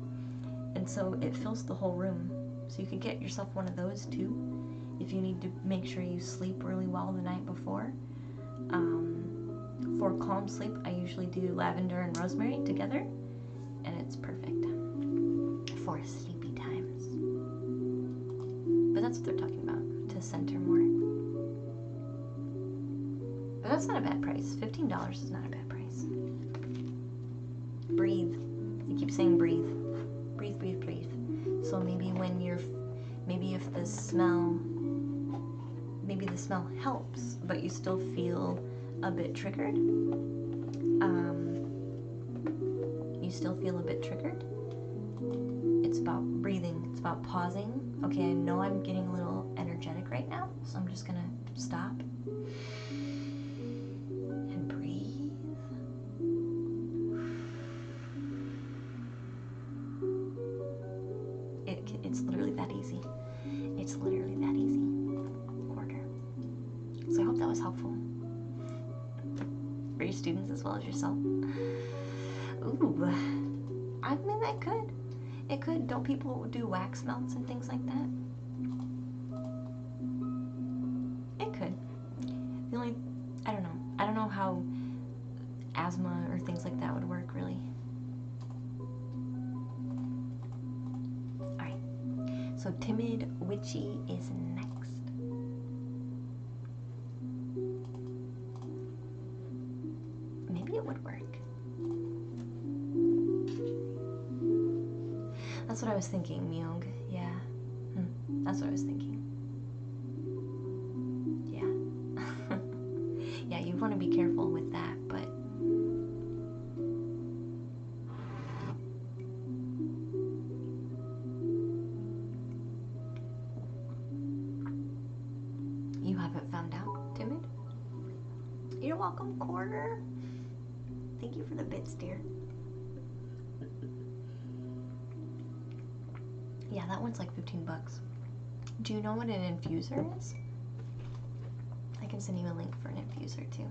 Speaker 1: And so it fills the whole room. So you could get yourself one of those too, if you need to make sure you sleep really well the night before. For calm sleep, I usually do lavender and rosemary together, and it's perfect for sleepy times. But that's what they're talking about, to center more. But that's not a bad price. $15 is not a bad price. Breathe. You keep saying breathe. Breathe, breathe, breathe. So maybe if the smell helps, but you still feel a bit triggered. It's about breathing. It's about pausing. Okay, I know I'm getting a little energetic right now, so I'm just gonna stop and breathe. It's literally that easy. It's literally that easy. Quarter. So I hope that was helpful for your students as well as yourself. Ooh, I mean, that could. It could. Don't people do wax melts and things like that? It could. I don't know. I don't know how asthma or things like that would work, really. Alright. So Timid Witchy is next. Maybe it would work. That's what I was thinking, Myung. Yeah. That's what I was thinking. Yeah. Yeah, you want to be careful with that, but you haven't found out. You're welcome, Quarter. Thank you for the bits, dear. Yeah, that one's like 15 bucks. Do you know what an infuser is? I can send you a link for an infuser too.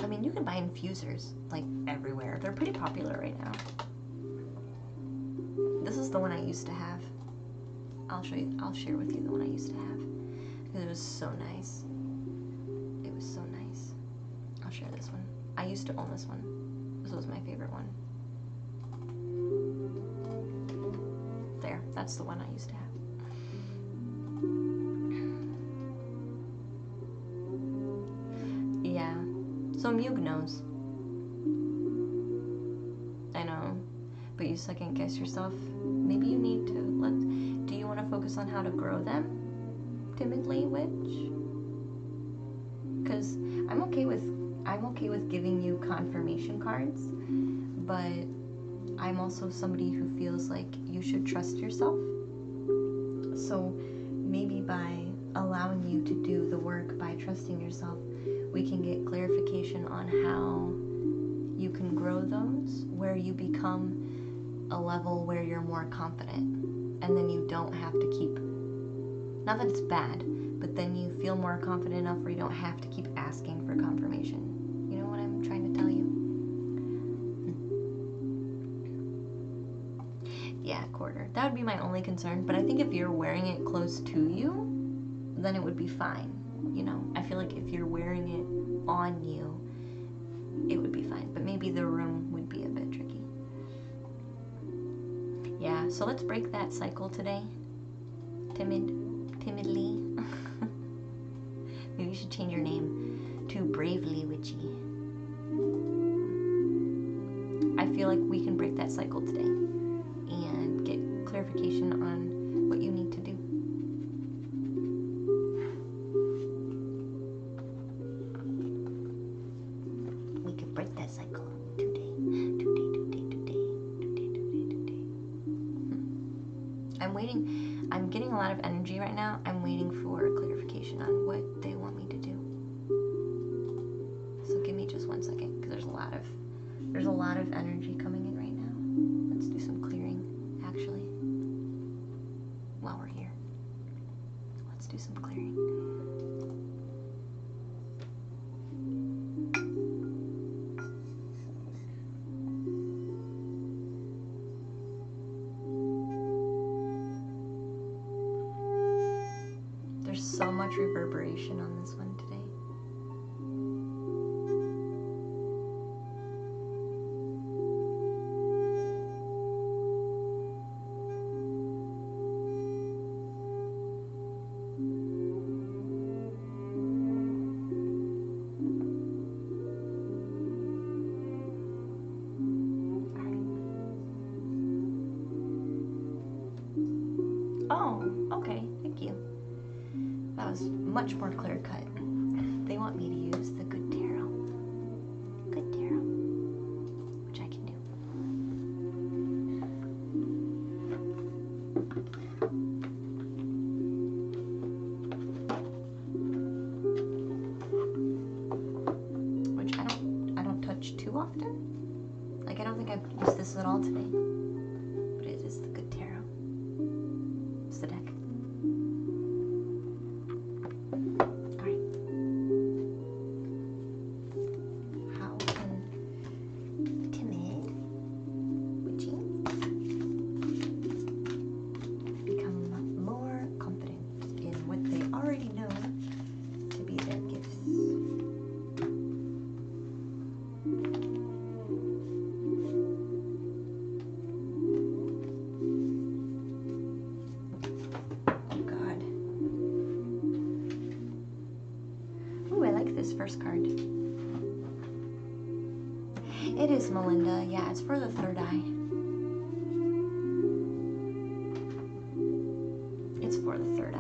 Speaker 1: I mean, you can buy infusers like everywhere. They're pretty popular right now. This is the one I used to have. I'll show you. I'll share with you the one I used to have because it was so nice. It was so nice. I'll share this one. I used to own this one. This was my favorite one. There, that's the one I used to have. Yeah. So Mug knows. I know. But you second guess yourself. Maybe you need to do you want to focus on how to grow them? Timidly, Witch? Because I'm okay with giving you confirmation cards, but I'm also somebody who feels like you should trust yourself. So maybe by allowing you to do the work by trusting yourself, we can get clarification on how you can grow those, where you become a level where you're more confident, and then you don't have to keep, not that it's bad, but then you feel more confident enough where you don't have to keep asking for confirmation. You know what I'm trying to tell you? Yeah, Quarter. That would be my only concern, but I think if you're wearing it close to you, then it would be fine. You know, I feel like if you're wearing it on you, it would be fine, but maybe the room would be a bit tricky. Yeah, so let's break that cycle today. Timidly. Maybe you should change your name to Bravely Witchy. I feel like we can break that cycle today and get clarification on what you need to do. We can break that cycle today. I'm waiting. I'm getting a lot of energy right now. I'm waiting for clarification on what they want me to do. So give me just 1 second, because there's a lot of energy coming in right now. Let's do some clearing, actually, while we're here. Let's do some clearing. There's so much reverberation on this one today. Oh, okay, thank you. That was much more clear cut. They want me to use the Good Tarot. Good Tarot. Which I can do. Which I don't touch too often. Like, I don't think I've used this at all today. But it is the Good Tarot. It's the deck. First card. It is Melinda. Yeah, it's for the third eye. It's for the third eye.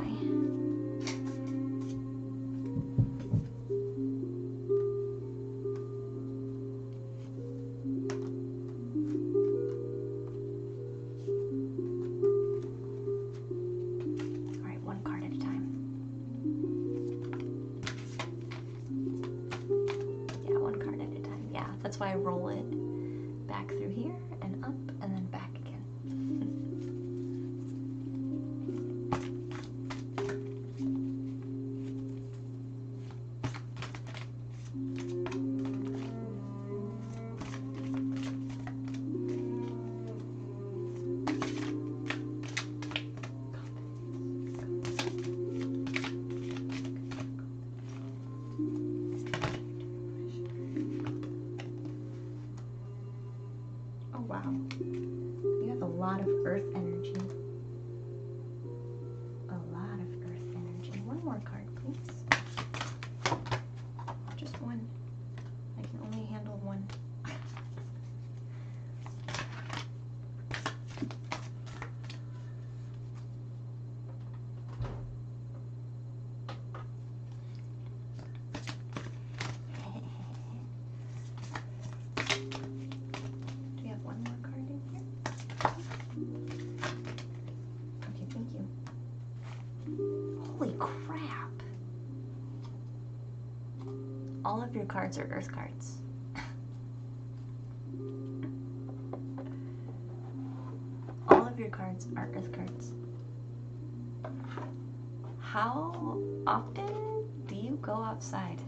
Speaker 1: why I roll it back through here and up and then back again. Oh wow, you have a lot of earth energy. A lot of earth energy. One more card, please. Just one. I can only handle one. Do you have one more card in here? Okay, thank you. Holy crap! All of your cards are earth cards. All of your cards are earth cards. How often do you go outside?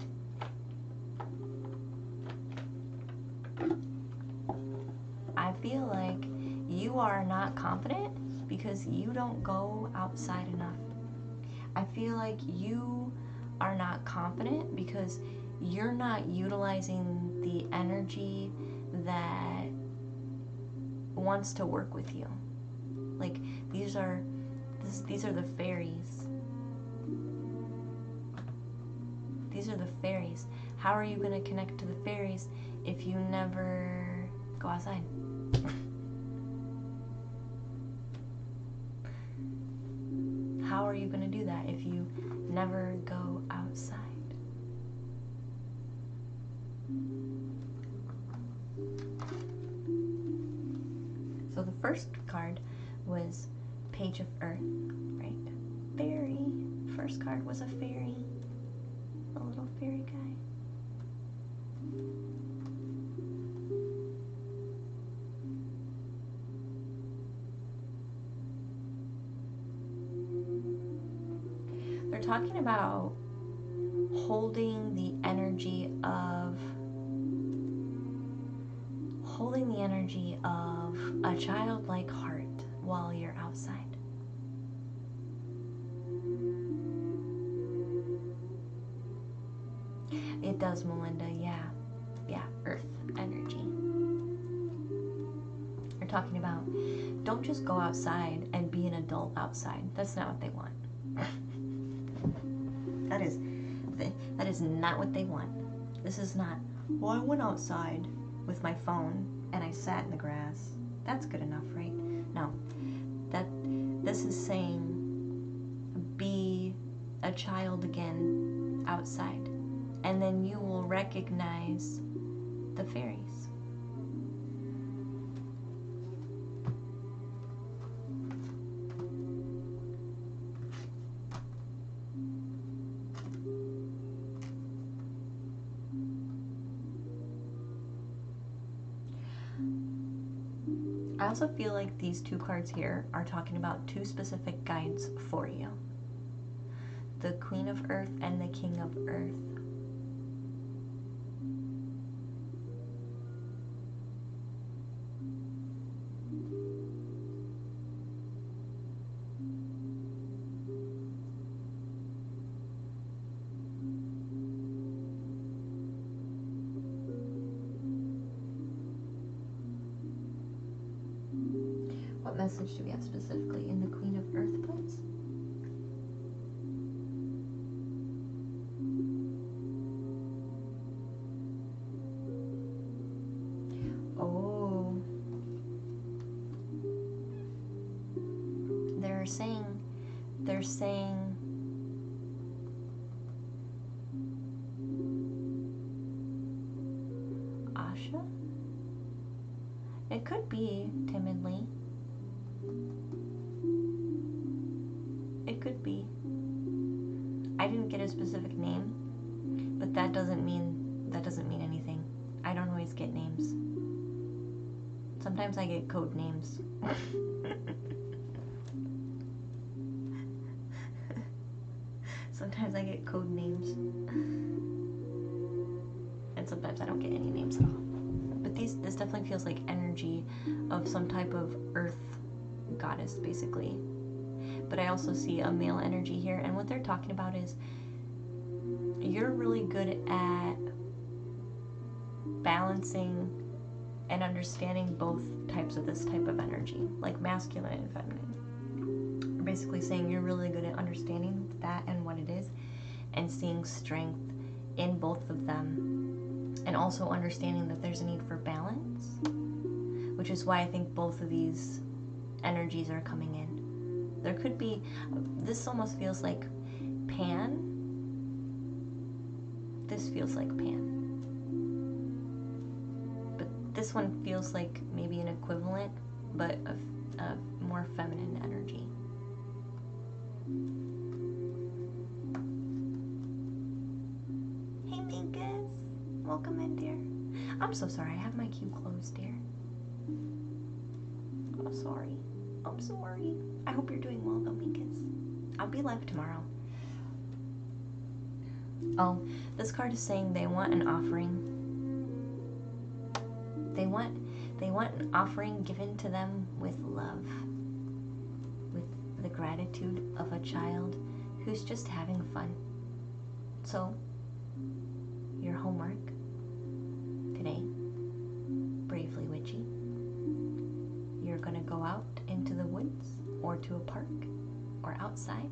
Speaker 1: I feel like you are not confident because you don't go outside enough. I feel like you are not confident because you're not utilizing the energy that wants to work with you. Like these are the fairies. These are the fairies. How are you going to connect to the fairies if you never go outside? How are you going to do that if you never go outside? So the first card was Page of Earth, right? Fairy. First card was a fairy. A little fairy guy. They're talking about holding the energy of a childlike heart while you're outside. It does, Melinda, yeah. Yeah, earth energy. They're talking about, don't just go outside and be an adult outside. That's not what they want. That is not what they want. This is not, well, I went outside with my phone and I sat in the grass. That's good enough, right? No. This is saying, be a child again outside. And then you will recognize the fairies. I also feel like these two cards here are talking about two specific guides for you. The Queen of Earth and the King of Earth. What message do we have specifically in the Queen of Earth, please? Oh. They're saying Asha? It could be timidly. It could be. I didn't get a specific name, but that doesn't mean anything. I don't always get names. Sometimes I get code names. Sometimes I get code names. And sometimes I don't get any names at all. But this definitely feels like energy of some type of earth goddess, basically. But I also see a male energy here, and what they're talking about is you're really good at balancing and understanding both types of this type of energy, like masculine and feminine. They're basically saying you're really good at understanding that and what it is, and seeing strength in both of them, and also understanding that there's a need for balance, which is why I think both of these energies are coming in. There could be, this almost feels like Pan. This feels like Pan. But this one feels like maybe an equivalent, but a more feminine energy. Hey Minkus, welcome in, dear. I'm so sorry, I have my queue closed, dear. I'm sorry. I'm sorry. I hope you're doing well though, Minkus. I'll be live tomorrow. Oh, this card is saying they want an offering. They want an offering given to them with love. With the gratitude of a child who's just having fun. So, your homework today, Bravely Witchy, you're gonna go out into the woods or to a park or outside.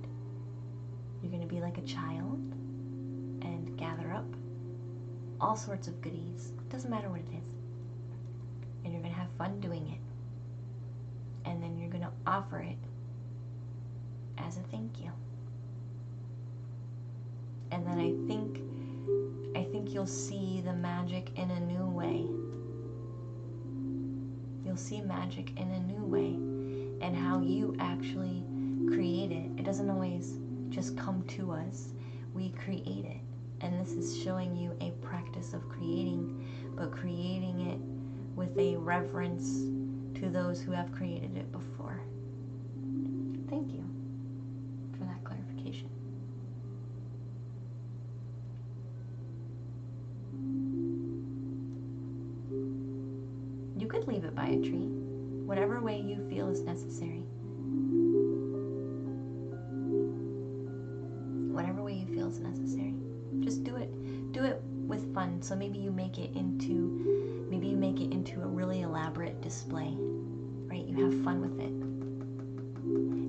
Speaker 1: You're gonna be like a child and gather up all sorts of goodies. Doesn't matter what it is. And you're gonna have fun doing it. And then you're gonna offer it as a thank you. And then I think you'll see the magic in a new way. You'll see magic in a new way, and how you actually create it. It doesn't always just come to us. We create it. And this is showing you a practice of creating, but creating it with a reverence to those who have created it before. Thank you for that clarification. You could leave it by a tree, whatever way you feel is necessary. Whatever way you feel is necessary. Just do it with fun. So maybe you make it into a really elaborate display, right? You have fun with it.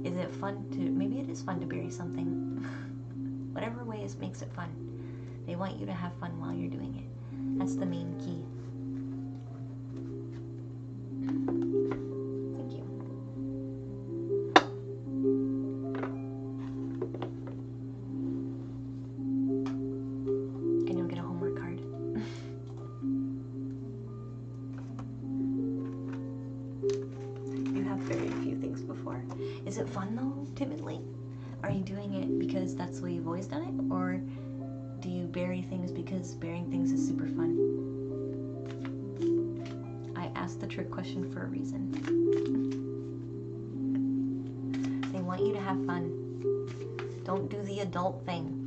Speaker 1: Is it fun to, maybe it is fun to bury something. Whatever way makes it fun. They want you to have fun while you're doing it. That's the main key. Thank you. And you'll get a homework card. You have very few things before. Is it fun though, timidly? Are you doing it because that's the way you've always done it? Or do you bury things because burying things is super fun? I asked the trick question for a reason. They want you to have fun. Don't do the adult thing.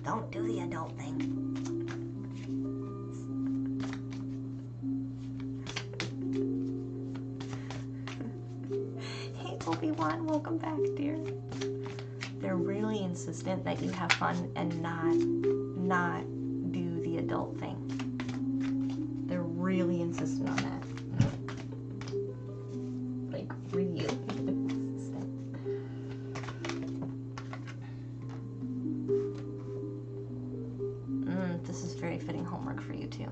Speaker 1: Don't do the adult thing. Hey Obi-Wan, welcome back, dear. They're really insistent that you have fun and not do the adult thing. They're really insistent on that. Like, really insistent. This is very fitting homework for you too.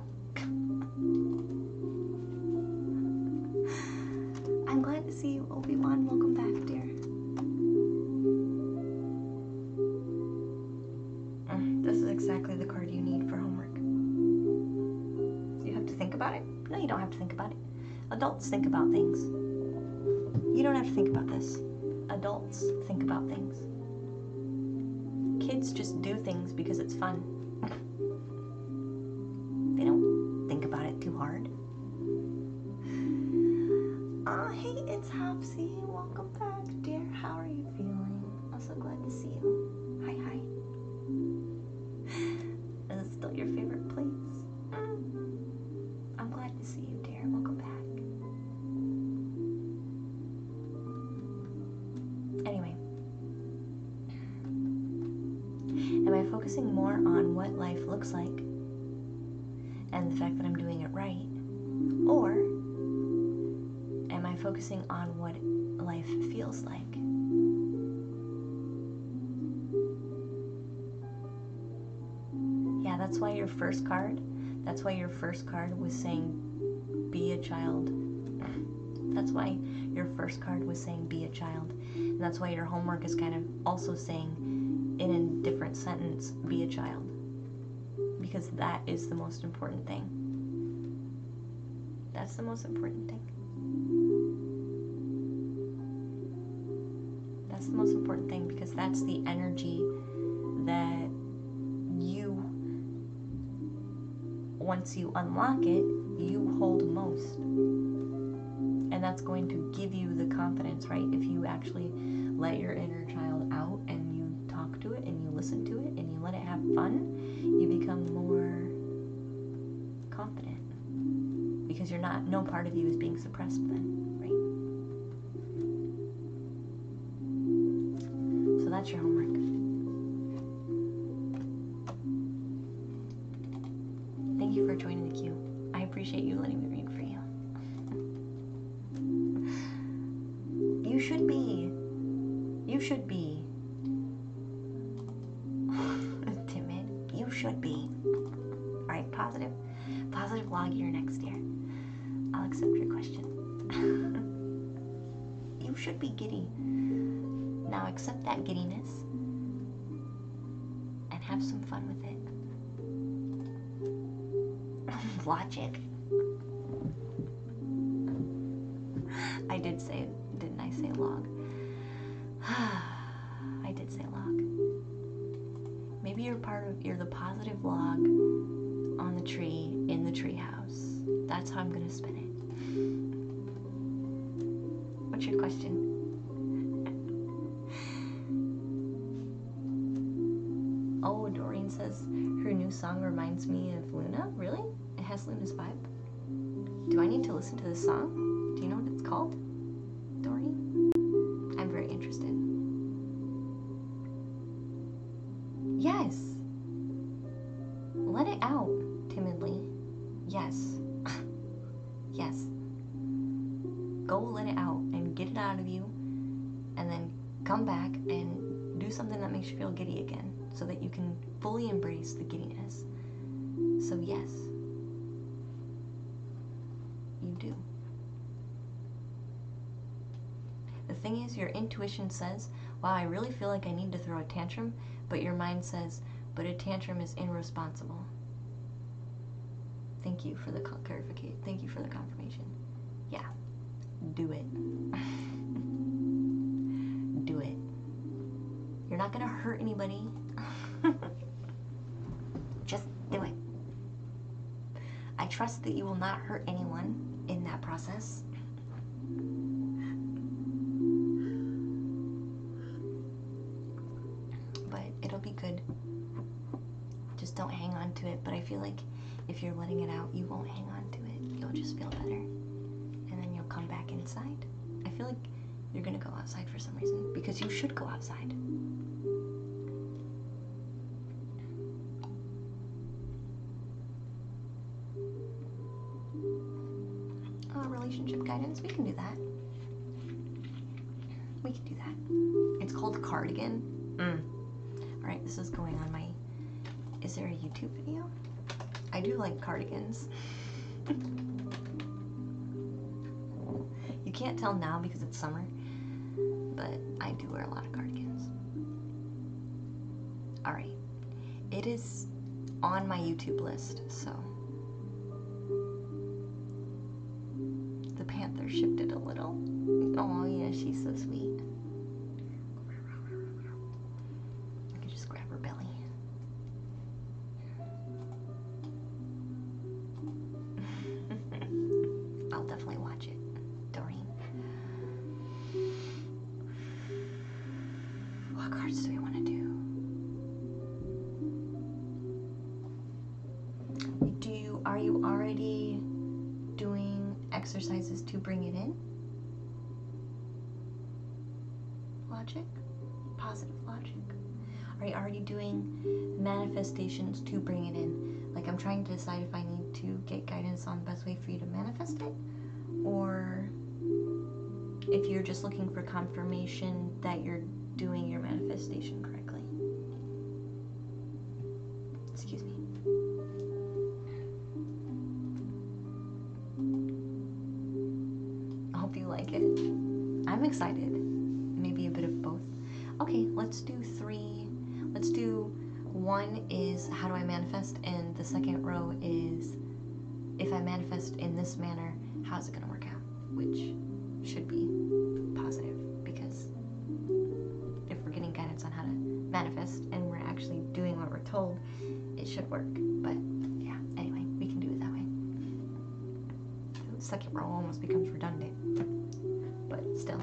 Speaker 1: I'm glad to see you, Obi-Wan. Welcome back, dear. This is exactly the card you need for homework. You have to think about it? No, you don't have to think about it. Adults think about things. You don't have to think about this. Adults think about things. Kids just do things because it's fun. Am I focusing more on what life looks like and the fact that I'm doing it right? Or am I focusing on what life feels like? Yeah, that's why your first card was saying be a child. That's why your first card was saying be a child. And that's why your homework is kind of also saying in a different sentence, be a child. Because that is the most important thing. That's the most important thing. That's the most important thing, because that's the energy that you, once you unlock it, you hold most. And that's going to give you the confidence, right? If you actually let your inner child out and you talk to it and you listen to it and you let it have fun, you become more confident. Because you're not, no part of you is being suppressed then, right? So that's your homework. Thank you for joining the queue. I appreciate you letting me read for you. You should be timid. You should be. Alright, positive log year next year. I'll accept your question. You should be giddy. Now accept that giddiness and have some fun with it. Logic. I did say, didn't I say log? I did say log. Maybe you're the positive log on the tree in the tree house. That's how I'm gonna spin it. What's your question? Oh, Doreen says her new song reminds me of Luna. Really? It has Luna's vibe? Do I need to listen to this song? Do you know what it's called, Doreen? I'm very interested. Yes. Let it out, timidly. Yes. Yes. Go let it out and get it out of you, and then come back and do something that makes you feel giddy again, so that you can fully embrace the giddiness. So yes, you do. The thing is, your intuition says, wow, I really feel like I need to throw a tantrum, but your mind says, but a tantrum is irresponsible. Thank you for the clarification. Thank you for the confirmation. Yeah, do it. Do it. You're not gonna hurt anybody. Just do it. I trust that you will not hurt anyone in that process. But it'll be good. Just don't hang on to it. But I feel like if you're letting it out, you won't hang on to it. You'll just feel better. And then you'll come back inside. I feel like you're gonna go outside for some reason, because you should go outside. Relationship guidance, we can do that. We can do that. It's called Cardigan. Alright, this is going on my... Is there a YouTube video? I do like cardigans. You can't tell now because it's summer, but I do wear a lot of cardigans. Alright. It is on my YouTube list, so... The panther shifted a little. Oh yeah, she's so sweet. I could just grab her belly. I'll definitely watch it, Doreen. What cards do we want to do? Are you already doing exercises to bring it in? Logic? Positive logic. I already doing manifestations to bring it in? Like, I'm trying to decide if I need to get guidance on the best way for you to manifest it, or if you're just looking for confirmation that you're doing your manifestation correctly. Excuse me. I hope you like it. I'm excited. Maybe a bit of both. Okay, let's do 3. Let's do 1 is how do I manifest, and the second row is if I manifest in this manner, how's it going to work out? Which should be positive, because if we're getting guidance on how to manifest and we're actually doing what we're told, it should work. But yeah, anyway, we can do it that way. The second row almost becomes redundant, but still.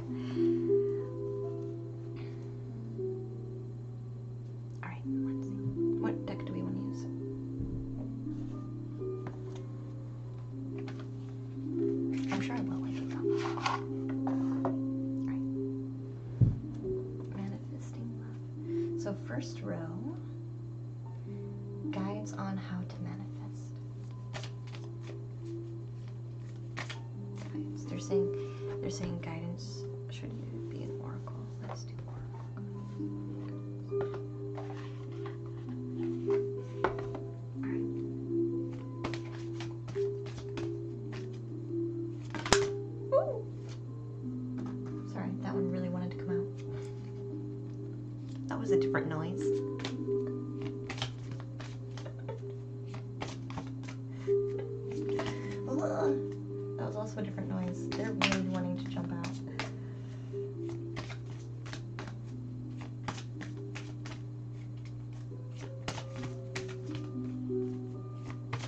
Speaker 1: Alright, let's see. What deck do we want to use? I'm sure I will like it though. Alright. Manifesting love. So first row, guides on how to manifest. Guides. They're saying guidance should be an oracle. Let's do oracle. Sorry, that one really wanted to come out. That was a different noise. That was also a different noise. They're really wanting to jump out.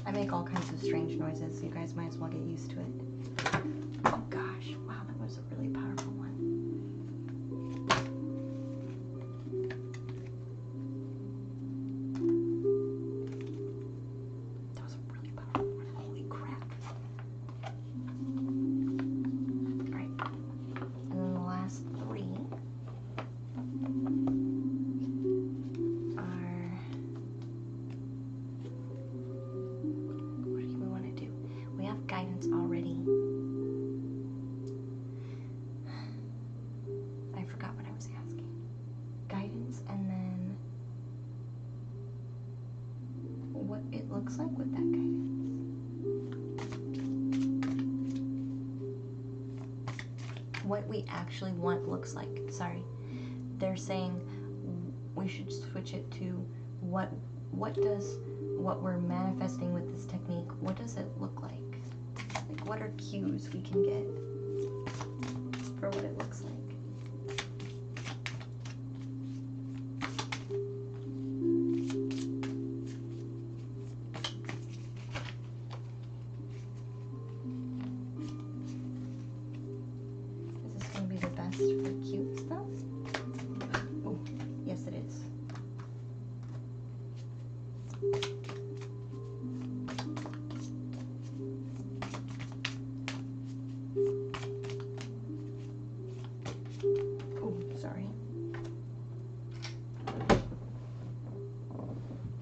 Speaker 1: I make all kinds of strange noises, so you guys might as well get used to it. Oh gosh, wow, that was a really powerful one. That was a really powerful one. Holy crap. Alright. And then the last 3 are... What do we want to do? We have guidance already. I forgot what I was asking. Guidance, and then what it looks like with that guidance. What we actually want looks like. Sorry. They're saying we should switch it to what does what we're manifesting with this technique, what does it look like? Like, what are cues we can get for what it looks like? Is this going to be the best for cutes though? Oh, yes it is. Oh, sorry.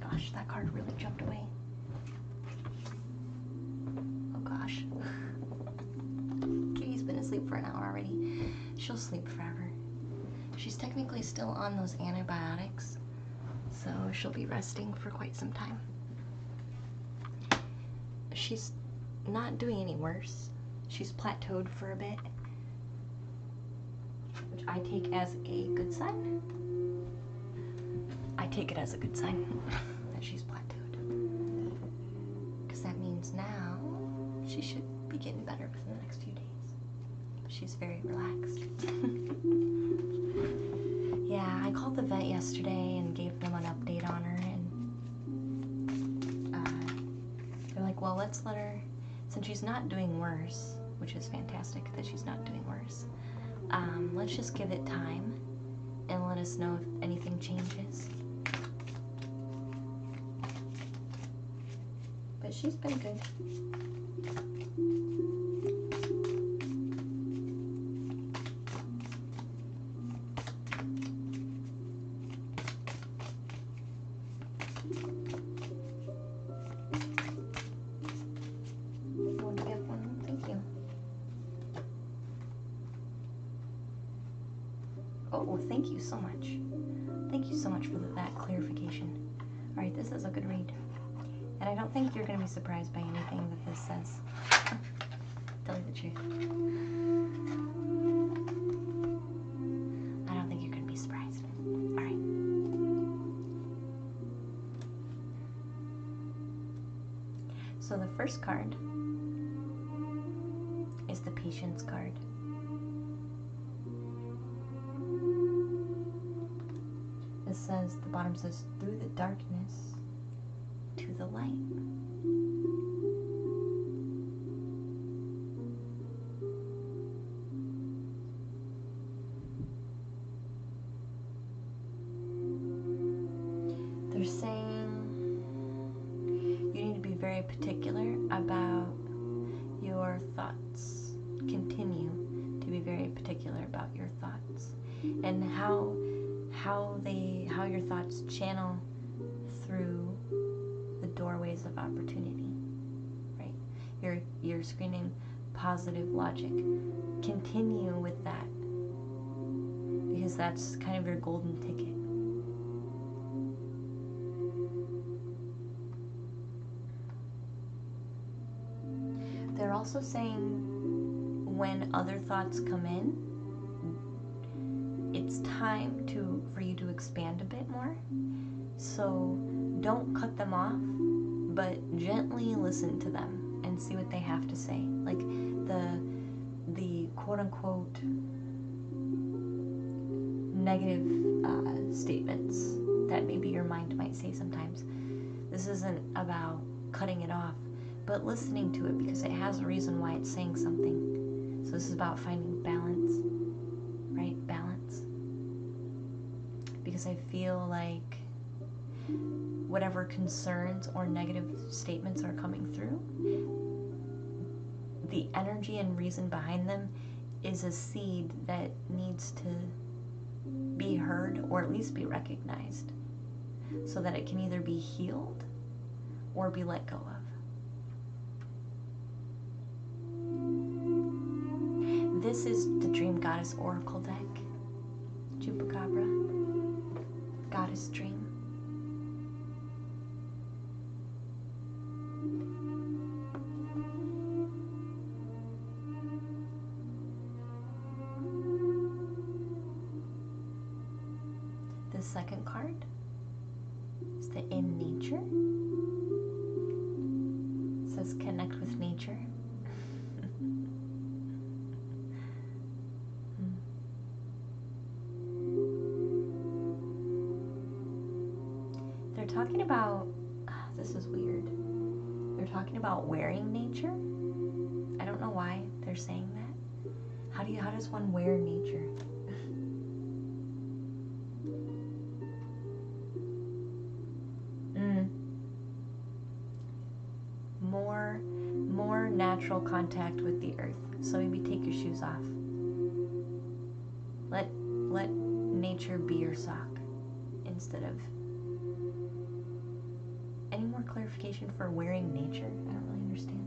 Speaker 1: Gosh, that card really jumped away. Oh gosh. Katie's been asleep for an hour already. She'll sleep forever. She's technically still on those antibiotics, so she'll be resting for quite some time. She's not doing any worse. She's plateaued for a bit, which I take as a good sign. I take it as a good sign that she's plateaued, because that means now she should be getting better within the next few days. She's very relaxed. Yeah, I called the vet yesterday and gave them an update on her, and they're like, well, let's let her, since she's not doing worse, which is fantastic that she's not doing worse, let's just give it time and let us know if anything changes. But she's been good. One get one. Thank you. Oh, thank you so much. Thank you so much for that clarification. All right, this is a good read. And I don't think you're going to be surprised by anything that this says. Tell you the truth. I don't think you're going to be surprised. All right. So the first card is the Patience card. It says, the bottom says, through the darkness to the light. They're saying you need to be very particular about your thoughts. Continue to be very particular about your thoughts and how your thoughts channel through the doorways of opportunity, right? You're screening positive logic. Continue with that, because that's kind of your golden ticket. They're also saying when other thoughts come in, it's time for you to expand a bit more. So don't cut them off, but gently listen to them and see what they have to say. Like the quote-unquote negative statements that maybe your mind might say sometimes. This isn't about cutting it off, but listening to it because it has a reason why it's saying something. So this is about finding balance, right? Balance. Because I feel like whatever concerns or negative statements are coming through, the energy and reason behind them is a seed that needs to be heard or at least be recognized so that it can either be healed or be let go of. This is the Dream Goddess Oracle deck. Chupacabra. Goddess Dream. The second card is the In Nature. It says connect with nature. They're talking about, this is weird. They're talking about wearing nature. I don't know why they're saying that. How does one wear nature? More natural contact with the earth. So maybe take your shoes off. Let nature be your sock instead of. Any more clarification for wearing nature? I don't really understand.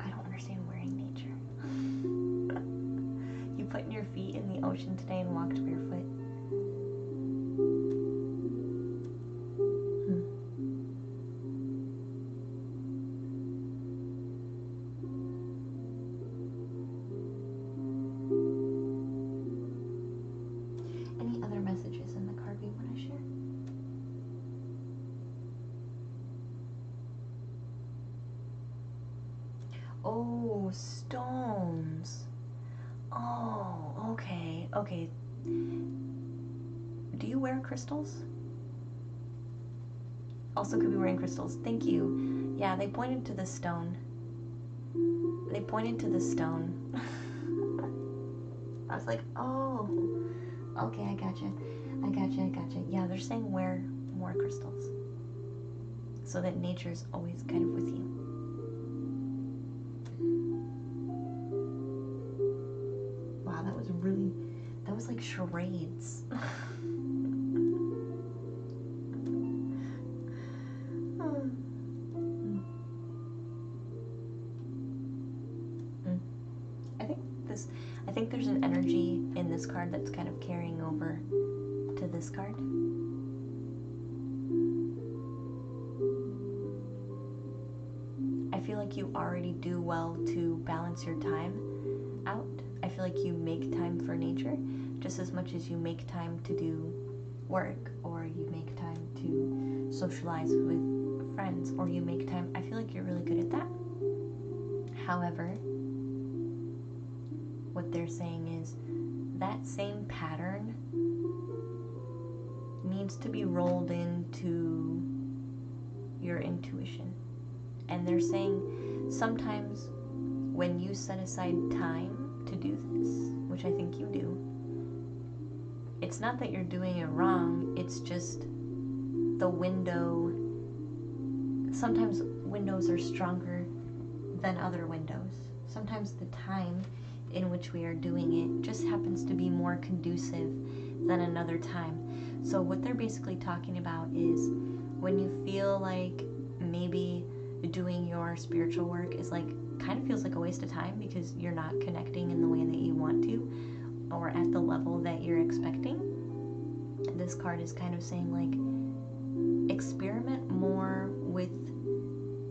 Speaker 1: I don't understand wearing nature. You putting your feet in the ocean today and walked barefoot? Any other messages in the card we want to share? Oh, stones. Oh, okay. Okay. Do you wear crystals? Also could be wearing crystals. Thank you. Yeah, they pointed to the stone. They pointed to the stone. I was like, oh. Okay, I gotcha. Yeah, they're saying wear more crystals. so that nature's always kind of with you. Wow, that was like charades. I think there's an energy in this card that's kind of carrying over to this card. I feel like you already do well to balance your time out. I feel like you make time for nature just as much as you make time to do work, or you make time to socialize with friends, or you make time. I feel like you're really good at that. However, what they're saying is that same pattern needs to be rolled into your intuition. And they're saying sometimes when you set aside time to do this, which I think you do, it's not that you're doing it wrong, it's just the window. Sometimes windows are stronger than other windows. Sometimes the time in which we are doing it just happens to be more conducive than another time. So what they're basically talking about is when you feel like maybe doing your spiritual work is like kind of feels like a waste of time because you're not connecting in the way that you want to or at the level that you're expecting. This card is kind of saying like experiment more with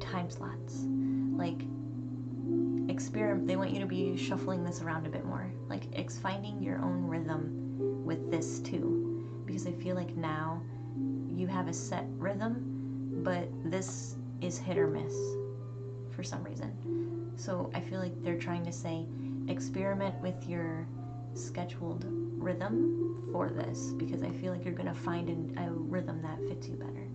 Speaker 1: time slots. Like experiment, they want you to be shuffling this around a bit more, like finding your own rhythm with this too, because I feel like now you have a set rhythm, but this is hit or miss for some reason. So I feel like they're trying to say experiment with your scheduled rhythm for this, because I feel like you're going to find a rhythm that fits you better.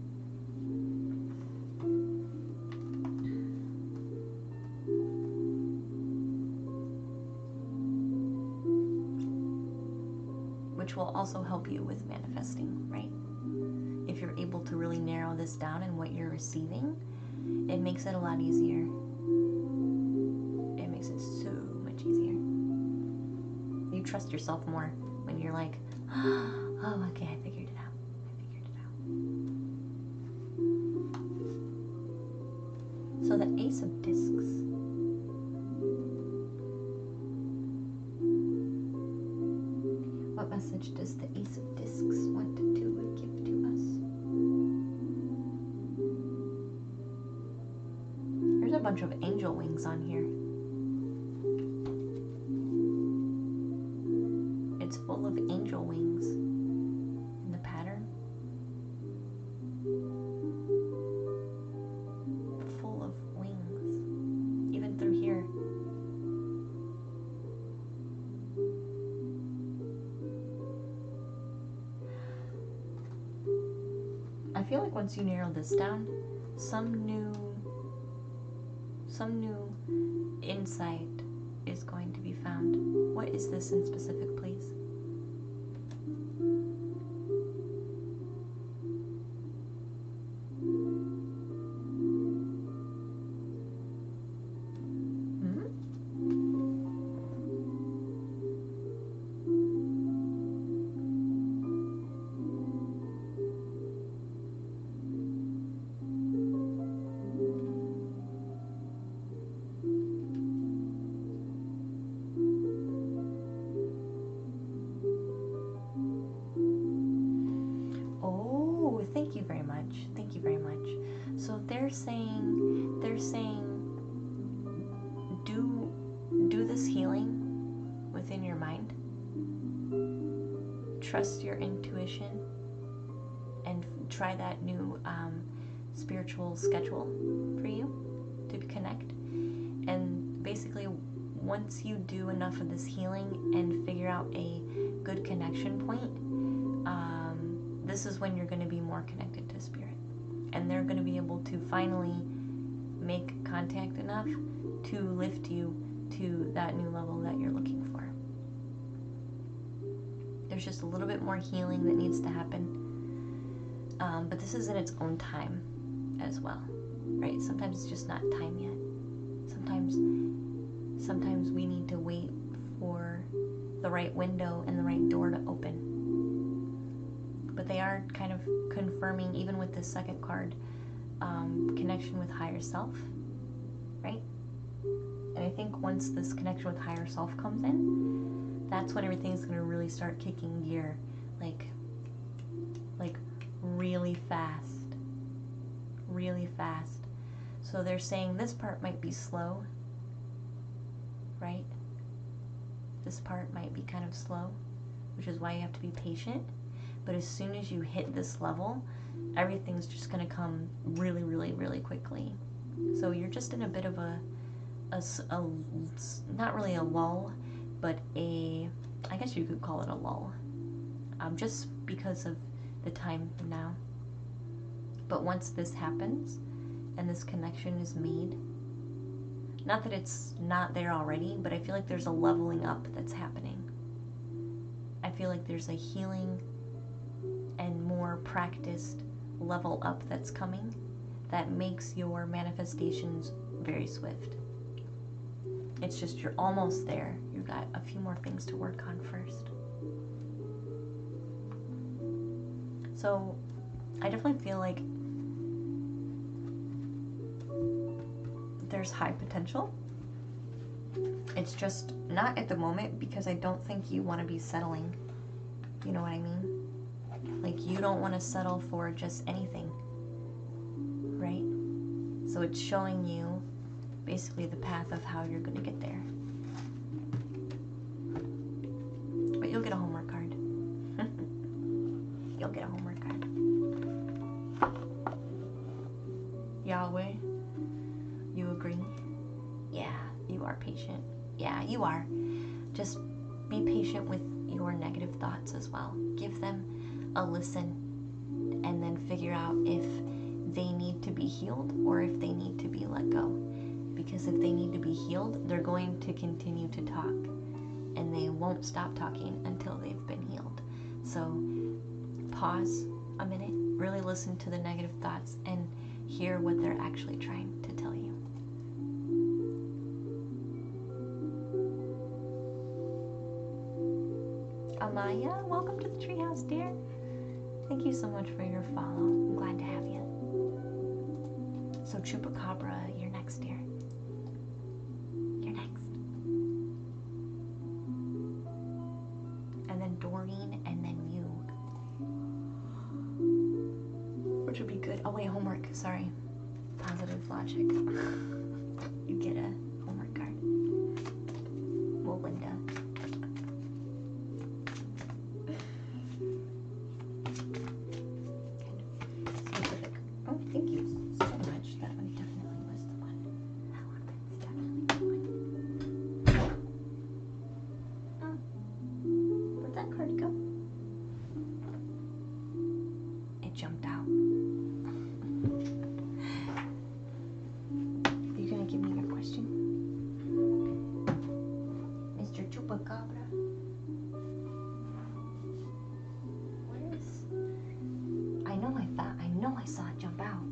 Speaker 1: Which will also help you with manifesting, right? If you're able to really narrow this down and what you're receiving, it makes it a lot easier. It makes it so much easier. You trust yourself more when you're like, oh, okay, I figured it out. So the Ace of Discs. What message does the Ace of Discs want to give to us? There's a bunch of angel wings on here. It's full of angel wings in the pattern. Full of wings, even through here. I feel like once you narrow this down, some new insight is going to be found. What is this in specific, please? Thank you very much. So they're saying do this healing within your mind. Trust your intuition and try that new spiritual schedule for you to connect. And basically, once you do enough of this healing and figure out a good connection point, this is when you're going to be more connected to spirit. And they're going to be able to finally make contact enough to lift you to that new level that you're looking for. There's just a little bit more healing that needs to happen. But this is in its own time. as well, right? Sometimes it's just not time yet. Sometimes we need to wait for the right window and the right door to open. But they are kind of confirming, even with this second card, connection with higher self, right? And I think once this connection with higher self comes in, that's when everything's going to really start kicking gear, like really fast. So they're saying this part might be slow, right? This part might be kind of slow, which is why you have to be patient. But as soon as you hit this level, everything's just going to come really, really, really quickly. So you're just in a bit of a not really a lull, but I guess you could call it a lull, just because of the time now. But once this happens and this connection is made, not that it's not there already, but I feel like there's a leveling up that's happening. I feel like there's a healing and more practiced level up that's coming that makes your manifestations very swift. It's just you're almost there. You've got a few more things to work on first. So I definitely feel like there's high potential. It's just not at the moment, because I don't think you want to be settling. You know what I mean? Like, you don't want to settle for just anything, right? So it's showing you basically the path of how you're going to get there. But you'll get a homework card. You'll get a homework card. Yahweh, you agree? Yeah, you are patient. Yeah, you are. Just be patient with your negative thoughts as well. Give them a listen, and then figure out if they need to be healed or if they need to be let go. Because if they need to be healed, they're going to continue to talk, and they won't stop talking until they've been healed. So pause a minute, really listen to the negative thoughts, and hear what they're actually trying to tell you. Amaya, welcome to the treehouse, dear. Thank you so much for your follow. I'm glad to have you. So Chupacabra, you're next, dear. You're next. And then Doreen, and then you. Which would be good. Oh wait, homework. Sorry. Positive logic. You get a homework card. Well, Linda. Specific. Oh, thank you so much. That one definitely was the one. That one was definitely the one. Oh. Where'd that card go? It jumped out. Are you gonna give me your question? Mr. Chupacabra? Where is... I know I saw it jump out.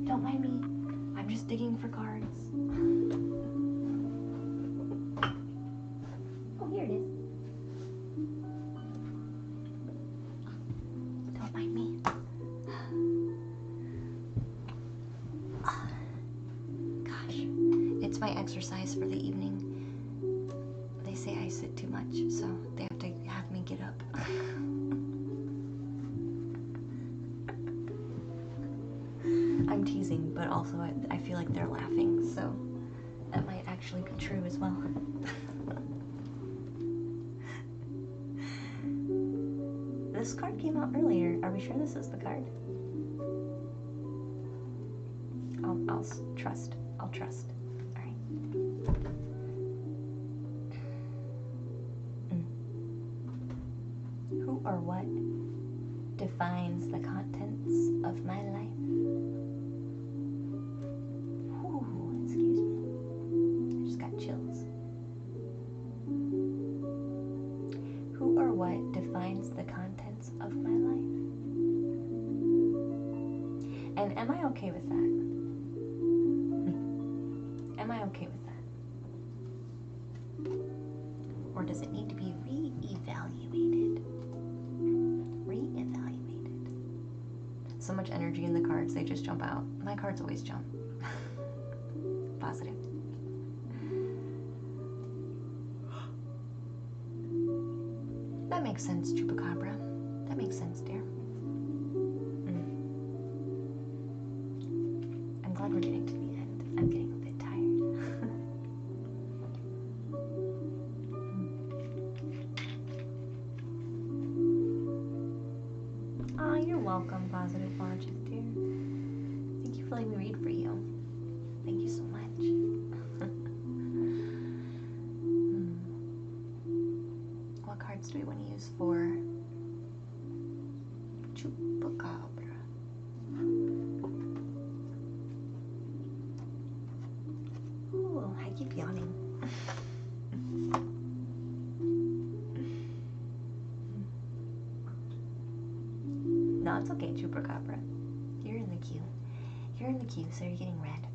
Speaker 1: Don't mind me. I'm just digging for cards. Oh, here it is. Don't mind me. Gosh, it's my exercise for the evening. They say I sit too much, so they have to have me get up. I'm teasing, but also I feel like they're laughing, so that might actually be true as well. This card came out earlier. Are we sure this is the card? I'll trust. I'll trust. All right. Who or what defines the contents of my life? Ooh, excuse me. I just got chills. Who or what defines the contents of my life? I okay with that? Am I okay with that? Or does it need to be re-evaluated? Re-evaluated. So much energy in the cards, they just jump out. My cards always jump. Positive. That makes sense, Chupacabra. That makes sense, dear. I'm glad we're getting to the end. I'm getting a bit tired. Aw, you're welcome, Positive Logic, dear. Thank you for letting me read for you. Thank you so much. What cards do we want to use for Chupacabra? Ooh, I keep yawning. No, it's okay, Chupacabra. You're in the queue. You're in the queue, so you're getting red.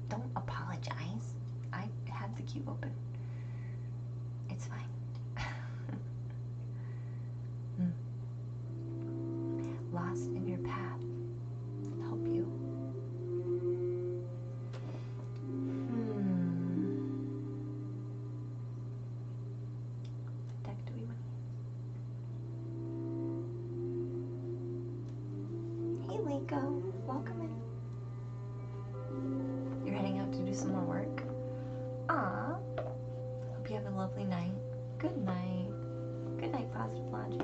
Speaker 1: Don't apologize. I had the queue open. It's fine. Lost in your path. Help you. What deck do we want to use? Hey, Waco. Welcome in. You're heading out to do some more work? Aw. Hope you have a lovely night. Good night. Good night, Positive Logic.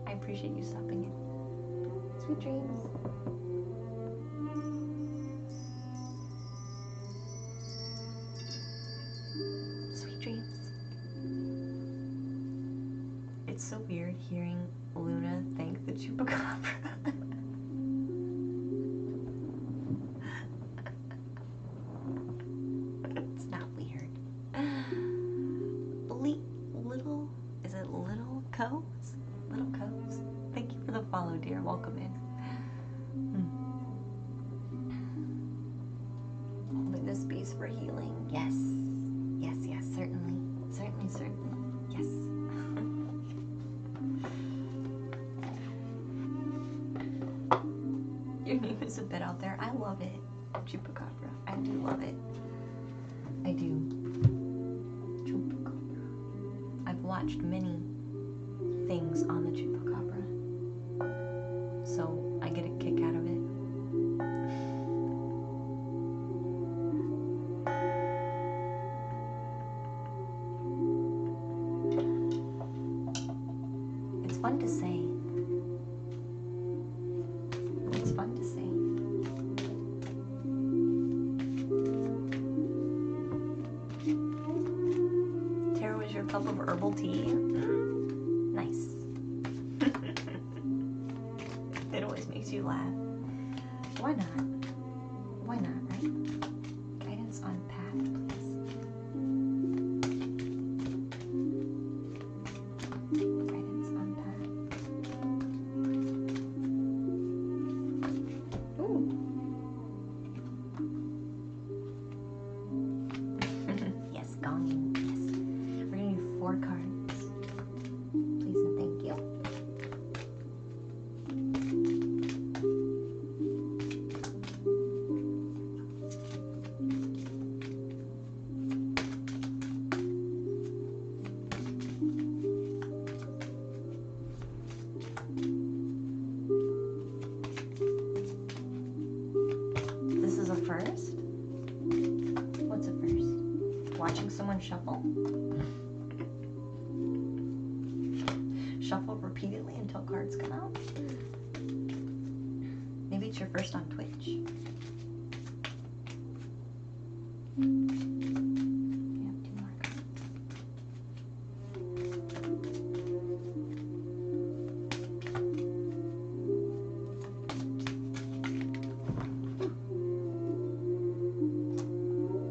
Speaker 1: I appreciate you stopping in. Sweet dreams. Sweet dreams. It's so weird hearing Luna thank the Chupacabra. It's not weird. Little, is it Little Coves? Little Coves. Thank you for the follow, dear. Welcome in. Holding the space for healing. Yes. Yes, yes, certainly. Certainly, certainly. Yes. Your name is a bit out there. I love it. Chupacabra. I do love it. I do. Chupacabra. I've watched many things on the Chupacabra, so I get a kick out of it. It's fun to say. It's fun to say. Tarot is your cup of herbal tea. Nice. It always makes you laugh. Why not? Why not, right? Guidance on path, please. Guidance on path. Ooh. Yes, gonging. Yes. We're gonna do 4 cards. Please and thank you. This is a first? What's a first? Watching someone shuffle? Shuffle repeatedly until cards come out? Maybe it's your first on Twitch. We have 2 more cards.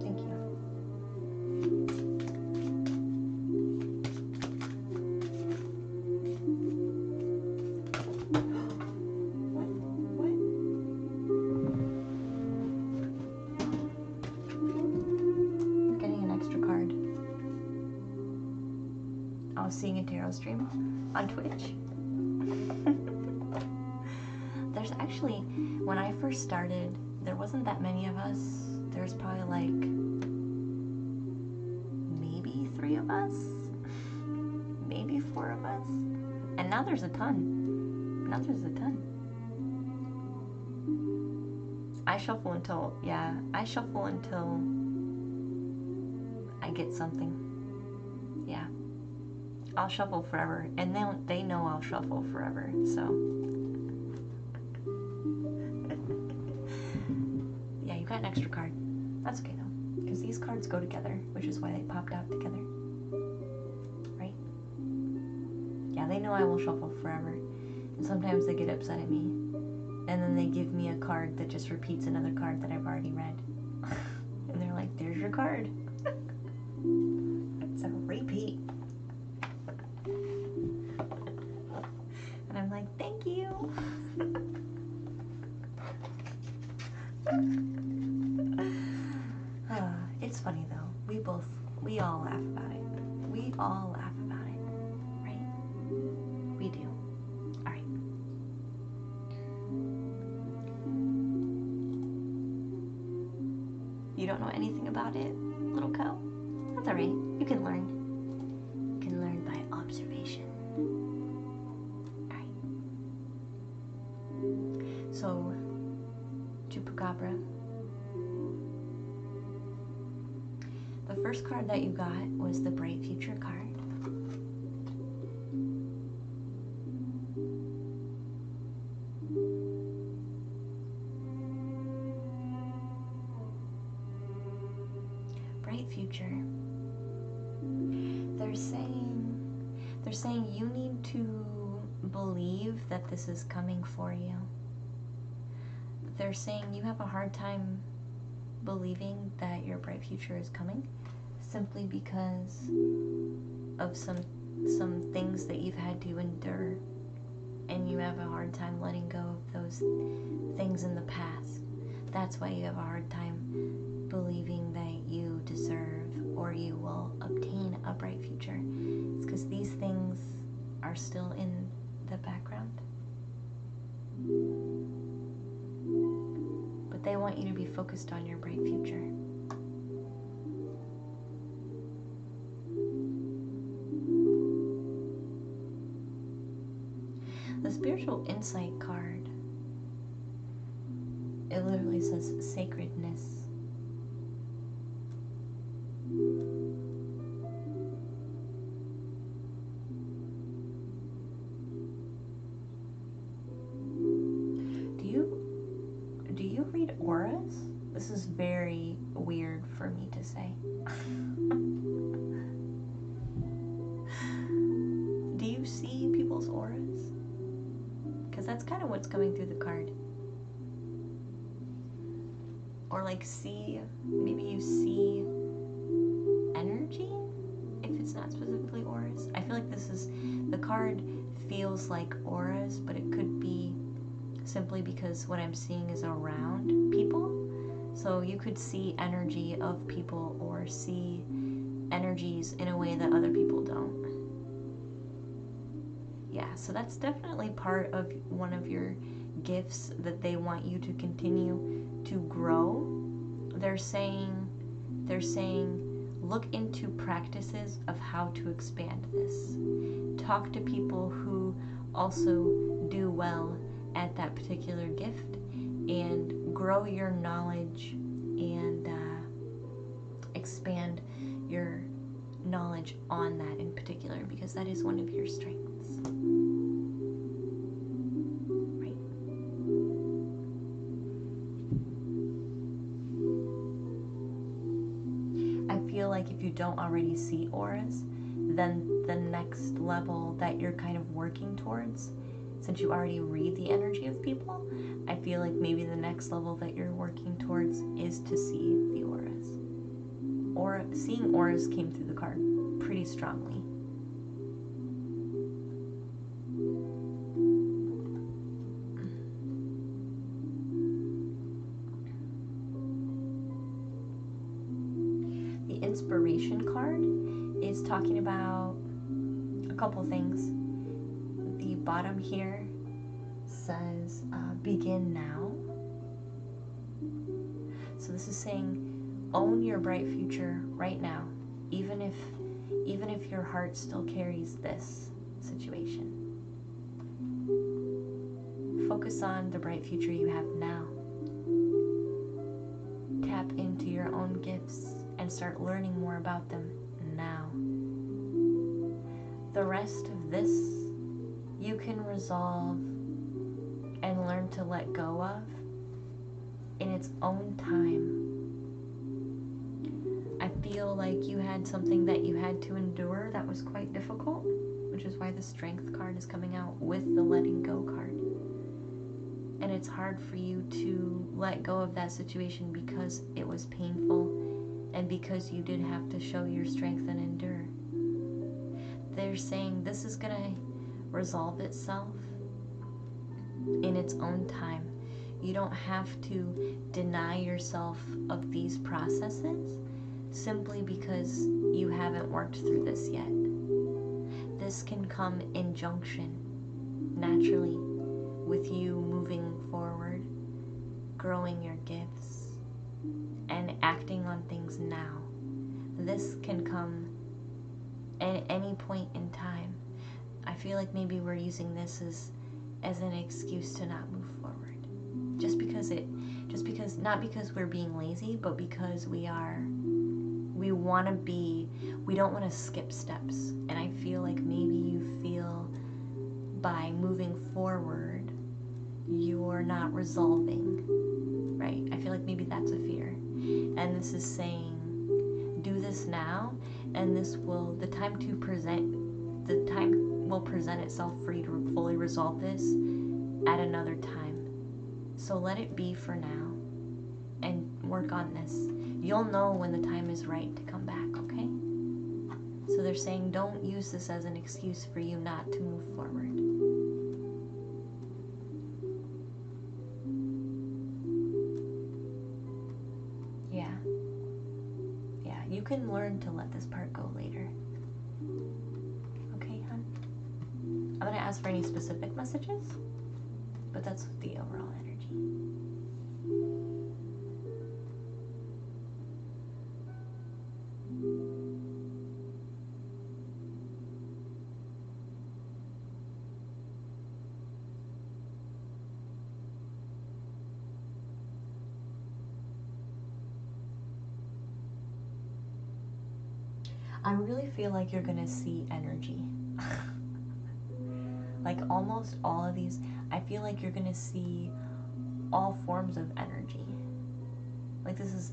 Speaker 1: Thank you. What? seeing a tarot stream on Twitch. There's actually, when I first started, there wasn't that many of us. There's probably like maybe 3 of us, maybe 4 of us, and now there's a ton. Now there's a ton. I shuffle until I get something. Yeah. I'll shuffle forever, and they know I'll shuffle forever, so. Yeah, you got an extra card. That's okay though, because these cards go together, which is why they popped out together. Right? Yeah, they know I will shuffle forever, and sometimes they get upset at me, and then they give me a card that just repeats another card that I've already read. And they're like, there's your card. It's a repeat. And I'm like, thank you. It's funny though. We all laugh about it. We all laugh about it. Right? We do. Alright. You don't know anything about it, little cow? That's alright. You can learn. You can learn by observation. Alright. So, Chupacabra. The first card that you got was the Bright Future card. Bright future. They're saying you need to believe that this is coming for you. They're saying you have a hard time believing that your bright future is coming, simply because of some things that you've had to endure, and you have a hard time letting go of those things in the past. That's why you have a hard time believing that you deserve or you will obtain a bright future. It's because these things are still in the background. But they want you to be focused on your bright future. The Spiritual Insight card, it literally says sacredness. Do you read auras? This is very weird for me to say. Do you see people's auras? Because that's kind of what's coming through the card. Or like maybe you see energy, if it's not specifically auras. I feel like the card feels like auras, but it could be simply because what I'm seeing is around people. So you could see energy of people or see energies in a way that other people don't. Yeah, so that's definitely part of one of your gifts that they want you to continue to grow. They're saying look into practices of how to expand this. Talk to people who also do well at that particular gift and grow your knowledge and expand your knowledge on that in particular, because that is one of your strengths. Right? I feel like if you don't already see auras, then the next level that you're kind of working towards, since you already read the energy of people, I feel like maybe the next level that you're working towards is to see the auras. Or seeing auras came through the card pretty strongly. The Inspiration card is talking about couple things. The bottom here says begin now. So this is saying own your bright future right now, even if your heart still carries this situation. Focus on the bright future you have now. Tap into your own gifts and start learning more about them now. The rest of this you can resolve and learn to let go of in its own time. I feel like you had something that you had to endure that was quite difficult, which is why the Strength card is coming out with the Letting Go card. And it's hard for you to let go of that situation because it was painful and because you did have to show your strength and endure. They're saying this is going to resolve itself in its own time. You don't have to deny yourself of these processes simply because you haven't worked through this yet. This can come in junction naturally with you moving forward, growing your gifts, and acting on things now. This can come at any point in time. I feel like maybe we're using this as an excuse to not move forward. Not because we're being lazy, but because we don't want to skip steps. And I feel like maybe you feel by moving forward, you're not resolving, right? I feel like maybe that's a fear. And this is saying, do this now, and the time will present itself for you to fully resolve this at another time. So let it be for now and work on this. You'll know when the time is right to come back, okay? So they're saying don't use this as an excuse for you not to move forward. Yeah, you can learn to let this part go later. Okay, hon? I'm going to ask for any specific messages, but that's the overall energy. I really feel like you're gonna see energy. Like almost all of these, I feel like you're gonna see all forms of energy. Like this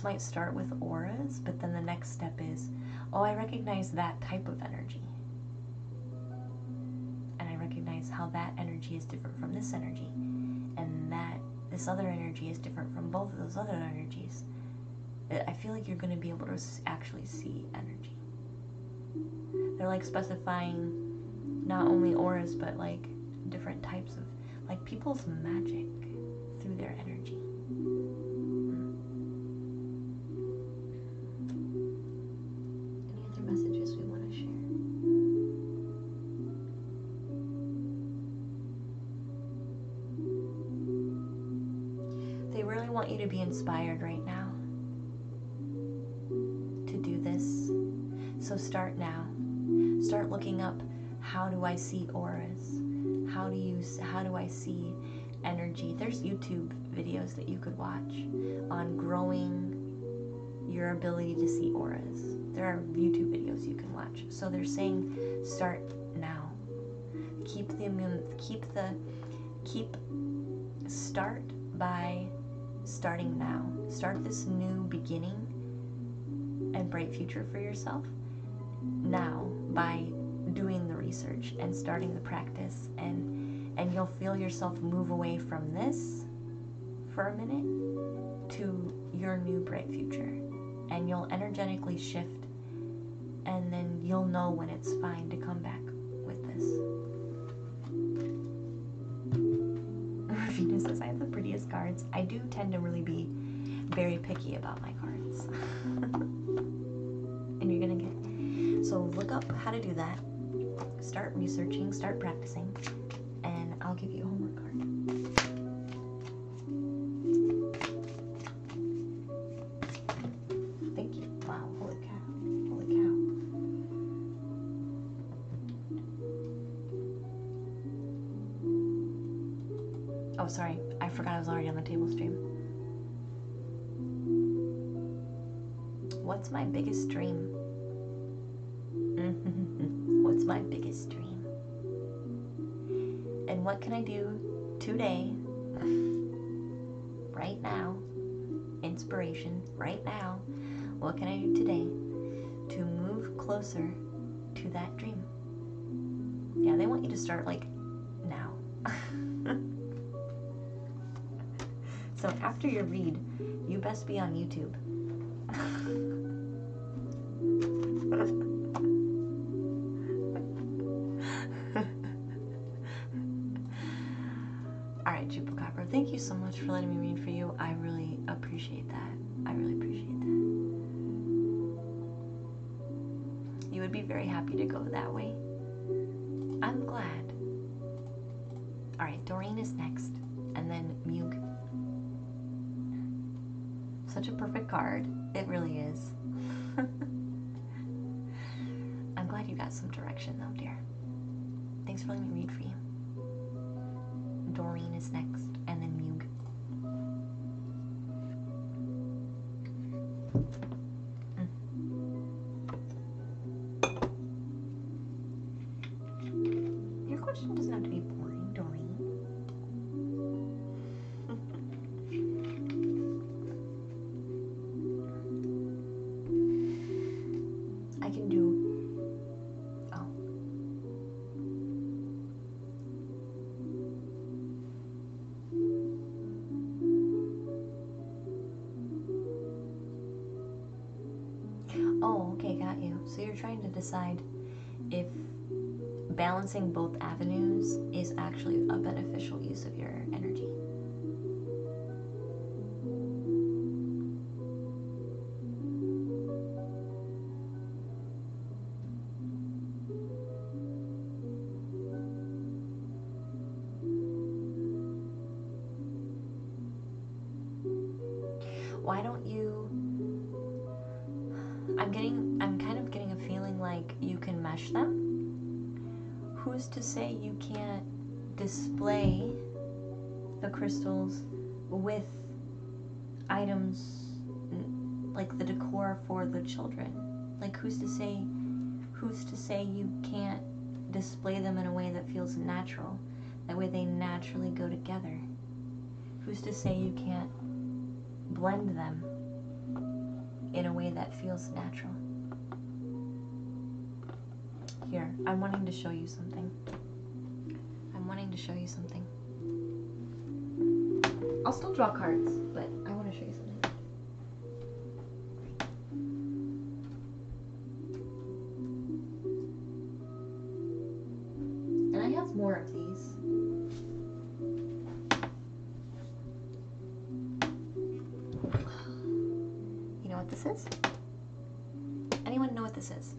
Speaker 1: might start with auras, but then the next step is, oh, I recognize that type of energy. And I recognize how that energy is different from this energy. And that this other energy is different from both of those other energies. I feel like you're gonna be able to actually see energy. They're like specifying not only auras, but like different types of, like people's magic through their energy. Any other messages we want to share? They really want you to be inspired right now to do this. So start now. Start looking up, how do I see auras? How do I see energy? There's YouTube videos that you could watch on growing your ability to see auras. There are YouTube videos you can watch. So they're saying start now. Start by starting now. Start this new beginning and bright future for yourself now by doing the research and starting the practice, and you'll feel yourself move away from this for a minute to your new bright future, and you'll energetically shift, and then you'll know when it's fine to come back with this. Venus says I have the prettiest cards. I do tend to really be very picky about my cards. And you're gonna get, so look up how to do that. start researching, start practicing, and I'll give you a homework card. Thank you. Wow, holy cow. Holy cow. Oh, sorry. I forgot I was already on the table stream. What's my biggest dream? What's my biggest dream? And what can I do today, right now, inspiration, right now, what can I do today to move closer to that dream? Yeah, they want you to start like now. So after your read, you best be on YouTube. Alright, Chupacabra, thank you so much for letting me read for you. I really appreciate that. I really appreciate that. You would be very happy to go that way. I'm glad. Alright, Doreen is next, and then Mug. Such a perfect card. It really is. I'm glad you got some direction though, dear. Thanks for letting me read for you. Doreen is next, and then Mug. Your question doesn't have to be boring, Doreen. I can do... Oh. Oh, okay, got you. So you're trying to decide if balancing both avenues is actually a beneficial use of your energy. Why don't you... I'm kind of getting a feeling like you can mesh them. Who's to say you can't display the crystals with items like the decor for the children? Like who's to say you can't display them in a way that feels natural? That way they naturally go together. Who's to say you can't blend them in a way that feels natural? Here, I'm wanting to show you something. I'll still draw cards, but I want to show you something. And I have more of these. You know what this is? Anyone know what this is?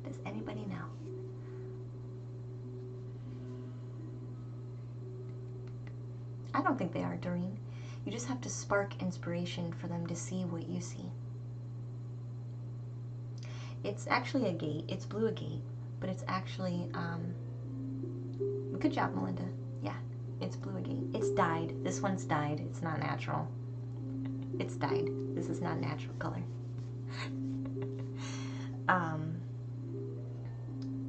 Speaker 1: Does anybody know? I don't think they are, Doreen. You just have to spark inspiration for them to see what you see. It's actually a gate. It's blue agate, but it's actually, good job, Melinda. Yeah, it's blue agate. It's dyed. This one's dyed. It's not natural. It's dyed. This is not a natural color.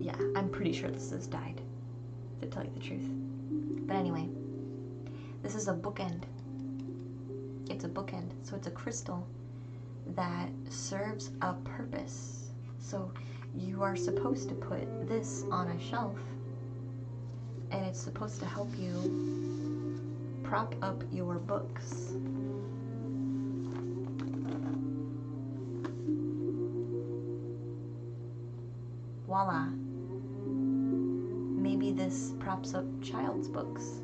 Speaker 1: Yeah, I'm pretty sure this is dyed, to tell you the truth. But anyway, this is a bookend. It's a bookend, so it's a crystal that serves a purpose. So you are supposed to put this on a shelf, and it's supposed to help you prop up your books. Voila. Maybe this props up child's books,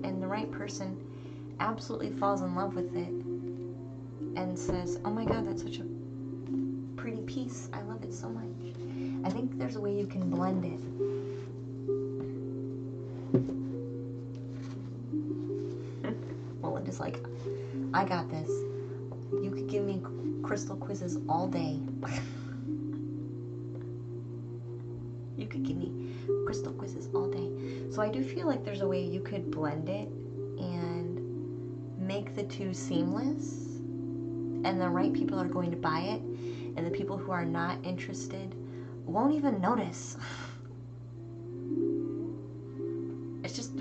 Speaker 1: and the right person absolutely falls in love with it and says, oh my god, that's such a pretty piece, I love it so much. I think there's a way you can blend it. Melinda's like, I got this. You could give me crystal quizzes all day. You could give me crystal quizzes all day. So I do feel like there's a way you could blend it and make the two seamless, and the right people are going to buy it, and the people who are not interested won't even notice. It's just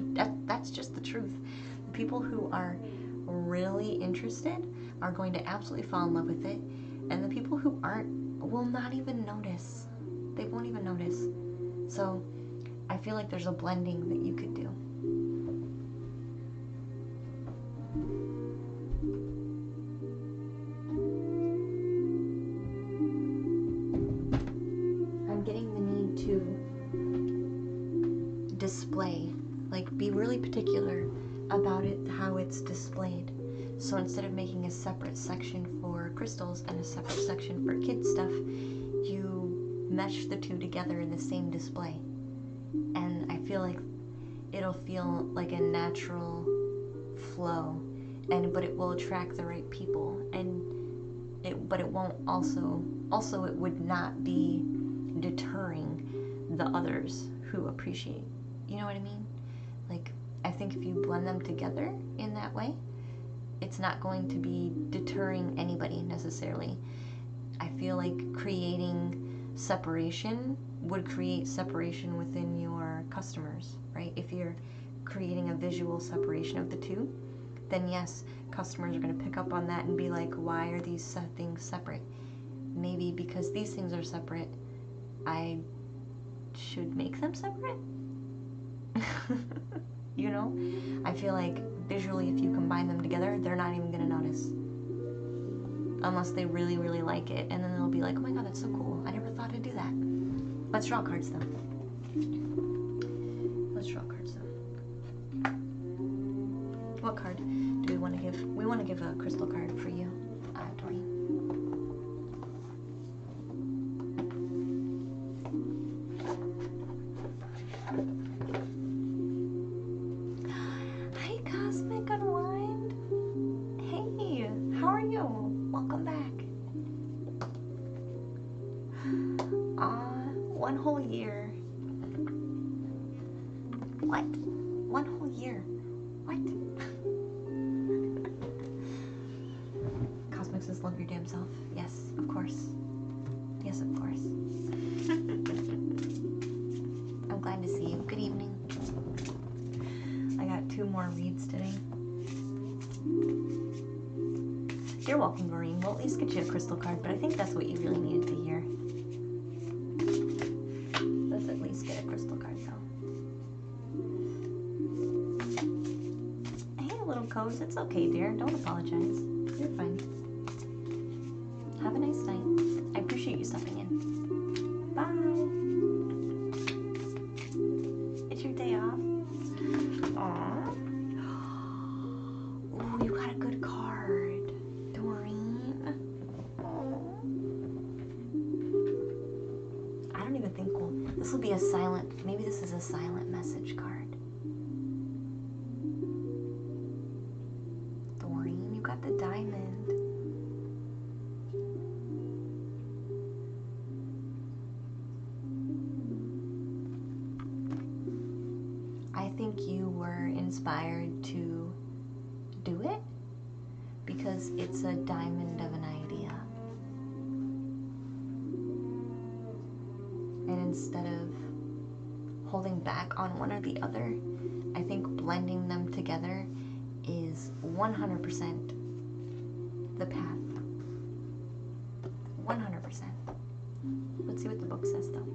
Speaker 1: that's just the truth. The people who are really interested are going to absolutely fall in love with it, and the people who aren't will not even notice. They won't even notice. So I feel like there's a blending that you could do. I'm getting the need to display, like be really particular about it, how it's displayed. So instead of making a separate section for crystals and a separate section for kids stuff, you mesh the two together in the same display. And I feel like it'll feel like a natural flow, but it will attract the right people, but it won't also it would not be deterring the others who appreciate. You know what I mean? Like, I think if you blend them together in that way, it's not going to be deterring anybody necessarily. I feel like creating separation would create separation within your customers, right? If you're creating a visual separation of the two, then yes, customers are going to pick up on that and be like, why are these things separate? Maybe because these things are separate, I should make them separate. You know? I feel like visually, if you combine them together, they're not even going to notice. Unless they really, really like it. And then they'll be like, oh my god, that's so cool. I never thought to do that. Let's draw cards, though. Let's draw cards, though. What card do we want to give? We want to give a crystal card for you, Doreen. Hi, Cosmic Unwind. Hey, how are you? Welcome back. 1 whole year. What? 1 whole year. What? Cosmic says, love your damn self. Yes, of course. Yes, of course. I'm glad to see you. Good evening. I got 2 more reads today. You're welcome, Doreen. We'll at least get you a crystal card, but I think that's what you really needed to hear. Let's at least get a crystal card, though. Hey, little Coz. It's okay, dear. Don't apologize. You're fine. Have a nice night. I appreciate you stopping in. Bye. It's your day off. Aww. Ooh, you got a good card, Doreen. Aww. I don't even think this will be a silent, maybe this is a silent message card. Doreen, you got the diamond. I think you were inspired to do it because it's a diamond of an idea. And instead of holding back on one or the other, I think blending them together is 100% the path. 100%. Let's see what the book says, though.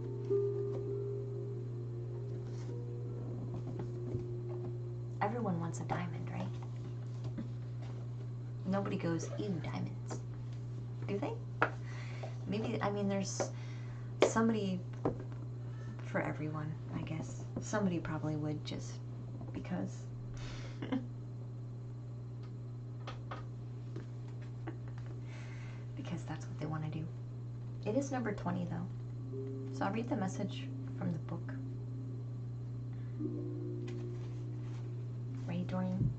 Speaker 1: Everyone wants a diamond, right? Nobody goes, ew, diamonds. Do they? Maybe, I mean, there's somebody for everyone, I guess. Somebody probably would just because. because that's what they want to do. It is number 20 though. So I'll read the message from the book. Ready, Doreen?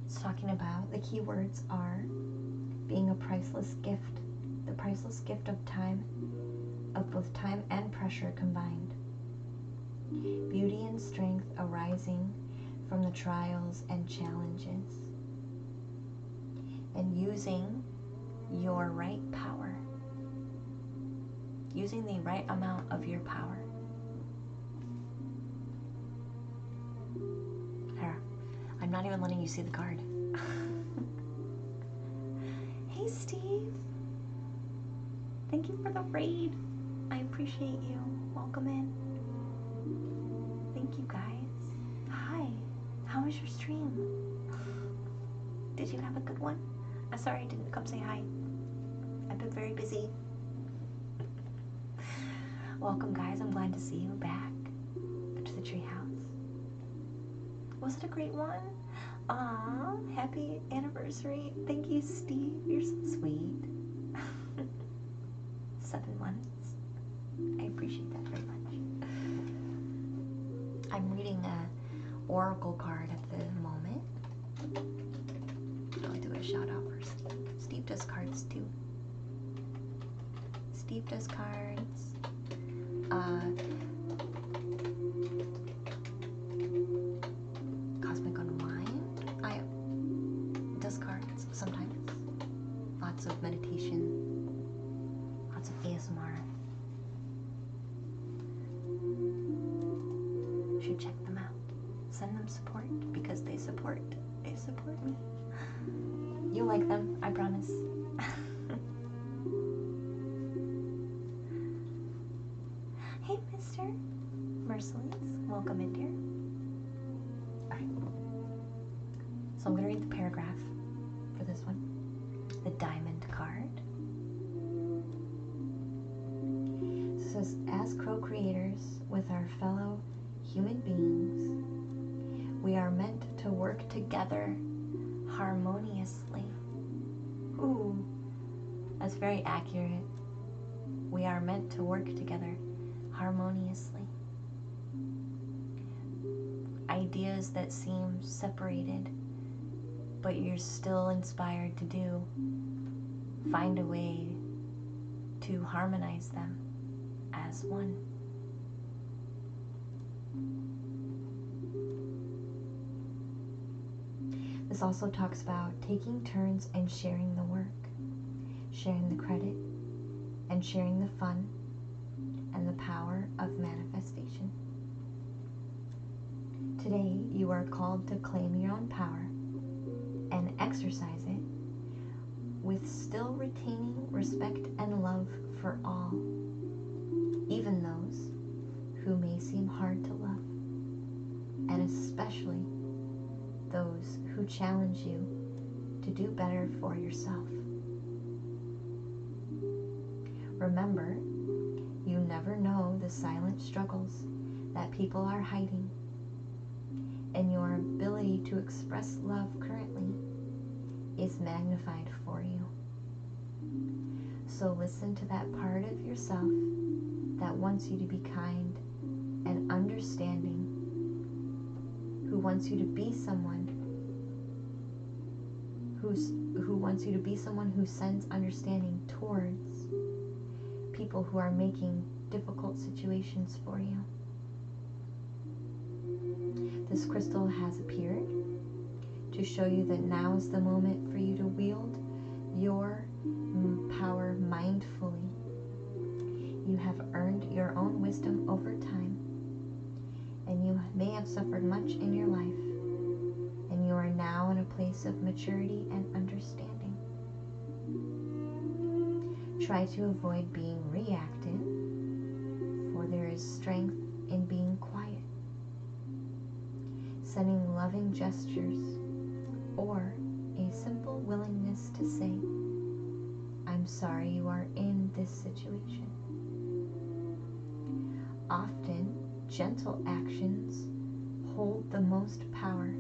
Speaker 1: It's talking about the key words are being a priceless gift, the priceless gift of time, of both time and pressure combined. Beauty and strength arising from the trials and challenges. And using your right power. Using the right amount of your power. Here, I'm not even letting you see the card. Hey, Steve. Thank you for the raid. I appreciate you. Welcome in. Thank you, guys. Hi. How was your stream? Did you have a good one? I'm sorry I didn't come say hi. I've been very busy. Welcome, guys. I'm glad to see you back to the treehouse. Was it a great one? Aw, happy anniversary. Thank you, Steve. You're so sweet. 7 months. I appreciate that very much. I'm reading a oracle card at the moment. I'll do a shout out for Steve. Steve does cards too. Steve does cards. Cosmic Unwind. I does cards sometimes. Lots of meditation. Lots of ASMR. Should check them out. Send them support because they support me. You'll like them, I promise. Hey, Mr. Merciless. Welcome in, dear. Alright. So I'm going to read the paragraph for this one. The Diamond card. It says, as co-creators with our fellow human beings, we are meant to work together harmoniously. Ooh, that's very accurate. We are meant to work together harmoniously. Ideas that seem separated, but you're still inspired to do, find a way to harmonize them as one. This also talks about taking turns and sharing the work, sharing the credit, and sharing the fun and the power of manifestation. Today, you are called to claim your own power and exercise it with still retaining respect and love for all, even those who may seem hard to love, and especially those who challenge you to do better for yourself. Remember, you never know the silent struggles that people are hiding, and your ability to express love currently is magnified for you. So listen to that part of yourself that wants you to be kind and understanding, who wants you to be someone who wants you to be someone who sends understanding towards people who are making difficult situations for you. This crystal has appeared to show you that now is the moment for you to wield your power mindfully. You have earned your own wisdom over time, and you may have suffered much in your life, and you are now in a place of maturity and understanding. Try to avoid being reactive, for there is strength in being quiet, sending loving gestures, or a simple willingness to say, I'm sorry you are in this situation. Often, gentle actions hold the most power,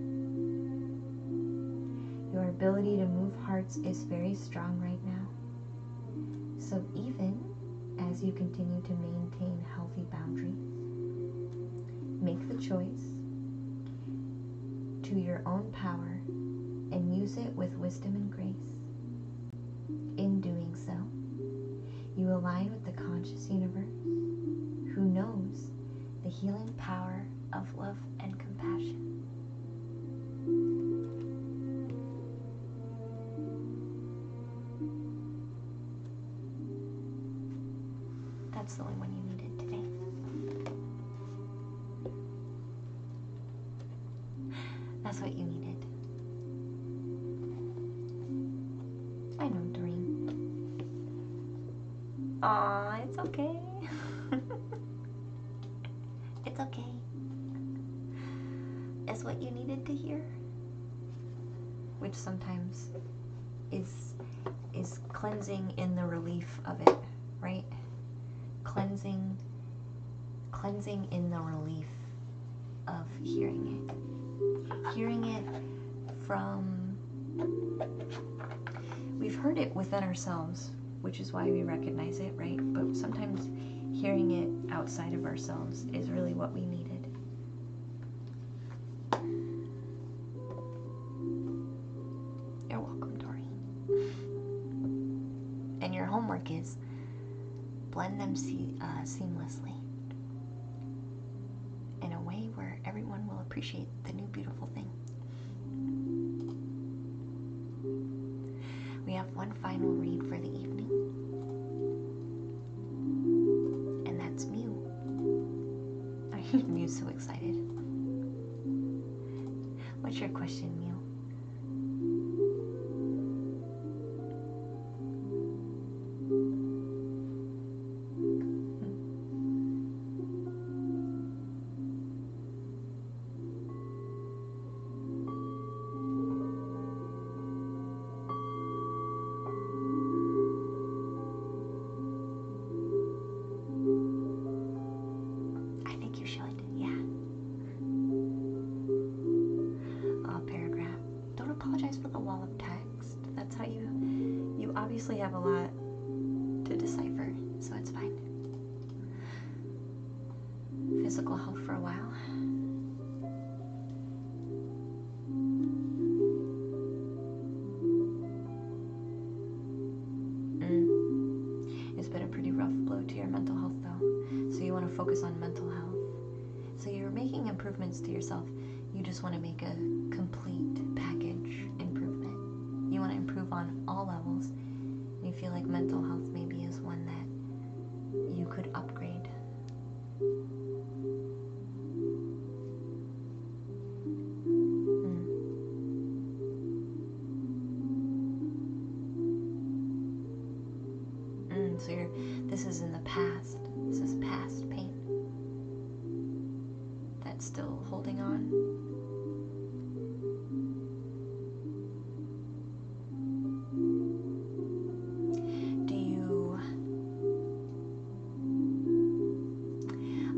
Speaker 1: Your ability to move hearts is very strong right now. So even as you continue to maintain healthy boundaries, make the choice to your own power and use it with wisdom and grace. In doing so, you align with the conscious universe who knows the healing power of love and compassion. That's the only one you needed today. That's what you needed. I know, Doreen. Aw, it's okay. It's okay. It's what you needed to hear. Which sometimes is cleansing in the relief of it, right? Cleansing in the relief of hearing it. Hearing it from, we've heard it within ourselves, which is why we recognize it, right? But sometimes hearing it outside of ourselves is really what we needed. You're welcome, Doreen. And your homework is blend them seamlessly in a way where everyone will appreciate the new beautiful thing. We have one final read for the evening, and that's Mew. Mew's so excited. What's your question, Mew? Obviously have a lot to decipher, so it's fine. Physical health for a while. It's been a pretty rough blow to your mental health though, so you want to focus on mental health. So you're making improvements to yourself, you just want to make a complete package improvement. You want to improve on all levels. You feel like mental health maybe is one that you could upgrade. So this is in the past. This is past pain that's still holding on.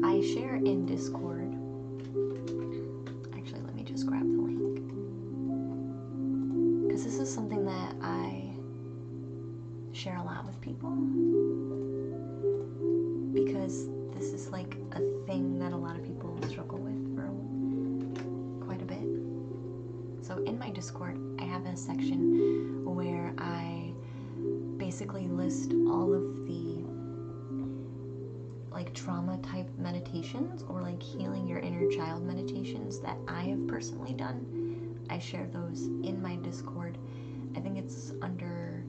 Speaker 1: I share in Discord. Actually, let me just grab the link. Because this is something that I share a lot with people. Because this is like a thing that a lot of people struggle with for quite a bit. So in my Discord, I have a section where I basically list all of the like trauma type meditations or like healing your inner child meditations that I have personally done. I share those in my Discord. I think it's under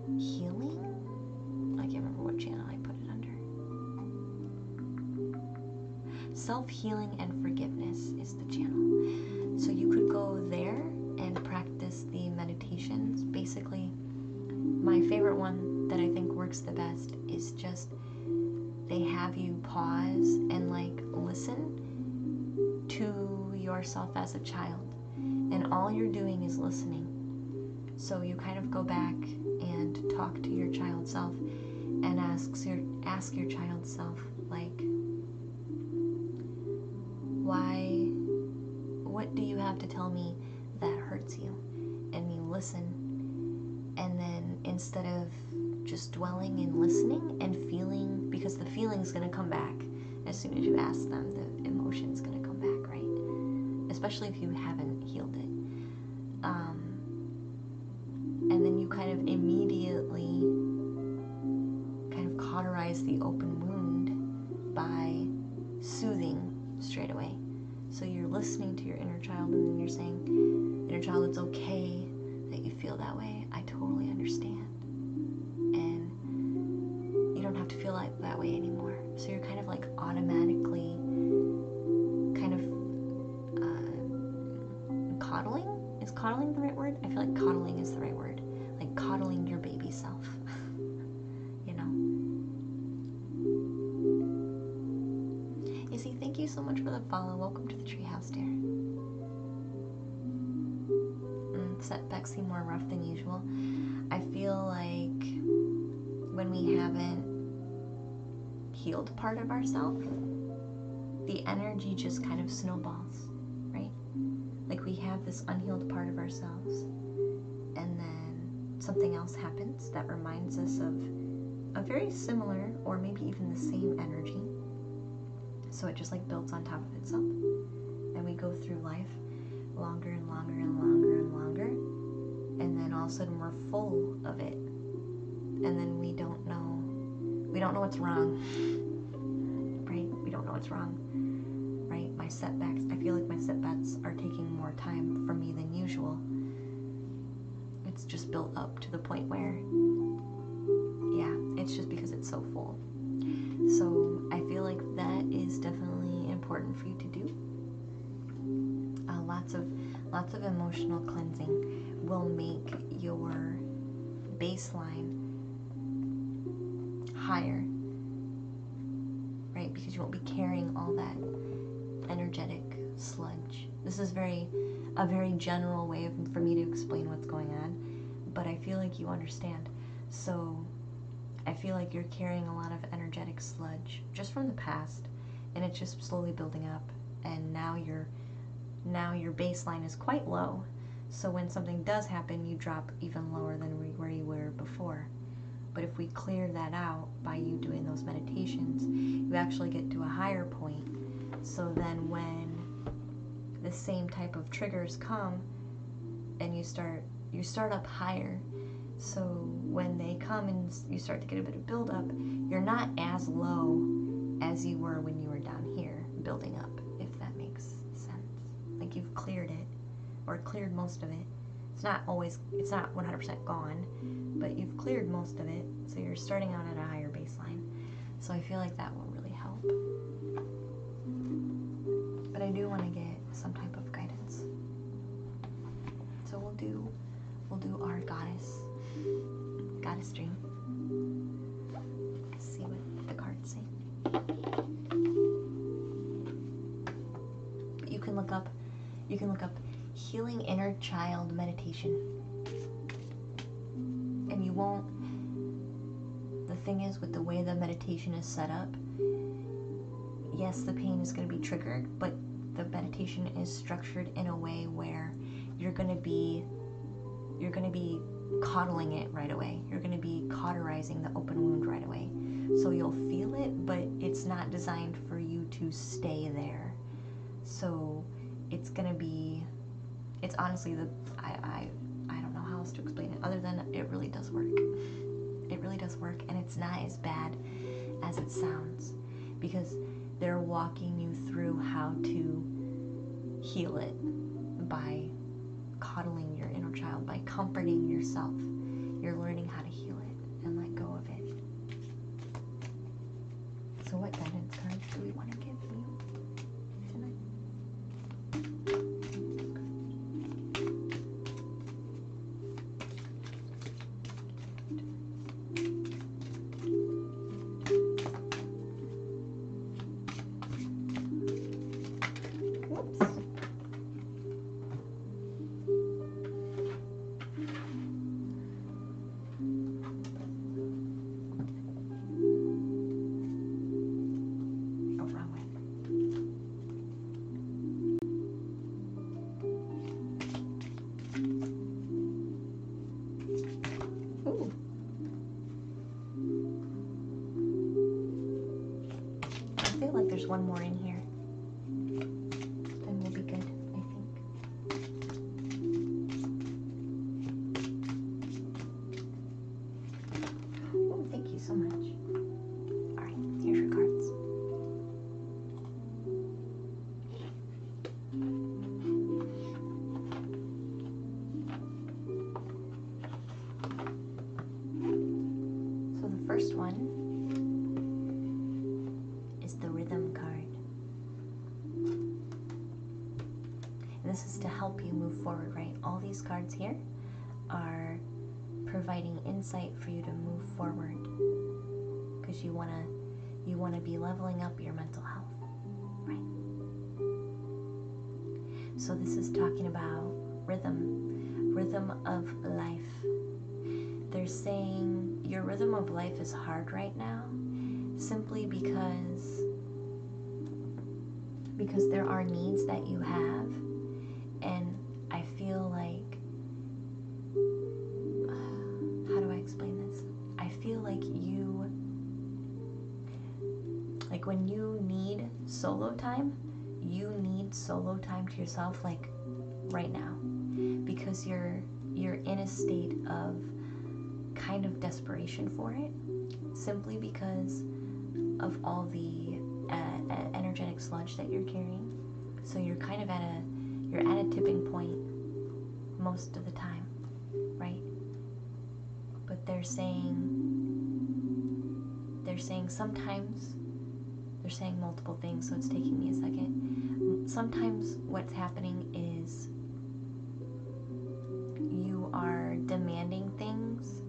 Speaker 1: healing. I can't remember what channel I put it under. Self-healing and forgiveness is the channel. So you could go there and practice the meditations. Basically, my favorite one that I think works the best is just they have you pause and like listen to yourself as a child, and all you're doing is listening. So you kind of go back and talk to your child self and ask your child self, like, what do you have to tell me that hurts you? and you listen. And then instead of just dwelling and listening and feeling, because the feeling's going to come back as soon as you ask them, the emotion's going to come back, right? Especially if you haven't healed it. And then you kind of immediately kind of cauterize the open wound by soothing straight away. So you're listening to your inner child, and then you're saying, inner child, it's okay that you feel that way. I totally understand. And you don't have to feel like that way anymore. So you're kind of like automatically kind of coddling. Is coddling the right word? I feel like coddling is the right word. Like coddling your baby self. You know? Izzy, thank you so much for the follow. Welcome to the treehouse, dear. Setbacks seem more rough than usual. I feel like when we haven't healed part of ourselves, the energy just kind of snowballs, right? Like we have this unhealed part of ourselves, and then something else happens that reminds us of a very similar or maybe even the same energy. So it just like builds on top of itself, and we go through life longer and longer and longer and longer, and then all of a sudden we're full of it, and then we don't know what's wrong, right? We don't know what's wrong, right? My setbacks, I feel like my setbacks are taking more time from me than usual. It's just built up to the point where, yeah, it's just because it's so full. So I feel like that is definitely important for you to do. Lots of emotional cleansing will make your baseline higher, right? Because you won't be carrying all that energetic sludge. This is a very general way for me to explain what's going on, but I feel like you understand. So I feel like you're carrying a lot of energetic sludge just from the past, and it's just slowly building up, and now your baseline is quite low. So when something does happen, you drop even lower than where you were before. But if we clear that out by you doing those meditations, you actually get to a higher point. So then when the same type of triggers come, and you start up higher. So when they come and you start to get a bit of build up, you're not as low as you were when you were down here building up, if that makes sense. Like you've cleared it, or cleared most of it. It's not 100% gone, but you've cleared most of it, so you're starting out at a higher baseline. So I feel like that will really help. But I do want to get some type of guidance. So we'll do our goddess dream. Let's see what the cards say. But you can look up Healing Inner Child Meditation. And you won't, the thing is, with the way the meditation is set up, yes, the pain is going to be triggered, but the meditation is structured in a way where you're going to be coddling it right away. You're going to be cauterizing the open wound right away. So you'll feel it, but it's not designed for you to stay there. So it's going to be, it's honestly I don't know how else to explain it other than it really does work. It really does work, and it's not as bad as it sounds, because they're walking you through how to heal it by coddling your inner child, by comforting yourself. You're learning how to heal it and let go of it. So what guidance cards do we want to give you tonight? there's one more in here. Then we'll be good, I think. Oh, thank you so much. All right, here's your cards. So the first one is the Rhythm card. And this is to help you move forward, right? All these cards here are providing insight for you to move forward because you want to be leveling up your mental health, right? So this is talking about rhythm of life. They're saying your rhythm of life is hard right now simply because there are needs that you have, and I feel like, how do I explain this? I feel like when you need solo time, you need solo time to yourself like right now, because you're in a state of kind of desperation for it, simply because of all the energetic sludge that you're carrying. So you're kind of at a tipping point most of the time, right? But they're saying sometimes, they're saying multiple things, so it's taking me a second. Sometimes what's happening is you are demanding things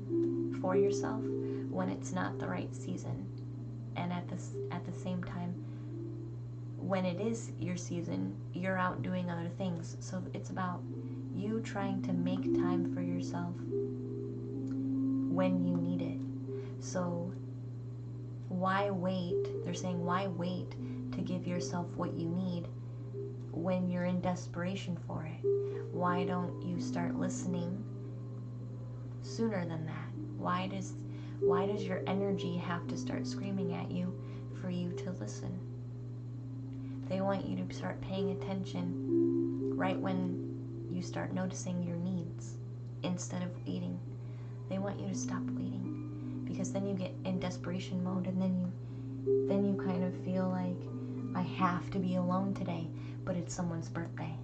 Speaker 1: for yourself when it's not the right season, and at the same time, when it is your season, you're out doing other things. So it's about you trying to make time for yourself when you need it. So why wait? They're saying, why wait to give yourself what you need when you're in desperation for it? Why don't you start listening sooner than that? Why does your energy have to start screaming at you for you to listen? They want you to start paying attention right when you start noticing your needs instead of waiting. They want you to stop waiting, because then you get in desperation mode, and then you kind of feel like, I have to be alone today, but it's someone's birthday.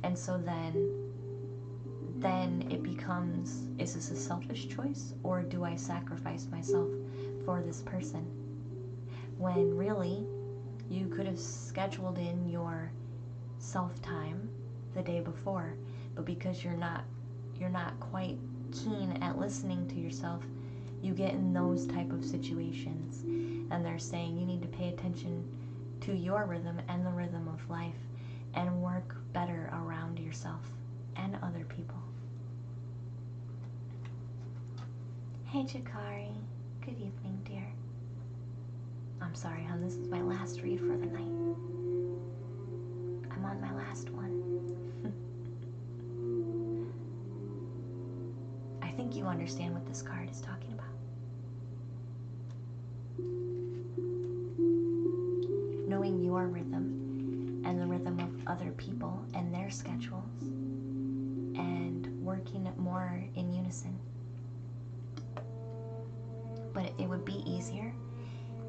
Speaker 1: And so then it becomes, is this a selfish choice, or do I sacrifice myself for this person? When really, you could have scheduled in your self-time the day before, but because you're not quite keen at listening to yourself, you get in those type of situations. And they're saying you need to pay attention to your rhythm and the rhythm of life and work better around yourself and other people. Hey Jakari, good evening, dear. I'm sorry, hon, this is my last read for the night. I'm on my last one. I think you understand what this card is talking about. Knowing your rhythm and the rhythm of other people and their schedules, and working more in unison. But it would be easier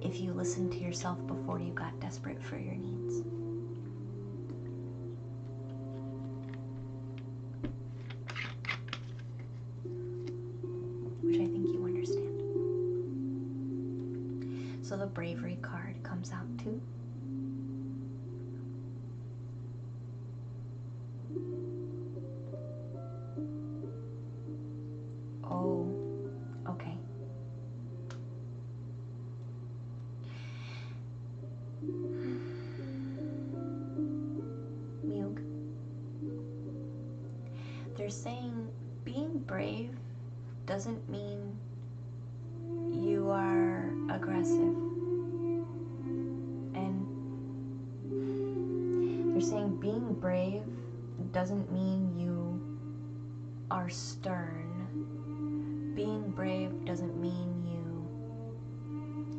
Speaker 1: if you listened to yourself before you got desperate for your needs. Which I think you understand. So the Bravery card comes out too. Oh, okay. Mug. They're saying being brave doesn't mean you are aggressive. And they're saying being brave doesn't mean you are stern. Being brave doesn't mean you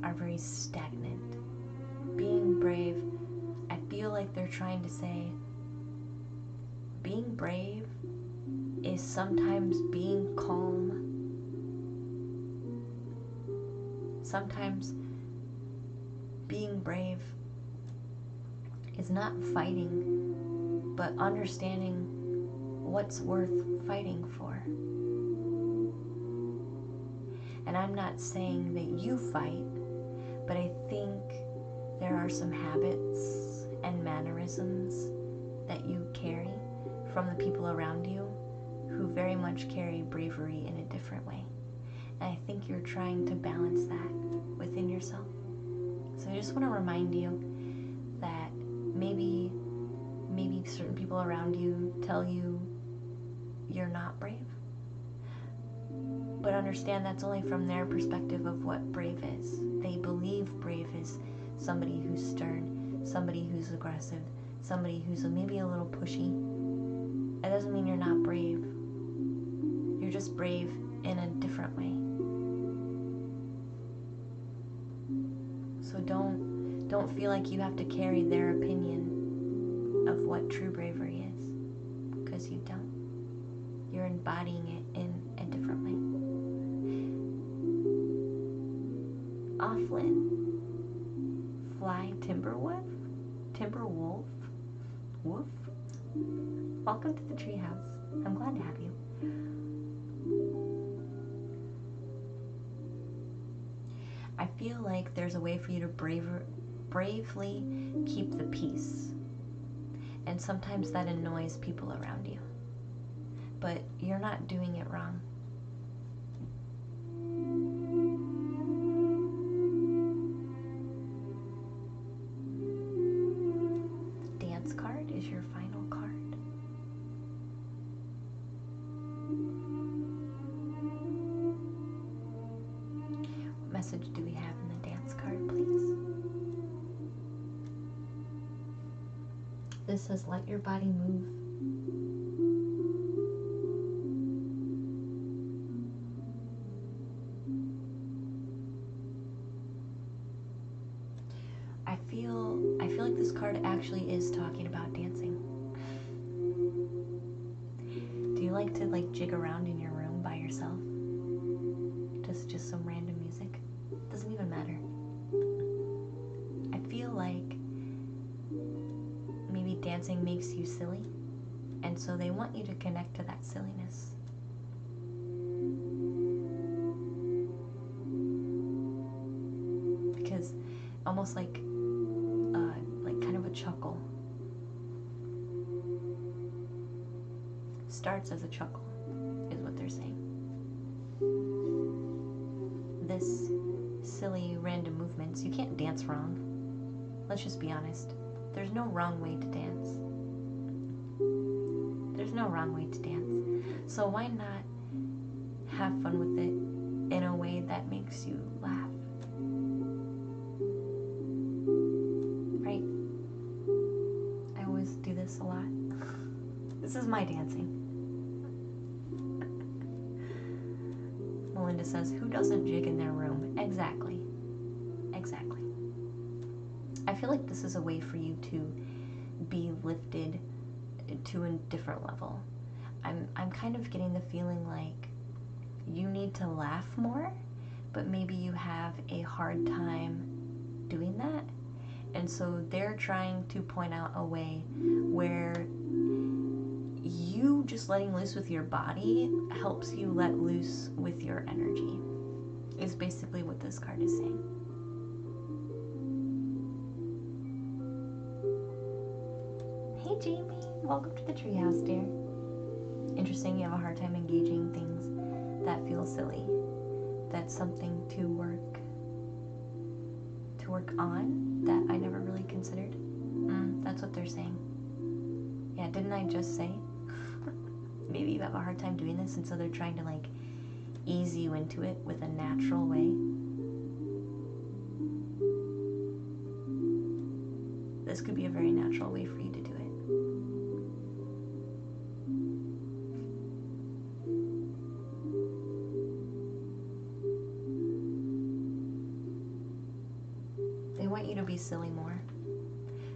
Speaker 1: are very stagnant. being brave, I feel like they're trying to say being brave is sometimes being calm. Sometimes being brave is not fighting, but understanding what's worth fighting for. And I'm not saying that you fight, but I think there are some habits and mannerisms that you carry from the people around you who very much carry bravery in a different way. And I think you're trying to balance that within yourself. So I just want to remind you that maybe certain people around you tell you you're not brave. But understand that's only from their perspective of what brave is. They believe brave is somebody who's stern, somebody who's aggressive, somebody who's maybe a little pushy. It doesn't mean you're not brave. You're just brave in a different way. So don't feel like you have to carry their opinion of what true bravery is, because you don't. You're embodying it in a different way. Offlin, Fly Timberwolf, Woof. Welcome to the treehouse. I'm glad to have you. I feel like there's a way for you to bravely keep the peace. And sometimes that annoys people around you. But you're not doing it wrong. Dance card is your final card. What message do we have in the dance card, please? This says, let your body move. I feel like this card actually is talking about dancing. Do you like to jig around in your room by yourself? Just some random music? Doesn't even matter. I feel like maybe dancing makes you silly, and so they want you to connect to that silliness. Because almost like kind of a chuckle starts as a chuckle, is what they're saying. This silly random movements, you can't dance wrong. Let's just be honest. There's no wrong way to dance. There's no wrong way to dance. So why not have fun with it in a way that makes you laugh? Right? I always do this a lot. This is my dancing. Melinda says, who doesn't jig in their room? Exactly. I feel like this is a way for you to be lifted to a different level. I'm kind of getting the feeling like you need to laugh more, but maybe you have a hard time doing that. And so they're trying to point out a way where you just letting loose with your body helps you let loose with your energy, is basically what this card is saying. Hey Jamie, welcome to the treehouse, dear. Interesting, you have a hard time engaging things that feel silly. That's something to work on that I never really considered. That's what they're saying. Yeah, didn't I just say? Maybe you have a hard time doing this, and so they're trying to ease you into it with a natural way. This could be a very natural way for you to do it. They want you to be silly more.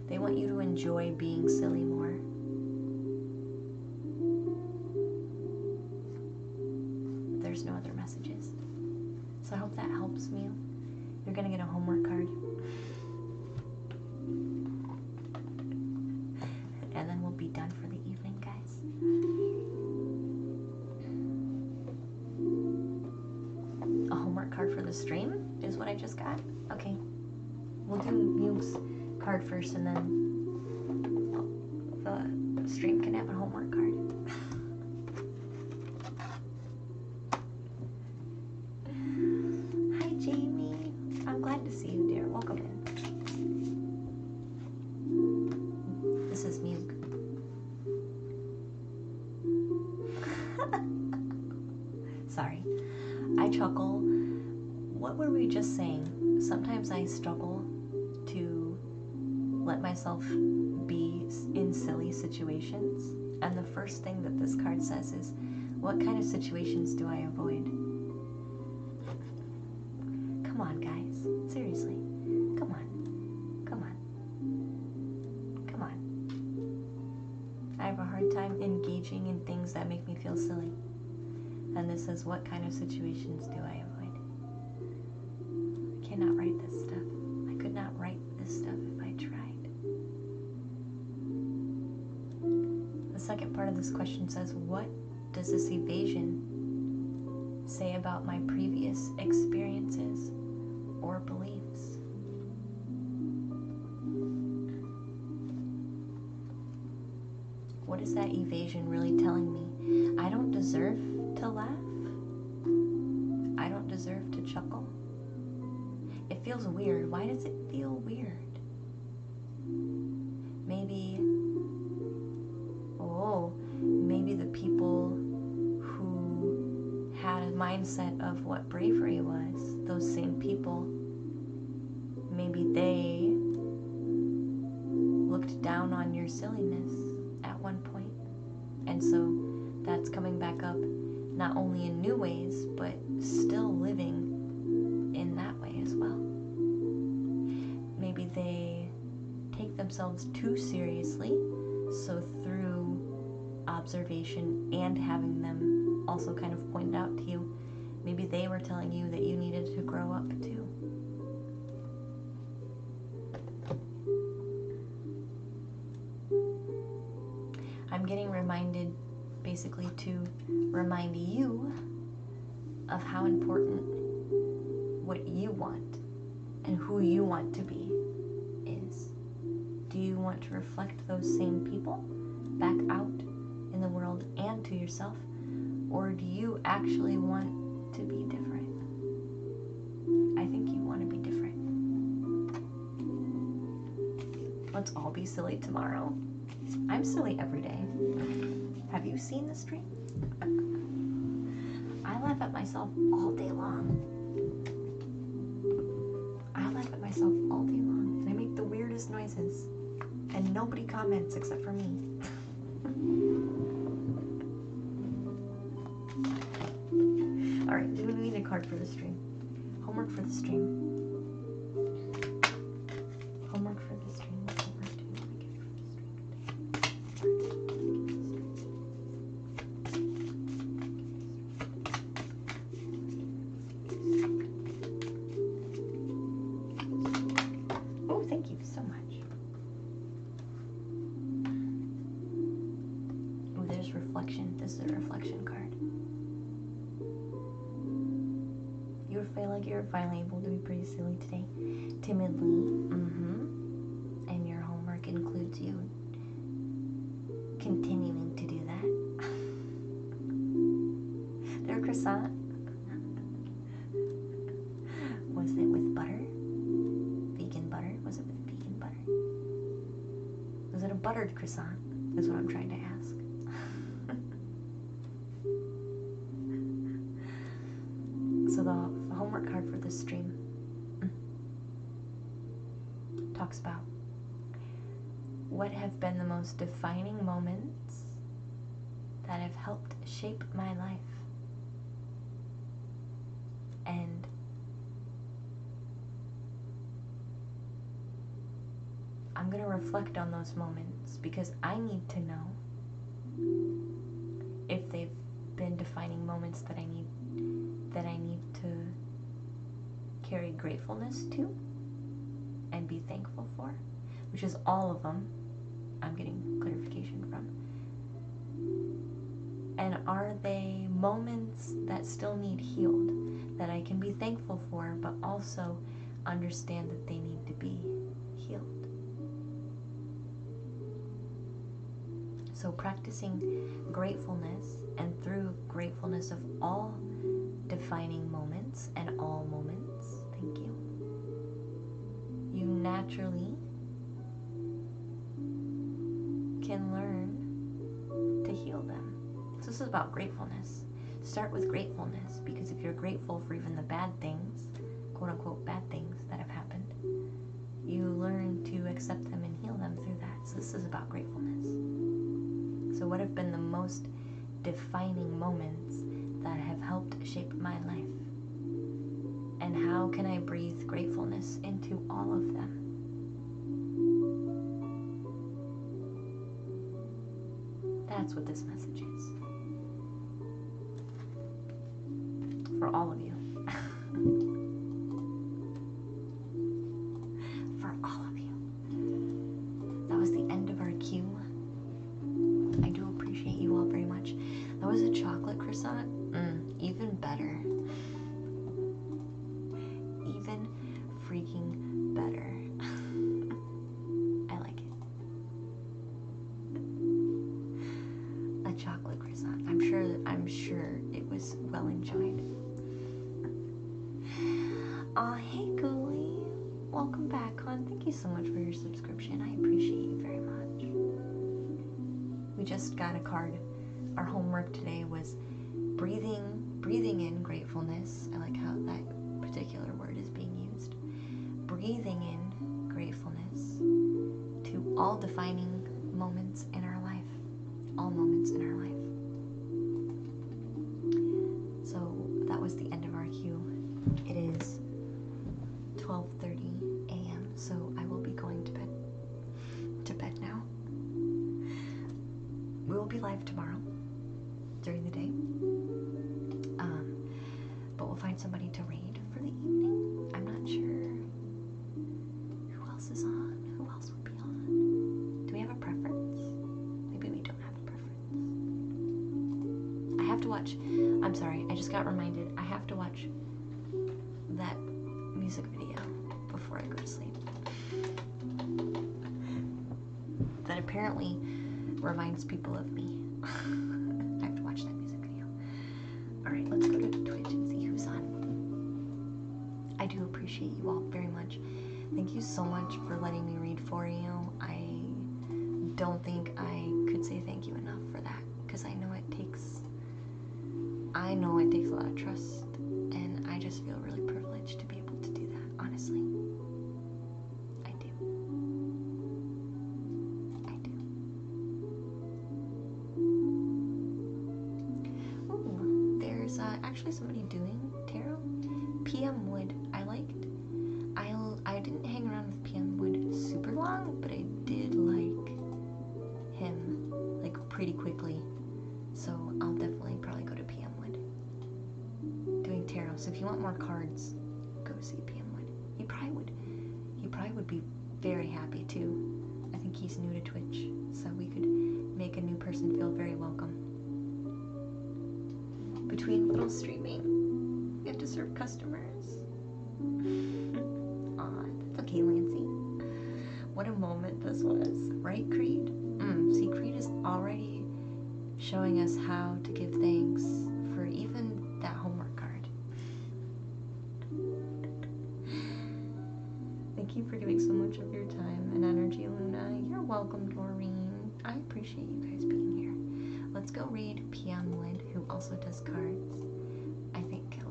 Speaker 1: They want you to enjoy being silly more. There's no other messages. So I hope that helps me. You're gonna get a homework card. And then we'll be done for the evening, guys. A homework card for the stream is what I just got? Okay. We'll do Muke's card first and then the stream can have a homework card. Hi Jamie. I'm glad to see you, dear. Welcome in. This is Muke. Sorry. I chuckle. What were we just saying? Sometimes I struggle to let myself be in silly situations. And the first thing that this card says is, what kind of situations do I avoid? Come on, guys. Seriously. Come on. Come on. Come on. I have a hard time engaging in things that make me feel silly. And this says, what kind of situations do I avoid? I cannot write this stuff. I could not write this stuff if I tried. The second part of this question says, what does this evasion say about my previous experiences or beliefs? What is that evasion really telling me? I don't deserve to laugh. I don't deserve to chuckle. It feels weird. Why does it feel weird? Maybe, maybe the people who had a mindset of what bravery was, those same people, maybe they looked down on your silliness at one point. And so that's coming back up not only in new ways, but still living in that way as well. Maybe they take themselves too seriously, so through observation and having them also kind of pointed out to you, maybe they were telling you that you needed to grow up too. I'm getting reminded basically to remind you of how important what you want and who you want to be is. Do you want to reflect those same people back out in the world and to yourself, or do you actually want to be different? I think you want to be different. Let's all be silly tomorrow. I'm silly every day. Have you seen the stream? I laugh at myself all day long. I laugh at myself all day long. And I make the weirdest noises. And nobody comments except for me. Alright, do we need a card for the stream? Homework for the stream. Homework for the stream. What homework do you want to get for the stream today? Oh, thank you so much. Oh, there's reflection. This is a reflection card. You feel like you're finally able to be pretty silly today. Timidly. And your homework includes you continuing to do that. Their croissant. Was it with butter? Vegan butter? Was it with vegan butter? Was it a buttered croissant? Is what I'm trying to ask. So the homework card for this stream talks about what have been the most defining moments that have helped shape my life, and I'm going to reflect on those moments because I need to know if they've been defining moments that I need to carry gratefulness to and be thankful for, which is all of them. I'm getting clarification from. And are they moments that still need healed, that I can be thankful for, but also understand that they need to be healed? So practicing gratefulness, and through gratefulness of all defining moments and all moments, thank you, you naturally can learn to heal them. So this is about gratefulness. Start with gratefulness, because if you're grateful for even the bad things, quote unquote bad things that have happened, you learn to accept them and heal them through that. So this is about gratefulness. So what have been the most defining moments that have helped shape my life? And how can I breathe gratefulness into all of them? That's what this message is. For all of you. For all of you. That was the end of our cue. I do appreciate you all very much. That was a chocolate croissant. Even better. Even freaking better. I like it. A chocolate croissant. I'm sure it was well enjoyed. Hey Ghoulie. Welcome back, hon. Thank you so much for your subscription. I appreciate you very much. We just got a card. Our homework today was breathing in gratefulness. I like how that particular word is being used. Breathing in gratefulness to all defining moments in our life. All moments in our life. So that was the end of our cue. It is 12:30 a.m. so I will be going to bed now. We will be live tomorrow during the day, but we'll find somebody to read for the evening. I'm not sure who else is on, who else would be on. Do we have a preference? Maybe we don't have a preference. I have to watch, I'm sorry, I just got reminded, I have to watch that music video before I go to sleep. That apparently reminds people of me. I have to watch that music video. Alright, let's go to Twitch and see who's on. I do appreciate you all very much. Thank you so much for letting me read for you. I don't think I could say thank you enough for that, because I know it takes a lot of trust, and I just feel really privileged to be able to do that, honestly. I do. Ooh, there's actually somebody doing tarot. PM Wood, I didn't hang around with PM Wood super long, but I did like him, like, pretty quickly. So I'll definitely probably go to PM Wood. Doing tarot. So if you want more cards, go see PM Wood. He probably would be very happy too. I think he's new to Twitch, so we could make a new person feel very welcome. Between little streaming and to serve customers. Aw, that's okay, Lancy. What a moment this was. Right, Creed? See, Creed is already showing us how to give thanks for even that homework card. Thank you for giving so much of your time and energy, Luna. You're welcome, Doreen. I appreciate you guys being here. Let's go read PM Wood, who also does cards. I think he'll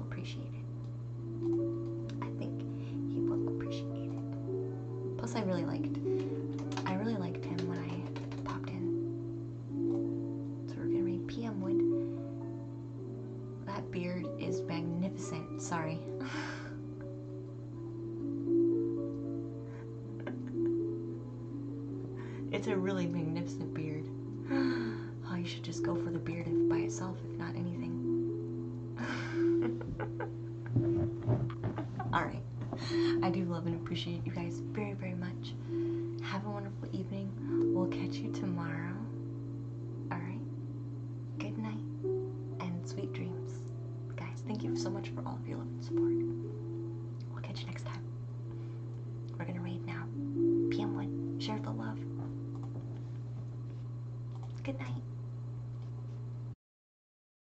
Speaker 1: appreciate it. I think he will appreciate it. Plus, I really liked him when I popped in. So we're gonna read PM Wood. That beard is magnificent. Sorry. It's a really magnificent beard. Oh, you should just go for the beard by itself, if not anything. Alright. I do love and appreciate you guys very, very much. Have a wonderful evening. We'll catch you tomorrow. Alright? Good night and sweet dreams. Guys, thank you so much for all of your love.